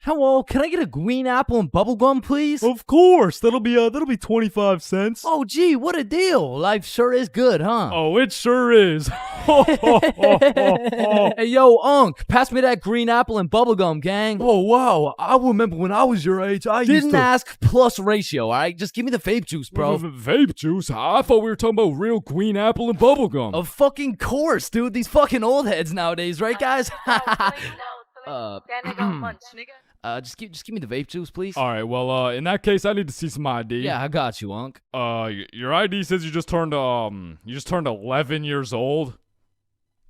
Hello, can I get a green apple and bubblegum, please? Of course, that'll be 25 cents. Oh, gee, what a deal. Life sure is good, huh? Oh, it sure is. Hey, yo, Unc, pass me that green apple and bubblegum, gang. Oh, wow. I remember when I was your age, I used Didn't to... ask plus ratio, all right? Just give me the vape juice, bro. Vape juice? I thought we were talking about real green apple and bubblegum. Of fucking course, dude. These fucking old heads nowadays, right, guys? Just give me the vape juice, please. All right, well, in that case, I need to see some ID. Yeah, I got you, Unc. Your ID says you just turned 11 years old.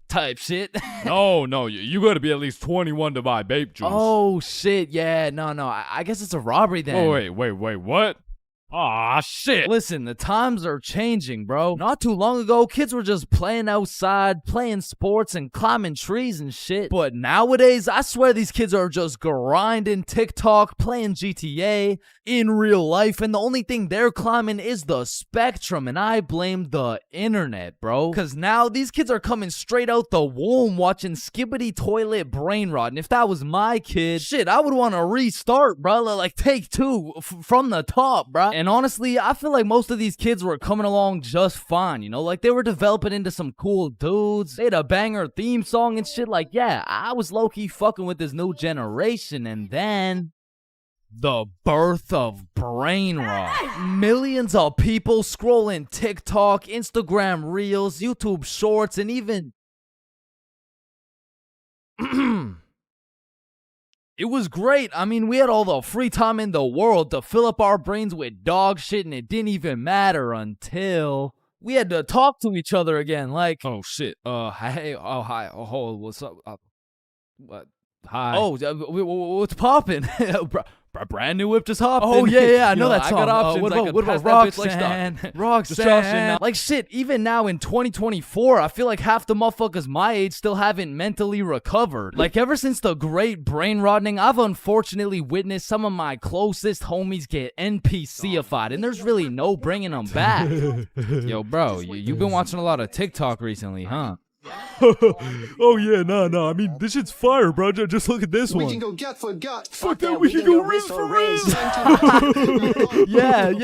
Type shit. No, you gotta be at least 21 to buy vape juice. Oh, shit, yeah, no, I guess it's a robbery then. Oh, wait, what? Ah, shit. Listen, the times are changing, bro. Not too long ago, kids were just playing outside, playing sports, and climbing trees and shit. But nowadays, I swear these kids are just grinding TikTok, playing GTA in real life, and the only thing they're climbing is the spectrum, and I blame the internet, bro. Because now these kids are coming straight out the womb watching Skibbity Toilet Brain Rot, and if that was my kid, shit, I would want to restart, bro. Like, take two from the top, bro. And honestly, I feel like most of these kids were coming along just fine, you know? Like, they were developing into some cool dudes. They had a banger theme song and shit. Like, yeah, I was low-key fucking with this new generation. And then the birth of brain rot. Millions of people scrolling TikTok, Instagram Reels, YouTube Shorts, and even... It was great. I mean, we had all the free time in the world to fill up our brains with dog shit, and it didn't even matter until we had to talk to each other again. Like, oh shit. Hey, oh hi, oh what's up? What? Hi. Oh, what's poppin'? Brand new whip just hopped. Oh yeah, I know that song. I got options. What about Roxanne? Roxanne. Like shit, even now in 2024, I feel like half the motherfuckers my age still haven't mentally recovered. Like ever since the great brain rotting, I've unfortunately witnessed some of my closest homies get NPC-ified, and there's really no bringing them back. Yo, bro, you've been watching a lot of TikTok recently, huh? Oh yeah, nah. I mean, this shit's fire, bro. Just look at this one. We can go gut for gut. Fuck that, we can go wrist for wrist. Yeah,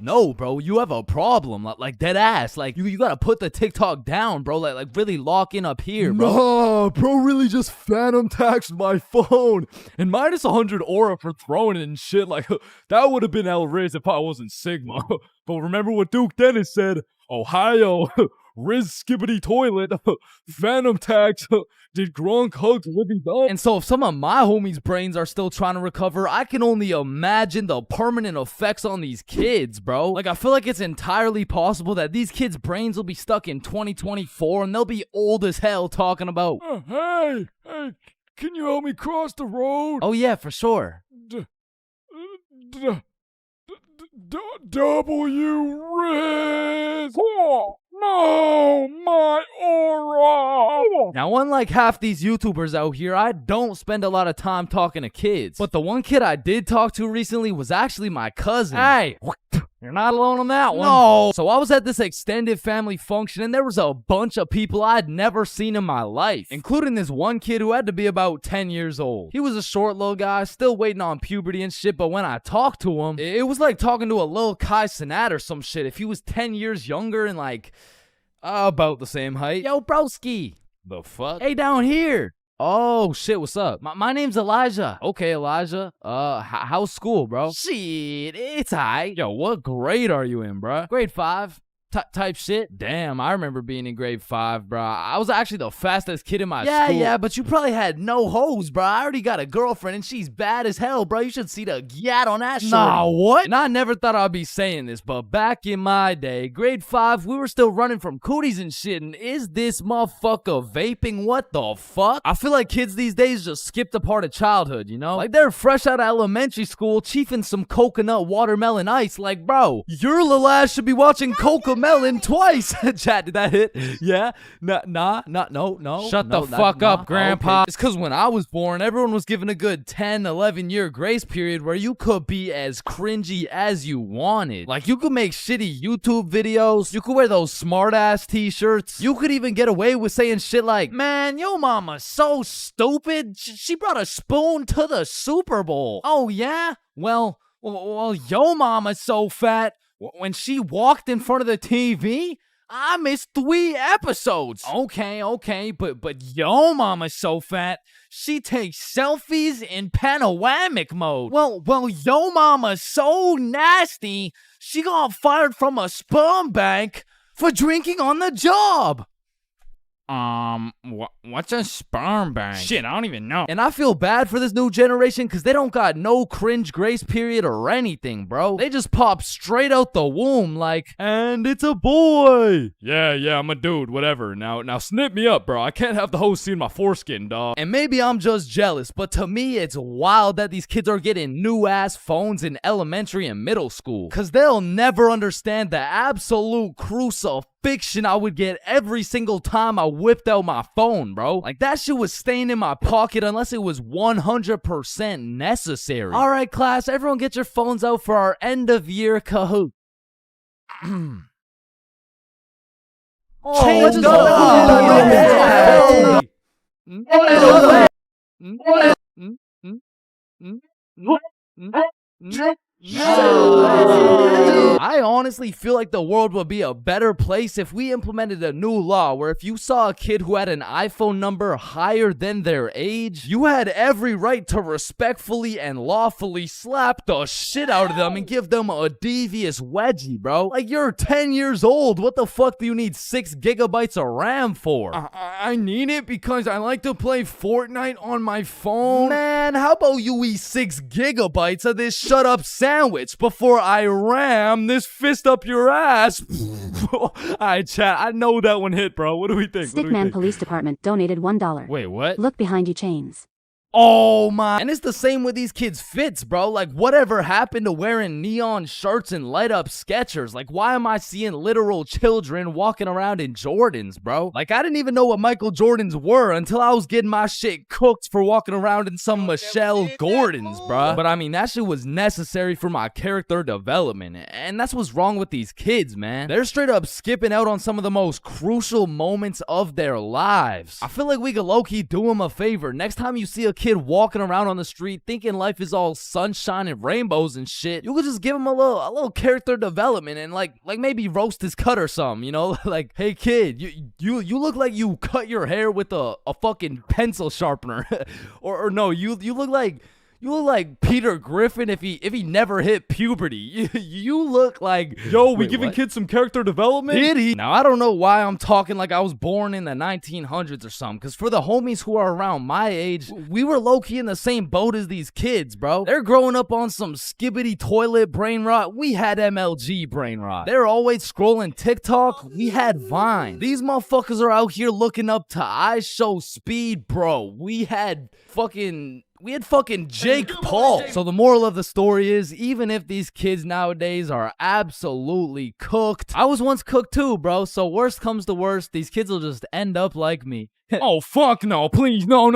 no, bro. You have a problem, like dead ass. Like you gotta put the TikTok down, bro. Like really lock in up here, bro. Nah, bro, really just phantom taxed my phone and minus 100 aura for throwing it and shit. Like that would have been outrageous if I wasn't Sigma. But remember what Duke Dennis said? Ohio. Riz Skibbity Toilet, Phantom Tax, did Gronk hugs Libby Dub? And so if some of my homies' brains are still trying to recover, I can only imagine the permanent effects on these kids, bro. Like, I feel like it's entirely possible that these kids' brains will be stuck in 2024 and they'll be old as hell talking about, hey, can you help me cross the road? Oh yeah, for sure. W Riz! No, my aura! Now, unlike half these YouTubers out here, I don't spend a lot of time talking to kids. But the one kid I did talk to recently was actually my cousin. Hey, you're not alone on that one. No. So I was at this extended family function, and there was a bunch of people I'd never seen in my life, including this one kid who had to be about 10 years old. He was a short little guy, still waiting on puberty and shit, but when I talked to him, it was like talking to a little Kai Cenat or some shit. If he was 10 years younger and like, about the same height. Yo, broski. The fuck? Hey, down here. Oh, shit, what's up? My name's Elijah. Okay, Elijah. How's school, bro? Shit, it's alright. Yo, what grade are you in, bro? Grade 5. Type shit. Damn, I remember being in grade 5, bro. I was actually the fastest kid in my school. Yeah, but you probably had no hoes, bro. I already got a girlfriend and she's bad as hell, bro. You should see the gyat on that shit. Nah, what? And I never thought I'd be saying this, but back in my day, grade 5, we were still running from cooties and shit, and is this motherfucker vaping? What the fuck? I feel like kids these days just skipped a part of childhood, you know? Like they're fresh out of elementary school, chiefing some coconut watermelon ice. Like, bro, your little ass should be watching Coca melon twice. Chat, did that hit? Yeah? No. Shut the no, fuck up, Grandpa. Okay. It's because when I was born, everyone was given a good 10, 11-year grace period where you could be as cringy as you wanted. Like, you could make shitty YouTube videos. You could wear those smart-ass t-shirts. You could even get away with saying shit like, man, yo mama's so stupid. She brought a spoon to the Super Bowl. Oh, yeah? Well, yo mama's so fat. When she walked in front of the TV, I missed 3 episodes. Okay, but yo mama's so fat, she takes selfies in panoramic mode. Well, yo mama's so nasty, she got fired from a sperm bank for drinking on the job. What's a sperm bank? Shit, I don't even know. And I feel bad for this new generation because they don't got no cringe grace period or anything, bro. They just pop straight out the womb like, and it's a boy. Yeah, I'm a dude, whatever. Now snip me up, bro. I can't have the host seeing my foreskin, dog. And maybe I'm just jealous, but to me, it's wild that these kids are getting new-ass phones in elementary and middle school. Because they'll never understand the absolute crucifixion I would get every single time I whipped out my phone, bro. Like, that shit was staying in my pocket unless it was 100% necessary. All right, class, everyone get your phones out for our end-of-year Kahoot. Oh, let's go! I honestly feel like the world would be a better place if we implemented a new law where if you saw a kid who had an iPhone number higher than their age, you had every right to respectfully and lawfully slap the shit out of them and give them a devious wedgie, bro. Like, you're 10 years old. What the fuck do you need 6 gigabytes of RAM for? I need it because I like to play Fortnite on my phone. Man, how about you eat 6 gigabytes of this shut up sandwich before I ram this fist up your ass? Alright, chat, I know that one hit, bro. What do we think? Stickman Police Department donated $1. Wait, what? Look behind you, Chains. Oh my. And it's the same with these kids' fits, bro. Like, whatever happened to wearing neon shirts and light up Skechers? Like, why am I seeing literal children walking around in Jordans, bro? Like, I didn't even know what Michael Jordans were until I was getting my shit cooked for walking around in some Michelle Gordons, bro. But I mean, that shit was necessary for my character development. And that's what's wrong with these kids, man. They're straight up skipping out on some of the most crucial moments of their lives. I feel like we could low-key do them a favor. Next time you see a kid walking around on the street thinking life is all sunshine and rainbows and shit, you could just give him a little character development and like maybe roast his cut or something, you know? Like, hey kid, you look like you cut your hair with a fucking pencil sharpener. or no, you look like Peter Griffin if he never hit puberty. You look like... Yo, we giving kids some character development? Did he? Now, I don't know why I'm talking like I was born in the 1900s or something, because for the homies who are around my age, we were low-key in the same boat as these kids, bro. They're growing up on some skibbity toilet brain rot. We had MLG brain rot. They're always scrolling TikTok. We had Vine. These motherfuckers are out here looking up to I Show Speed, bro. We had fucking Jake Paul. So the moral of the story is, even if these kids nowadays are absolutely cooked, I was once cooked too, bro. So worst comes to worst, these kids will just end up like me. Oh, fuck no, please, no.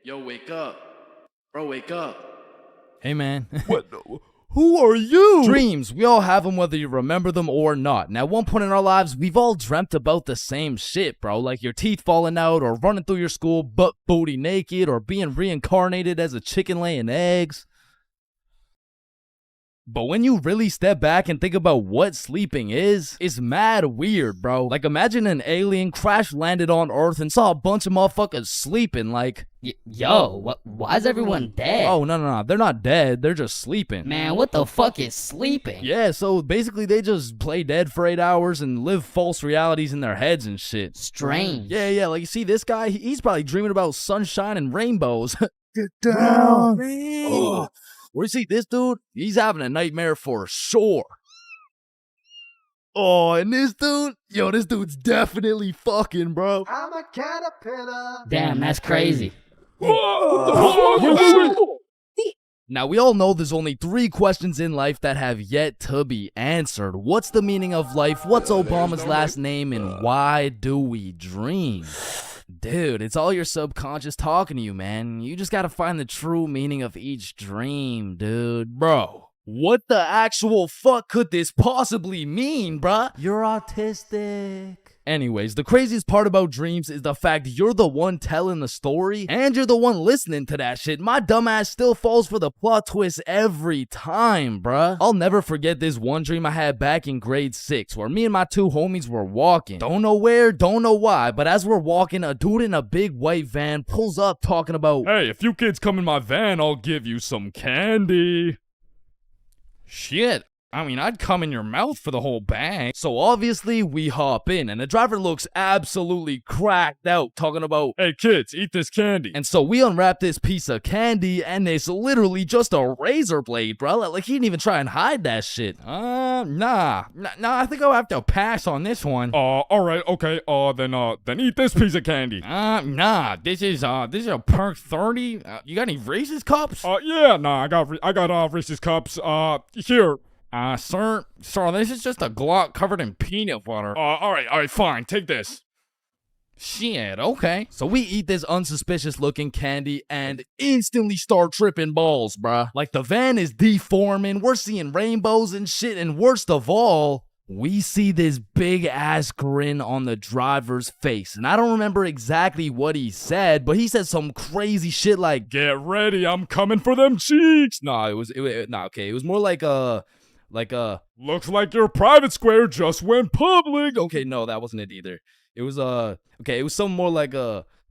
Yo, wake up. Bro, wake up. Hey, man. What? Who are you? Dreams. We all have them whether you remember them or not. Now, at one point in our lives, we've all dreamt about the same shit, bro. Like your teeth falling out, or running through your school butt booty naked, or being reincarnated as a chicken laying eggs. But when you really step back and think about what sleeping is, it's mad weird, bro. Like, imagine an alien crash landed on Earth and saw a bunch of motherfuckers sleeping, like... Yo, why is everyone dead? Oh, no. They're not dead. They're just sleeping. Man, what the fuck is sleeping? Yeah, so basically they just play dead for 8 hours and live false realities in their heads and shit. Strange. Yeah, like you see this guy, he's probably dreaming about sunshine and rainbows. Get down. Oh. Where you see this dude? He's having a nightmare for sure. Oh, and this dude? Yo, this dude's definitely fucking, bro. I'm a caterpillar. Damn, that's crazy. Now, we all know there's only 3 questions in life that have yet to be answered. What's the meaning of life? What's Obama's last name? And why do we dream? Dude, it's all your subconscious talking to you, man. You just gotta find the true meaning of each dream, dude. Bro, what the actual fuck could this possibly mean, bruh? You're autistic. Anyways, the craziest part about dreams is the fact you're the one telling the story and you're the one listening to that shit. My dumbass still falls for the plot twist every time, bruh. I'll never forget this one dream I had back in grade 6 where me and my 2 homies were walking. Don't know where, don't know why, but as we're walking, a dude in a big white van pulls up talking about, "Hey, if you kids come in my van, I'll give you some candy." shit. I mean, I'd come in your mouth for the whole bag. So obviously, we hop in, and the driver looks absolutely cracked out, talking about, "Hey kids, eat this candy." And so we unwrap this piece of candy, and it's literally just a razor blade, bro. Like, he didn't even try and hide that shit. Nah, I think I'll have to pass on this one. Alright, okay, then eat this piece of candy. Nah, this is a Perk 30. You got any Reese's cups? Yeah, nah, I got Reese's cups. Here. Sir, this is just a Glock covered in peanut butter. Alright, fine, take this. Shit, okay. So we eat this unsuspicious looking candy and instantly start tripping balls, bruh. Like, the van is deforming, we're seeing rainbows and shit, and worst of all, we see this big ass grin on the driver's face. And I don't remember exactly what he said, but he said some crazy shit like, "Get ready, I'm coming for them cheeks." It was more like "Looks like your private square just went public." Okay, no, that wasn't it either. It was it was something more like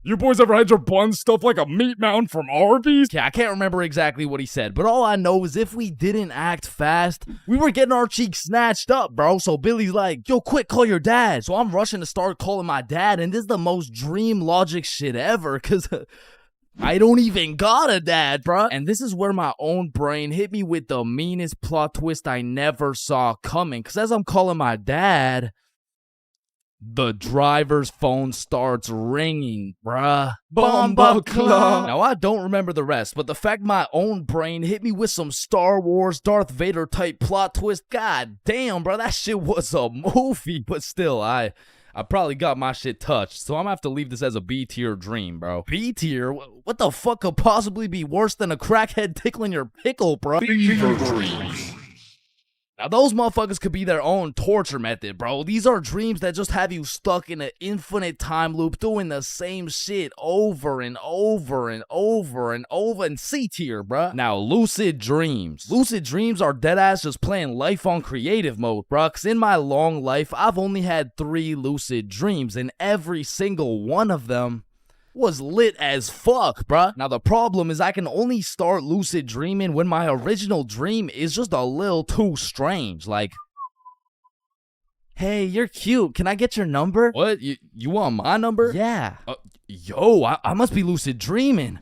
"You boys ever had your buns stuffed like a meat mountain from Arby's?" Okay, I can't remember exactly what he said, but all I know is if we didn't act fast, we were getting our cheeks snatched up, bro. So Billy's like, "Yo, quick, call your dad." So I'm rushing to start calling my dad, and this is the most dream logic shit ever, cause I don't even got a dad, bruh. And this is where my own brain hit me with the meanest plot twist I never saw coming. Because as I'm calling my dad, the driver's phone starts ringing, bruh. Bomba Club. Now, I don't remember the rest, but the fact my own brain hit me with some Star Wars Darth Vader type plot twist, god damn, bruh, that shit was a movie. But still, I probably got my shit touched, so I'm gonna have to leave this as a B tier dream, bro. B tier? What the fuck could possibly be worse than a crackhead tickling your pickle, bro? Fever dreams. Now, those motherfuckers could be their own torture method, bro. These are dreams that just have you stuck in an infinite time loop doing the same shit over and over and over and over. And C tier, bro. Now, lucid dreams. Lucid dreams are deadass just playing life on creative mode, bro. Cause in my long life, I've only had 3 lucid dreams, and every single one of them was lit as fuck, bruh. Now, the problem is I can only start lucid dreaming when my original dream is just a little too strange. Like, "Hey, you're cute. Can I get your number?" What? You want my number? Yeah. Yo, I must be lucid dreaming.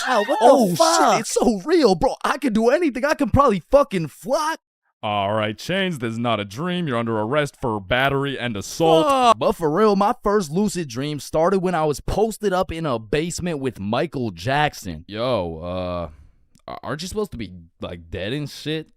Ow, what the Shit, fuck? it's so real, bro. I can do anything. I can probably fucking fly. Alright, Chains, this is not a dream. You're under arrest for battery and assault. But for real, my first lucid dream started when I was posted up in a basement with Michael Jackson. Yo, aren't you supposed to be, like, dead and shit?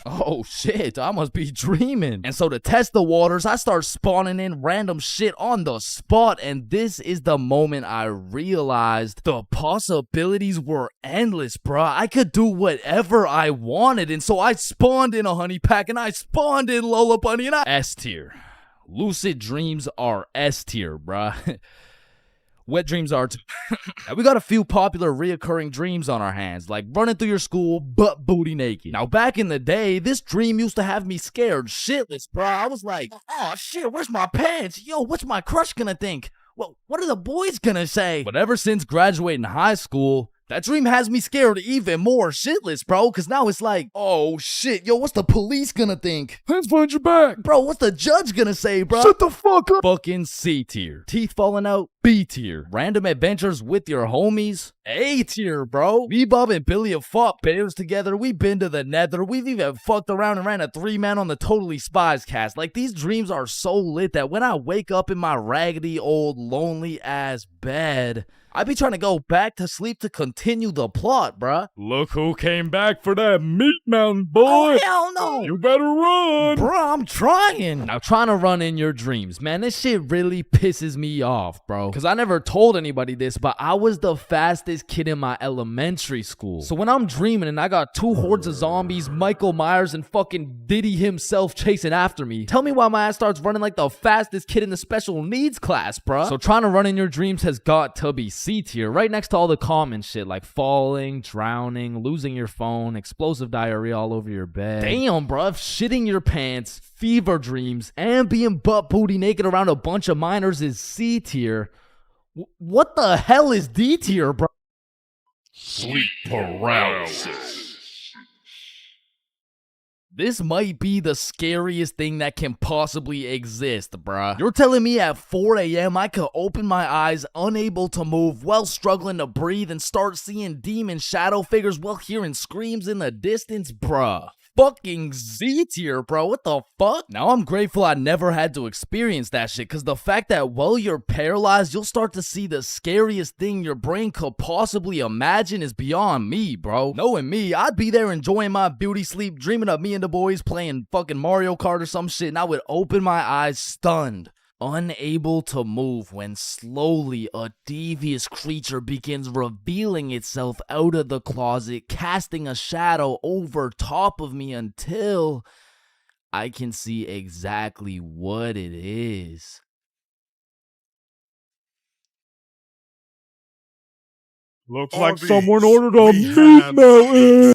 Oh shit, I must be dreaming. And so to test the waters, I start spawning in random shit on the spot, and this is the moment I realized the possibilities were endless, bruh. I could do whatever I wanted, and so I spawned in a honey pack, and I spawned in Lola Bunny, and I S tier. Lucid dreams are S tier, bruh. Wet dreams are too. We got a few popular reoccurring dreams on our hands, like running through your school butt booty naked. Now, back in the day, this dream used to have me scared shitless, bro. I was like, "Oh shit, where's my pants? Yo, what's my crush gonna think? Well, what are the boys gonna say?" But ever since graduating high school, that dream has me scared even more shitless, bro, because now it's like, "Oh shit, yo, what's the police gonna think? Hands behind your back." Bro, what's the judge gonna say, bro? Shut the fuck up. Fucking C tier. Teeth falling out, B tier. Random adventures with your homies. A tier, bro. Me, Bob, and Billy have fought bears together. We've been to the nether. We've even fucked around and ran a 3-man on the Totally Spies cast. Like, these dreams are so lit that when I wake up in my raggedy old lonely ass bed, I be trying to go back to sleep to continue the plot, bruh. Look who came back for that meat mountain, boy. Oh, hell no. You better run. Bruh, I'm trying. Now, trying to run in your dreams, man, this shit really pisses me off, bro. Because I never told anybody this, but I was the fastest kid in my elementary school. So when I'm dreaming and I got 2 hordes of zombies, Michael Myers, and fucking Diddy himself chasing after me, tell me why my ass starts running like the fastest kid in the special needs class, bruh. So trying to run in your dreams has got to be C tier, right next to all the common shit like falling, drowning, losing your phone, explosive diarrhea all over your bed. Damn, bruh, shitting your pants, fever dreams, and being butt booty naked around a bunch of minors is C tier. What the hell is D tier, bro? Sleep paralysis. This might be the scariest thing that can possibly exist, bruh. You're telling me at 4 a.m. I could open my eyes, unable to move, while struggling to breathe, and start seeing demon shadow figures while hearing screams in the distance, bruh. Fucking Z tier, bro. What the fuck? Now I'm grateful I never had to experience that shit, because the fact that while you're paralyzed, you'll start to see the scariest thing your brain could possibly imagine is beyond me, bro. Knowing me, I'd be there enjoying my beauty sleep, dreaming of me and the boys playing fucking Mario Kart or some shit, and I would open my eyes stunned, unable to move, when slowly a devious creature begins revealing itself out of the closet, casting a shadow over top of me until I can see exactly what it is. Looks like someone ordered a meat mountain.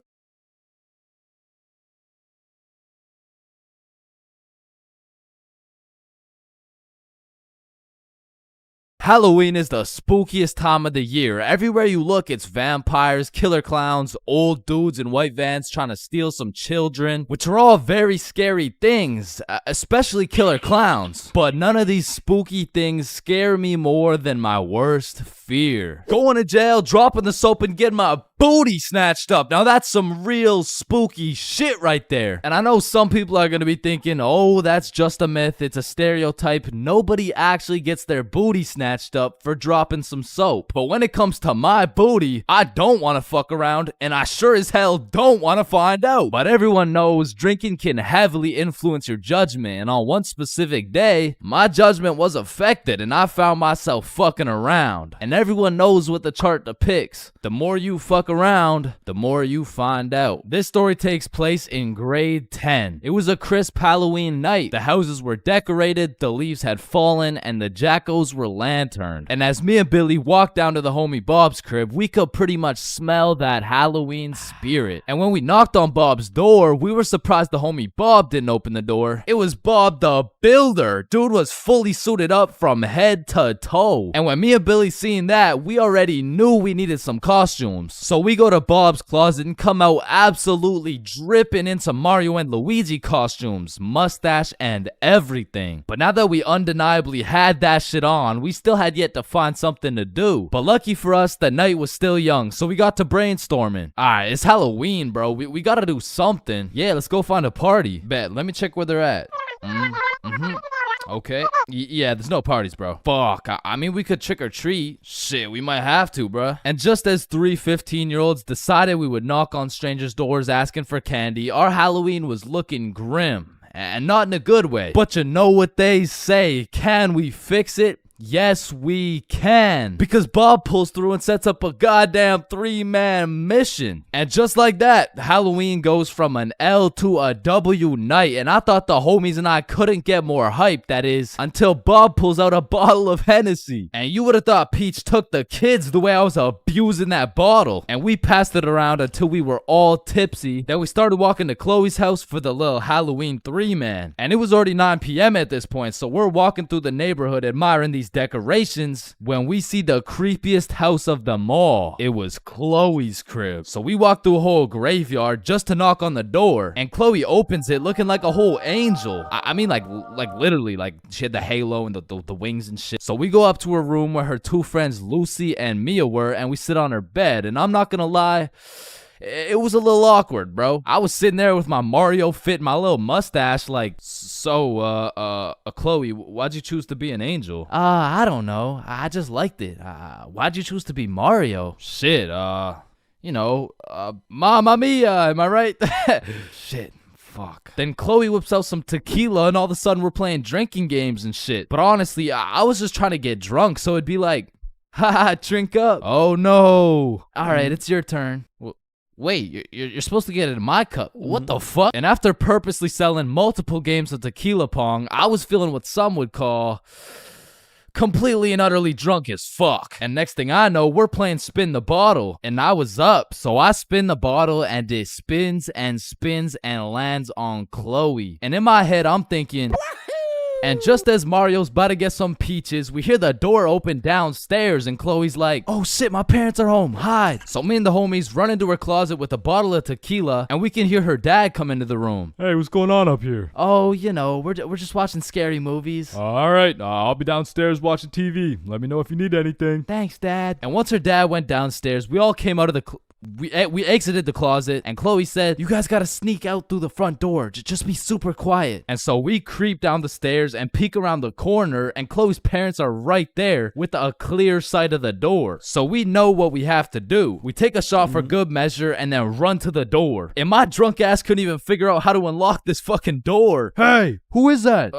Halloween is the spookiest time of the year. Everywhere you look, it's vampires, killer clowns, old dudes in white vans trying to steal some children, which are all very scary things, especially killer clowns. But none of these spooky things scare me more than my worst fear. Going to jail, dropping the soap, and getting my booty snatched up. Now that's some real spooky shit right there. And I know some people are gonna be thinking, oh, that's just a myth, it's a stereotype. Nobody actually gets their booty snatched up for dropping some soap. But when it comes to my booty, I don't want to fuck around, and I sure as hell don't want to find out. But everyone knows drinking can heavily influence your judgment, and on one specific day, my judgment was affected and I found myself fucking around. And everyone knows what the chart depicts. The more you fuck around, the more you find out. This story takes place in grade 10. It was a crisp Halloween night. The houses were decorated, the leaves had fallen, and the jackos were lanterned. And as me and Billy walked down to the homie Bob's crib, we could pretty much smell that Halloween spirit. And when we knocked on Bob's door, we were surprised the homie Bob didn't open the door. It was Bob the Builder. Dude was fully suited up from head to toe. And when me and Billy seen that, we already knew we needed some costumes. So we go to Bob's closet and come out absolutely dripping in some Mario and Luigi costumes, mustache and everything. But now that we undeniably had that shit on, we still had yet to find something to do. But lucky for us, the night was still young, so we got to brainstorming. Alright, it's Halloween, bro. We gotta do something. Yeah, let's go find a party. Bet, let me check where they're at. Okay. Yeah, there's no parties, bro. Fuck. I mean, we could trick or treat. Shit, we might have to, bruh. And just as 3 15-year-olds decided we would knock on strangers' doors asking for candy, our Halloween was looking grim. And not in a good way. But you know what they say. Can we fix it? Yes, we can. Because Bob pulls through and sets up a goddamn 3-man mission. And just like that, Halloween goes from an L to a W night. And I thought the homies and I couldn't get more hype, that is, until Bob pulls out a bottle of Hennessy. And you would have thought Peach took the kids the way I was abusing that bottle. And we passed it around until we were all tipsy. Then we started walking to Chloe's house for the little Halloween 3-man. And it was already 9 p.m. at this point, so we're walking through the neighborhood admiring these decorations when we see the creepiest house of them all. It was Chloe's crib. So we walked through a whole graveyard just to knock on the door, and Chloe opens it looking like a whole angel. I mean, like literally, like she had the halo and the wings and shit. So we go up to her room where her two friends Lucy and Mia were, and we sit on her bed. And I'm not gonna lie, it was a little awkward, bro. I was sitting there with my Mario fit, my little mustache, like, so, Chloe, why'd you choose to be an angel? I don't know. I just liked it. Why'd you choose to be Mario? Shit, Mamma Mia, am I right? Shit. Fuck. Then Chloe whips out some tequila, and all of a sudden we're playing drinking games and shit. But honestly, I was just trying to get drunk, so it'd be like, haha, drink up. Oh no. Alright, it's your turn. Wait, you're supposed to get it in my cup. What the fuck? And after purposely selling multiple games of tequila pong, I was feeling what some would call completely and utterly drunk as fuck. And next thing I know, we're playing spin the bottle, and I was up. So I spin the bottle, and it spins and spins and lands on Chloe. And in my head, I'm thinking... And just as Mario's about to get some peaches, we hear the door open downstairs, and Chloe's like, oh shit, my parents are home, hide. So me and the homies run into her closet with a bottle of tequila, and we can hear her dad come into the room. Hey, what's going on up here? Oh, you know, we're just watching scary movies. All right, I'll be downstairs watching TV. Let me know if you need anything. Thanks, Dad. And once her dad went downstairs, we all came out of the we exited the closet, and Chloe said, you guys gotta sneak out through the front door. Just be super quiet. And so we creep down the stairs and peek around the corner, and Chloe's parents are right there with a clear sight of the door. So we know what we have to do. We take a shot for good measure and then run to the door. And my drunk ass couldn't even figure out how to unlock this fucking door. Hey, who is that?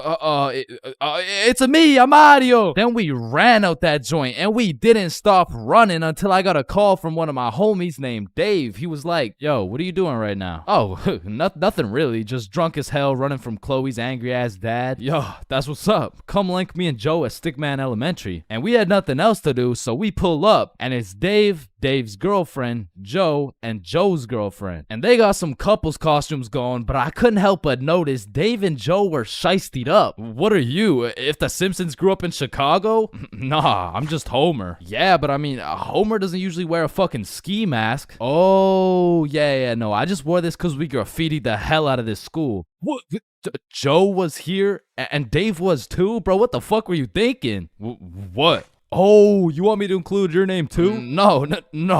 It's a me, I'm Mario. Then we ran out that joint, and we didn't stop running until I got a call from one of my homies named Dave. He was like, yo, what are you doing right now? Oh, nothing really, just drunk as hell running from Chloe's angry ass dad. Yo, that's what's up. Come link me and Joe at Stickman Elementary. And we had nothing else to do, so we pull up, and it's Dave, Dave's girlfriend, Joe, and Joe's girlfriend. And they got some couples costumes going, but I couldn't help but notice Dave and Joe were shiestied up. What are you, if the Simpsons grew up in Chicago? Nah, I'm just Homer. Yeah, but I mean, Homer doesn't usually wear a fucking ski mask. Oh, yeah, no, I just wore this because we graffitied the hell out of this school. What? Joe was here and Dave was too? Bro, what the fuck were you thinking? What? Oh, you want me to include your name too? No,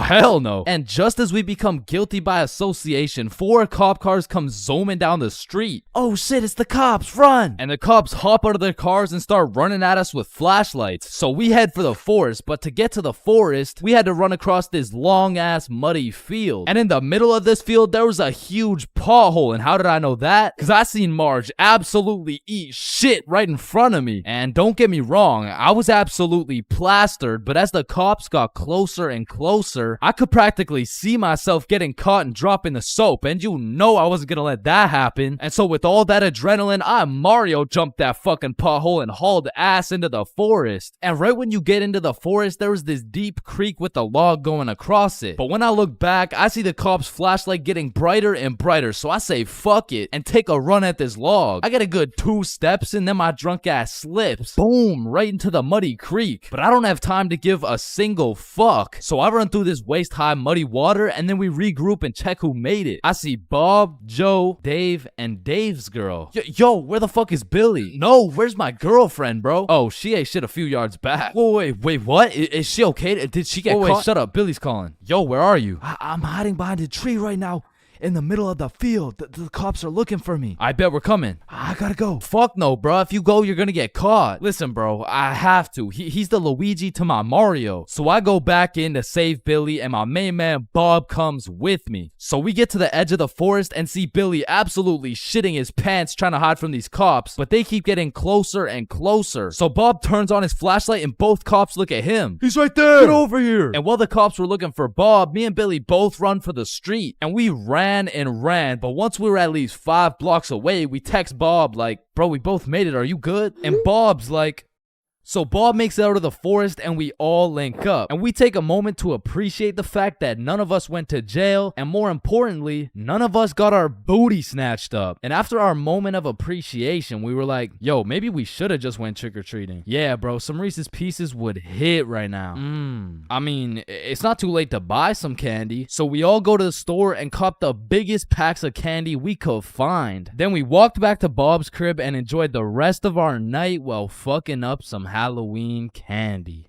hell no. And just as we become guilty by association, 4 cop cars come zooming down the street. Oh shit, it's the cops, run! And the cops hop out of their cars and start running at us with flashlights. So we head for the forest, but to get to the forest, we had to run across this long ass muddy field. And in the middle of this field, there was a huge pothole. And how did I know that? Because I seen Marge absolutely eat shit right in front of me. And don't get me wrong, I was absolutely plastered, but as the cops got closer and closer, I could practically see myself getting caught and dropping the soap, and you know I wasn't gonna let that happen. And so with all that adrenaline, I Mario jumped that fucking pothole and hauled ass into the forest. And right when you get into the forest, there was this deep creek with a log going across it. But when I look back, I see the cops' flashlight getting brighter and brighter, so I say fuck it and take a run at this log. I get a good 2 steps and then my drunk ass slips. Boom, right into the muddy creek. But I don't have time to give a single fuck. So I run through this waist-high muddy water, and then we regroup and check who made it. I see Bob, Joe, Dave, and Dave's girl. Yo, where the fuck is Billy? No, where's my girlfriend, bro? Oh, she ate shit a few yards back. Wait, what? Is she okay? Did she get caught? Wait, shut up. Billy's calling. Yo, where are you? I'm hiding behind a tree right now. In the middle of the field. The cops are looking for me. I bet we're coming. I gotta go. Fuck no, bro. If you go, you're gonna get caught. Listen, bro, I have to. He's the Luigi to my Mario. So I go back in to save Billy, and my main man Bob comes with me. So we get to the edge of the forest and see Billy absolutely shitting his pants trying to hide from these cops, but they keep getting closer and closer. So Bob turns on his flashlight and both cops look at him. He's right there. Get over here. And while the cops were looking for Bob, me and Billy both run for the street, and we ran, but once we were at least 5 blocks away, we text Bob like, bro, we both made it, are you good? And Bob's like, So Bob makes it out of the forest and we all link up. And we take a moment to appreciate the fact that none of us went to jail. And more importantly, none of us got our booty snatched up. And after our moment of appreciation, we were like, yo, maybe we should have just went trick-or-treating. Yeah, bro, some Reese's Pieces would hit right now. I mean, it's not too late to buy some candy. So we all go to the store and cop the biggest packs of candy we could find. Then we walked back to Bob's crib and enjoyed the rest of our night while fucking up some Halloween candy.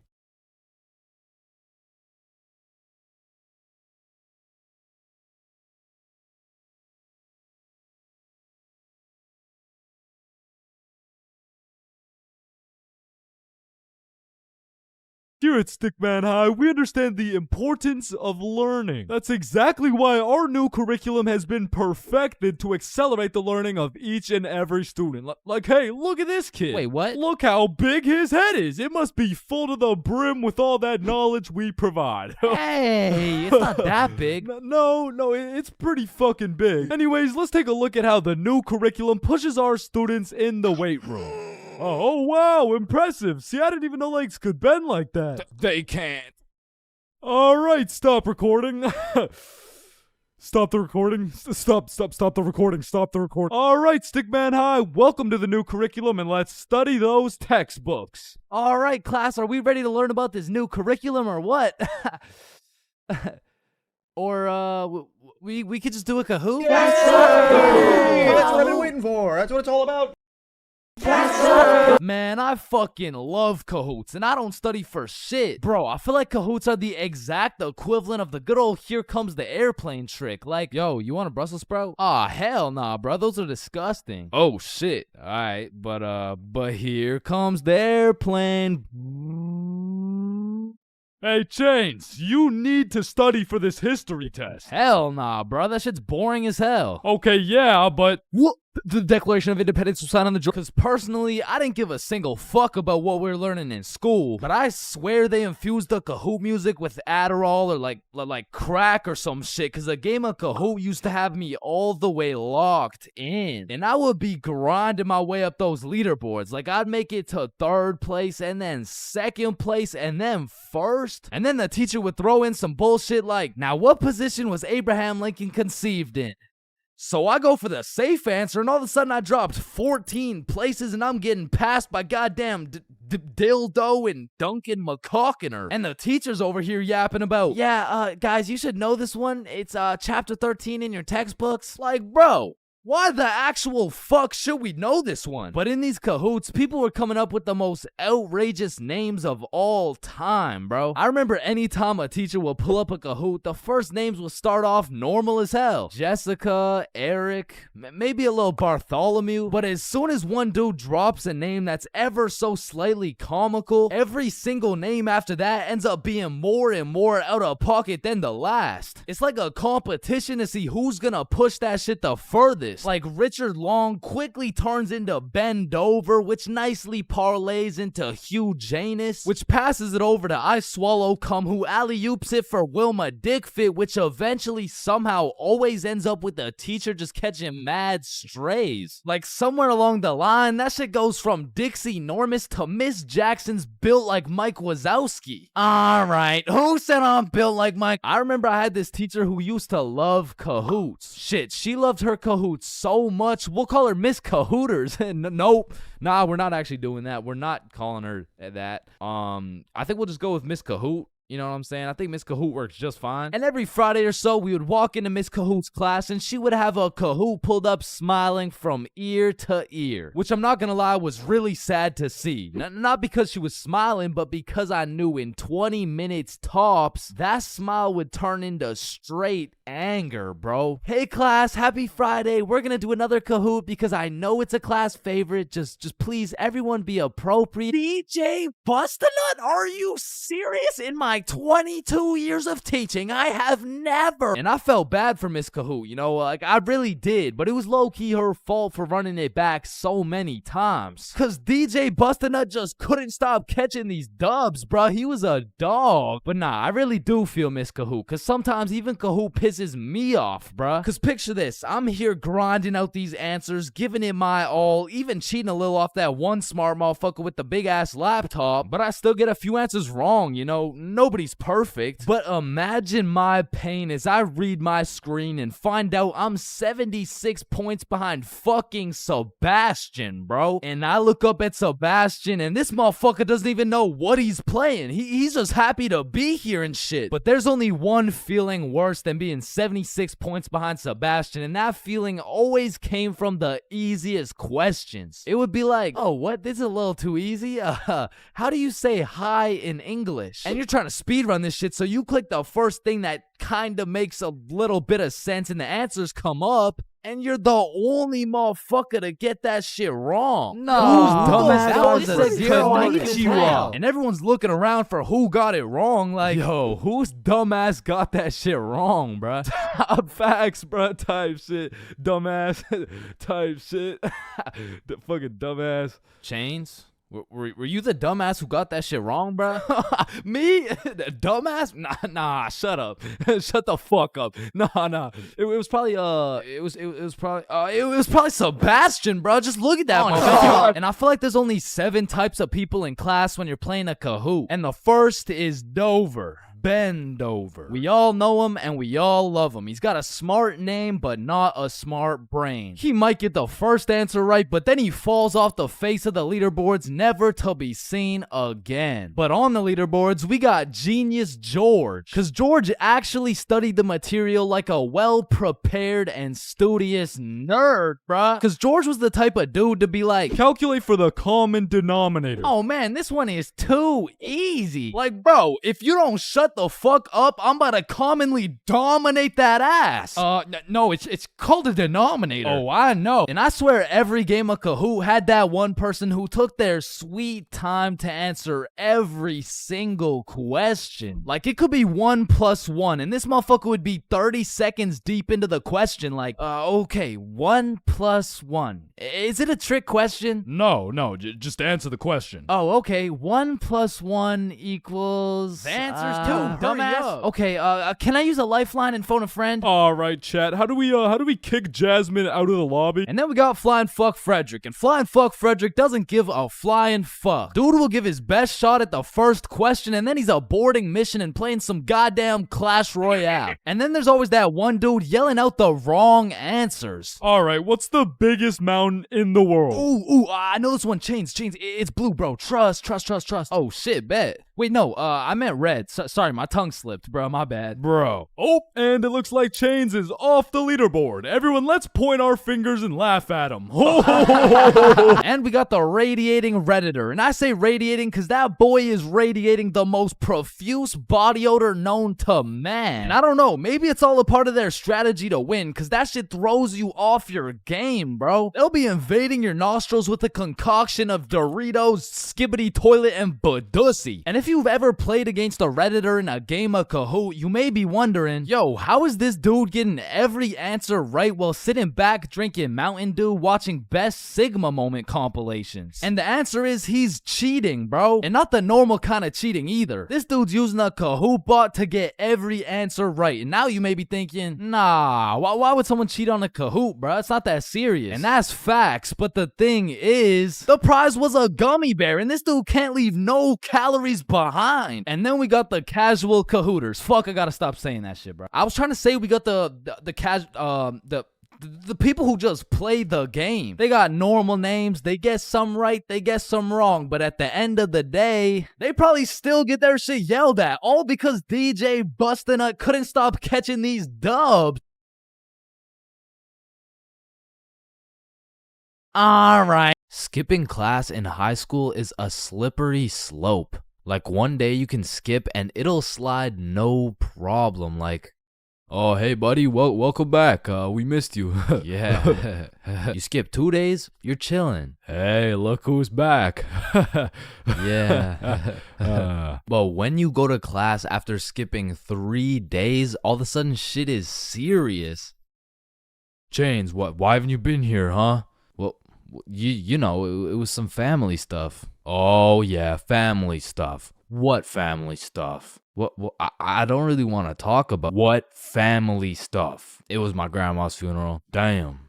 Here at Stickman High, we understand the importance of learning. That's exactly why our new curriculum has been perfected to accelerate the learning of each and every student. Like, hey, look at this kid. Wait, what? Look how big his head is. It must be full to the brim with all that knowledge we provide. Hey, it's not that big. No, it's pretty fucking big. Anyways, let's take a look at how the new curriculum pushes our students in the weight room. Oh, wow, impressive. See, I didn't even know legs could bend like that. They can't. All right, stop recording. Stop the recording. Stop the recording. Stop the recording. All right, Stickman High, welcome to the new curriculum, and let's study those textbooks. All right, class, are we ready to learn about this new curriculum or what? Or, we could just do a Kahoot? Yes, sir! That's what I've been waiting for. That's what it's all about. Man, I fucking love Kahoots, and I don't study for shit. Bro, I feel like Kahoots are the exact equivalent of the good old here comes the airplane trick. Like, yo, you want a Brussels sprout? Aw, hell nah, bro, those are disgusting. Oh, shit. Alright, but here comes the airplane. Hey, Chains, you need to study for this history test. Hell nah, bro, that shit's boring as hell. Okay, yeah, but... What? The Declaration of Independence was signed on the joint. Because personally, I didn't give a single fuck about what we're learning in school. But I swear they infused the Kahoot music with Adderall or like crack or some shit. Because a game of Kahoot used to have me all the way locked in. And I would be grinding my way up those leaderboards. Like I'd make it to 3rd place and then 2nd place and then 1st. And then the teacher would throw in some bullshit like, now what position was Abraham Lincoln conceived in? So I go for the safe answer, and all of a sudden I dropped 14 places, and I'm getting passed by goddamn Dildo and Duncan McCawkiner. And the teacher's over here yapping about, yeah, guys, you should know this one. It's chapter 13 in your textbooks. Like, bro, why the actual fuck should we know this one? But in these Kahoots, people were coming up with the most outrageous names of all time, bro. I remember any time a teacher would pull up a Kahoot, the first names would start off normal as hell. Jessica, Eric, maybe a little Bartholomew. But as soon as one dude drops a name that's ever so slightly comical, every single name after that ends up being more and more out of pocket than the last. It's like a competition to see who's gonna push that shit the furthest. Like Richard Long quickly turns into Ben Dover, which nicely parlays into Hugh Janus, which passes it over to I Swallow Cum, who alley-oops it for Wilma Dickfit, which eventually somehow always ends up with the teacher just catching mad strays. Like somewhere along the line, that shit goes from Dixie Normus to Miss Jackson's built like Mike Wazowski. Alright, who said I'm built like Mike? I remember I had this teacher who used to love Kahoots. Shit, she loved her Kahoots so much, we'll call her Miss Cahooters. Nope. Nah, we're not actually doing that. We're not calling her that. I think we'll just go with Miss Kahoot. You know what I'm saying? I think Miss Kahoot works just fine. And every Friday or so, we would walk into Miss Kahoot's class, and she would have a Kahoot pulled up smiling from ear to ear. Which I'm not gonna lie, was really sad to see. Not because she was smiling, but because I knew in 20 minutes tops, that smile would turn into straight anger, bro. Hey class, happy Friday. We're gonna do another Kahoot because I know it's a class favorite. Just please, everyone be appropriate. DJ Bustanut? Are you serious? In my like 22 years of teaching, I have never. And I felt bad for Miss Kahoot, you know, like I really did, but it was low-key her fault for running it back so many times. Cause DJ Bustinut just couldn't stop catching these dubs, bruh. He was a dog. But nah, I really do feel Miss Kahoot, cause sometimes even Kahoot pisses me off, bruh. Cause picture this, I'm here grinding out these answers, giving it my all, even cheating a little off that one smart motherfucker with the big ass laptop, but I still get a few answers wrong, you know, nobody's perfect. But imagine my pain as I read my screen and find out I'm 76 points behind fucking Sebastian, bro. And I look up at Sebastian and this motherfucker doesn't even know what he's playing. He's just happy to be here and shit. But there's only one feeling worse than being 76 points behind Sebastian, and that feeling always came from the easiest questions. It would be like, oh, what? This is a little too easy? How do you say hi in English? And you're trying to speedrun this shit, so you click the first thing that kind of makes a little bit of sense and the answers come up, and you're the only motherfucker to get that shit wrong. No, who's dumbass? And everyone's looking around for who got it wrong. Like, yo, whose dumbass got that shit wrong, bruh? Facts, bruh, type shit. Dumbass type shit. The fucking dumbass. Chains? Were you the dumbass who got that shit wrong, bro? Me? The dumbass? Nah, shut up. Shut the fuck up. Nah. It was probably it was probably Sebastian, bro. Just look at that motherfucker. And I feel like there's only 7 types of people in class when you're playing a Kahoot. And the first is Dover. Bend over. We all know him and we all love him. He's got a smart name, but not a smart brain. He might get the first answer right, but then he falls off the face of the leaderboards, never to be seen again. But on the leaderboards, we got Genius George, because George actually studied the material like a well-prepared and studious nerd, bruh. Because George was the type of dude to be like, calculate for the common denominator. Oh man, this one is too easy. Like, bro, if you don't shut the fuck up, I'm about to commonly dominate that ass. No, it's called a denominator. Oh, I know. And I swear every game of Kahoot had that one person who took their sweet time to answer every single question. Like, it could be 1 + 1, and this motherfucker would be 30 seconds deep into the question. Like, okay, 1 + 1. Is it a trick question? No, just answer the question. Oh, okay. 1 + 1 equals... The answer's 2. Dumbass. Okay, can I use a lifeline and phone a friend? All right, chat. How do we kick Jasmine out of the lobby? And then we got Flying Fuck Frederick, and Flying Fuck Frederick doesn't give a flying fuck. Dude will give his best shot at the first question, and then he's aborting mission and playing some goddamn Clash Royale. And then there's always that one dude yelling out the wrong answers. All right, what's the biggest mountain in the world? Ooh, I know this one. Chains. It's blue, bro. Trust. Oh shit, bet. Wait, no, I meant red. Sorry, my tongue slipped, bro. My bad. Bro. Oh, and it looks like Chains is off the leaderboard. Everyone, let's point our fingers and laugh at him. And we got the radiating Redditor. And I say radiating because that boy is radiating the most profuse body odor known to man. And I don't know, maybe it's all a part of their strategy to win, because that shit throws you off your game, bro. They'll be invading your nostrils with a concoction of Doritos, Skibbity Toilet, and Badussy. And if you've ever played against a Redditor in a game of Kahoot, you may be wondering, yo, how is this dude getting every answer right while sitting back drinking Mountain Dew watching Best Sigma Moment compilations? And the answer is he's cheating, bro. And not the normal kind of cheating either. This dude's using a Kahoot bot to get every answer right. And now you may be thinking, nah, why would someone cheat on a Kahoot, bro? It's not that serious. And that's facts, but the thing is, the prize was a gummy bear, and this dude can't leave no calories behind. And then we got the casual Kahooters. Fuck, I gotta stop saying that shit, bro. I was trying to say we got the people who just play the game. They got normal names, they guess some right, they guess some wrong, but at the end of the day, they probably still get their shit yelled at, all because DJ Bustinut couldn't stop catching these dubs. Alright. Skipping class in high school is a slippery slope. Like, one day you can skip and it'll slide no problem. Like, Oh, hey, buddy. Welcome back. We missed you. Yeah. You skipped 2 days? You're chilling. Hey, look who's back. Yeah. But when you go to class after skipping 3 days, all of a sudden shit is serious. Chains, why haven't you been here, huh? Well, you know, it was some family stuff. Oh, yeah, family stuff. What family stuff? What I don't really want to talk about what family stuff. It was my grandma's funeral. Damn.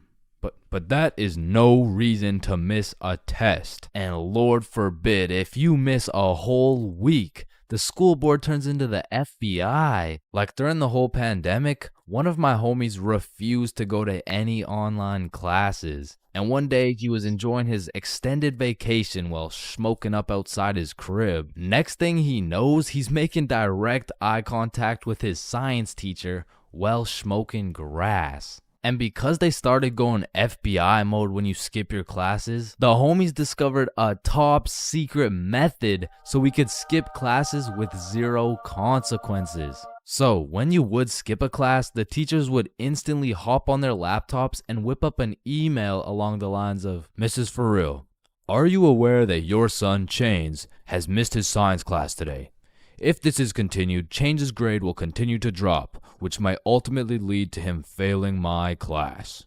But that is no reason to miss a test. And Lord forbid, if you miss a whole week, the school board turns into the FBI. Like during the whole pandemic, one of my homies refused to go to any online classes. And one day he was enjoying his extended vacation while smoking up outside his crib. Next thing he knows, he's making direct eye contact with his science teacher while smoking grass. And because they started going FBI mode when you skip your classes, the homies discovered a top secret method so we could skip classes with 0 consequences. So when you would skip a class, the teachers would instantly hop on their laptops and whip up an email along the lines of, Mrs. For real, are you aware that your son Chains has missed his science class today? If this is continued, Chains' grade will continue to drop, which might ultimately lead to him failing my class.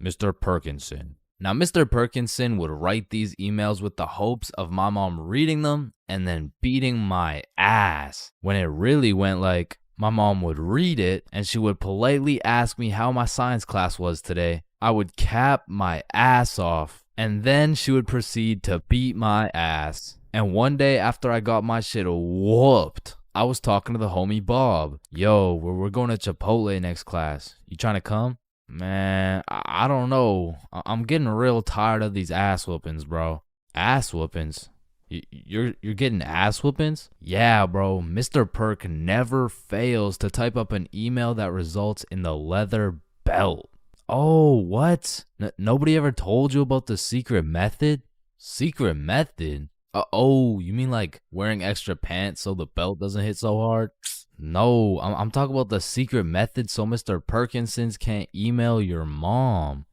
Mr. Perkinson. Now, Mr. Perkinson would write these emails with the hopes of my mom reading them and then beating my ass. When it really went like, my mom would read it and she would politely ask me how my science class was today. I would cap my ass off and then she would proceed to beat my ass. And one day after I got my shit whooped, I was talking to the homie Bob. Yo, we're going to Chipotle next class. You trying to come? Man, I don't know. I'm getting real tired of these ass whoopings, bro. Ass whoopings? You're getting ass whoopings? Yeah, bro. Mr. Perk never fails to type up an email that results in the leather belt. Oh, what? Nobody ever told you about the secret method? Secret method? Oh, you mean like wearing extra pants so the belt doesn't hit so hard? No, I'm talking about the secret method so Mr. Perkinsons can't email your mom.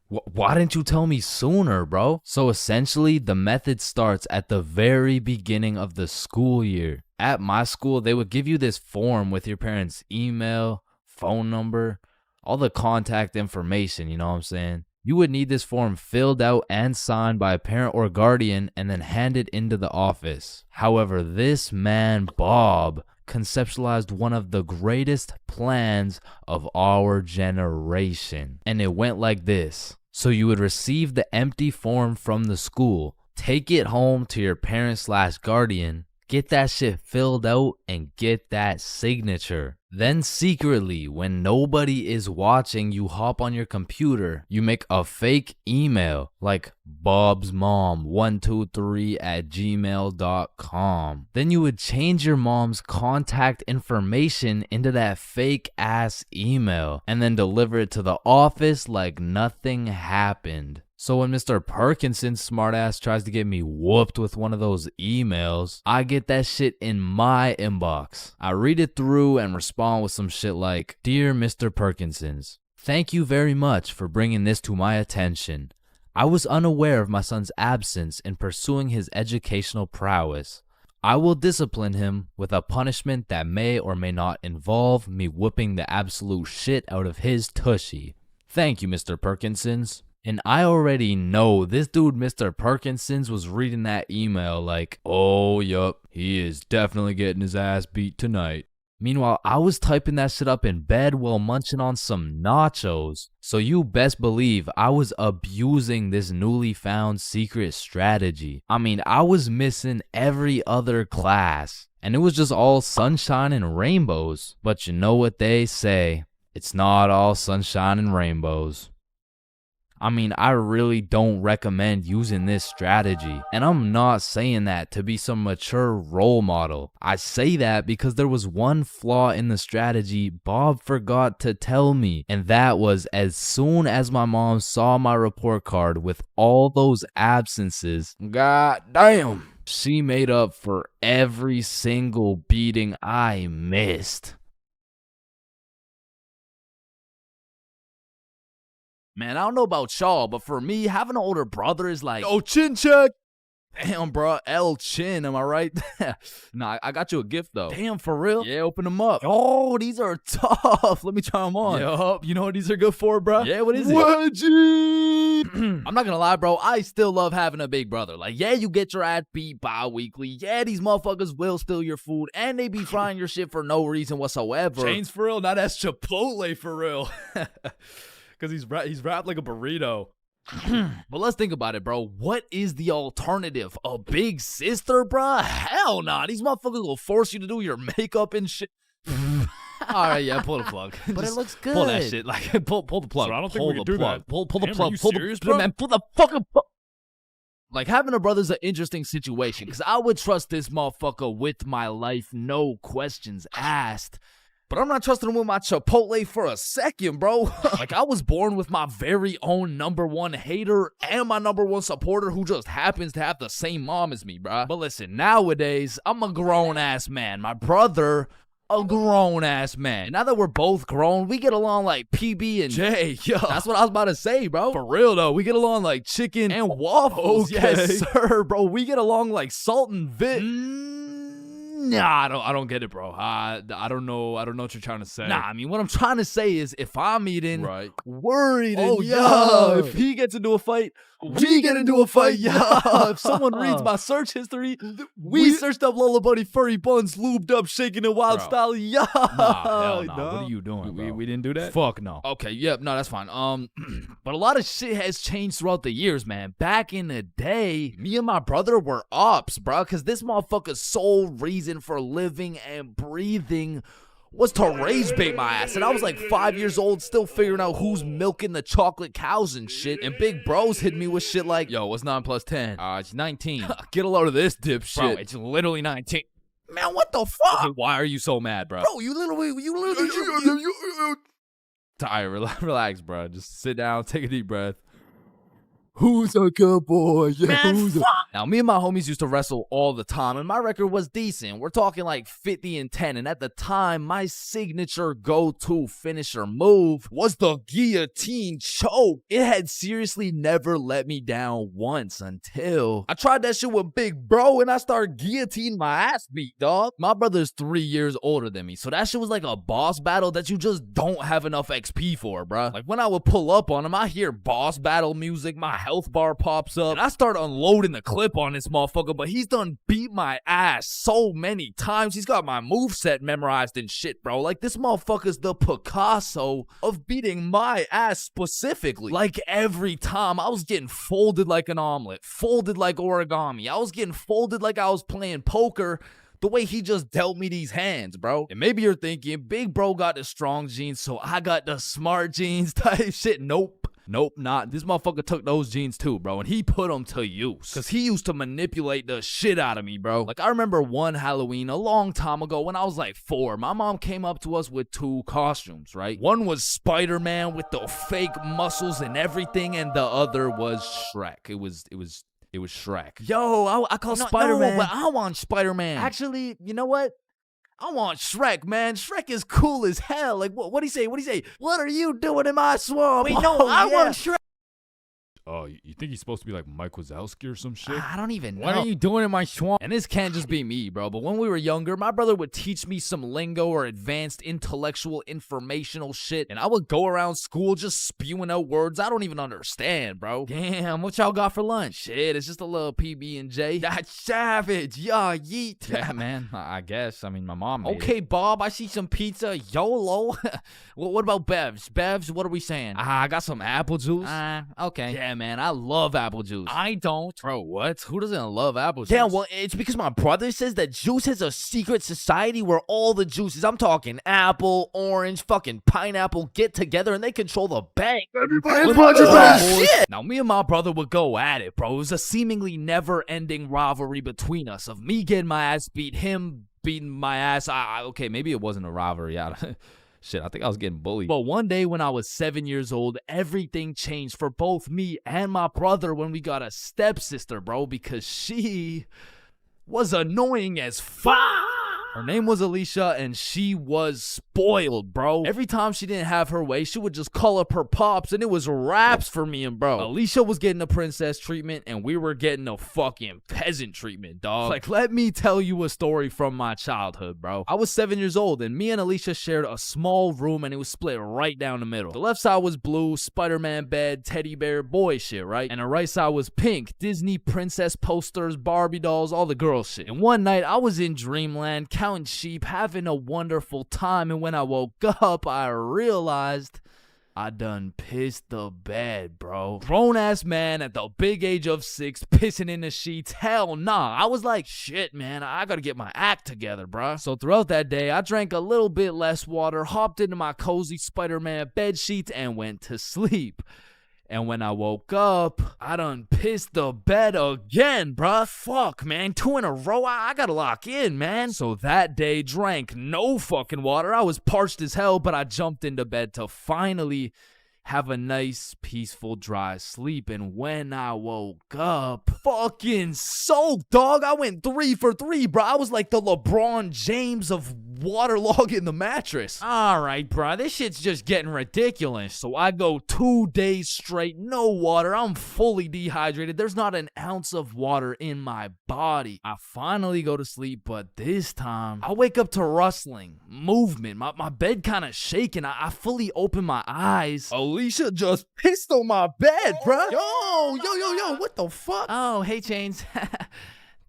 Why didn't you tell me sooner, bro? So essentially, the method starts at the very beginning of the school year. At my school, they would give you this form with your parents' email, phone number, all the contact information, you know what I'm saying? You would need this form filled out and signed by a parent or guardian and then handed into the office. However, this man, Bob, conceptualized one of the greatest plans of our generation. And it went like this. So you would receive the empty form from the school, take it home to your parent/guardian, get that shit filled out and get that signature. Then secretly, when nobody is watching, you hop on your computer, you make a fake email like bobsmom123@gmail.com. Then you would change your mom's contact information into that fake ass email and then deliver it to the office like nothing happened. So when Mr. Perkinson's smartass tries to get me whooped with one of those emails, I get that shit in my inbox. I read it through and respond with some shit like, Dear Mr. Perkinsons, thank you very much for bringing this to my attention. I was unaware of my son's absence in pursuing his educational prowess. I will discipline him with a punishment that may or may not involve me whooping the absolute shit out of his tushy. Thank you, Mr. Perkinsons. And I already know this dude, Mr. Perkinsons, was reading that email like, oh, yup, he is definitely getting his ass beat tonight. Meanwhile, I was typing that shit up in bed while munching on some nachos. So you best believe I was abusing this newly found secret strategy. I mean, I was missing every other class. And it was just all sunshine and rainbows. But you know what they say, it's not all sunshine and rainbows. I mean, I really don't recommend using this strategy. And I'm not saying that to be some mature role model. I say that because there was one flaw in the strategy Bob forgot to tell me. And that was as soon as my mom saw my report card with all those absences, god damn, she made up for every single beating I missed. Man, I don't know about y'all, but for me, having an older brother is like, Oh, chin check. damn, bro, El Chin, am I right? Nah, I got you a gift though. Damn, for real? Yeah, open them up. Oh, these are tough. Let me try them on. Yup, you know what these are good for, bro? Yeah, what is it? Wedgie. I'm not gonna lie, bro. I still love having a big brother. Like, yeah, you get your ass beat bi-weekly. Yeah, these motherfuckers will steal your food, and they be frying your shit for no reason whatsoever. Chains for real, not as Chipotle for real. Because he's wrapped like a burrito. But let's think about it, bro. What is the alternative? A big sister, bro? Hell nah. These motherfuckers will force you to do your makeup and shit. All right, yeah, pull the plug. But Just it looks good. Pull that shit. Like, pull the plug. So I don't think pull we can the do plug. that. Pull the Damn, plug. are you Pull serious, the bro? man. Pull the fucking plug. Like, having a brother's an interesting situation because I would trust this motherfucker with my life, no questions asked. But I'm not trusting him with my Chipotle for a second, bro. Like, I was born with my very own #1 hater and my #1 supporter who just happens to have the same mom as me, bro. But listen, nowadays, I'm a grown-ass man. My brother, a grown-ass man. Now that we're both grown, we get along like PB and J. Yo, that's what I was about to say, bro. For real, though. We get along like chicken And waffles. Okay. Yes, sir, bro. We get along like salt and vit. Nah, I don't get it, bro. I don't know what you're trying to say. Nah, I mean, what I'm trying to say is if I'm eating, Right. worried, Oh, and yeah. If he gets into a fight, we get into a fight. Yeah. If someone reads my search history, we searched up Lola Bunny furry buns, lubed up, shaking it wild Bro. style. Yeah. Nah, hell nah. No. What are you doing, We, bro? we didn't do that? Fuck no. Okay, yep, no, that's fine. But a lot of shit has changed throughout the years, man. Back in the day, me and my brother were ops, bro, because this motherfucker's sole reason for living and breathing was to rage bait my ass. And I was like 5 years old, still figuring out who's milking the chocolate cows and shit. And big bros hit me with shit like, Yo, what's 9 plus 10? it's 19. Get a load of this dipshit. Bro, it's literally 19. Man, what the fuck? Okay, why are you so mad, bro? Bro, you literally. Tired. Relax, bro. Just sit down, take a deep breath. Who's a good boy? Yeah, Man, fuck. Now, me and my homies used to wrestle all the time, and my record was decent. We're talking like 50-10, and at the time, my signature go-to finisher move was the guillotine choke. It had seriously never let me down once until I tried that shit with Big Bro, and I started guillotining my ass beat, dog. My brother's 3 years older than me, so that shit was like a boss battle that you just don't have enough XP for, bruh. Like, when I would pull up on him, I hear boss battle music, my health bar pops up, and I start unloading the clip on this motherfucker, but he's done beat my ass so many times. He's got my moveset memorized and shit, bro. Like, this motherfucker's the Picasso of beating my ass specifically. Like, every time, I was getting folded like an omelet, folded like origami. I was getting folded like I was playing poker, the way he just dealt me these hands, bro. And maybe you're thinking, Big Bro got the strong genes, so I got the smart genes type shit. Nope. Nope, not. This motherfucker took those genes too, bro, and he put them to use. Because he used to manipulate the shit out of me, bro. Like, I remember one Halloween a long time ago when I was like 4. My mom came up to us with 2 costumes, right? One was Spider-Man with the fake muscles and everything, and the other was Shrek. It was Shrek. Yo, I call Spider-Man. No, but I want Spider-Man. Actually, you know what? I want Shrek, man. Shrek is cool as hell. Like, what'd he say? What are you doing in my swamp? Wait, no, I want Shrek. Oh, you think he's supposed to be like Mike Wazowski or some shit? I don't even know. What are you doing in my swamp? And this can't just be me, bro. But when we were younger, my brother would teach me some lingo or advanced intellectual informational shit. And I would go around school just spewing out words I don't even understand, bro. Damn, what y'all got for lunch? Shit, it's just a little PB&J. That's savage. Yeah, yeet. Yeah, man. I guess. I mean, my mom made Okay, it. Bob, I see some pizza. YOLO. What about Bevs? Bevs, what are we saying? I got some apple juice. Okay. Yeah, man, I love apple juice. I don't. Bro, what? Who doesn't love apple juice? Yeah, well, it's because my brother says that juice has a secret society where all the juices, I'm talking apple, orange, fucking pineapple, get together and they control the bank. Now, me and my brother would go at it, bro. It was a seemingly never-ending rivalry between us of me getting my ass beat, him beating my ass. Okay, maybe it wasn't a rivalry. Shit, I think I was getting bullied. But one day when I was 7 years old, everything changed for both me and my brother when we got a stepsister, bro, because she was annoying as fuck. Her name was Alicia, and she was spoiled, bro. Every time she didn't have her way, she would just call up her pops, and it was raps for me and bro. Alicia was getting the princess treatment, and we were getting the fucking peasant treatment, dog. Like, let me tell you a story from my childhood, bro. I was 7 years old, and me and Alicia shared a small room, and it was split right down the middle. The left side was blue, Spider-Man bed, teddy bear, boy shit, right? And the right side was pink, Disney princess posters, Barbie dolls, all the girl shit. And one night, I was in dreamland, counting sheep, having a wonderful time, and when I woke up, I realized I done pissed the bed, bro. Grown-ass man at the big age of 6 pissing in the sheets. Hell nah. I was like, shit, man, I gotta get my act together, bro. So throughout that day, I drank a little bit less water, hopped into my cozy Spider-Man bed sheets, and went to sleep. And when I woke up, I done pissed the bed again, bruh. Fuck, man. 2 in a row. I gotta lock in, man. So that day, drank no fucking water. I was parched as hell, but I jumped into bed to finally have a nice, peaceful, dry sleep. And when I woke up, fucking soaked, dog. I went 3 for 3, bro. I was like the LeBron James of waterlogging the mattress. All right, bro. This shit's just getting ridiculous. So I go 2 days straight, no water. I'm fully dehydrated. There's not an ounce of water in my body. I finally go to sleep, but this time, I wake up to rustling, movement. My bed kind of shaking. I fully open my eyes. Alicia just pissed on my bed, bruh. Yo, what the fuck? Oh, hey, Chains.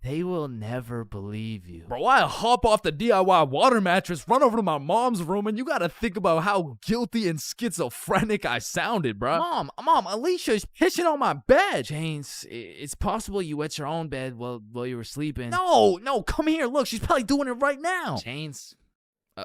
They will never believe you. Bro, I hop off the DIY water mattress, run over to my mom's room, and you gotta think about how guilty and schizophrenic I sounded, bro. Mom, Alicia's pissing on my bed. Chains, it's possible you wet your own bed while you were sleeping. No, come here. Look, she's probably doing it right now. Chains.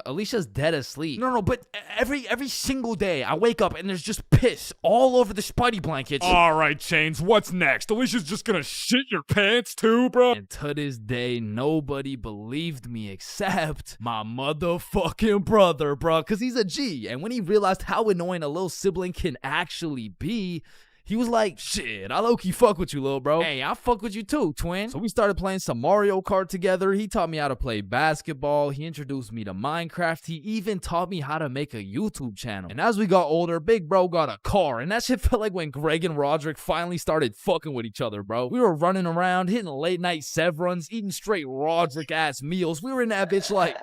Alicia's dead asleep. No, but every single day I wake up and there's just piss all over the Spidey blankets. Alright, Chains, what's next? Alicia's just gonna shit your pants too, bro? And to this day, nobody believed me except my motherfucking brother, bro, because he's a G. And when he realized how annoying a little sibling can actually be, he was like, shit, I low-key fuck with you, little bro. Hey, I fuck with you too, twin. So we started playing some Mario Kart together. He taught me how to play basketball. He introduced me to Minecraft. He even taught me how to make a YouTube channel. And as we got older, big bro got a car. And that shit felt like when Greg and Roderick finally started fucking with each other, bro. We were running around, hitting late night Severance, eating straight Roderick-ass meals. We were in that bitch like,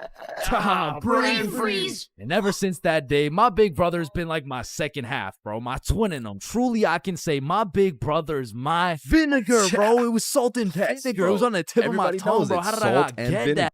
brain freeze. And ever since that day, my big brother's been like my second half, bro. My twin in him. Truly, I can say my big brother's my vinegar, bro. It was salt and vinegar. It was on the tip of my tongue, bro. How did I not get that?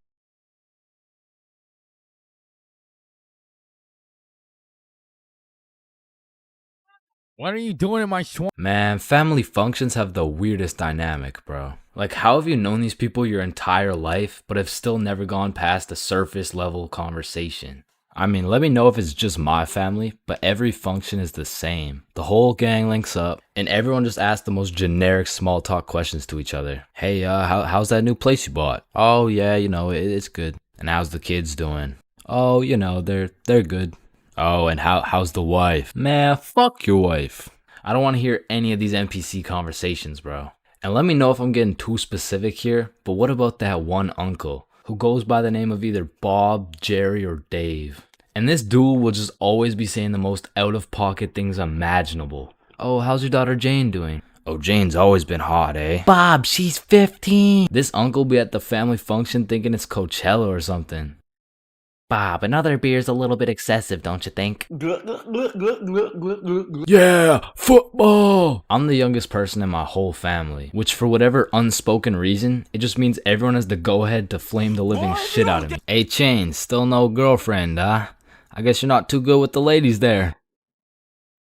What are you doing in my swamp? Man, family functions have the weirdest dynamic, bro. Like, how have you known these people your entire life, but have still never gone past the surface level conversation? I mean, let me know if it's just my family, but every function is the same. The whole gang links up, and everyone just asks the most generic small talk questions to each other. Hey, how's that new place you bought? Oh, yeah, it's good. And how's the kids doing? Oh, they're good. Oh, and how's the wife? Man, fuck your wife. I don't want to hear any of these NPC conversations, bro. And let me know if I'm getting too specific here, but what about that one uncle who goes by the name of either Bob, Jerry, or Dave? And this dude will just always be saying the most out-of-pocket things imaginable. Oh, how's your daughter Jane doing? Oh, Jane's always been hot, eh? Bob, she's 15. This uncle be at the family function thinking it's Coachella or something. Bob, another beer's a little bit excessive, don't you think? Yeah, football! I'm the youngest person in my whole family, which for whatever unspoken reason, it just means everyone has the go-ahead to flame the living shit out of me. Hey, Chains, still no girlfriend, huh? I guess you're not too good with the ladies there.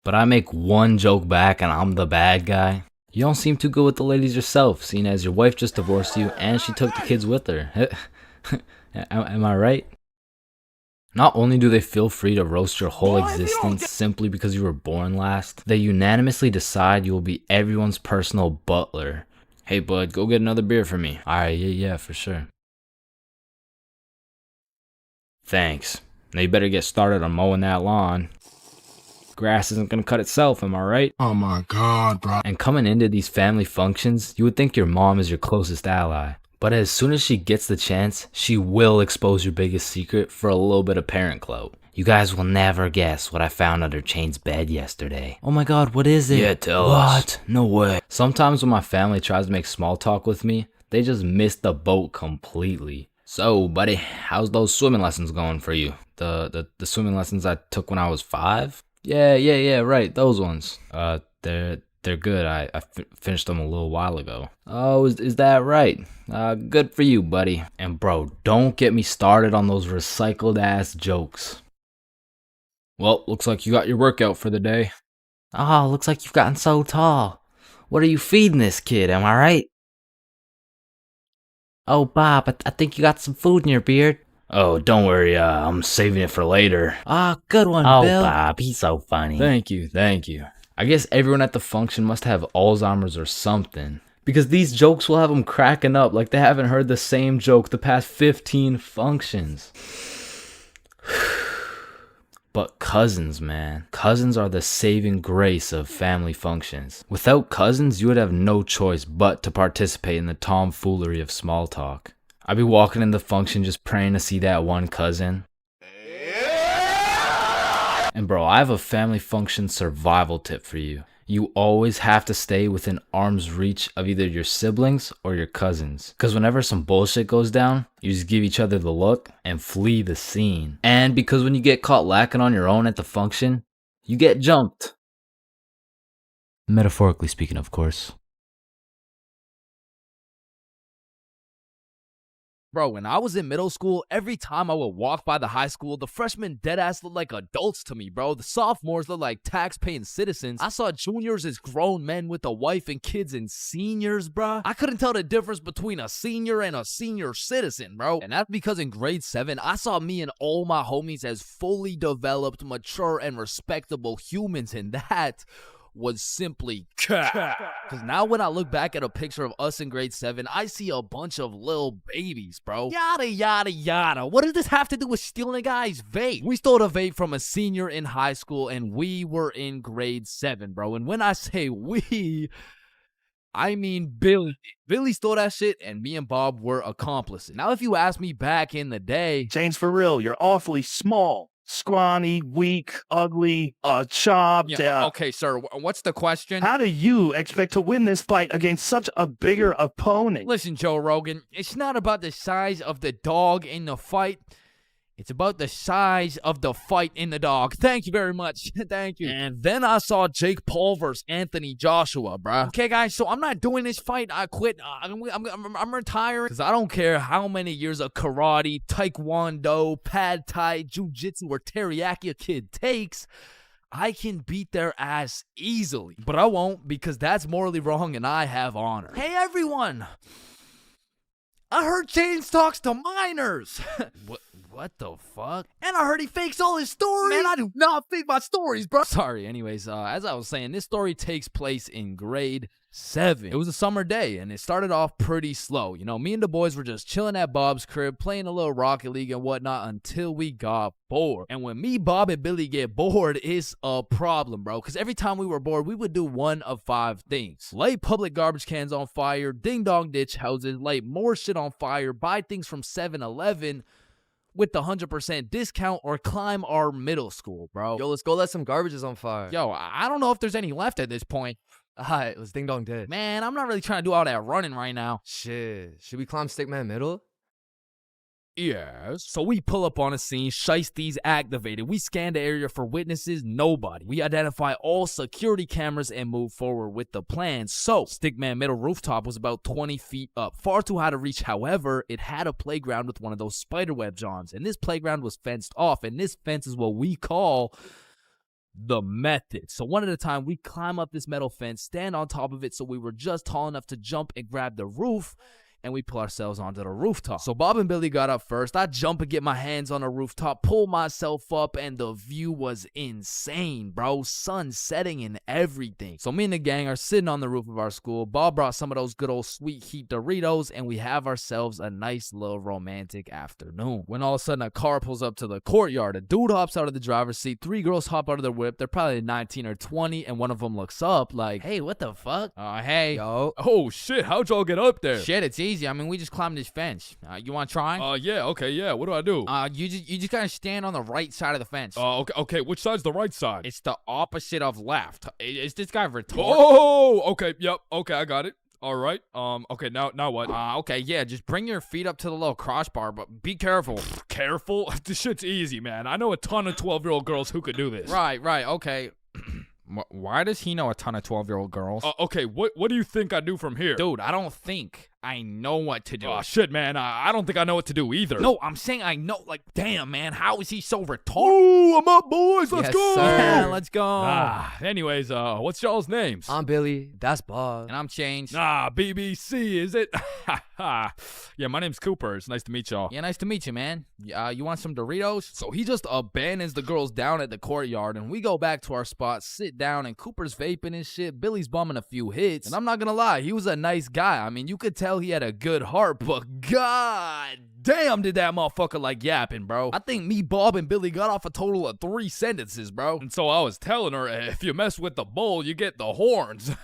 But I make one joke back and I'm the bad guy. You don't seem too good with the ladies yourself, seeing as your wife just divorced you and she took the kids with her. Am I right? Not only do they feel free to roast your whole existence simply because you were born last, they unanimously decide you will be everyone's personal butler. Hey bud, go get another beer for me. Alright, yeah, for sure. Thanks. Now you better get started on mowing that lawn. Grass isn't gonna cut itself, am I right? Oh my god, bro. And coming into these family functions, you would think your mom is your closest ally. But as soon as she gets the chance, she will expose your biggest secret for a little bit of parent clout. You guys will never guess what I found under Chain's bed yesterday. Oh my god, what is it? Yeah, tell us. What? No way. Sometimes when my family tries to make small talk with me, they just miss the boat completely. So, buddy, how's those swimming lessons going for you? The swimming lessons I took when I was 5? Yeah, right, those ones. They're good. I finished them a little while ago. Oh, is that right? Good for you, buddy. And bro, don't get me started on those recycled ass jokes. Well, looks like you got your workout for the day. Oh, looks like you've gotten so tall. What are you feeding this kid, am I right? Oh, Bob, I think you got some food in your beard. Oh, don't worry, I'm saving it for later. Good one, Bill. Oh, Bob, he's so funny. Thank you. I guess everyone at the function must have Alzheimer's or something. Because these jokes will have them cracking up like they haven't heard the same joke the past 15 functions. But cousins, man. Cousins are the saving grace of family functions. Without cousins, you would have no choice but to participate in the tomfoolery of small talk. I'd be walking in the function just praying to see that one cousin. And bro, I have a family function survival tip for you. You always have to stay within arm's reach of either your siblings or your cousins. Because whenever some bullshit goes down, you just give each other the look and flee the scene. And because when you get caught lacking on your own at the function, you get jumped. Metaphorically speaking, of course. Bro, when I was in middle school, every time I would walk by the high school, the freshmen deadass looked like adults to me, bro. The sophomores looked like tax-paying citizens. I saw juniors as grown men with a wife and kids, and seniors, bro. I couldn't tell the difference between a senior and a senior citizen, bro. And that's because in grade 7, I saw me and all my homies as fully developed, mature, and respectable humans, and that was simply cat. Because now when I look back at a picture of us in grade 7, I see a bunch of little babies, bro. Yada, yada, yada. What does this have to do with stealing a guy's vape? We stole a vape from a senior in high school, and we were in grade 7, bro. And when I say we, I mean Billy. Billy stole that shit, and me and Bob were accomplices. Now, if you ask me back in the day, James, for real, you're awfully small. Scrawny, weak, ugly, chopped. yeah, okay, sir, what's the question? How do you expect to win this fight against such a bigger opponent? Listen, Joe Rogan, it's not about the size of the dog in the fight. It's about the size of the fight in the dog. Thank you very much. Thank you. And then I saw Jake Paul versus Anthony Joshua, bro. Okay, guys, so I'm not doing this fight. I quit. I'm retiring. Because I don't care how many years of karate, taekwondo, pad thai, jujitsu, or teriyaki a kid takes. I can beat their ass easily. But I won't, because that's morally wrong and I have honor. Hey, everyone. I heard Chains talks to minors. What the fuck? And I heard he fakes all his stories. Man, I do not fake my stories, bro. Sorry, anyways, as I was saying, this story takes place in grade 7. It was a summer day, and it started off pretty slow. You know, me and the boys were just chilling at Bob's crib, playing a little Rocket League and whatnot until we got bored. And when me, Bob, and Billy get bored, it's a problem, bro. Because every time we were bored, we would do one of 5 things. Light public garbage cans on fire, ding-dong ditch houses, light more shit on fire, buy things from 7-Eleven, with the 100% discount, or climb our middle school, bro. Yo, let's go let some garbages on fire. Yo, I don't know if there's any left at this point. Alright, let's ding dong ditch. Man, I'm not really trying to do all that running right now. Shit, should we climb Stickman Middle? Yes. So we pull up on a scene, shiesties activated. We scan the area for witnesses, nobody. We identify all security cameras and move forward with the plan. So, Stickman Middle rooftop was about 20 feet up, far too high to reach. However, it had a playground with one of those spiderweb johns, and this playground was fenced off, and this fence is what we call the method. So one at a time, we climb up this metal fence, stand on top of it so we were just tall enough to jump and grab the roof, and we pull ourselves onto the rooftop. So Bob and Billy got up first. I jump and get my hands on the rooftop, pull myself up, and the view was insane, bro. Sun setting and everything. So me and the gang are sitting on the roof of our school. Bob brought some of those good old sweet heat Doritos, and we have ourselves a nice little romantic afternoon. When all of a sudden a car pulls up to the courtyard. A dude hops out of the driver's seat. 3 girls hop out of their whip. They're probably 19 or 20, and one of them looks up like, Hey, what the fuck? hey. Yo. Oh shit, how'd y'all get up there? Shit, it's easy. I mean, we just climbed this fence. You want to try? Yeah, okay, yeah. What do I do? You just gotta stand on the right side of the fence. Okay. Which side's the right side? It's the opposite of left. Is this guy retarded? Oh, okay, yep, okay, I got it. All right. Okay, now what? Okay, yeah, just bring your feet up to the little crossbar, but be careful. Careful? This shit's easy, man. I know a ton of 12-year-old girls who could do this. Right, okay. Why does he know a ton of 12-year-old girls? Okay, what do you think I do from here? Dude, I don't think I know what to do. Oh, shit, man. I don't think I know what to do either. No, I'm saying I know. Like, damn, man, how is he so retarded? Ooh, I'm up, boys. Let's Yes, go. sir. Yeah, let's go. Anyways, what's y'all's names? I'm Billy. That's Bob. And I'm Chains. BBC, is it? Yeah, my name's Cooper. It's nice to meet y'all. Yeah, nice to meet you, man. You want some Doritos? So he just abandons the girls down at the courtyard, and we go back to our spot, sit down, and Cooper's vaping and shit. Billy's bumming a few hits. And I'm not gonna lie, he was a nice guy. I mean, you could tell he had a good heart, but god damn did that motherfucker like yapping, bro. I think me, Bob, and Billy got off a total of 3 sentences, bro. And so I was telling her, if you mess with the bull, you get the horns.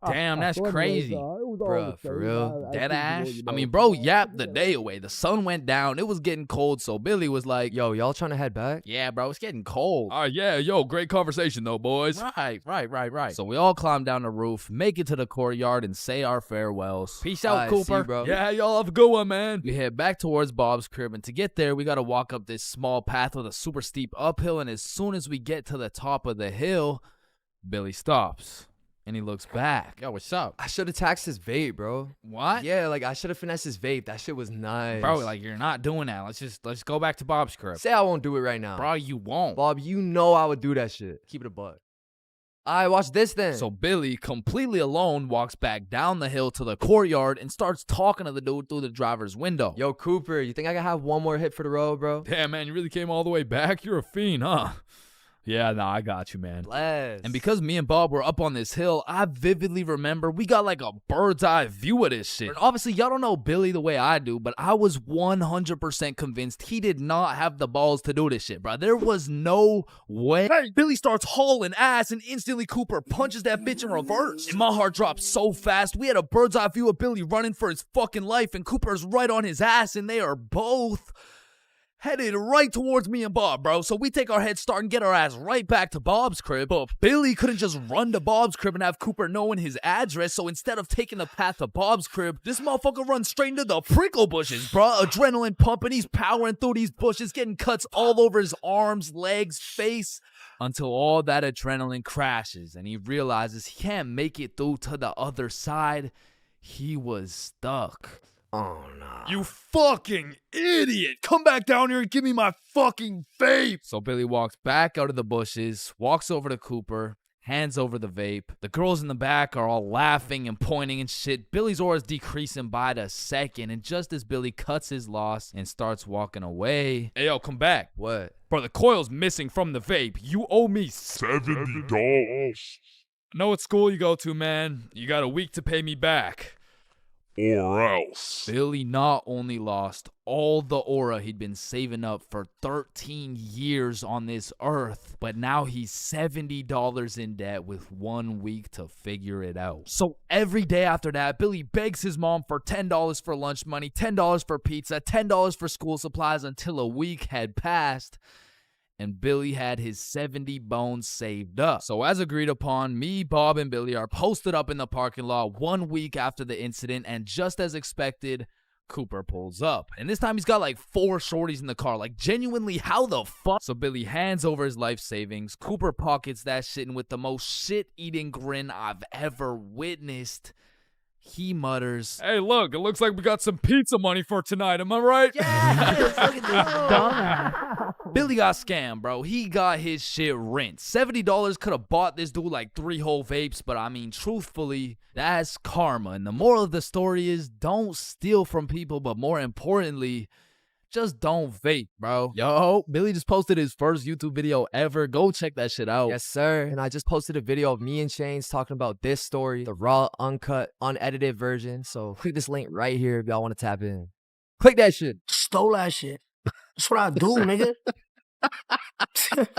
Damn, that's crazy. Bruh, for real? Dead ass? I mean, bro yapped the day away. The sun went down. It was getting cold, so Billy was like, Yo, y'all trying to head back? yeah, bro, it's getting cold. Yeah, yo, great conversation though, boys. Right. So we all climb down the roof, make it to the courtyard, and say our farewells. Peace out, Alright, Cooper. see, bro. Yeah, y'all have a good one, man. We head back towards Bob's crib, and to get there, we gotta walk up this small path with a super steep uphill, and as soon as we get to the top of the hill, Billy stops. And he looks back. Yo, what's up? I should have taxed his vape, bro. What? Yeah, like I should have finessed his vape. That shit was nice. Bro, like you're not doing that. Let's go back to Bob's crib. Say I won't do it right now. Bro, you won't. Bob, you know I would do that shit. Keep it a buck. Alright, watch this then. So Billy, completely alone, walks back down the hill to the courtyard and starts talking to the dude through the driver's window. Yo, Cooper, you think I can have one more hit for the road, bro? Damn, man, you really came all the way back? You're a fiend, huh? Yeah, nah, I got you, man. Bless. And because me and Bob were up on this hill, I vividly remember we got like a bird's eye view of this shit. And obviously, y'all don't know Billy the way I do, but I was 100% convinced he did not have the balls to do this shit, bro. There was no way. Hey, Billy starts hauling ass, and instantly Cooper punches that bitch in reverse. And my heart dropped so fast. We had a bird's eye view of Billy running for his fucking life, and Cooper's right on his ass, and they are both headed right towards me and Bob, bro. So we take our head start and get our ass right back to Bob's crib. But Billy couldn't just run to Bob's crib and have Cooper knowing his address. So instead of taking the path to Bob's crib, this motherfucker runs straight into the prickle bushes, bro. Adrenaline pumping. He's powering through these bushes, getting cuts all over his arms, legs, face, until all that adrenaline crashes and he realizes he can't make it through to the other side. He was stuck. Oh, no. You fucking idiot! Come back down here and give me my fucking vape! So Billy walks back out of the bushes, walks over to Cooper, hands over the vape. The girls in the back are all laughing and pointing and shit. Billy's aura is decreasing by the second, and just as Billy cuts his loss and starts walking away... Hey, yo, come back. What? Bro, the coil's missing from the vape. You owe me $70. I know what school you go to, man. You got a week to pay me back. Or else. Billy not only lost all the aura he'd been saving up for 13 years on this earth, but now he's $70 in debt with 1 week to figure it out. So every day after that, Billy begs his mom for $10 for lunch money, $10 for pizza, $10 for school supplies until a week had passed. And Billy had his 70 bones saved up. So as agreed upon, me, Bob, and Billy are posted up in the parking lot 1 week after the incident, and just as expected, Cooper pulls up. And this time he's got like 4 shorties in the car. Like, genuinely, how the fuck? So Billy hands over his life savings. Cooper pockets that shit, and with the most shit-eating grin I've ever witnessed, he mutters, "Hey, look, it looks like we got some pizza money for tonight, am I right?" Yeah, look at this dumbass. Billy got scammed, bro. He got his shit rinsed. $70 could have bought this dude like 3 whole vapes, but I mean, truthfully, that's karma. And the moral of the story is don't steal from people, but more importantly, just don't vape, bro. Yo, Billy just posted his first YouTube video ever. Go check that shit out. Yes, sir. And I just posted a video of me and Chains talking about this story, the raw, uncut, unedited version. So click this link right here if y'all want to tap in. Click that shit. Stole that shit. That's what I do, nigga.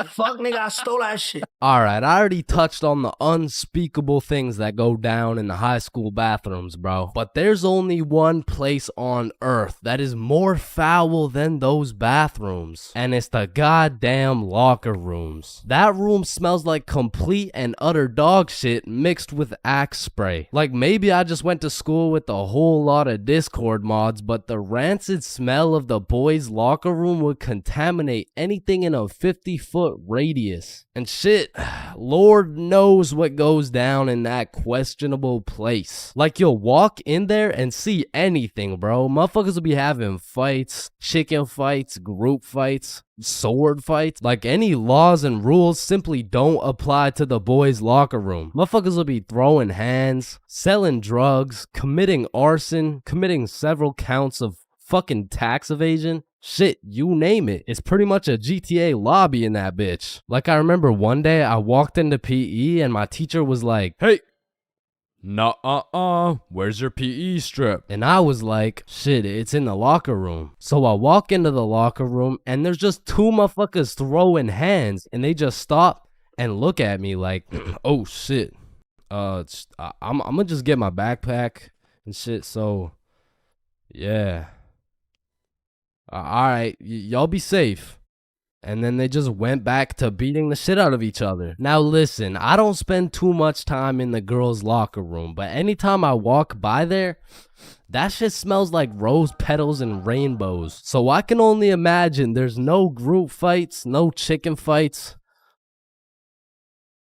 Fuck, nigga, I stole that shit. Alright, I already touched on the unspeakable things that go down in the high school bathrooms, bro. But there's only one place on earth that is more foul than those bathrooms. And it's the goddamn locker rooms. That room smells like complete and utter dog shit mixed with Axe spray. Like maybe I just went to school with a whole lot of Discord mods, but the rancid smell of the boys' locker room would contaminate anything in a 50-foot radius. And shit, Lord knows what goes down in that questionable place. Like you'll walk in there and see anything, bro. Motherfuckers will be having fights, chicken fights, group fights, sword fights. Like any laws and rules simply don't apply to the boys' locker room. Motherfuckers will be throwing hands, selling drugs, committing arson, committing several counts of fucking tax evasion. Shit, you name it. It's pretty much a GTA lobby in that bitch. Like I remember one day I walked into PE and my teacher was like, "Hey, where's your PE strip?" And I was like, shit, it's in the locker room. So I walk into the locker room and there's just two motherfuckers throwing hands and they just stop and look at me like, oh shit. I'm gonna just get my backpack and shit. So yeah. Alright, y'all be safe. And then they just went back to beating the shit out of each other. Now listen, I don't spend too much time in the girls' locker room, but anytime I walk by there, that shit smells like rose petals and rainbows. So I can only imagine there's no group fights, no chicken fights.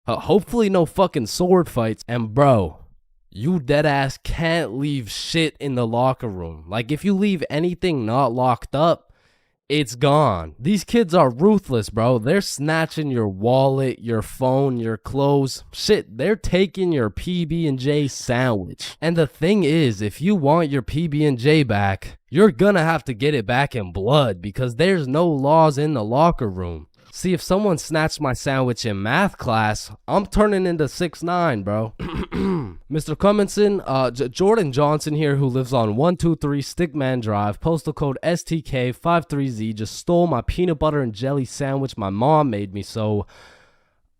Hopefully no fucking sword fights. And bro, you deadass can't leave shit in the locker room. Like if you leave anything not locked up, it's gone. These kids are ruthless, bro. They're snatching your wallet, your phone, your clothes. Shit, they're taking your PB&J sandwich. And the thing is, if you want your PB&J back, you're gonna have to get it back in blood because there's no laws in the locker room. See, if someone snatched my sandwich in math class, I'm turning into 6'9", bro. Mr. Cumminson, Jordan Johnson here, who lives on 123 Stickman Drive, postal code STK53Z, just stole my peanut butter and jelly sandwich my mom made me, so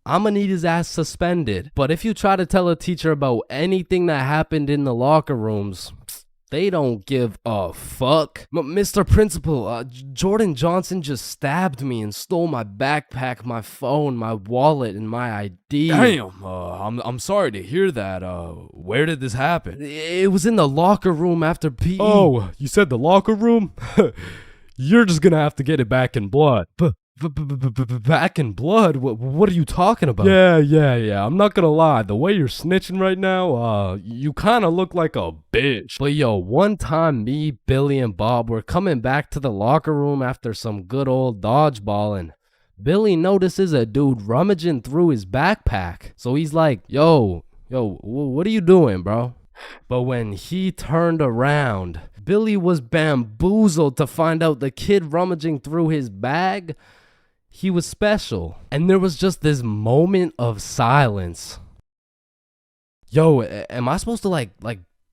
I'm gonna need his ass suspended. But if you try to tell a teacher about anything that happened in the locker rooms, they don't give a fuck. Mr. Principal, Jordan Johnson just stabbed me and stole my backpack, my phone, my wallet, and my ID. Damn, I'm sorry to hear that. Where did this happen? It was in the locker room after PE. Oh, you said the locker room? You're just gonna have to get it back in blood. Back in blood? What are you talking about? Yeah. I'm not gonna lie. The way you're snitching right now, you kind of look like a bitch. But yo, one time me, Billy, and Bob were coming back to the locker room after some good old dodgeball, and Billy notices a dude rummaging through his backpack. So he's like, yo, what are you doing, bro? But when he turned around, Billy was bamboozled to find out the kid rummaging through his bag, he was special. And there was just this moment of silence. Yo, am I supposed to like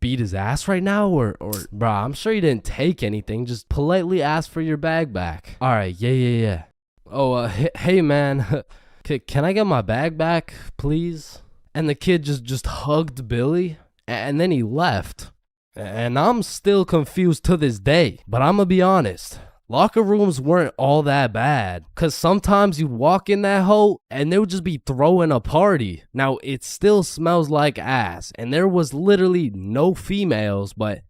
beat his ass right now? Or bruh, I'm sure you didn't take anything. Just politely ask for your bag back. All right, yeah. Oh, hey man, can I get my bag back, please? And the kid just hugged Billy, and then he left. And I'm still confused to this day. But I'm gonna be honest, locker rooms weren't all that bad. Cause sometimes you'd walk in that hole and they would just be throwing a party. Now it still smells like ass, and there was literally no females, but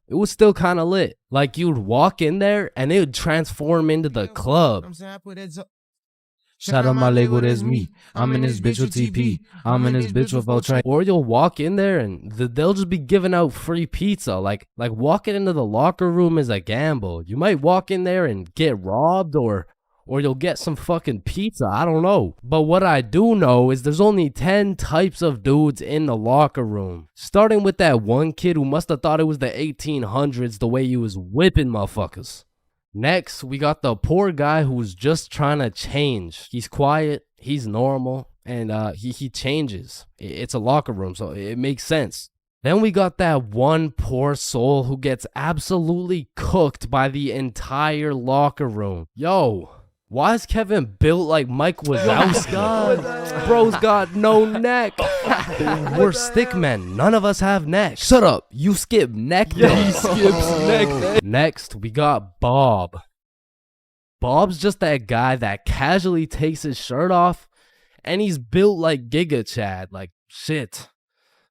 it was still kind of lit. Like you'd walk in there and it would transform into the club. Shout out my label, that's me. I'm in this bitch with TP. I'm in this bitch with Ultra. Or you'll walk in there and they'll just be giving out free pizza. Like walking into the locker room is a gamble. You might walk in there and get robbed, or you'll get some fucking pizza. I don't know. But what I do know is there's only 10 types of dudes in the locker room. Starting with that one kid who must have thought it was the 1800s the way he was whipping motherfuckers. Next, we got the poor guy who's just trying to change. He's quiet, he's normal, and he changes. It's a locker room, so it makes sense. Then we got that one poor soul who gets absolutely cooked by the entire locker room. Yo, Why is Kevin built like Mike Wazowski? Bro's got no neck. We're stick men. None of us have necks. Shut up. You skip neck day. He skips neck day. Next, we got Bob. Bob's just that guy that casually takes his shirt off and he's built like Giga Chad. Like, shit.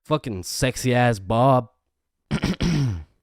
Fucking sexy ass Bob.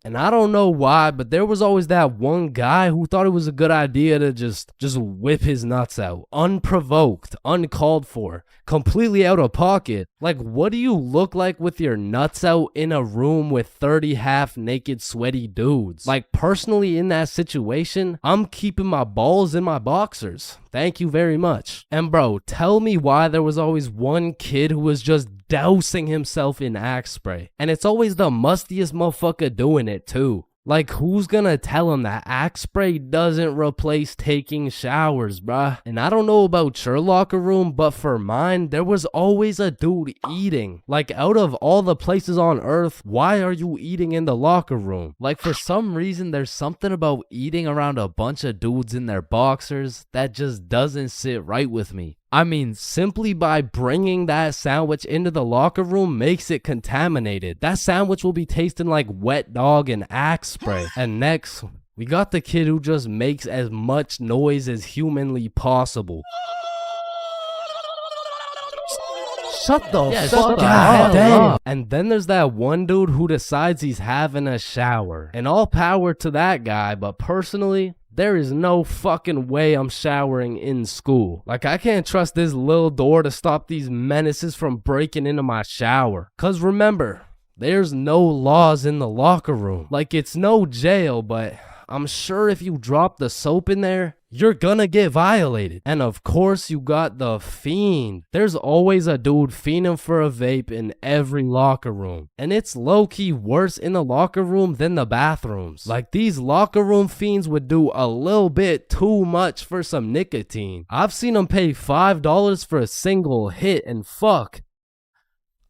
And I don't know why, but there was always that one guy who thought it was a good idea to just whip his nuts out. Unprovoked, uncalled for, completely out of pocket. Like, what do you look like with your nuts out in a room with 30 half-naked sweaty dudes? Like, personally in that situation, I'm keeping my balls in my boxers. Thank you very much. And bro, tell me why there was always one kid who was just dousing himself in Axe spray. And it's always the mustiest motherfucker doing it too. Like, who's gonna tell him that Axe spray doesn't replace taking showers, bruh? And I don't know about your locker room, but for mine, there was always a dude eating. Like, out of all the places on earth, why are you eating in the locker room? Like, for some reason, there's something about eating around a bunch of dudes in their boxers that just doesn't sit right with me. I mean, simply by bringing that sandwich into the locker room makes it contaminated. That sandwich will be tasting like wet dog and Axe spray. And next, we got the kid who just makes as much noise as humanly possible. Shut the fuck God up. damn. And then there's that one dude who decides he's having a shower. And all power to that guy, but personally, there is no fucking way I'm showering in school. Like, I can't trust this little door to stop these menaces from breaking into my shower. Cause remember, there's no laws in the locker room. Like, it's no jail, but I'm sure if you drop the soap in there, you're gonna get violated. And of course you got the fiend. There's always a dude fiending for a vape in every locker room. And it's low-key worse in the locker room than the bathrooms. Like, these locker room fiends would do a little bit too much for some nicotine. I've seen them pay $5 for a single hit, and fuck,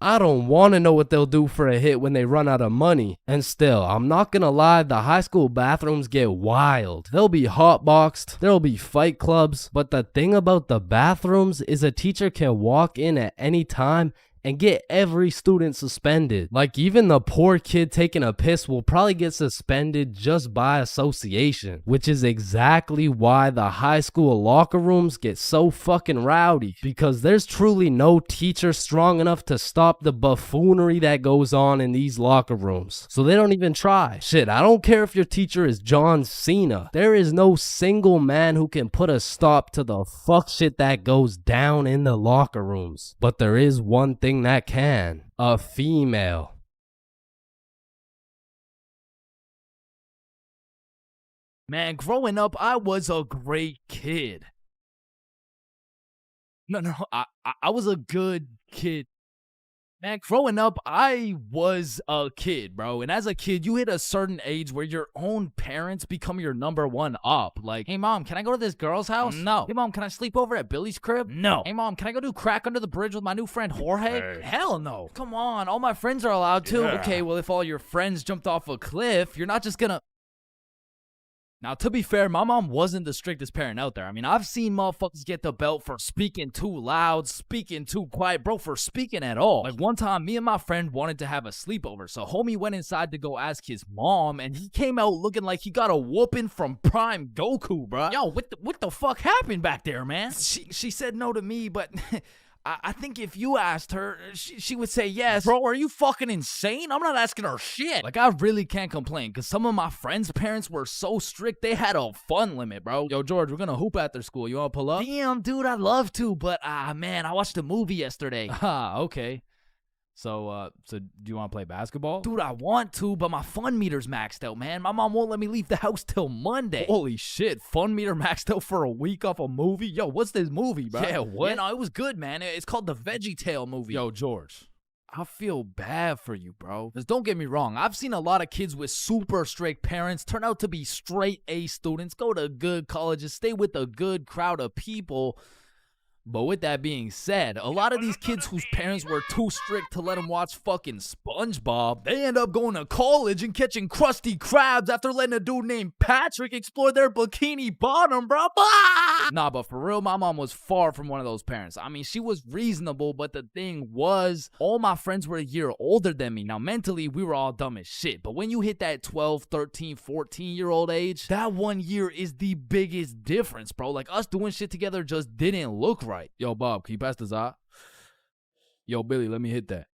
I don't want to know what they'll do for a hit when they run out of money. And still, I'm not gonna lie, the high school bathrooms get wild. They'll be hotboxed, there'll be fight clubs, but the thing about the bathrooms is a teacher can walk in at any time and get every student suspended. Like, even the poor kid taking a piss will probably get suspended just by association, which is exactly why the high school locker rooms get so fucking rowdy, because there's truly no teacher strong enough to stop the buffoonery that goes on in these locker rooms. So they don't even try. Shit, I don't care if your teacher is John Cena. There is no single man who can put a stop to the fuck shit that goes down in the locker rooms. But there is one thing that can: a female. Man, growing up, I was a great kid. No, I was a good kid. Man, growing up, I was a kid, bro. And as a kid, you hit a certain age where your own parents become your number one up. Like, hey, mom, can I go to this girl's house? No. Hey, mom, can I sleep over at Billy's crib? No. Hey, mom, can I go do crack under the bridge with my new friend Jorge? Hey. Hell no. Come on, all my friends are allowed to. Yeah. Okay, well, if all your friends jumped off a cliff, you're not just gonna... Now, to be fair, my mom wasn't the strictest parent out there. I mean, I've seen motherfuckers get the belt for speaking too loud, speaking too quiet, bro, for speaking at all. Like, one time, me and my friend wanted to have a sleepover, so homie went inside to go ask his mom, and he came out looking like he got a whooping from Prime Goku, bro. Yo, what the fuck happened back there, man? She said no to me, but... I think if you asked her, she would say yes. Bro, are you fucking insane? I'm not asking her shit. Like, I really can't complain, because some of my friends' parents were so strict, they had a fun limit, bro. Yo, George, we're gonna hoop after school. You wanna pull up? Damn, dude, I'd love to, but, man, I watched a movie yesterday. Okay. So do you want to play basketball? Dude, I want to, but my fun meter's maxed out, man. My mom won't let me leave the house till Monday. Holy shit, fun meter maxed out for a week off a movie? Yo, what's this movie, bro? Yeah, what? Yeah, no, it was good, man. It's called the Veggie Tale movie. Yo, George, I feel bad for you, bro. Because don't get me wrong, I've seen a lot of kids with super strict parents turn out to be straight A students, go to good colleges, stay with a good crowd of people. But with that being said, a lot of these kids whose parents were too strict to let them watch fucking SpongeBob, they end up going to college and catching Krusty Krabs after letting a dude named Patrick explore their bikini bottom, bro. Ah! Nah, but for real, my mom was far from one of those parents. I mean, she was reasonable, but the thing was, all my friends were a year older than me. Now, mentally, we were all dumb as shit. But when you hit that 12, 13, 14-year-old age, that 1 year is the biggest difference, bro. Like, us doing shit together just didn't look right. Yo, Bob, can you pass the Zot? Yo, Billy, let me hit that.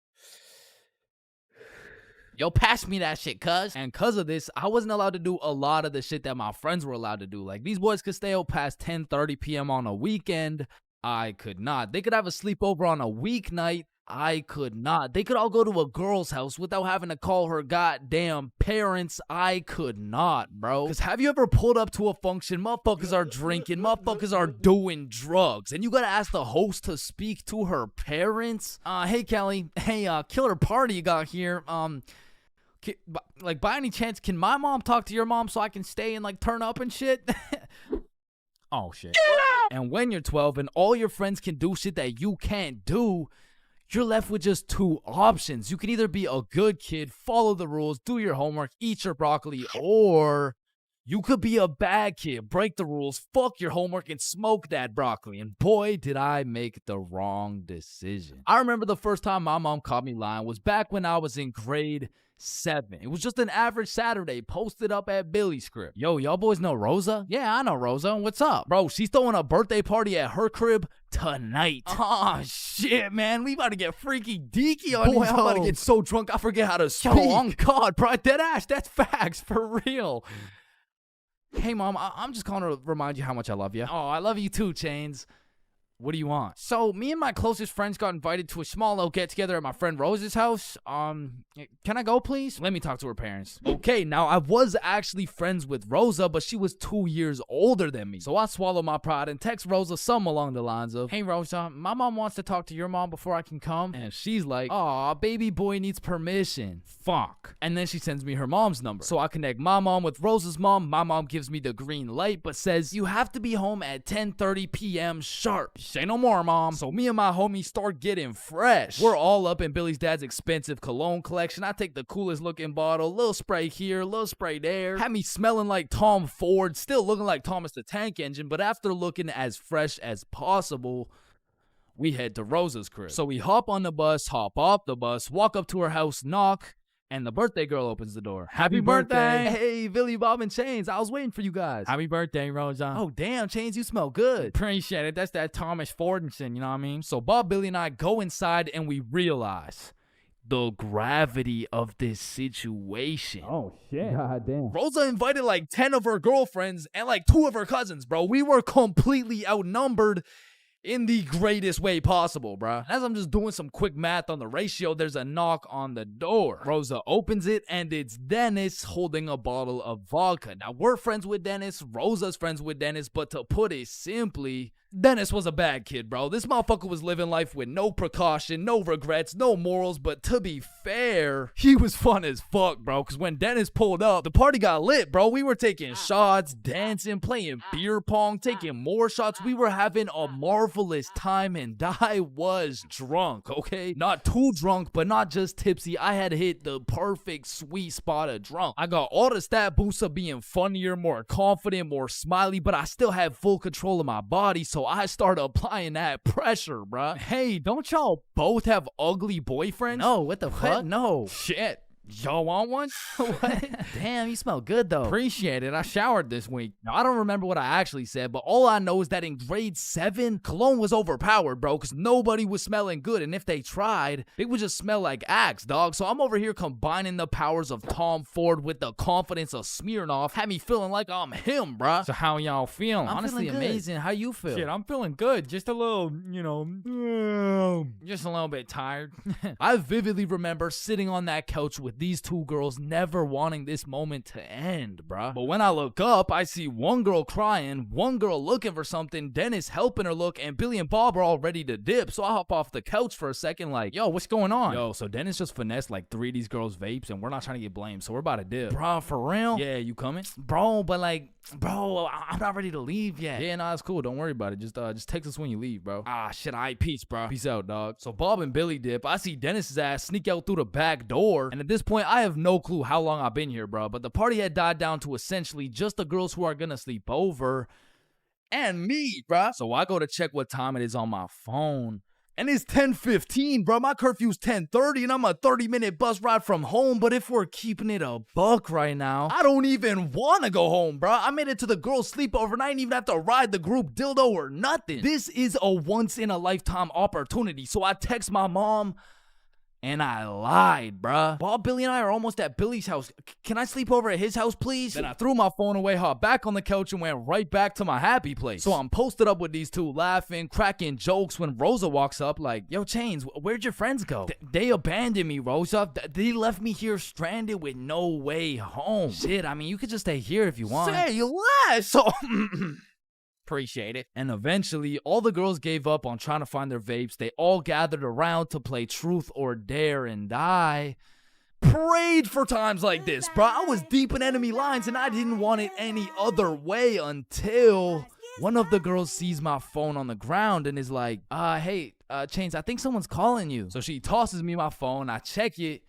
Yo, pass me that shit, cuz. And cuz of this, I wasn't allowed to do a lot of the shit that my friends were allowed to do. Like, these boys could stay out past 10:30 p.m. on a weekend. I could not. They could have a sleepover on a weeknight. I could not. They could all go to a girl's house without having to call her goddamn parents. I could not, bro. Because have you ever pulled up to a function, motherfuckers are drinking, motherfuckers are doing drugs, and you gotta ask the host to speak to her parents? Hey, Kelly. Hey, killer party you got here. Like, by any chance, can my mom talk to your mom so I can stay and, like, turn up and shit? Oh, shit. And when you're 12 and all your friends can do shit that you can't do, you're left with just two options. You can either be a good kid, follow the rules, do your homework, eat your broccoli, or you could be a bad kid, break the rules, fuck your homework, and smoke that broccoli. And boy, did I make the wrong decision. I remember the first time my mom caught me lying was back when I was in grade 7. It was just an average Saturday posted up at Billy's crib. Yo, y'all boys know Rosa? Yeah, I know Rosa. What's up? Bro, she's throwing a birthday party at her crib tonight. Oh, shit, man. We about to get freaky deaky on Boy, these I'm about to hoes. get so drunk I forget how to speak. Yo, on God, bro. Dead ass. That's facts. For real. Hey, Mom, I'm just calling to remind you how much I love you. Oh, I love you too, Chains. What do you want? So, me and my closest friends got invited to a small little get-together at my friend Rose's house. Can I go, please? Let me talk to her parents. Okay, now, I was actually friends with Rosa, but she was 2 years older than me. So, I swallowed my pride and text Rosa something along the lines of, hey, Rosa, my mom wants to talk to your mom before I can come. And she's like, aw, baby boy needs permission. Fuck. And then she sends me her mom's number. So, I connect my mom with Rosa's mom. My mom gives me the green light, but says, you have to be home at 10:30 p.m. sharp. Say no more, Mom. So me and my homies start getting fresh. We're all up in Billy's dad's expensive cologne collection. I take the coolest looking bottle, little spray here, little spray there. Had me smelling like Tom Ford, still looking like Thomas the Tank Engine, but after looking as fresh as possible, we head to Rosa's crib. So we hop on the bus, hop off the bus, walk up to her house, knock, and the birthday girl opens the door. Happy birthday! Hey, Billy, Bob, and Chains. I was waiting for you guys. Happy birthday, Rosa. Oh, damn, Chains, you smell good. Appreciate it. That's that Thomas Fordinson, you know what I mean? So Bob, Billy, and I go inside and we realize the gravity of this situation. Oh, shit. God damn. Rosa invited like 10 of her girlfriends and like 2 of her cousins, bro. We were completely outnumbered in the greatest way possible, bruh. As I'm just doing some quick math on the ratio, there's a knock on the door. Rosa opens it, and it's Dennis holding a bottle of vodka. Now, we're friends with Dennis. Rosa's friends with Dennis. But to put it simply, Dennis was a bad kid, bro. This motherfucker was living life with no precaution, no regrets, no morals. But to be fair, he was fun as fuck, bro. Because when Dennis pulled up, the party got lit, bro. We were taking shots, dancing, playing beer pong, taking more shots. We were having a marvelous time, and I was drunk, okay? Not too drunk, but not just tipsy. I had hit the perfect sweet spot of drunk. I got all the stat boosts of being funnier, more confident, more smiley, but I still had full control of my body, so I started applying that pressure, bruh. Hey, don't y'all both have ugly boyfriends? No, what the fuck? No. Shit. Y'all want one? What? Damn, you smell good, though. Appreciate it. I showered this week. Now, I don't remember what I actually said, but all I know is that in grade 7, cologne was overpowered, bro, because nobody was smelling good, and if they tried, it would just smell like Axe, dog. So I'm over here combining the powers of Tom Ford with the confidence of Smirnoff. Had me feeling like I'm him, bruh. So how y'all feeling? Honestly, feeling amazing. How you feel? Shit, I'm feeling good. Just a little, just a little bit tired. I vividly remember sitting on that couch with these 2 girls, never wanting this moment to end, bruh. But when I look up, I see one girl crying, one girl looking for something, Dennis helping her look, and Billy and Bob are all ready to dip. So I hop off the couch for a second like, yo, what's going on? Yo, so Dennis just finessed like 3 of these girls' vapes, and we're not trying to get blamed, so we're about to dip. Bruh, for real? Yeah, you coming? Bro, but like, bro, I'm not ready to leave yet. Yeah, nah, it's cool. Don't worry about it. Just text us when you leave, bro. Ah, shit, all right, peace, bro. Peace out, dog. So Bob and Billy dip. I see Dennis's ass sneak out through the back door, and at this point, I have no clue how long I've been here, bro. But the party had died down to essentially just the girls who are gonna sleep over and me, bruh. So I go to check what time it is on my phone. And it's 10:15, bro. My curfew's 10:30, and I'm a 30-minute bus ride from home. But if we're keeping it a buck right now, I don't even want to go home, bro. I made it to the girls' sleepover, and I didn't even have to ride the group dildo or nothing. This is a once-in-a-lifetime opportunity. So I text my mom, and I lied, bruh. Bob, Billy, and I are almost at Billy's house. Can I sleep over at his house, please? Then I threw my phone away, hopped back on the couch, and went right back to my happy place. So I'm posted up with these two, laughing, cracking jokes when Rosa walks up like, yo, Chains, where'd your friends go? They abandoned me, Rosa. They left me here stranded with no way home. Shit, I mean, you could just stay here if you want. Say less! So... Appreciate it. And eventually, all the girls gave up on trying to find their vapes. They all gathered around to play Truth or Dare, and I prayed for times like this, bro. I was deep in enemy lines, and I didn't want it any other way until one of the girls sees my phone on the ground and is like, hey, Chains, I think someone's calling you. So she tosses me my phone. I check it.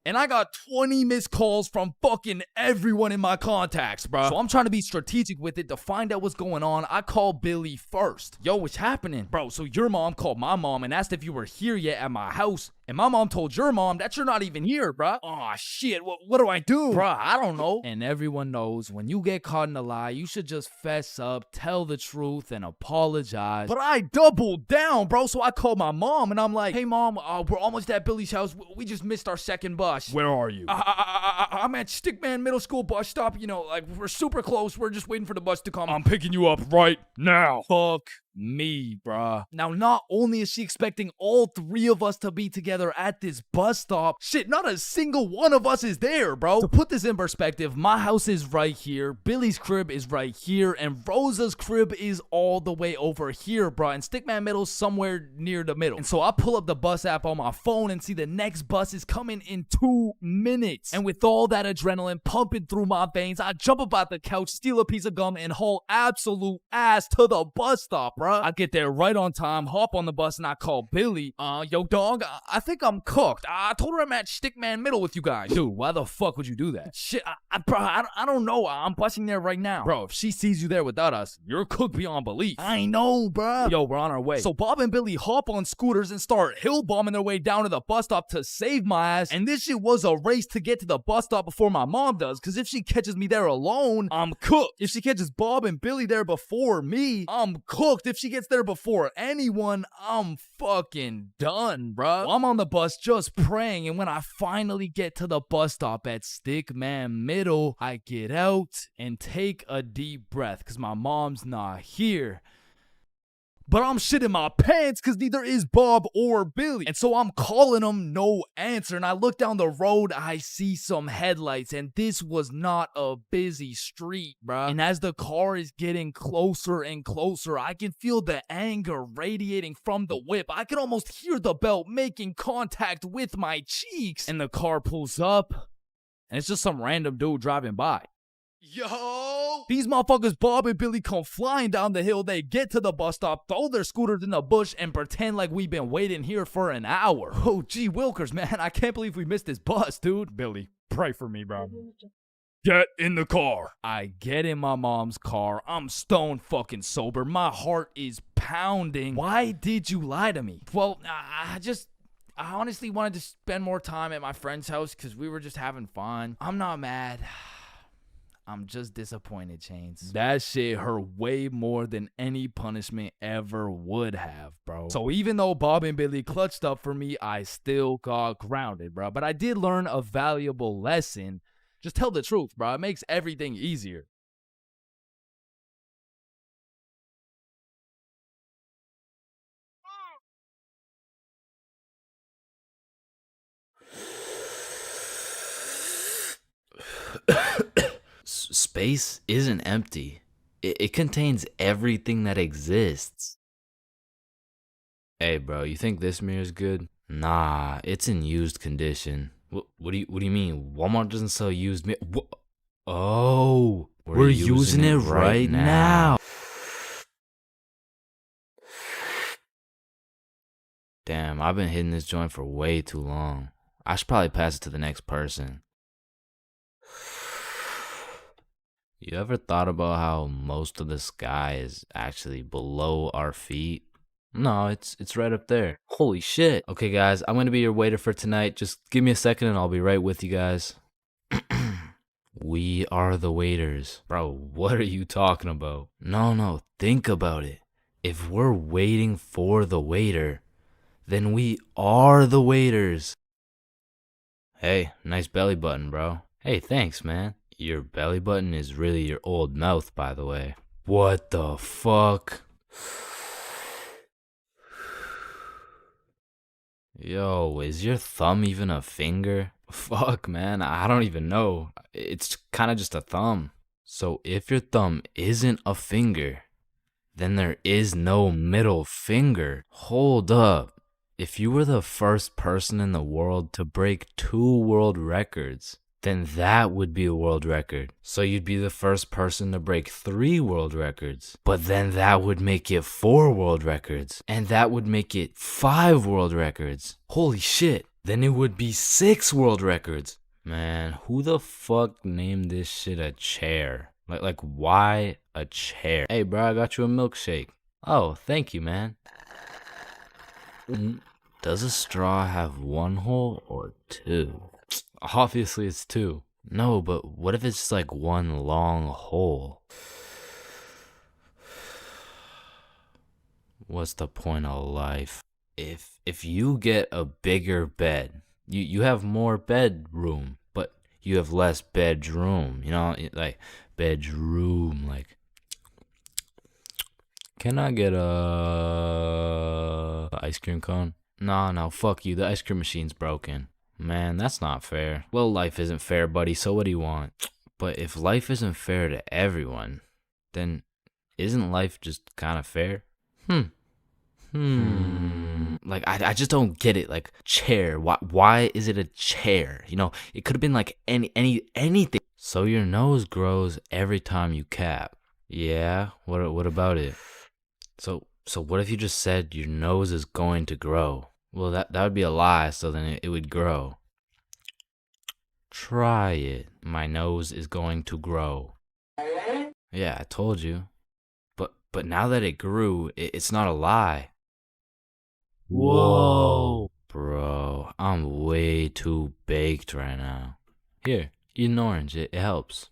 And I got 20 missed calls from fucking everyone in my contacts, bro. So I'm trying to be strategic with it to find out what's going on. I called Billy first. Yo, what's happening? Bro, so your mom called my mom and asked if you were here yet at my house. And my mom told your mom that you're not even here, bro. Aw, shit, what do I do? Bro, I don't know. And everyone knows when you get caught in a lie, you should just fess up, tell the truth, and apologize. But I doubled down, bro. So I called my mom and I'm like, hey, mom, we're almost at Billy's house. We just missed our second bus. Where are you? I'm at Stickman Middle School bus stop. You know, like, we're super close. We're just waiting for the bus to come. I'm picking you up right now. Fuck me, bruh. Now, not only is she expecting all three of us to be together at this bus stop, shit, not a single one of us is there, bro. To put this in perspective, my house is right here, Billy's crib is right here, and Rosa's crib is all the way over here, bruh, and Stickman Middle's somewhere near the middle. And so I pull up the bus app on my phone and see the next bus is coming in 2 minutes. And with all that adrenaline pumping through my veins, I jump up out the couch, steal a piece of gum, and haul absolute ass to the bus stop, bruh. I get there right on time, hop on the bus, and I call Billy. Yo, dog, I think I'm cooked. I told her I'm at Stickman Middle with you guys. Dude, why the fuck would you do that? Shit, bro, I don't know. I'm busting there right now. Bro, if she sees you there without us, you're cooked beyond belief. I know, bro. Yo, we're on our way. So Bob and Billy hop on scooters and start hill bombing their way down to the bus stop to save my ass. And this shit was a race to get to the bus stop before my mom does, because if she catches me there alone, I'm cooked. If she catches Bob and Billy there before me, I'm cooked. If she gets there before anyone, I'm fucking done, bruh. I'm on the bus just praying, and when I finally get to the bus stop at Stickman Middle, I get out and take a deep breath because my mom's not here. But I'm shitting my pants because neither is Bob or Billy. And so I'm calling them, no answer. And I look down the road, I see some headlights. And this was not a busy street, bruh. And as the car is getting closer and closer, I can feel the anger radiating from the whip. I can almost hear the belt making contact with my cheeks. And the car pulls up, and it's just some random dude driving by. Yo! These motherfuckers, Bob and Billy, come flying down the hill. They get to the bus stop, throw their scooters in the bush, and pretend like we've been waiting here for an hour. Oh, gee wilkers, man. I can't believe we missed this bus, dude. Billy, pray for me, bro. Get in the car. I get in my mom's car. I'm stone fucking sober. My heart is pounding. Why did you lie to me? Well, I honestly wanted to spend more time at my friend's house because we were just having fun. I'm not mad. I'm just disappointed, Chains. That shit hurt way more than any punishment ever would have, bro. So even though Bob and Billy clutched up for me, I still got grounded, bro. But I did learn a valuable lesson. Just tell the truth, bro. It makes everything easier. Space isn't empty. It contains everything that exists. Hey, bro, you think this mirror's good? Nah, it's in used condition. What do you mean? Walmart doesn't sell used mirror. Oh, we're using it right now. Damn, I've been hitting this joint for way too long. I should probably pass it to the next person. You ever thought about how most of the sky is actually below our feet? No, it's right up there. Holy shit. Okay, guys, I'm gonna be your waiter for tonight. Just give me a second and I'll be right with you guys. We are the waiters. Bro, what are you talking about? No, think about it. If we're waiting for the waiter, then we are the waiters. Hey, nice belly button, bro. Hey, thanks, man. Your belly button is really your old mouth, by the way. What the fuck? Yo, is your thumb even a finger? Fuck, man, I don't even know. It's kind of just a thumb. So if your thumb isn't a finger, then there is no middle finger. Hold up. If you were the first person in the world to break 2 world records, then that would be a world record. So you'd be the first person to break 3 world records. But then that would make it 4 world records. And that would make it 5 world records. Holy shit. Then it would be 6 world records. Man, who the fuck named this shit a chair? Like why a chair? Hey, bro, I got you a milkshake. Oh, thank you, man. Does a straw have 1 hole or 2? Obviously it's 2. No, but what if it's just like 1 long hole? What's the point of life? If you get a bigger bed, you have more bedroom, but you have less bedroom. You know, like bedroom. Like, can I get a ice cream cone? No, fuck you. The ice cream machine's broken. Man, that's not fair. Well, life isn't fair, buddy, so what do you want? But if life isn't fair to everyone, then isn't life just kind of fair? Like, I just don't get it. Like, chair. Why is it a chair? You know, it could have been like anything. So your nose grows every time you cap. Yeah, what about it? So what if you just said your nose is going to grow? Well, that would be a lie, so then it would grow. Try it. My nose is going to grow. Yeah, I told you. But now that it grew, it's not a lie. Whoa. Bro, I'm way too baked right now. Here, eat an orange. It helps.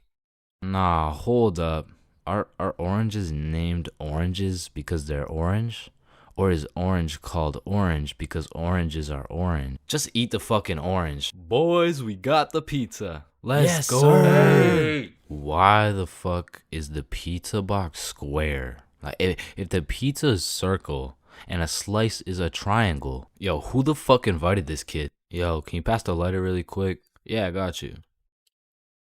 Nah, hold up. Are oranges named oranges because they're orange? Or is orange called orange because oranges are orange? Just eat the fucking orange. Boys, we got the pizza. Let's go. Sir. Why the fuck is the pizza box square? Like, if the pizza is circle and a slice is a triangle, yo, who the fuck invited this kid? Yo, can you pass the lighter really quick? Yeah, I got you.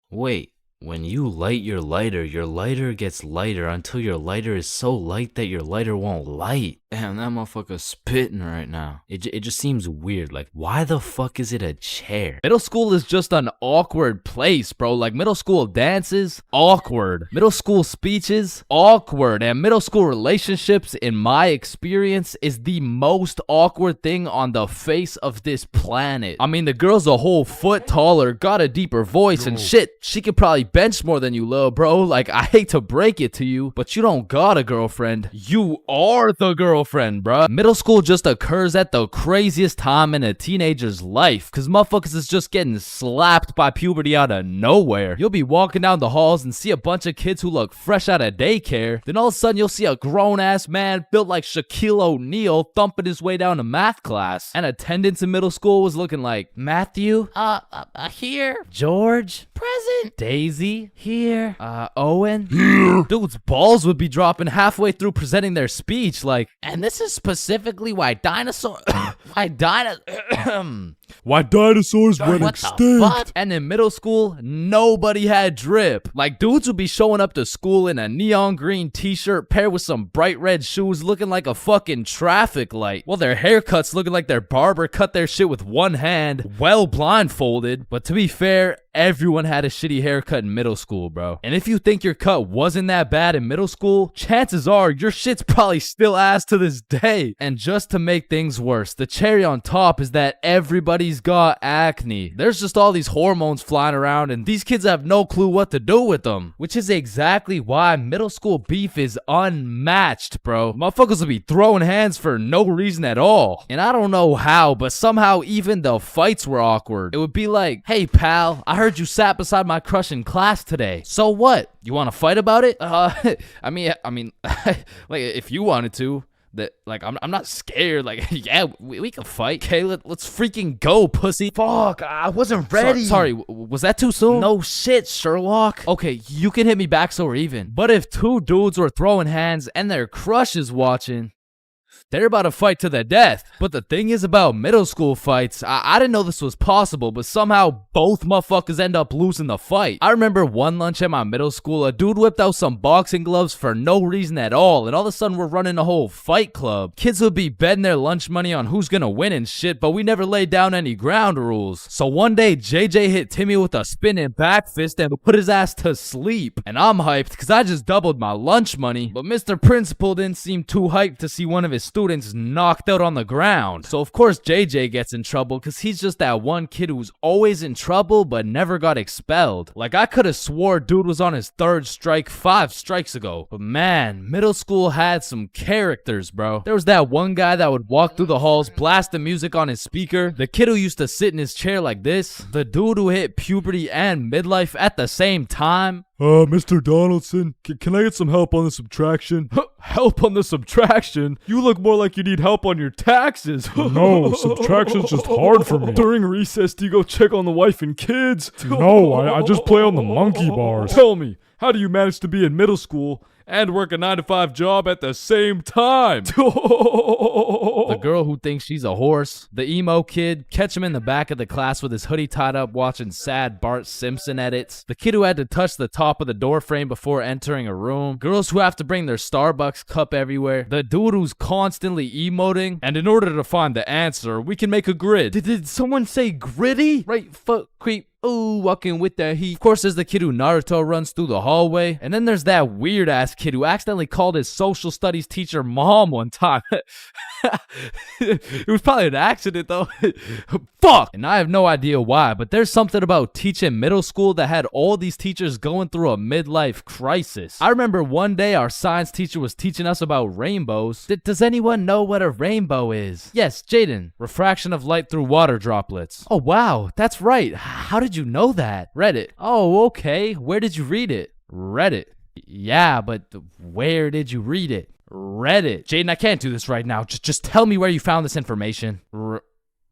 Wait. When you light your lighter gets lighter until your lighter is so light that your lighter won't light. Damn, that motherfucker's spitting right now. It just seems weird. Like, why the fuck is it a chair? Middle school is just an awkward place, bro. Like, middle school dances, awkward. Middle school speeches, awkward. And middle school relationships, in my experience, is the most awkward thing on the face of this planet. I mean, the girl's a whole foot taller, got a deeper voice, and shit, she could probably bench more than you, lil' bro. Like, I hate to break it to you, but you don't got a girlfriend. You are the girlfriend, bruh. Middle school just occurs at the craziest time in a teenager's life, cause motherfuckers is just getting slapped by puberty out of nowhere. You'll be walking down the halls and see a bunch of kids who look fresh out of daycare. Then all of a sudden you'll see a grown-ass man built like Shaquille O'Neal thumping his way down to math class. And attendance in middle school was looking like, Matthew? Here. George? Present. Daisy? Here. Owen? Here. Dude's balls would be dropping halfway through presenting their speech, like, and this is specifically why dinosaurs went extinct. And in middle school, nobody had drip. Like, dudes would be showing up to school in a neon green t-shirt paired with some bright red shoes looking like a fucking traffic light, while their haircuts looking like their barber cut their shit with one hand, well blindfolded. But to be fair, everyone had a shitty haircut in middle school, bro. And if you think your cut wasn't that bad in middle school, chances are your shit's probably still ass to this day. And just to make things worse, the cherry on top is that everybody everybody's got acne. There's just all these hormones flying around and these kids have no clue what to do with them. Which is exactly why middle school beef is unmatched, bro. Motherfuckers will be throwing hands for no reason at all. And I don't know how, but somehow even the fights were awkward. It would be like, hey pal, I heard you sat beside my crush in class today. So what? You want to fight about it? I mean, like if you wanted to. That like I'm not scared. Like yeah, we can fight. Okay, let's freaking go, pussy. Fuck, I wasn't ready. Sorry, was that too soon? No shit, Sherlock. Okay, you can hit me back so we're even. But if two dudes were throwing hands and their crush is watching, they're about to fight to the death. But the thing is about middle school fights, I didn't know this was possible, but somehow both motherfuckers end up losing the fight. I remember one lunch at my middle school, a dude whipped out some boxing gloves for no reason at all, and all of a sudden we're running a whole fight club. Kids would be betting their lunch money on who's gonna win and shit, but we never laid down any ground rules. So one day, JJ hit Timmy with a spinning back fist and put his ass to sleep. And I'm hyped because I just doubled my lunch money, but Mr. Principal didn't seem too hyped to see one of his students knocked out on the ground. So of course JJ gets in trouble because he's just that one kid who's always in trouble but never got expelled. Like I could have swore dude was on his third strike 5 strikes ago. But man, middle school had some characters, bro. There was that one guy that would walk through the halls blasting music on his speaker. The kid who used to sit in his chair like this. The dude who hit puberty and midlife at the same time. Mr. Donaldson, can I get some help on the subtraction? Help on the subtraction? You look more like you need help on your taxes. No, subtraction's just hard for me. During recess, do you go check on the wife and kids? No, I just play on the monkey bars. Tell me, how do you manage to be in middle school and work a 9-to-5 job at the same time? The girl who thinks she's a horse. The emo kid. Catch him in the back of the class with his hoodie tied up watching sad Bart Simpson edits. The kid who had to touch the top of the door frame before entering a room. Girls who have to bring their Starbucks cup everywhere. The dude who's constantly emoting. And in order to find the answer, we can make a grid. Did someone say gritty? Right foot creep. Ooh, walking with the heat. Of course, there's the kid who Naruto runs through the hallway. And then there's that weird-ass kid who accidentally called his social studies teacher mom one time. It was probably an accident, though. Fuck! And I have no idea why, but there's something about teaching middle school that had all these teachers going through a midlife crisis. I remember one day our science teacher was teaching us about rainbows. Does anyone know what a rainbow is? Yes, Jaden. Refraction of light through water droplets. Oh, wow. That's right. How did you know that? Reddit. Oh, okay. Where did you read it? Reddit. Yeah, but where did you read it? Reddit. Jaden, I can't do this right now. Just tell me where you found this information.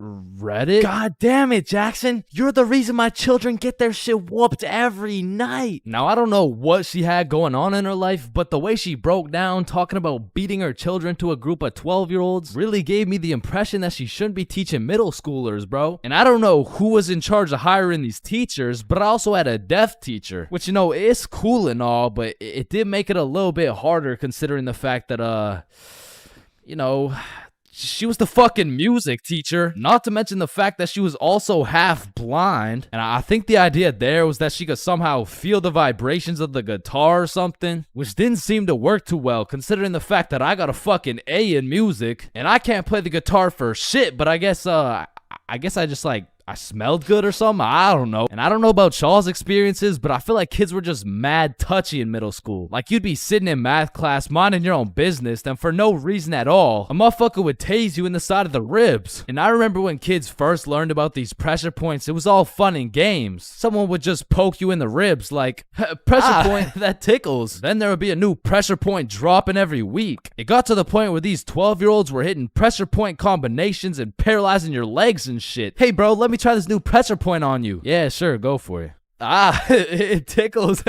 Reddit? God damn it, Jackson. You're the reason my children get their shit whooped every night. Now, I don't know what she had going on in her life, but the way she broke down talking about beating her children to a group of 12-year-olds really gave me the impression that she shouldn't be teaching middle schoolers, bro. And I don't know who was in charge of hiring these teachers, but I also had a deaf teacher, which, you know, it's cool and all, but it did make it a little bit harder considering the fact that, you know, she was the fucking music teacher, not to mention the fact that she was also half blind. And I think the idea there was that she could somehow feel the vibrations of the guitar or something, which didn't seem to work too well considering the fact that I got a fucking A in music and I can't play the guitar for shit, but I guess I just like I smelled good or something. I don't know. And I don't know about Shaw's experiences, but I feel like kids were just mad touchy in middle school. Like you'd be sitting in math class minding your own business, then for no reason at all, a motherfucker would tase you in the side of the ribs. And I remember when kids first learned about these pressure points, it was all fun and games. Someone would just poke you in the ribs like, pressure point, that tickles. Then there would be a new pressure point dropping every week. It got to the point where these 12-year-olds were hitting pressure point combinations and paralyzing your legs and shit. Hey bro, let me try this new pressure point on you. Yeah, sure, go for it. It tickles.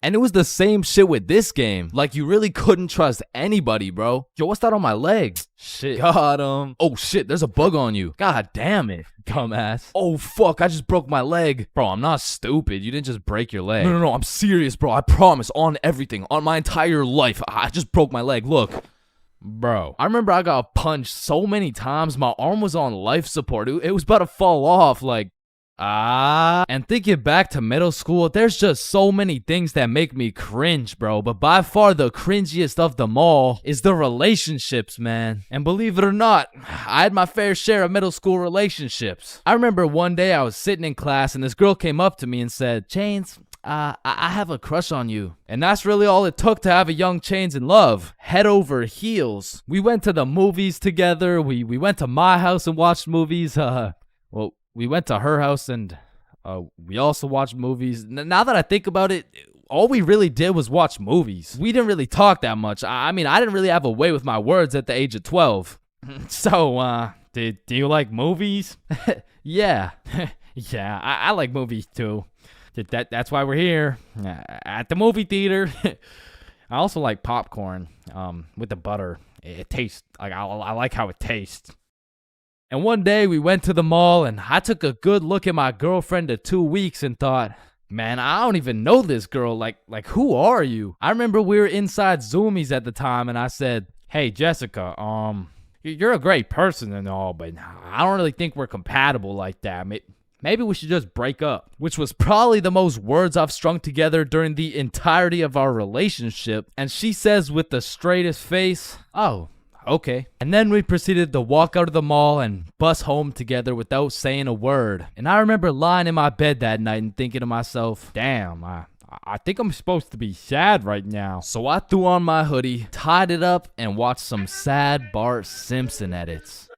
And it was the same shit with this game. Like, you really couldn't trust anybody, bro. Yo, what's that on my leg? Shit. Got him. Oh, shit, there's a bug on you. God damn it, dumbass. Oh, fuck, I just broke my leg. Bro, I'm not stupid. You didn't just break your leg. No, I'm serious, bro. I promise, on everything, on my entire life. I just broke my leg. Look. Bro, I remember I got punched so many times, my arm was on life support. It was about to fall off, like, And thinking back to middle school, there's just so many things that make me cringe, bro. But by far the cringiest of them all is the relationships, man. And believe it or not, I had my fair share of middle school relationships. I remember one day I was sitting in class and this girl came up to me and said, Chains, I have a crush on you. And that's really all it took to have a young Chains in love. Head over heels. We went to the movies together. We went to my house and watched movies. Well, we went to her house and we also watched movies. Now that I think about it, all we really did was watch movies. We didn't really talk that much. I mean, I didn't really have a way with my words at the age of 12. So, do you like movies? Yeah. Yeah, I like movies too. That's why we're here at the movie theater. I also like popcorn with the butter. It tastes like I like how it tastes. And one day we went to the mall and I took a good look at my girlfriend of 2 weeks and thought, man, I don't even know this girl. Like who are you? I remember we were inside Zoomies at the time and I said, hey Jessica, you're a great person and all, but I don't really think we're compatible like that. Maybe we should just break up. Which was probably the most words I've strung together during the entirety of our relationship. And she says with the straightest face, oh, okay. And then we proceeded to walk out of the mall and bus home together without saying a word. And I remember lying in my bed that night and thinking to myself, damn, I think I'm supposed to be sad right now. So I threw on my hoodie, tied it up, and watched some sad Bart Simpson edits.